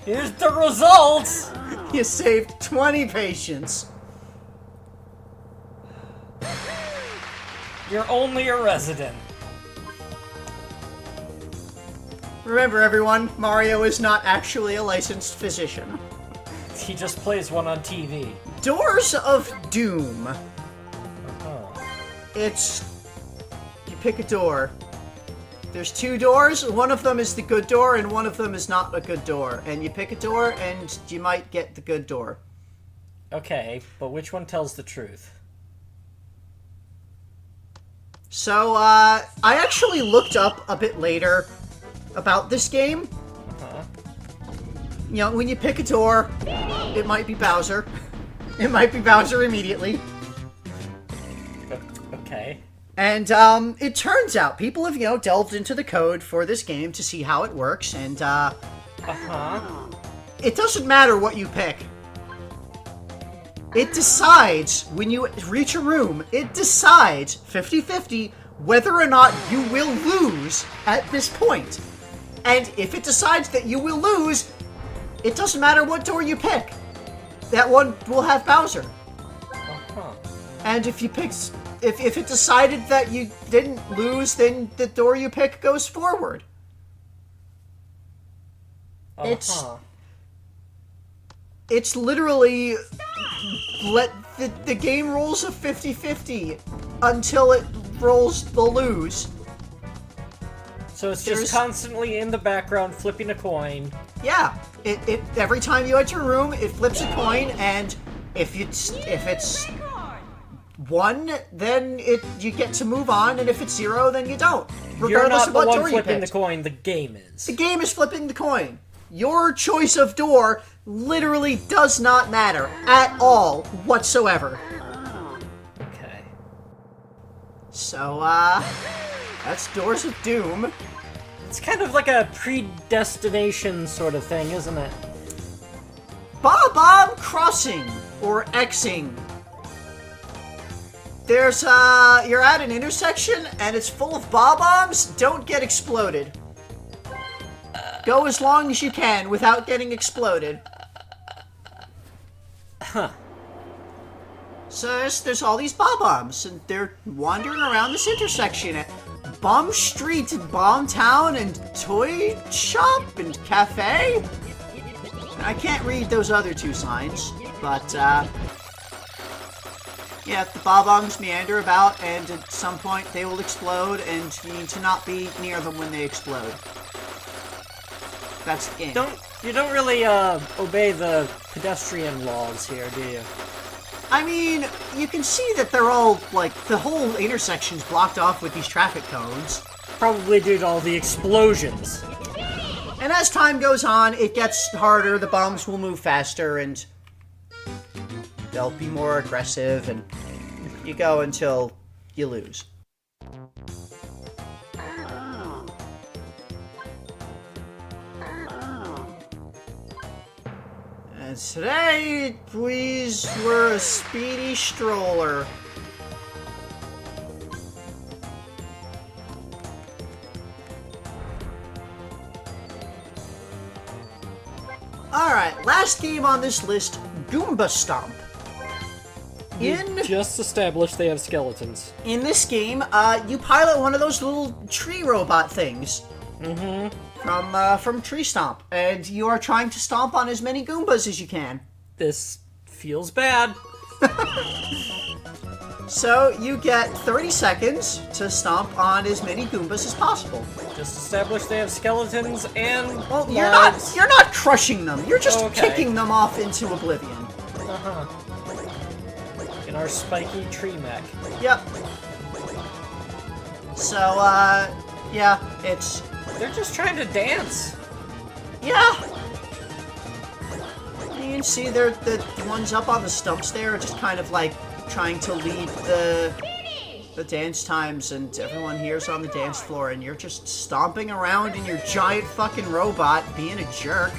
Here's the results! You saved 20 patients. You're only a resident. Remember, everyone, Mario is not actually a licensed physician. He just plays one on TV. Doors of Doom. Oh. It's... You pick a door. There's 2 doors. One of them is the good door, and one of them is not a good door. And you pick a door, and you might get the good door. Okay, but which one tells the truth? So, I actually looked up a bit later about this game. Uh-huh. You know, when you pick a door, it might be Bowser. It might be Bowser immediately. Okay. And, it turns out people have, you know, delved into the code for this game to see how it works, and, Uh-huh. it doesn't matter what you pick. It decides, when you reach a room, it decides 50-50 whether or not you will lose at this point. And if it decides that you will lose, it doesn't matter what door you pick. That one will have Bowser. Uh-huh. And if you pick... If it decided that you didn't lose, then the door you pick goes forward. Uh-huh. It's literally... The game rolls a 50-50 until it rolls the lose. So it's just constantly in the background flipping a coin. Yeah. It every time you enter a room, it flips a coin, and if it's 1, then you get to move on, and if it's 0, then you don't. You're Regardless not of the what one door you flipping the picked. coin, the game is. The game is flipping the coin. Your choice of door literally does not matter at all whatsoever. Okay. So, that's Doors of Doom. It's kind of like a predestination sort of thing, isn't it? Bob-omb Crossing, or Xing. There's, you're at an intersection, and it's full of bob-ombs. Don't get exploded. Go as long as you can without getting exploded. Huh. So there's all these bob-ombs, and they're wandering around this intersection at Bomb Street and Bomb Town and Toy Shop and Cafe. And I can't read those other 2 signs, but, yeah, the bob-ombs meander about, and at some point they will explode, and you need to not be near them when they explode. That's the game. You don't really, obey the pedestrian laws here, do you? I mean, you can see that they're all, like, the whole intersection's blocked off with these traffic cones. Probably due to all the explosions. And as time goes on, it gets harder, the bombs will move faster, and they'll be more aggressive, and you go until you lose. And today, please, we're a speedy stroller. Alright, last game on this list, Goomba Stomp. Just established they have skeletons. In this game, you pilot one of those little tree robot things. From Tree Stomp, and you are trying to stomp on as many Goombas as you can. This feels bad. So you get 30 seconds to stomp on as many Goombas as possible. Just established they have skeletons and Well, lives. you're not crushing them. You're just Okay. kicking them off into oblivion. In our spiky tree mech. Yep. So, yeah, it's... They're just trying to dance. Yeah! You can see the ones up on the stumps there are just kind of like trying to lead the dance times, and everyone here's on the dance floor, and you're just stomping around in your giant fucking robot being a jerk.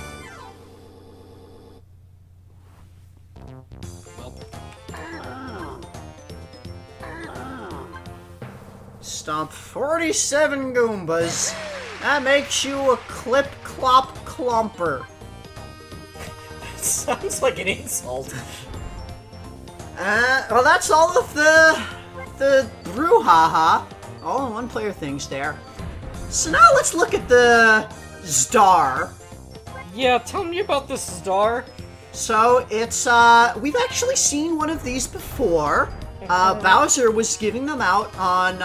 Stomp 47 Goombas. That makes you a clip-clop-clomper. Sounds like an insult. Well, that's all of the Brouhaha, all in one-player things there. So now let's look at the Star. Yeah, tell me about this star. So it's, we've actually seen one of these before. Bowser was giving them out on,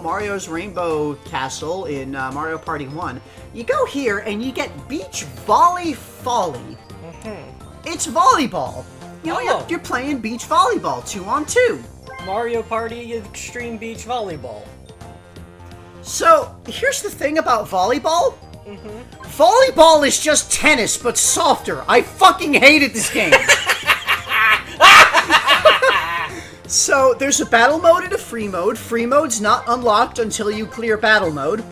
Mario's Rainbow Castle in, Mario Party 1. You go here and you get Beach Volley Folly. It's volleyball. You know, you're playing beach volleyball, 2-on-2. Mario Party Extreme Beach Volleyball. So, here's the thing about volleyball. Volleyball is just tennis, but softer. I fucking hated this game. So, there's a battle mode and a free mode. Free mode's not unlocked until you clear battle mode.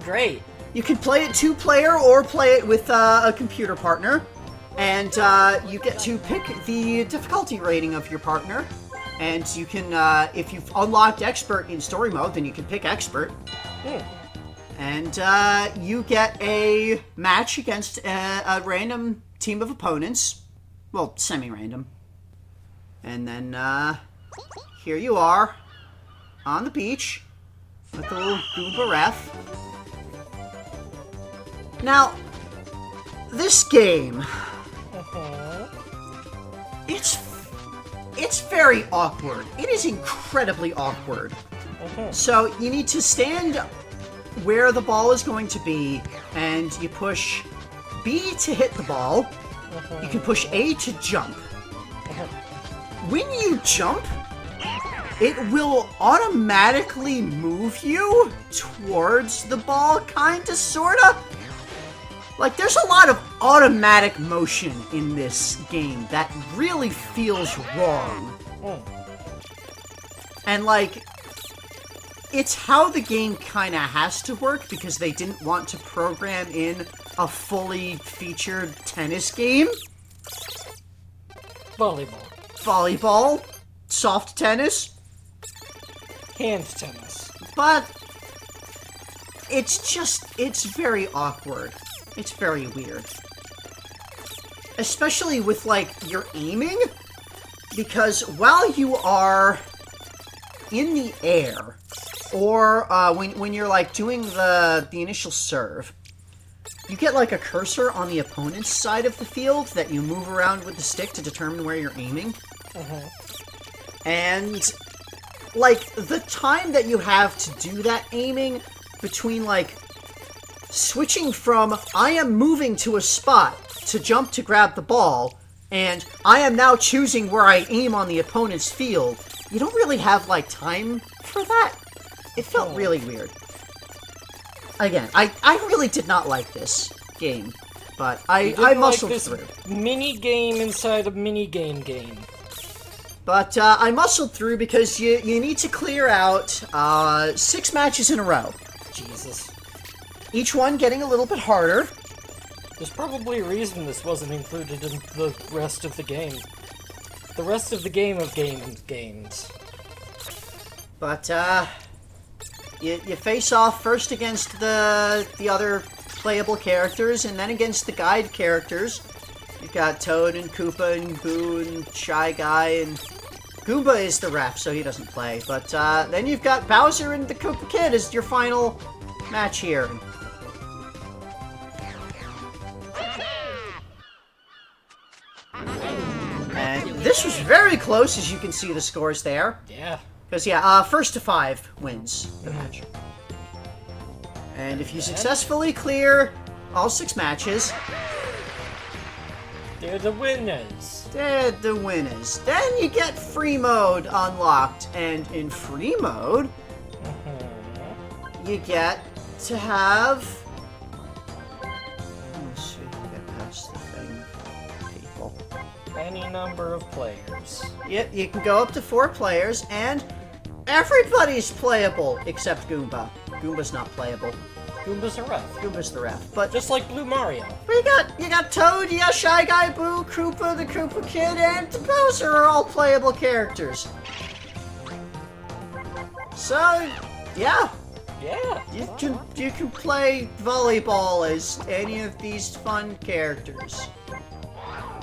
Great. You can play it 2-player or play it with a computer partner. And you get to pick the difficulty rating of your partner. And you can, if you've unlocked Expert in story mode, then you can pick Expert. And you get a match against a random team of opponents. Well, semi-random. And then, here you are, on the beach, with the little Goomba ref. Now, this game, it's very awkward. It is incredibly awkward. So you need to stand where the ball is going to be, and you push B to hit the ball. You can push A to jump. When you jump, it will automatically move you towards the ball, kinda, sorta. Like, there's a lot of automatic motion in this game that really feels wrong. And, like, it's how the game kinda has to work because they didn't want to program in a fully featured tennis game. Volleyball, soft tennis, Hand tennis. but it's very awkward. It's very weird. Especially with, like, your aiming, because while you are in the air, or when you're, like, doing the initial serve, you get, like, a cursor on the opponent's side of the field that you move around with the stick to determine where you're aiming. And, like, the time that you have to do that aiming between, like, switching from I am moving to a spot to jump to grab the ball, and I am now choosing where I aim on the opponent's field, you don't really have, like, time for that. It felt really weird. Again, I really did not like this game, but I muscled through. Mini game inside a mini game. But I muscled through because you need to clear out 6 matches in a row. Jesus. Each one getting a little bit harder. There's probably a reason this wasn't included in the rest of the game. The rest of the game of games. But you face off first against the other playable characters, and then against the guide characters. You've got Toad and Koopa and Boo and Shy Guy, and Goomba is the ref, so he doesn't play. But then you've got Bowser and the Koopa Kid as your final match here. And this was very close, as you can see the scores there. Yeah. Because, yeah, first to 5 wins the match. And if you successfully clear all 6 matches, they're the winners. they're the winners. Then you get free mode unlocked. And in free mode, you get to have... Let's see, get past the thing. People. Any number of players. Yep, you can go up to 4 players, and everybody's playable except Goomba. Goomba's not playable. Goomba's a ref. Goomba's the ref. But Just like Blue Mario. you got Toad, you got Shy Guy, Boo, Koopa, the Koopa Kid, and Bowser are all playable characters. So, yeah, Yeah. you can play volleyball as any of these fun characters.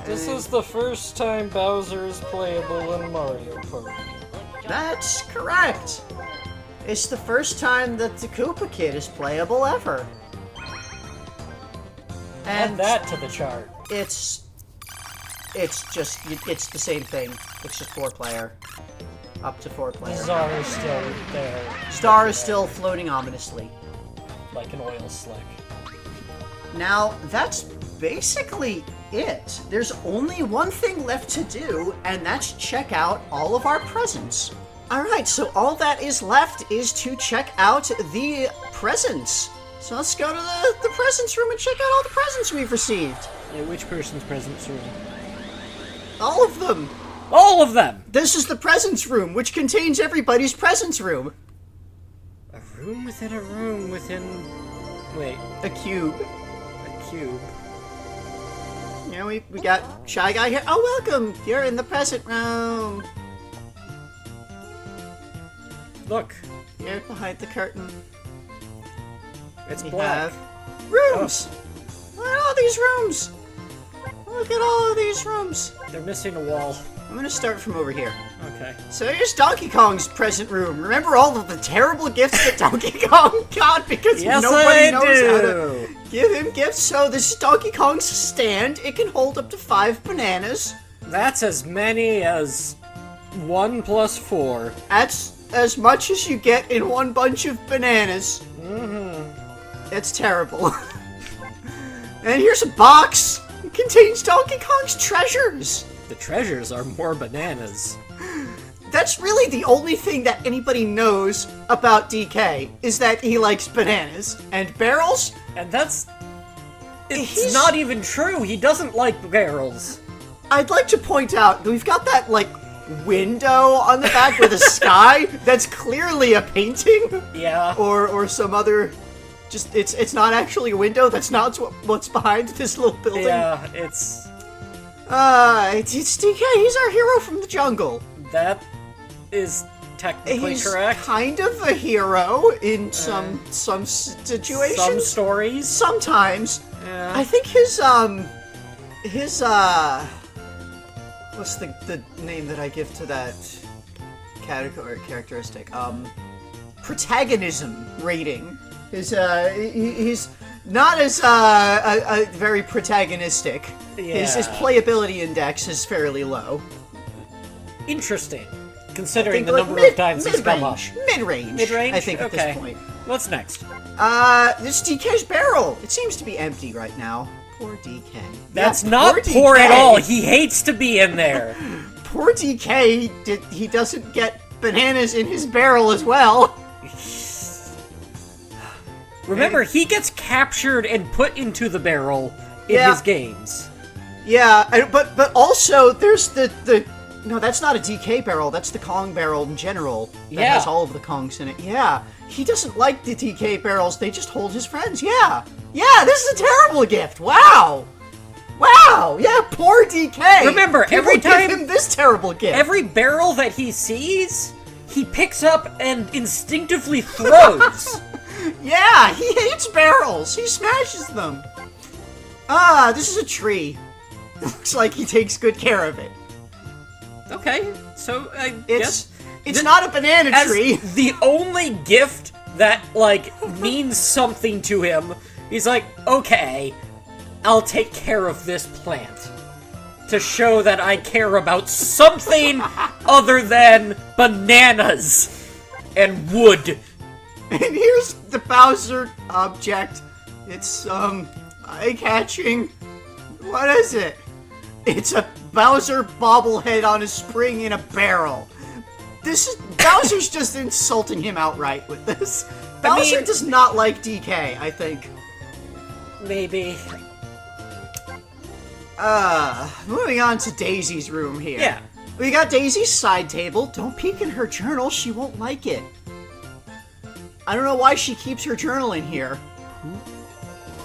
This is the first time Bowser is playable in Mario Party. That's correct. It's the first time that the Koopa Kid is playable ever. Add that to the chart. It's the same thing. It's just 4-player. Up to 4-player. Czar is still there. Star is still floating ominously. Like an oil slick. Now, that's basically it. There's only one thing left to do, and that's check out all of our presents. Alright, so all that is left is to check out the presents. So let's go to the presents room and check out all the presents we've received. Yeah, which person's presents room? All of them. All of them! This is the presents room, which contains everybody's presents room. A room within a room within... Wait, A cube. a cube. Yeah, we got Shy Guy here. Oh, welcome! You're in the present room. Look, You're behind the curtain. it's We black. have rooms. Look at all these rooms. Look at all of these rooms. They're missing a wall. I'm gonna start from over here. Okay. So here's Donkey Kong's present room. Remember all of the terrible gifts that Donkey Kong got because Yes, nobody I knows how to do! give him gifts? So this is Donkey Kong's stand. It can hold up to 5 bananas. That's as many as 1 plus 4. That's as much as you get in one bunch of bananas. Mm-hmm. It's terrible. And here's a box. It contains Donkey Kong's treasures. The treasures are more bananas. That's really the only thing that anybody knows about DK, is that he likes bananas. And barrels? And that's... It's He's- not even true! He doesn't like barrels! I'd like to point out that we've got that, like, window on the back with a sky that's clearly a painting. Yeah. Or some other... Just, it's not actually a window, that's not what's behind this little building. Yeah, it's... It's DK, he's our hero from the jungle. That is technically He's correct. kind of a hero in some situations. Some stories. Sometimes. Yeah. I think his what's the name that I give to that category characteristic? Protagonism rating. He's not as very protagonistic. His Yeah. playability index is fairly low. Interesting. Considering the like number of times he's come up. Mid-range. Mid-range? I think at Okay. this point. What's next? This DK's barrel. It seems to be empty right now. Poor DK. That's Yeah, not DK. poor at all. He hates to be in there. Poor DK, he doesn't get bananas in his barrel as well. Remember, he gets captured and put into the barrel in Yeah. his games. Yeah, but also there's the no, that's not a DK barrel. That's the Kong barrel in general. That Yeah. has all of the Kongs in it. Yeah, he doesn't like the DK barrels. They just hold his friends. Yeah, this is a terrible gift. Wow. Yeah, poor DK. Remember, People every give time- him this terrible gift. Every barrel that he sees, he picks up and instinctively throws. Yeah, he hates barrels. He smashes them. This is a tree. Looks like he takes good care of it. Okay, so I guess It's not a banana as tree. the only gift that, like, means something to him, he's like, okay, I'll take care of this plant. To show that I care about something other than bananas and wood. And here's the Bowser object. It's, eye-catching. What is it? It's a Bowser bobblehead on a spring in a barrel. Bowser's just insulting him outright with this. Bowser does not like DK, I think. Maybe. Moving on to Daisy's room here. Yeah. We got Daisy's side table. Don't peek in her journal, she won't like it. I don't know why she keeps her journal in here.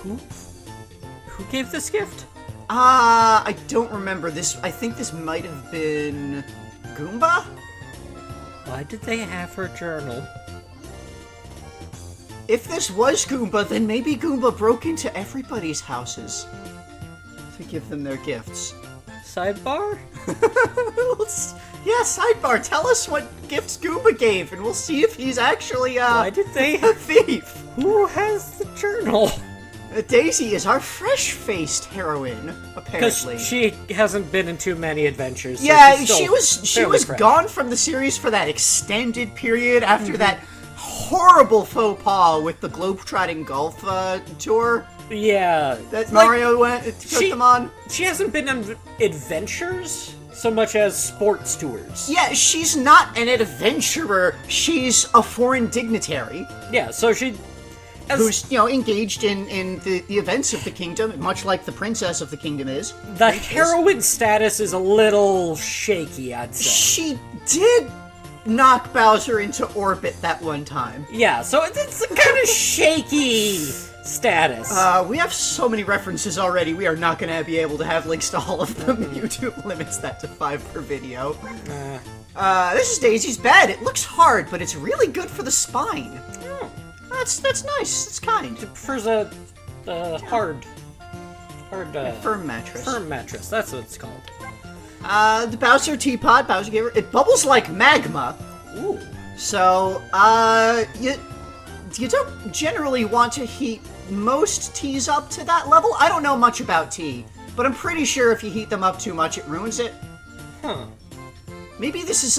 Who gave this gift? I don't remember this. I think this might have been Goomba? Why did they have her journal? If this was Goomba, then maybe Goomba broke into everybody's houses to give them their gifts. Sidebar? Yeah, sidebar. Tell us what gifts Goomba gave, and we'll see if he's actually, Why did they... a thief. Who has the journal? Daisy is our fresh-faced heroine, apparently. Because she hasn't been in too many adventures. So Yeah, she's still she fairly was fresh. gone from the series for that extended period after that horrible faux pas with the globetrotting golf tour Yeah. that like, Mario took them on. She hasn't been on adventures so much as sports tours. Yeah, she's not an adventurer. She's a foreign dignitary Yeah, so she... who's, engaged in the events of the kingdom, much like the princess of the kingdom is. The heroine status is a little shaky, I'd say. She did knock Bowser into orbit that one time. Yeah, so it's a kind of shaky status. We have so many references already, we are not going to be able to have links to all of them. YouTube limits that to 5 per video. This is Daisy's bed. It looks hard, but it's really good for the spine. That's nice. It's kind. She prefers a hard Firm mattress. firm mattress. That's what it's called. The Bowser teapot, Bowser gave her, it bubbles like magma. Ooh. So, you don't generally want to heat most teas up to that level. I don't know much about tea, but I'm pretty sure if you heat them up too much, it ruins it. Huh. Maybe this is,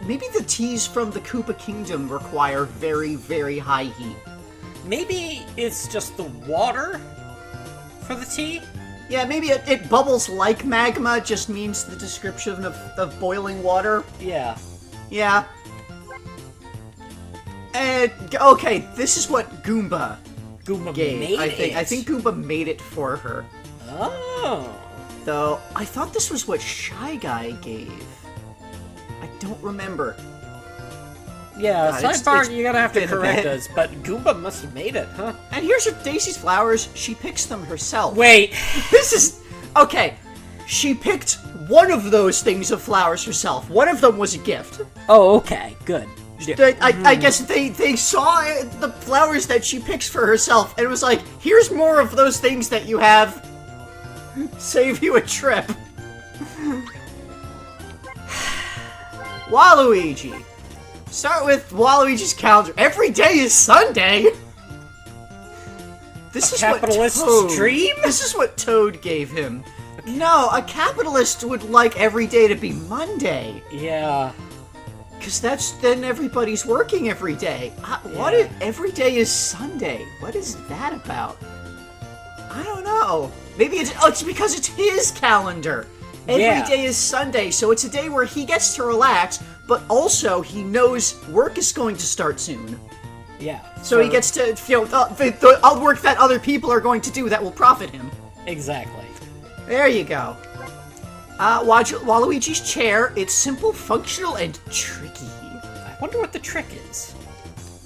maybe the teas from the Koopa Kingdom require very, very high heat. Maybe it's just the water for the tea? Yeah, maybe it bubbles like magma, just means the description of boiling water. Yeah. Yeah. And, okay, this is what Goomba Goomba gave, made I think. it. I think Goomba made it for her. Oh. Though, I thought this was what Shy Guy gave. I don't remember. Yeah, God, it's sidebar, you're gonna have to been a correct bit. us, but Goomba must have made it, huh? And here's her Daisy's flowers. She picks them herself. Wait. This is... Okay. She picked one of those things of flowers herself. One of them was a gift. Oh, okay, good. I guess they saw the flowers that she picks for herself, and it was like, here's more of those things that you have. Save you a trip. Waluigi. Start with Waluigi's calendar. Every day is Sunday. This is capitalist what Toad, stream? This is what Toad gave him. No, a capitalist would like every day to be Monday. Yeah. Because then everybody's working every day. What if every day is Sunday? What is that about? I don't know. Maybe it's because it's his calendar. Every day is Sunday, so it's a day where he gets to relax, but also he knows work is going to start soon. Yeah. So he gets to, the work that other people are going to do that will profit him. Exactly. There you go. Waluigi's chair, it's simple, functional, and tricky. I wonder what the trick is.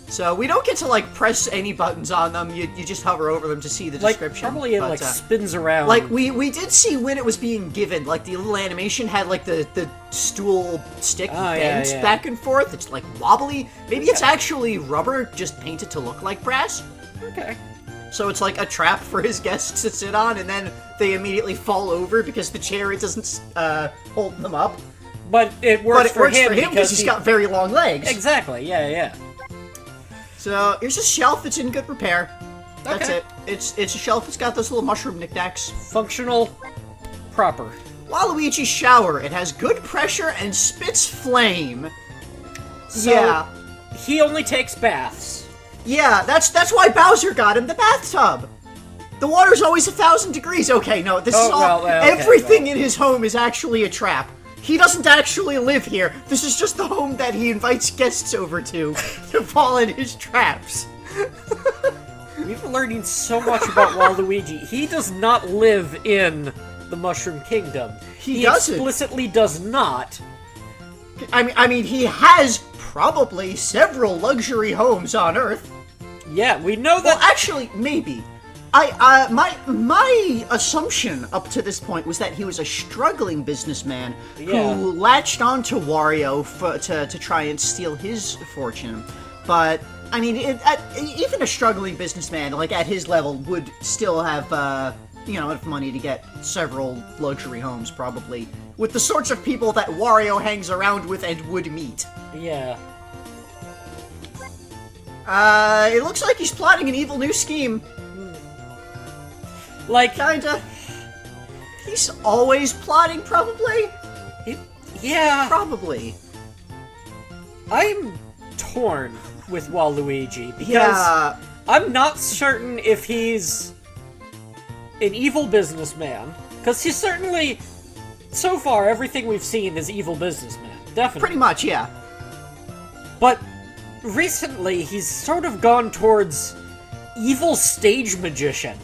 So we don't get to, like, press any buttons on them, you just hover over them to see the description. Probably it, spins around. Like, we did see when it was being given, like, the little animation had, like, the stool stick bends back and forth. It's, like, wobbly. Maybe it's actually rubber just painted to look like brass. Okay. So it's like a trap for his guests to sit on, and then they immediately fall over because the chair, it doesn't hold them up. But it works for him because he's got very long legs. Exactly, yeah. So here's a shelf that's in good repair. That's Okay. it. It's a shelf that's got those little mushroom knickknacks. Functional, proper. Waluigi's shower. It has good pressure and spits flame. So, he only takes baths. Yeah, that's why Bowser got him the bathtub. The water's always 1,000 degrees. Okay, no, this is all. Everything in his home is actually a trap. He doesn't actually live here. This is just the home that he invites guests over to fall in his traps. We've been learning so much about Waluigi. He does not live in the Mushroom Kingdom. He doesn't. Explicitly does not. I mean, he has probably several luxury homes on Earth. Yeah, we know that. Well, actually, maybe. My assumption up to this point was that he was a struggling businessman who latched onto Wario to try and steal his fortune. But I mean, even a struggling businessman, like at his level, would still have enough money to get several luxury homes, probably, with the sorts of people that Wario hangs around with and would meet. Yeah. It looks like he's plotting an evil new scheme. Like, kinda. He's always plotting, probably? Yeah. Probably. I'm torn with Waluigi, because I'm not certain if he's an evil businessman, because he's certainly, so far, everything we've seen is evil businessman. Definitely. Pretty much, yeah. But recently, he's sort of gone towards evil stage magician.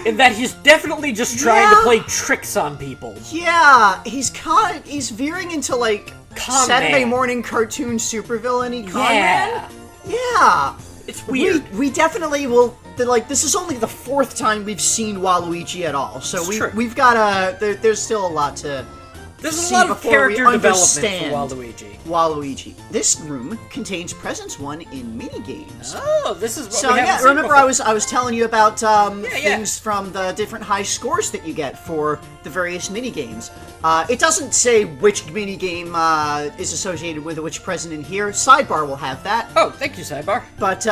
In that he's definitely just trying to play tricks on people. Yeah, he's veering into, like, Con Saturday man. morning cartoon supervillain-y con Yeah. man. Yeah. It's weird. We definitely will, this is only the 4th time we've seen Waluigi at all, so we've got there's still a lot to There's a lot of character development for Waluigi. This room contains presents won in mini-games. Oh, this is what So we haven't seen remember before. I was telling you about things from the different high scores that you get for the various mini-games. It doesn't say which mini-game is associated with which present in here. Sidebar will have that. Oh, thank you, Sidebar. But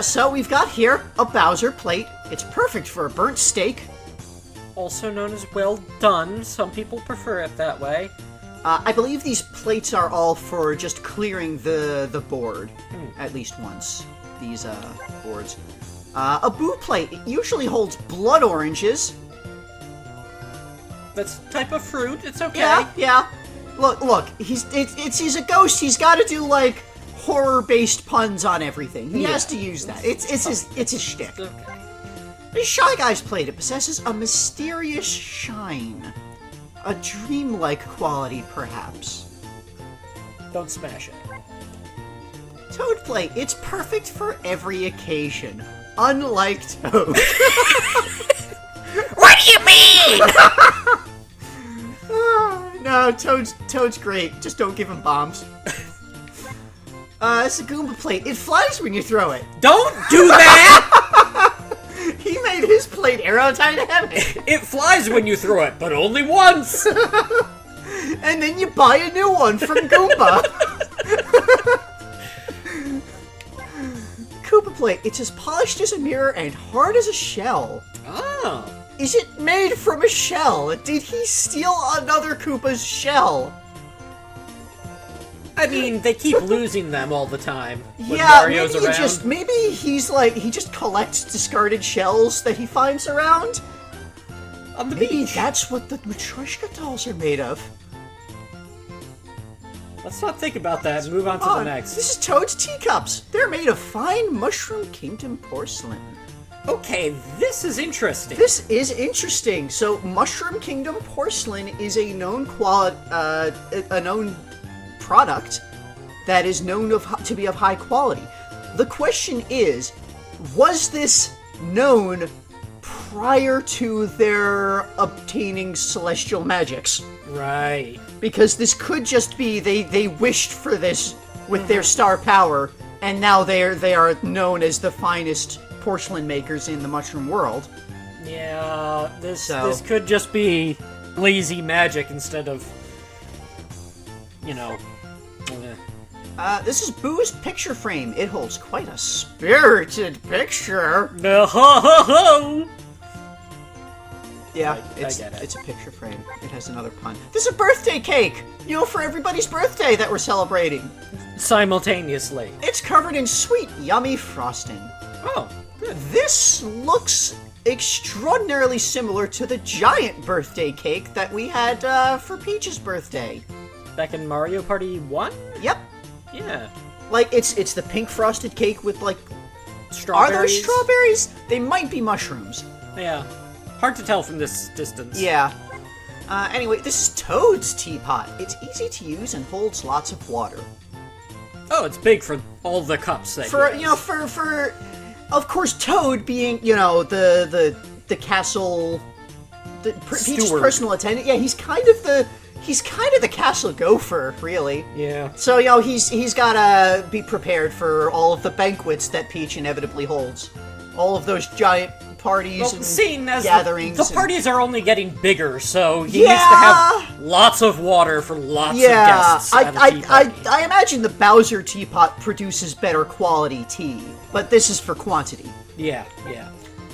so we've got here a Bowser plate. It's perfect for a burnt steak. Also known as well done. Some people prefer it that way. I believe these plates are all for just clearing the board, at least once. These boards. A Boo plate. It usually holds blood oranges. That's a type of fruit. It's okay. Yeah. Look. He's a ghost. He's got to do like horror-based puns on everything. He has to use that. It's his shtick. Okay. The Shy Guy's plate. It possesses a mysterious shine. A dreamlike quality, perhaps. Don't smash it. Toad plate. It's perfect for every occasion. Unlike Toad. What do you mean? No, Toad's great. Just don't give him bombs. It's a Goomba plate. It flies when you throw it. Don't do that! He made his plate aerodynamic. It flies when you throw it, but only once! And then you buy a new one from Goomba. Koopa plate. It's as polished as a mirror and hard as a shell. Oh. Is it made from a shell? Did he steal another Koopa's shell? I mean, they keep losing them all the time when Yeah, Mario's maybe around. maybe he just collects discarded shells that he finds around. On the Maybe beach. that's what the Matryoshka dolls are made of. Let's not think about that and move on to the next. This is Toad's teacups. They're made of fine Mushroom Kingdom porcelain. Okay, this is interesting. This is interesting. So, Mushroom Kingdom porcelain is a known known product that is known to be of high quality. The question is, was this known prior to their obtaining celestial magics? Right. Because this could just be they wished for this with their star power, and now they are known as the finest porcelain makers in the mushroom world. Yeah, this could just be lazy magic instead of, you know. This is Boo's picture frame. It holds quite a spirited picture. Yeah, I it's get it. it's a picture frame. It has another pun. This is a birthday cake! You know, for everybody's birthday that we're celebrating. Simultaneously. It's covered in sweet, yummy frosting. Oh, good. This looks extraordinarily similar to the giant birthday cake that we had for Peach's birthday. Back in Mario Party 1? Yep. Yeah. Like, it's the pink frosted cake with, like... Strawberries. Are those strawberries? They might be mushrooms. Yeah. Hard to tell from this distance. Yeah. Anyway, this is Toad's teapot. It's easy to use and holds lots of water. Oh, it's big for all the cups that For, he you know, has. for of course, Toad being, you know, the castle... Peach's Steward. personal attendant. Yeah, he's kind of the castle gopher, really. Yeah. So, you know, he's gotta be prepared for all of the banquets that Peach inevitably holds. All of those giant parties Well, and seeing as gatherings. the and- parties are only getting bigger, so he needs to have lots of water for lots of guests at a tea party. I imagine the Bowser teapot produces better quality tea, but this is for quantity. Yeah.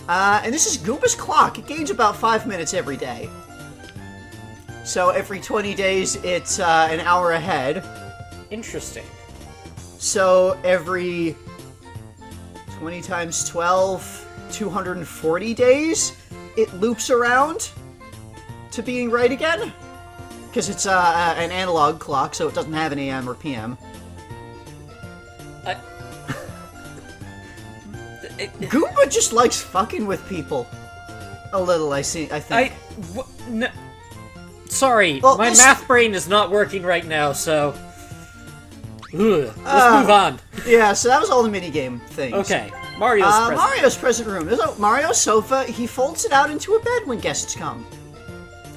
And this is Goomba's clock. It gains about 5 minutes every day. So every 20 days, it's an hour ahead. Interesting. So every 20 times 12, 240 days, it loops around to being right again. Because it's an analog clock, so it doesn't have an AM or PM. Goomba just likes fucking with people. A little, I think. Sorry, Well, my this- math brain is not working right now, so... Ugh. Let's move on. Yeah, so that was all the minigame things. Okay, Mario's present. Mario's present room. There's a Mario's sofa. He folds it out into a bed when guests come.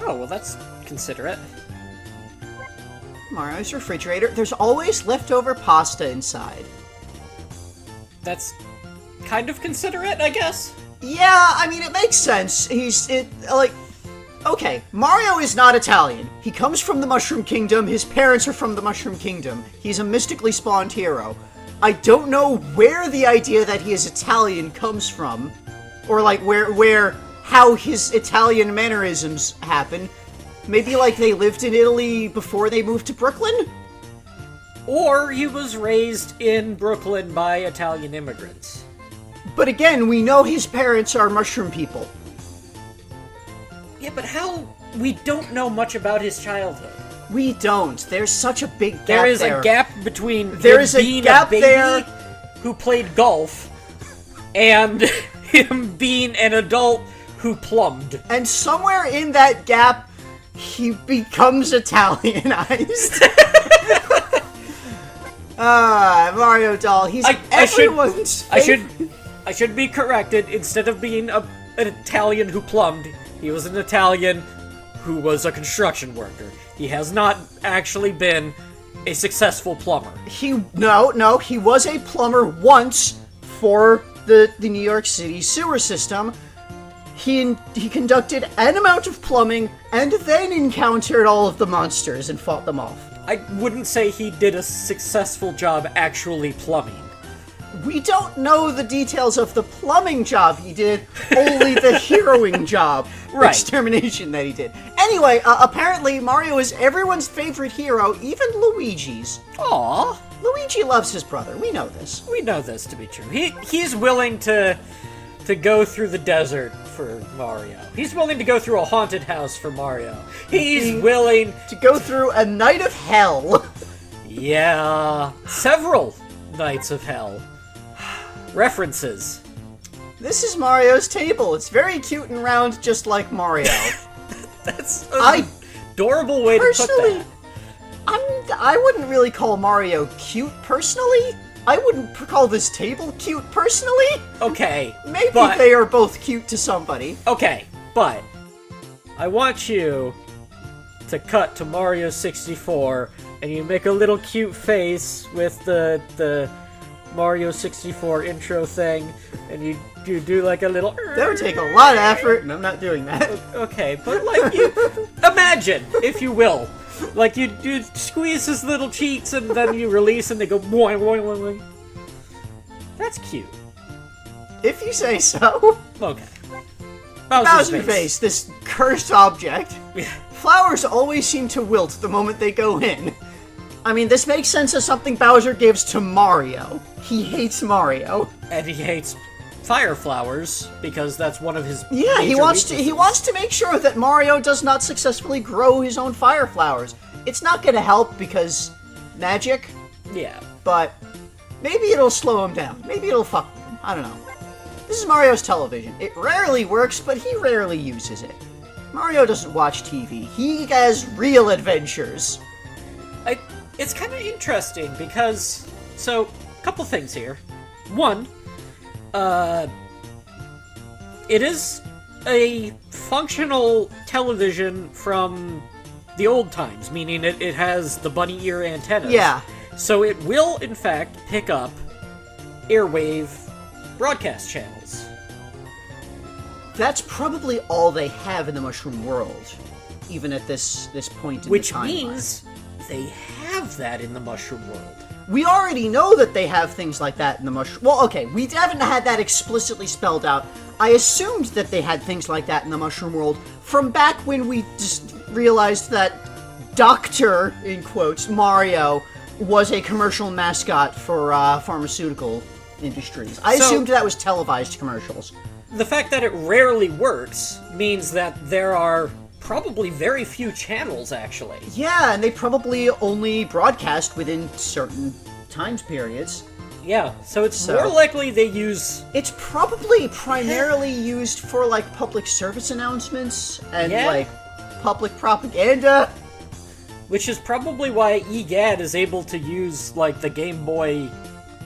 Oh, well, that's considerate. Mario's refrigerator. There's always leftover pasta inside. That's kind of considerate, I guess. Yeah, I mean, it makes sense. Okay, Mario is not Italian. He comes from the Mushroom Kingdom. His parents are from the Mushroom Kingdom. He's a mystically spawned hero. I don't know where the idea that he is Italian comes from, or like how his Italian mannerisms happen. Maybe like they lived in Italy before they moved to Brooklyn? Or he was raised in Brooklyn by Italian immigrants. But again, we know his parents are mushroom people. Yeah, but how... We don't know much about his childhood. We don't. There's such a big gap There is there. a gap between There him is a being gap a baby there. who played golf and him being an adult who plumbed. And somewhere in that gap, he becomes Italianized. Mario doll. He's everyone's favorite. I should be corrected. Instead of being an Italian who plumbed, he was an Italian who was a construction worker. He has not actually been a successful plumber. He was a plumber once for the New York City sewer system. He conducted an amount of plumbing and then encountered all of the monsters and fought them off. I wouldn't say he did a successful job actually plumbing. We don't know the details of the plumbing job he did, only the heroing job, Right. extermination that he did. Anyway, apparently Mario is everyone's favorite hero, even Luigi's. Aw, Luigi loves his brother, we know this. we know this to be true. He's willing to go through the desert for Mario. He's willing to go through a haunted house for Mario. He's willing To go through a night of hell. Yeah, several Nights of Hell. References. This is Mario's table. It's very cute and round, just like Mario. That's I an adorable way to put personally, that. I wouldn't really call Mario cute personally. I wouldn't call this table cute personally. Okay, Maybe but, they are both cute to somebody. Okay, but I want you to cut to Mario 64, and you make a little cute face with the Mario 64 intro thing, and you do like a little. That would take a lot of effort, and I'm not doing that. Okay, but like you imagine, if you will, like you squeeze his little cheeks and then you release and they go boing boing boing boing. That's cute. If you say so. Okay. Bowser face, this cursed object. Flowers always seem to wilt the moment they go in. I mean, this makes sense as something Bowser gives to Mario. He hates Mario. And he hates fire flowers because that's one of his. Yeah, he major wants weaknesses. to make sure that Mario does not successfully grow his own fire flowers. It's not going to help because magic, Yeah. but maybe it'll slow him down. Maybe it'll fuck with him. I don't know. This is Mario's television. It rarely works, but he rarely uses it. Mario doesn't watch TV. He has real adventures. It's kind of interesting because, so, a couple things here. One, it is a functional television from the old times, meaning it has the bunny ear antennas. Yeah. So it will, in fact, pick up airwave broadcast channels. That's probably all they have in the Mushroom World, even at this point in Which the timeline. means they have that in the Mushroom World. We already know that they have things like that in the Mushroom... Well, okay, we haven't had that explicitly spelled out. I assumed that they had things like that in the Mushroom World from back when we just realized that Dr., in quotes, Mario, was a commercial mascot for pharmaceutical industries. I So- assumed that was televised commercials. The fact that it rarely works means that there are probably very few channels, actually. Yeah, and they probably only broadcast within certain times periods. Yeah, so it's So- more likely they use... It's probably primarily used for, like, public service announcements and, Yeah. like, public propaganda. Which is probably why EGAD is able to use, like, the Game Boy...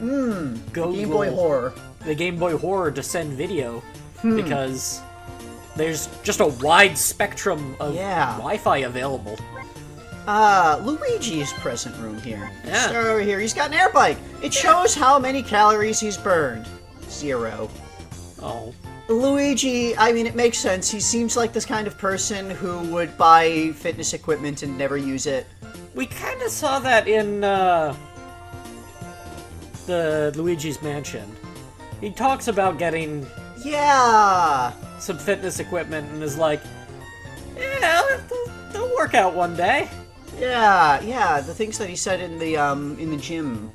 Game Boy Horror. The Game Boy Horror to send video, Hmm. because there's just a wide spectrum of Yeah. Wi-Fi available. Luigi's present room here. Yeah. Start over here. He's got an air bike. It shows how many calories he's burned. 0. Oh. Luigi, I mean, it makes sense. He seems like this kind of person who would buy fitness equipment and never use it. We kind of saw that in, the Luigi's Mansion. He talks about getting Yeah. some fitness equipment and is like, yeah, they'll work out one day. Yeah, the things that he said in the gym,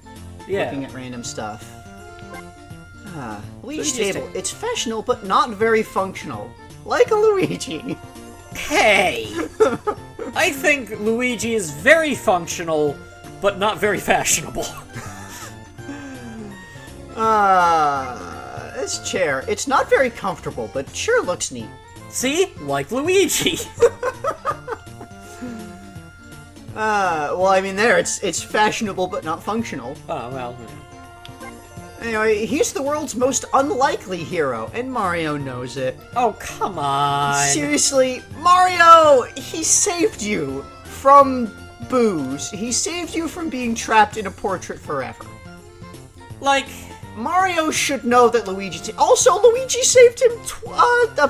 Yeah. looking at random stuff. Luigi's So he just table. It's fashionable, but not very functional. Like a Luigi. Hey! I think Luigi is very functional, but not very fashionable. This chair. It's not very comfortable, but sure looks neat. See? Like Luigi. Well, I mean, it's fashionable, but not functional. Oh, well. Anyway, he's the world's most unlikely hero, and Mario knows it. Oh, come on. Seriously, Mario, he saved you from booze. He saved you from being trapped in a portrait forever. Like, Mario should know that Luigi... Also, Luigi saved him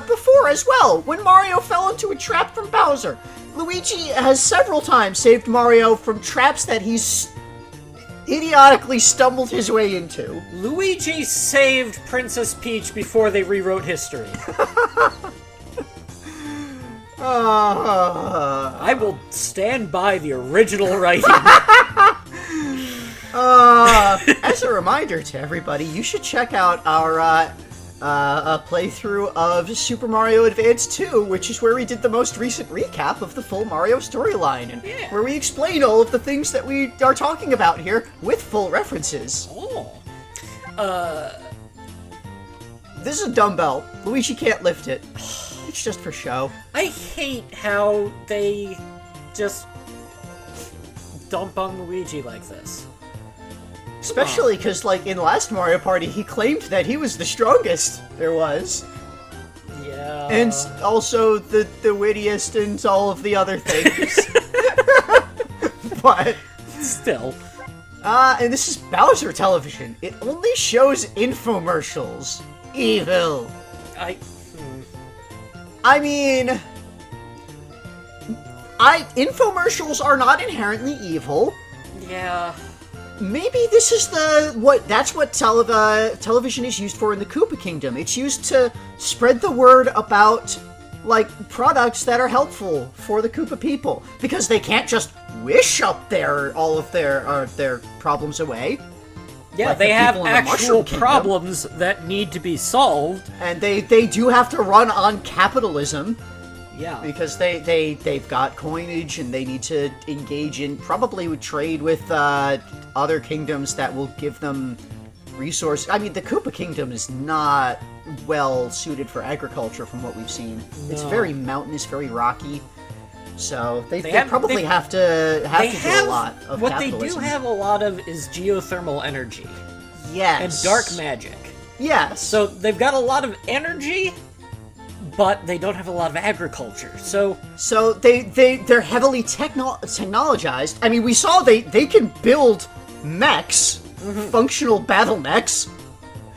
before as well, when Mario fell into a trap from Bowser. Luigi has several times saved Mario from traps that he's idiotically stumbled his way into. Luigi saved Princess Peach before they rewrote history. I will stand by the original writing. As a reminder to everybody, you should check out our playthrough of Super Mario Advance 2, which is where we did the most recent recap of the full Mario storyline, and where we explain all of the things that we are talking about here with full references. Oh. This is a dumbbell. Luigi can't lift it. It's just for show. I hate how they just dump on Luigi like this. Especially because, like, in last Mario Party, he claimed that he was the strongest there was. Yeah. And also the wittiest and all of the other things. But Still. and this is Bowser Television. It only shows infomercials. Evil. I mean, infomercials are not inherently evil. Yeah. Maybe this is that's what television is used for in the Koopa Kingdom. It's used to spread the word about, like, products that are helpful for the Koopa people, because they can't just wish up all of their problems away. Yeah, like they the have people in the actual Mushroom Kingdom. problems that need to be solved. And they do have to run on capitalism. Yeah. Because they've got coinage and they need to engage in probably trade with other kingdoms that will give them resources. I mean, the Koopa Kingdom is not well suited for agriculture from what we've seen. No. It's very mountainous, very rocky. So they probably have to do a lot of what capitalism. They do have a lot of is geothermal energy. Yes. And dark magic. Yes. So they've got a lot of energy, but they don't have a lot of agriculture. So they're heavily technologized. I mean, we saw they can build mechs, functional battle mechs.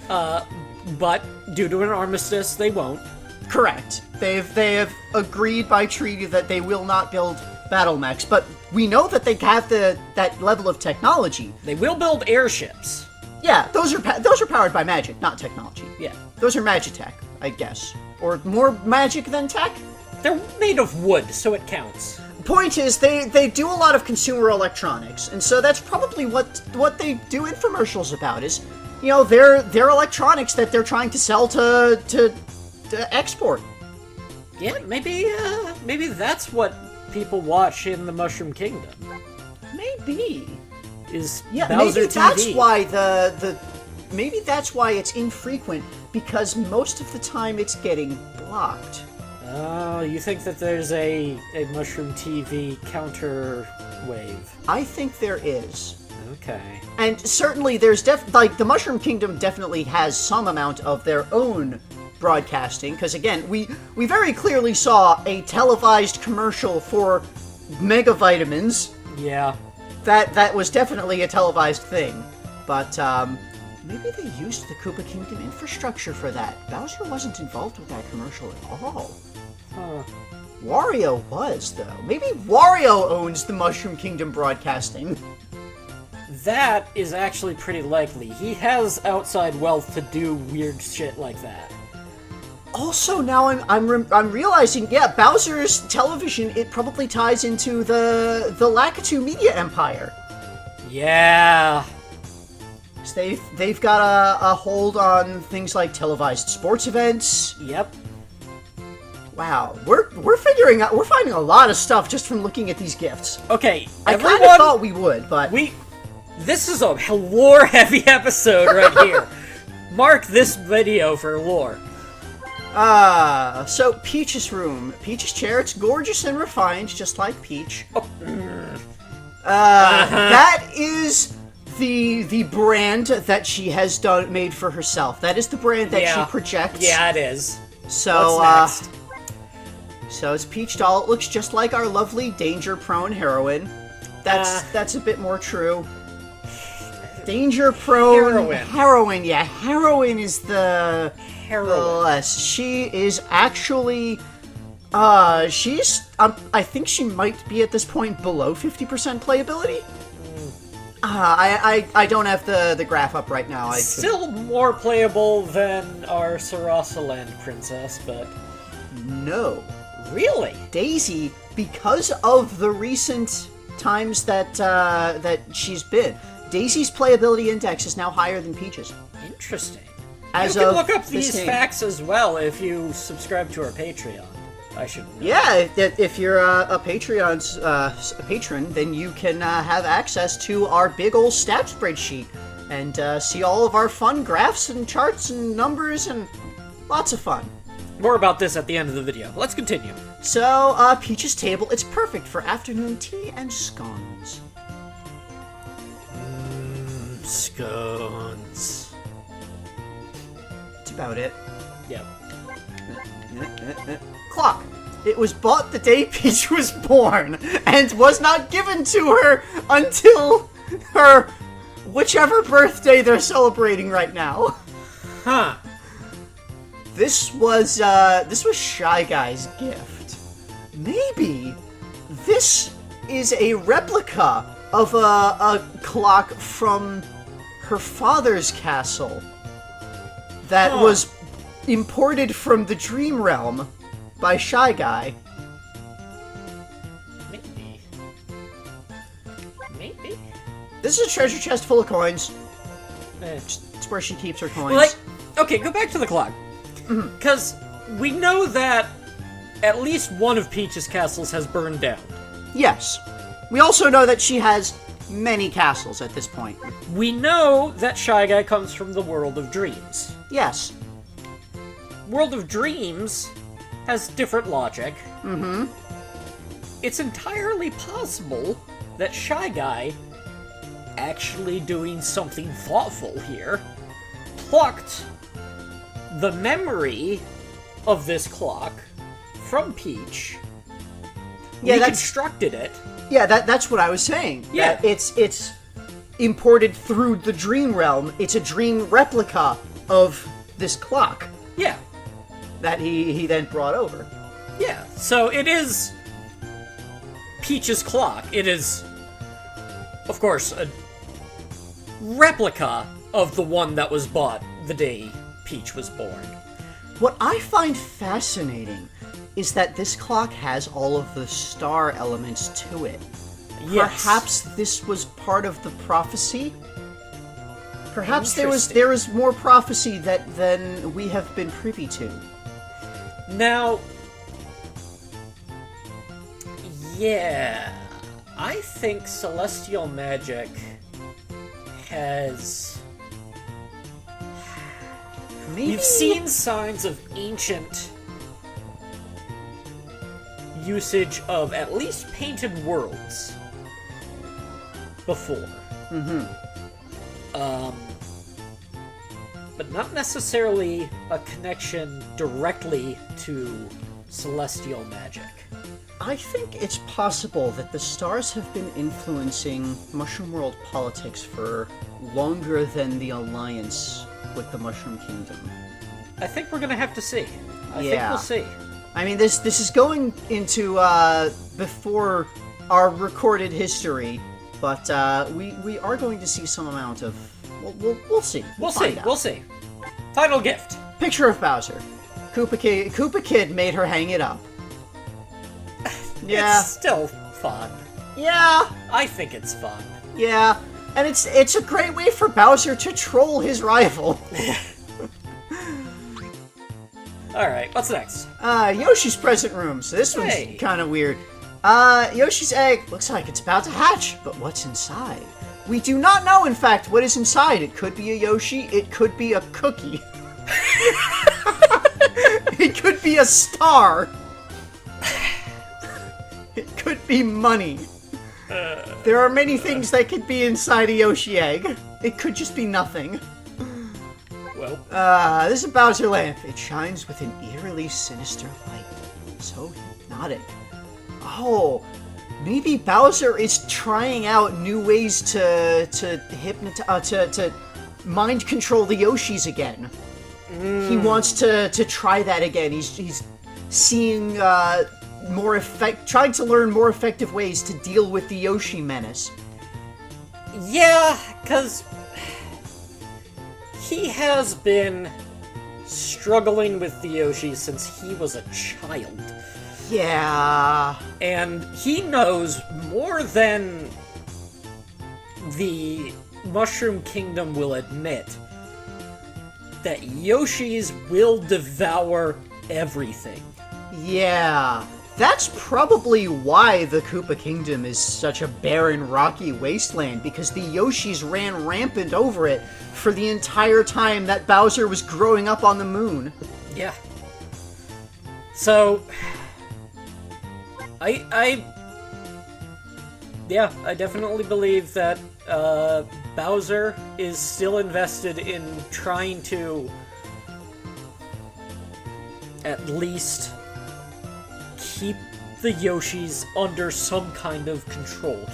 But due to an armistice, they won't. Correct. They have agreed by treaty that they will not build battle mechs, but we know that they have that level of technology. They will build airships. Yeah, those are powered by magic, not technology. Yeah. Those are magitech, I guess. Or more magic than tech? They're made of wood, so it counts. Point is, they do a lot of consumer electronics, and so that's probably what they do infomercials about, is, you know, their electronics that they're trying to sell to export. Yeah, maybe that's what people watch in the Mushroom Kingdom. Maybe. Bowser maybe TV. That's why maybe that's why it's infrequent, because most of the time it's getting blocked. Oh, you think that there's a Mushroom TV counter wave? I think there is. Okay. And certainly there's the Mushroom Kingdom definitely has some amount of their own broadcasting, because again, we very clearly saw a televised commercial for Mega Vitamins. Yeah. That was definitely a televised thing, but maybe they used the Koopa Kingdom infrastructure for that. Bowser wasn't involved with that commercial at all. Huh. Wario was, though. Maybe Wario owns the Mushroom Kingdom broadcasting. That is actually pretty likely. He has outside wealth to do weird shit like that. Also, now I'm realizing, yeah, Bowser's television, it probably ties into the Lakitu media empire. Yeah. So they've got a hold on things like televised sports events. Yep. Wow, we're finding a lot of stuff just from looking at these gifts. Okay, I kind of thought we would, but this is a lore-heavy episode right here. Mark this video for lore. So Peach's room. Peach's chair, it's gorgeous and refined, just like Peach. Oh. That is the brand that she has made for herself. That is the brand that she projects. Yeah, it is. So, what's next? So it's Peach doll. It looks just like our lovely danger-prone heroine. That's a bit more true. Danger-prone heroine. Yeah, heroine is the less. She is actually I think she might be at this point below 50% playability. I don't have the graph up right now. Still more playable than our Sarasa Land princess, but... No. Really? Daisy, because of the recent times that she's been, Daisy's playability index is now higher than Peach's. Interesting. As you can of look up this these game. facts as well if you subscribe to our Patreon. I should know. Yeah, if you're a Patreon's a patron, then you can have access to our big old stat spreadsheet and see all of our fun graphs and charts and numbers and lots of fun. More about this at the end of the video. Let's continue. So, Peach's table, it's perfect for afternoon tea and scones. Scones. That's about it. Yep. Clock. It was bought the day Peach was born, and was not given to her until her whichever birthday they're celebrating right now. Huh. This was Shy Guy's gift. Maybe this is a replica of a clock from her father's castle that was imported from the Dream Realm by Shy Guy. Maybe. This is a treasure chest full of coins. Eh. It's where she keeps her coins. Like, okay, go back to the clock. Because we know that at least one of Peach's castles has burned down. Yes. We also know that she has many castles at this point. We know that Shy Guy comes from the World of Dreams. Yes. World of Dreams has different logic. Mm-hmm. It's entirely possible that Shy Guy, actually doing something thoughtful here, plucked the memory of this clock from Peach, reconstructed it. Yeah, that's what I was saying. Yeah. That it's imported through the Dream Realm. It's a dream replica of this clock Yeah. that he then brought over. Yeah. So it is Peach's clock. It is, of course, a replica of the one that was bought the day Peach was born. What I find fascinating is that this clock has all of the star elements to it. Yes. Perhaps this was part of the prophecy? Perhaps there was Interesting. more prophecy than we have been privy to. Now, yeah, I think celestial magic has... Maybe We've seen signs of ancient usage of at least painted worlds before. But not necessarily a connection directly to celestial magic. I think it's possible that the stars have been influencing Mushroom World politics for longer than the alliance with the Mushroom Kingdom. I think we're gonna have to see. I think Yeah. we'll see. I mean, this is going into before our recorded history, but we are going to see some amount of. We'll see. We'll find see. out. We'll see. Final gift. Picture of Bowser. Koopa Kid made her hang it up. Yeah. It's still fun. Yeah. I think it's fun. Yeah. And it's a great way for Bowser to troll his rival. Alright, what's next? Yoshi's present room. So this Hey. one's kind of weird. Yoshi's egg looks like it's about to hatch, but what's inside? We do not know, in fact, what is inside. It could be a Yoshi. It could be a cookie. It could be a star. It could be money. There are many things that could be inside a Yoshi egg. It could just be nothing. Well, This is a Bowser lamp. It shines with an eerily sinister light. So hypnotic. Oh, maybe Bowser is trying out new ways to mind control the Yoshis again. He wants to try that again. He's seeing trying to learn more effective ways to deal with the Yoshi menace. Yeah, because he has been struggling with the Yoshi since he was a child. Yeah. And he knows more than the Mushroom Kingdom will admit that Yoshis will devour everything. Yeah. That's probably why the Koopa Kingdom is such a barren, rocky wasteland, because the Yoshis ran rampant over it for the entire time that Bowser was growing up on the moon. Yeah. So, I definitely believe that Bowser is still invested in trying to at least keep the Yoshis under some kind of control.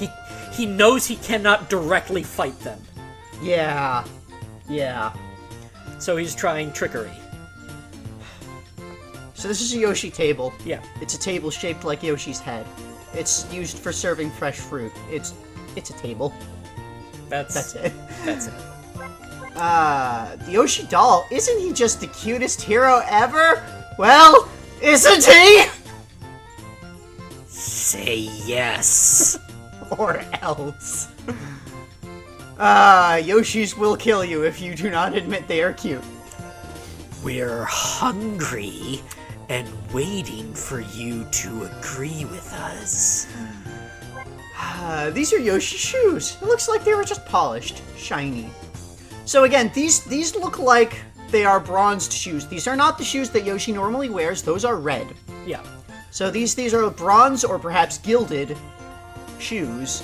He knows he cannot directly fight them. Yeah. Yeah. So he's trying trickery. So this is a Yoshi table. Yeah. It's a table shaped like Yoshi's head. It's used for serving fresh fruit. It's a table. That's it. That's it. The Yoshi doll, isn't he just the cutest hero ever? Well, isn't he? Say yes. Or else. Yoshis will kill you if you do not admit they are cute. We're hungry and waiting for you to agree with us. These are Yoshi shoes. It looks like they were just polished. Shiny. So again, these look like they are bronzed shoes. These are not the shoes that Yoshi normally wears. Those are red. Yeah. So these are bronze or perhaps gilded shoes.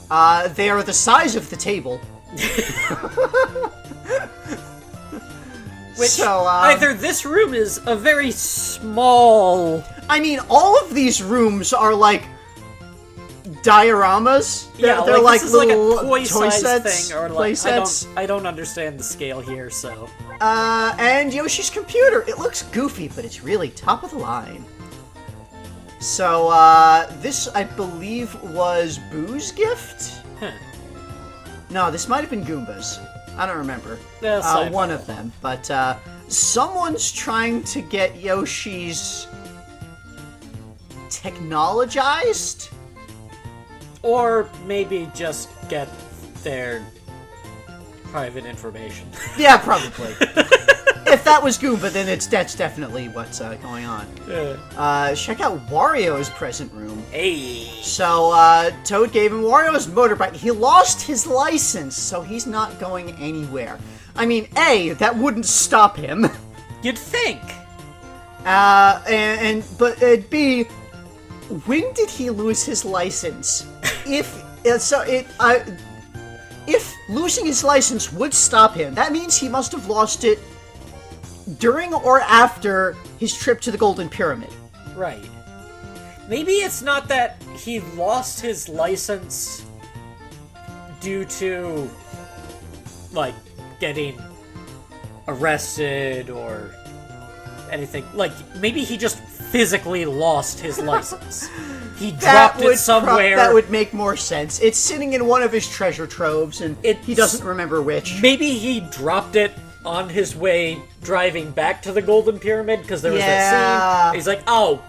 They are the size of the table. Which, so, either this room is a very small... I mean, all of these rooms are like dioramas. They're like this is little like a toy sets, thing, or play like, sets. I don't understand the scale here, so... And Yoshi's computer. It looks goofy, but it's really top of the line. So, this, I believe, was Boo's gift? Huh. No, this might have been Goomba's. I don't remember. One of them. But, someone's trying to get Yoshi's technologized? Or maybe just get their private information. Yeah, probably. If that was Goomba, then that's definitely what's going on. Yeah. Check out Wario's present room. Hey. So, Toad gave him Wario's motorbike. He lost his license, so he's not going anywhere. I mean, A, that wouldn't stop him. You'd think. But B, when did he lose his license? If losing his license would stop him, that means he must have lost it during or after his trip to the Golden Pyramid. Right. Maybe it's not that he lost his license due to, like, getting arrested or anything. Like, maybe he just physically lost his license. He dropped it somewhere. That would make more sense. It's sitting in one of his treasure troves, and he doesn't remember which. Maybe he dropped it on his way driving back to the Golden Pyramid, because there was that scene. He's like, oh,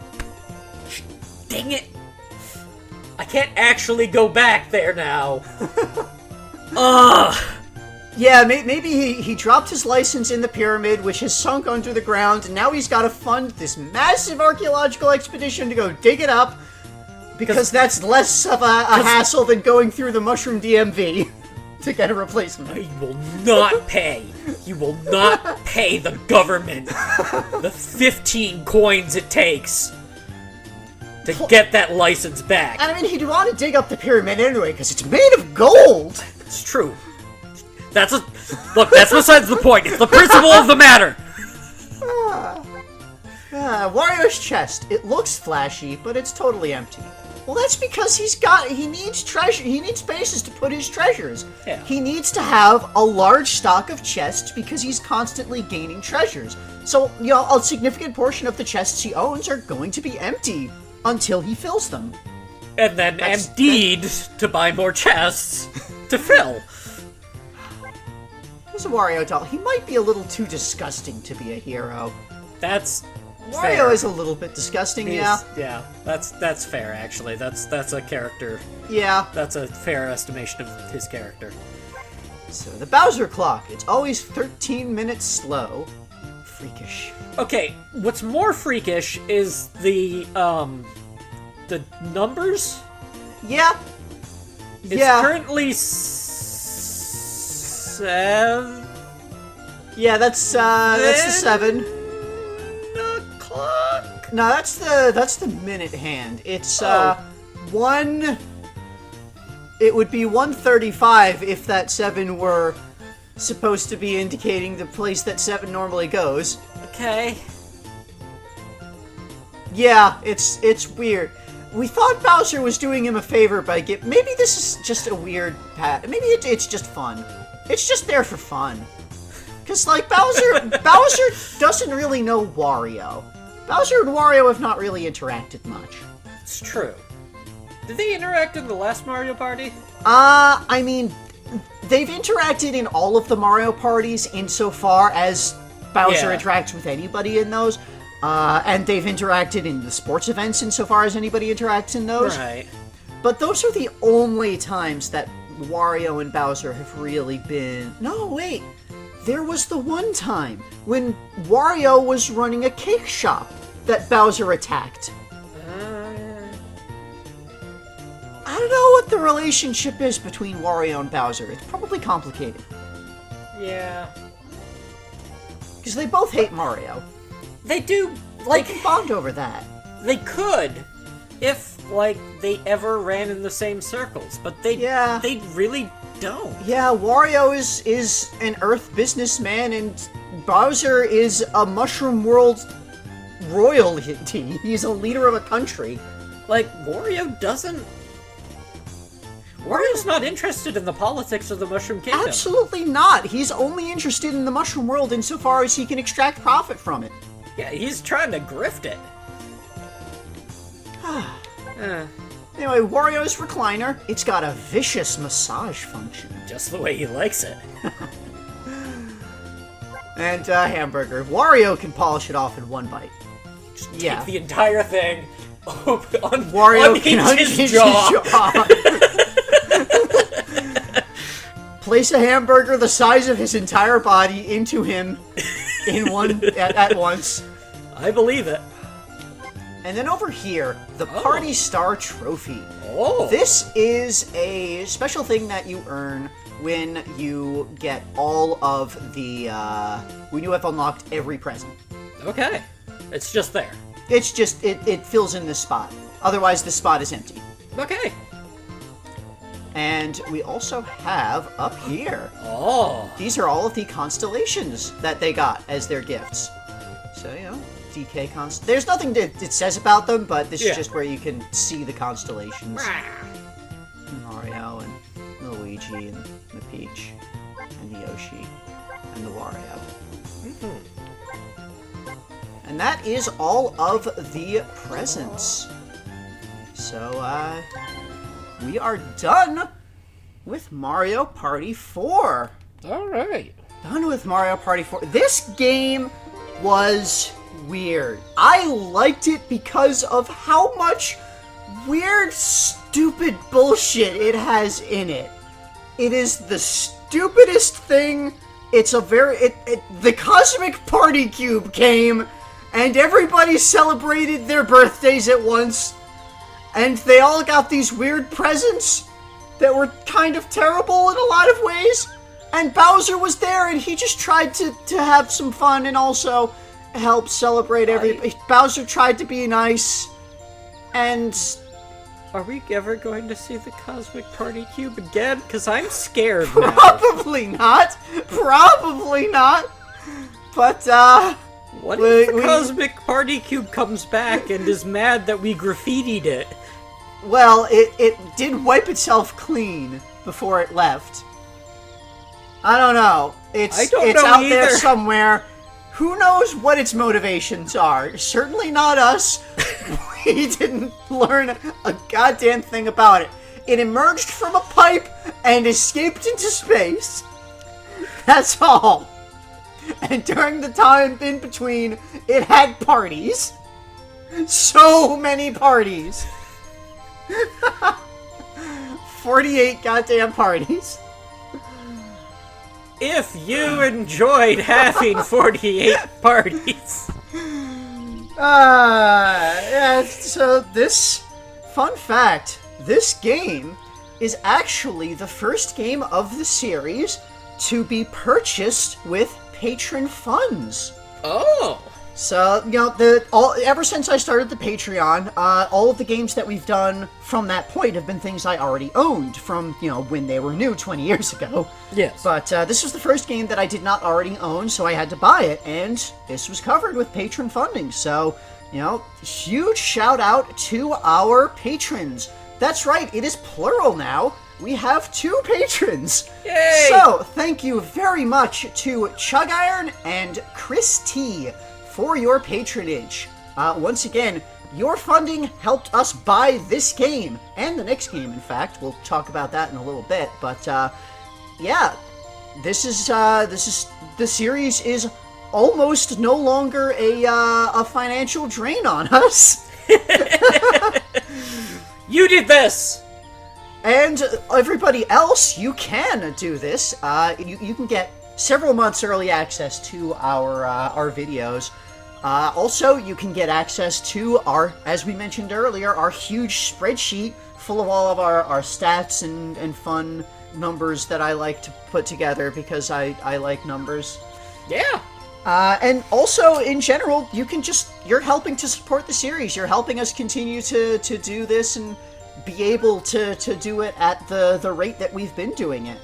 dang it. I can't actually go back there now. Ugh. Yeah, maybe he dropped his license in the pyramid, which has sunk under the ground, and now he's got to fund this massive archaeological expedition to go dig it up, because that's less of a hassle than going through the Mushroom DMV to get a replacement. He will not pay. He will not pay the government the 15 coins it takes to get that license back. And I mean, he'd want to dig up the pyramid anyway, because it's made of gold! It's true. Look, that's besides the point. It's the principle of the matter. Wario's chest. It looks flashy, but it's totally empty. Well, that's because he needs treasure. He needs spaces to put his treasures. Yeah. He needs to have a large stock of chests because he's constantly gaining treasures. So, a significant portion of the chests he owns are going to be empty until he fills them. And then emptied to buy more chests. to fill. He's a Wario doll. He might be a little too disgusting to be a hero. That's Wario fair. is a little bit disgusting, yeah. Yeah, that's fair, actually. That's a character. Yeah. That's a fair estimation of his character. So the Bowser clock. It's always 13 minutes slow. Freakish. Okay, what's more freakish is the numbers. Yeah. It's yeah. currently 7 Yeah, that's the 7. o'clock. No, that's the minute hand. It's 1. It would be 1:35 if that 7 were supposed to be indicating the place that 7 normally goes. Okay. Yeah, it's weird. We thought Bowser was doing him a favor by maybe this is just a weird maybe it's just fun. It's just there for fun. Cause like Bowser doesn't really know Wario. Bowser and Wario have not really interacted much. It's true. Did they interact in the last Mario Party? I mean, they've interacted in all of the Mario parties insofar as Bowser interacts with anybody in those. And they've interacted in the sports events insofar as anybody interacts in those. Right. But those are the only times that Wario and Bowser have really been... No, wait. There was the one time when Wario was running a cake shop that Bowser attacked. I don't know what the relationship is between Wario and Bowser. It's probably complicated. Yeah. Because they both hate Mario. They do, They can bond over that. they could, if, they ever ran in the same circles, but they really don't. Yeah, Wario is an Earth businessman, and Bowser is a Mushroom World royalty. He's a leader of a country. Wario's not interested in the politics of the Mushroom Kingdom. Absolutely not. He's only interested in the Mushroom World insofar as he can extract profit from it. Yeah, he's trying to grift it. Anyway, Wario's recliner, it's got a vicious massage function. Just the way he likes it. And hamburger. Wario can polish it off in one bite. Take the entire thing. Wario can unhinge his jaw. Place a hamburger the size of his entire body into him in one at once. I believe it. And then over here, the Party Star Trophy. Oh. This is a special thing that you earn when you get all of the, when you have unlocked every present. Okay. It's just there. It's just, it fills in this spot. Otherwise, this spot is empty. Okay. And we also have up here. Oh. These are all of the constellations that they got as their gifts. So, DK there's nothing that it says about them, but this is just where you can see the constellations. Mario and Luigi and the Peach and the Yoshi and the Wario. And that is all of the presents. So, we are done with Mario Party 4. Alright. Done with Mario Party 4. This game was weird. I liked it because of how much weird, stupid bullshit it has in it. It is the stupidest thing. It's a the Cosmic Party Cube came, and everybody celebrated their birthdays at once. And they all got these weird presents that were kind of terrible in a lot of ways. And Bowser was there, and he just tried to have some fun and also help celebrate Bowser tried to be nice, and... Are we ever going to see the Cosmic Party Cube again? Because I'm scared now. Probably not. Probably not. But, What if the Cosmic Party Cube comes back and is mad that we graffitied it? Well, it did wipe itself clean before it left. I don't know. It's out there somewhere. Who knows what its motivations are? Certainly not us. We didn't learn a goddamn thing about it. It emerged from a pipe and escaped into space. That's all. And during the time in between, it had parties. So many parties. 48 goddamn parties. If you enjoyed having 48 parties. Yeah, so this, fun fact, this game is actually the first game of the series to be purchased with patron funds. Oh. So, ever since I started the Patreon, all of the games that we've done from that point have been things I already owned from, when they were new 20 years ago. Yes. But this was the first game that I did not already own, so I had to buy it, and this was covered with patron funding. So, huge shout out to our patrons. That's right, it is plural now. We have 2 patrons. Yay! So, thank you very much to Chug Iron and Chris T for your patronage. Once again, your funding helped us buy this game, and the next game, in fact. We'll talk about that in a little bit, but, yeah. The series is almost no longer a financial drain on us. You did this! And everybody else, you can do this. You can get several months early access to our videos. Also, you can get access to our, as we mentioned earlier, our huge spreadsheet full of all of our stats and fun numbers that I like to put together because I like numbers. Yeah. And also, in general, you're helping to support the series. You're helping us continue to do this and be able to do it at the rate that we've been doing it.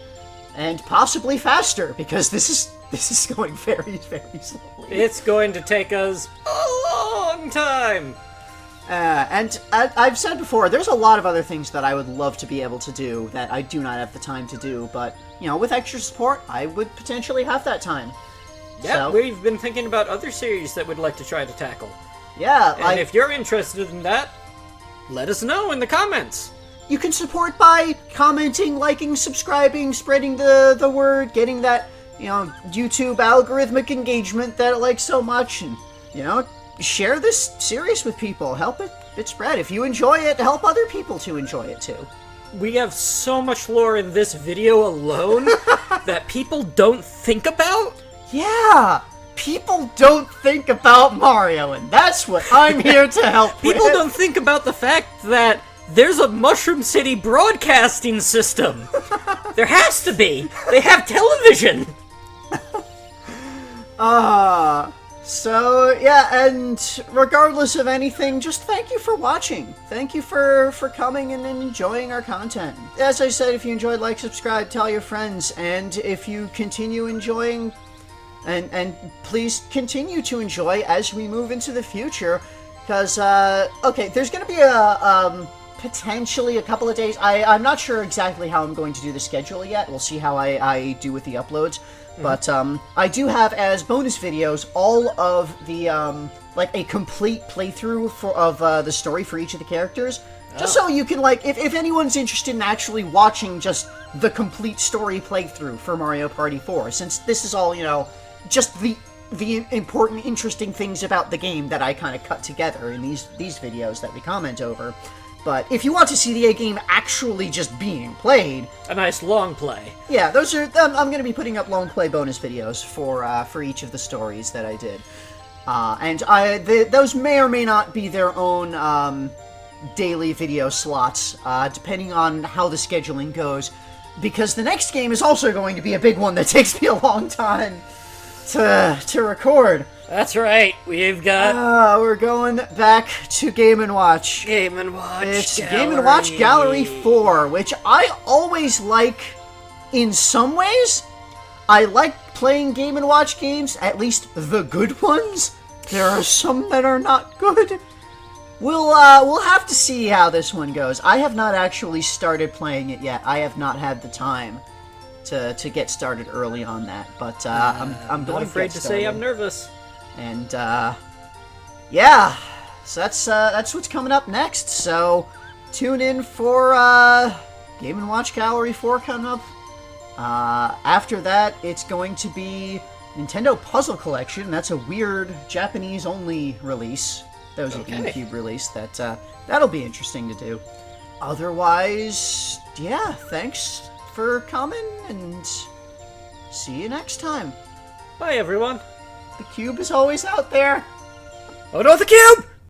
And possibly faster, because this is going very, very slowly. It's going to take us a long time. And I've said before, there's a lot of other things that I would love to be able to do that I do not have the time to do, but, with extra support, I would potentially have that time. Yeah, So, we've been thinking about other series that we'd like to try to tackle. yeah, And if you're interested in that, let us know in the comments. you can support by commenting, liking, subscribing, spreading the word, getting that, YouTube algorithmic engagement that I like so much, and, share this series with people. Help it spread. If you enjoy it, help other people to enjoy it too. We have so much lore in this video alone that people don't think about. Yeah! People don't think about Mario, and that's what I'm here to help People with. don't think about the fact that there's a Mushroom City broadcasting system. There has to be. They have television. So, yeah, and regardless of anything, just thank you for watching. Thank you for coming and enjoying our content. As I said, if you enjoyed, like, subscribe, tell your friends, and if you continue enjoying, and please continue to enjoy as we move into the future, because, okay, there's going to be potentially a couple of days. I'm not sure exactly how I'm going to do the schedule yet. We'll see how I do with the uploads. But I do have as bonus videos all of the like a complete playthrough of the story for each of the characters, just so you can if anyone's interested in actually watching just the complete story playthrough for Mario Party 4, since this is all just the important, interesting things about the game that I kind of cut together in these videos that we comment over. But if you want to see the game actually just being played, A nice long play. yeah, those are. I'm going to be putting up long play bonus videos for each of the stories that I did, and those may or may not be their own daily video slots, depending on how the scheduling goes. Because the next game is also going to be a big one that takes me a long time to record. That's right. We've got We're going back to Game & Watch. Game & Watch It's Gallery. Game & Watch Gallery 4, which I always like in some ways. I like playing Game & Watch games, at least the good ones. There are some that are not good. We'll have to see how this one goes. I have not actually started playing it yet. I have not had the time to get started early on that, but I'm Not going afraid to to say I'm nervous. And yeah, so that's what's coming up next. So tune in for Game & Watch Gallery 4 coming up. After that, it's going to be Nintendo Puzzle Collection. That's a weird Japanese-only release. That was a GameCube release. That'll be interesting to do. Otherwise, yeah, thanks for coming, and see you next time. Bye, everyone. The cube is always out there. Oh no, the cube!